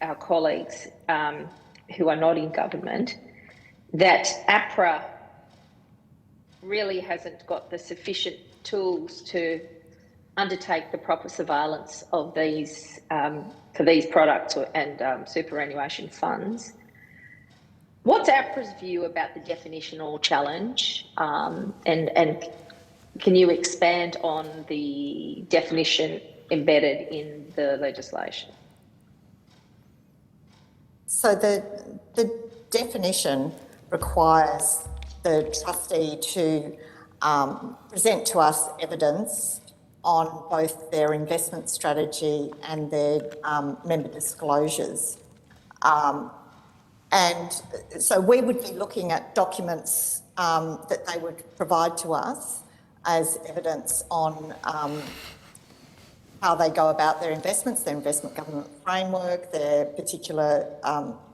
our colleagues who are not in government that APRA really hasn't got the sufficient tools to undertake the proper surveillance of these for these products and superannuation funds. What's APRA's view about the definitional challenge, and can you expand on the definition embedded in the legislation? So the definition requires the trustee to present to us evidence on both their investment strategy and their member disclosures. And so we would be looking at documents that they would provide to us as evidence on how they go about their investments, their investment governance framework, their particular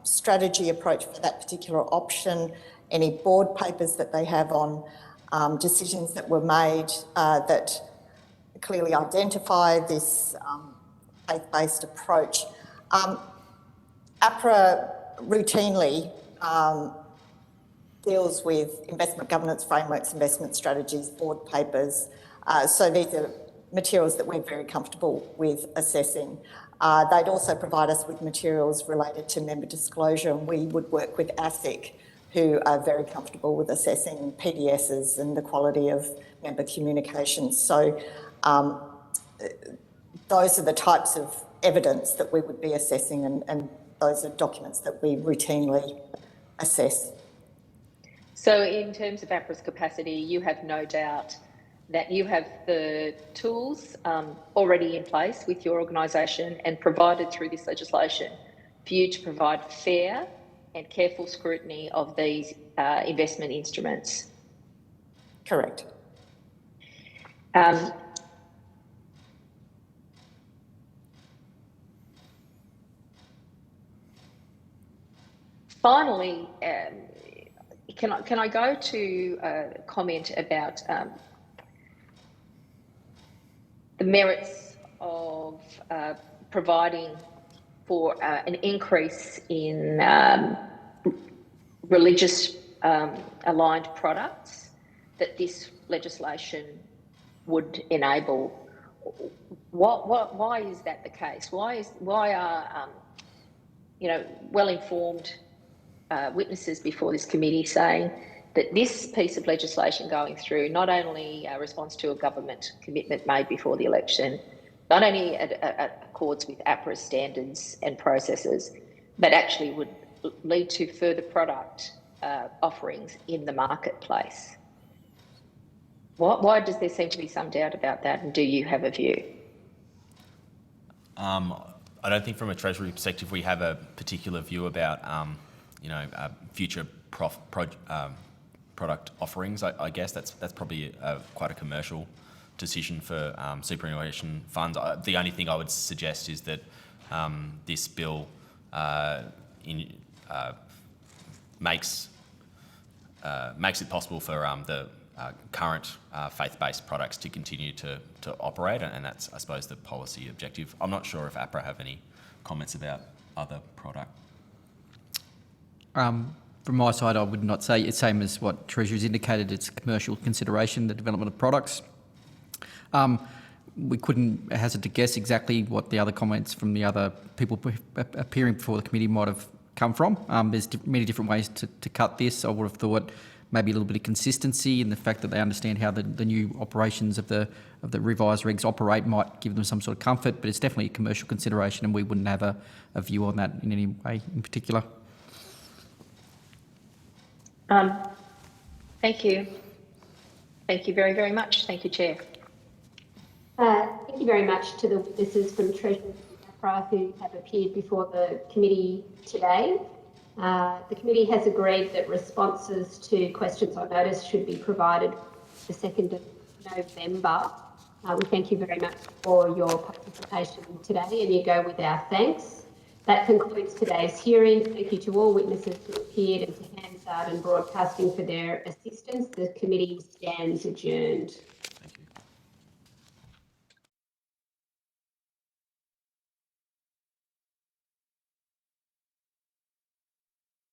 strategy approach for that particular option, any board papers that they have on decisions that were made that clearly identify this faith-based approach. APRA routinely deals with investment governance frameworks, investment strategies, board papers. So these are materials that we're very comfortable with assessing. They'd also provide us with materials related to member disclosure, and we would work with ASIC, who are very comfortable with assessing PDSs and the quality of member communications. So those are the types of evidence that we would be assessing, and those are documents that we routinely assess. So in terms of APRA's capacity, you have no doubt that you have the tools already in place with your organisation and provided through this legislation for you to provide fair and careful scrutiny of these investment instruments. Correct. Finally, can I go to a comment about the merits of providing for an increase in religious aligned products that this legislation would enable? Why is that the case? Why are well-informed witnesses before this committee saying that this piece of legislation going through not only responds to a government commitment made before the election, not only accords with APRA's standards and processes, but actually would lead to further product offerings in the marketplace. Why does there seem to be some doubt about that, and do you have a view? I don't think from a Treasury perspective we have a particular view about, future product offerings. I guess that's probably quite a commercial decision for superannuation funds. The only thing I would suggest is that this bill makes it possible for the current faith-based products to continue to operate, and that's, I suppose, the policy objective. I'm not sure if APRA have any comments about other product. From my side, I would not say it's same as what Treasury's indicated. It's commercial consideration, the development of products. We couldn't hazard to guess exactly what the other comments from the other people appearing before the committee might have come from. There's many different ways to cut this. I would have thought maybe a little bit of consistency in the fact that they understand how the new operations of the revised regs operate might give them some sort of comfort, but it's definitely a commercial consideration, and we wouldn't have a view on that in any way in particular. Thank you. Thank you very, very much. Thank you, Chair. Thank you very much to the witnesses from Treasury and APRA who have appeared before the committee today. The committee has agreed that responses to questions on notice should be provided the 2nd of November. We thank you very much for your participation today, and you go with our thanks. That concludes today's hearing. Thank you to all witnesses who appeared and to Hansard and Broadcasting for their assistance. The committee stands adjourned.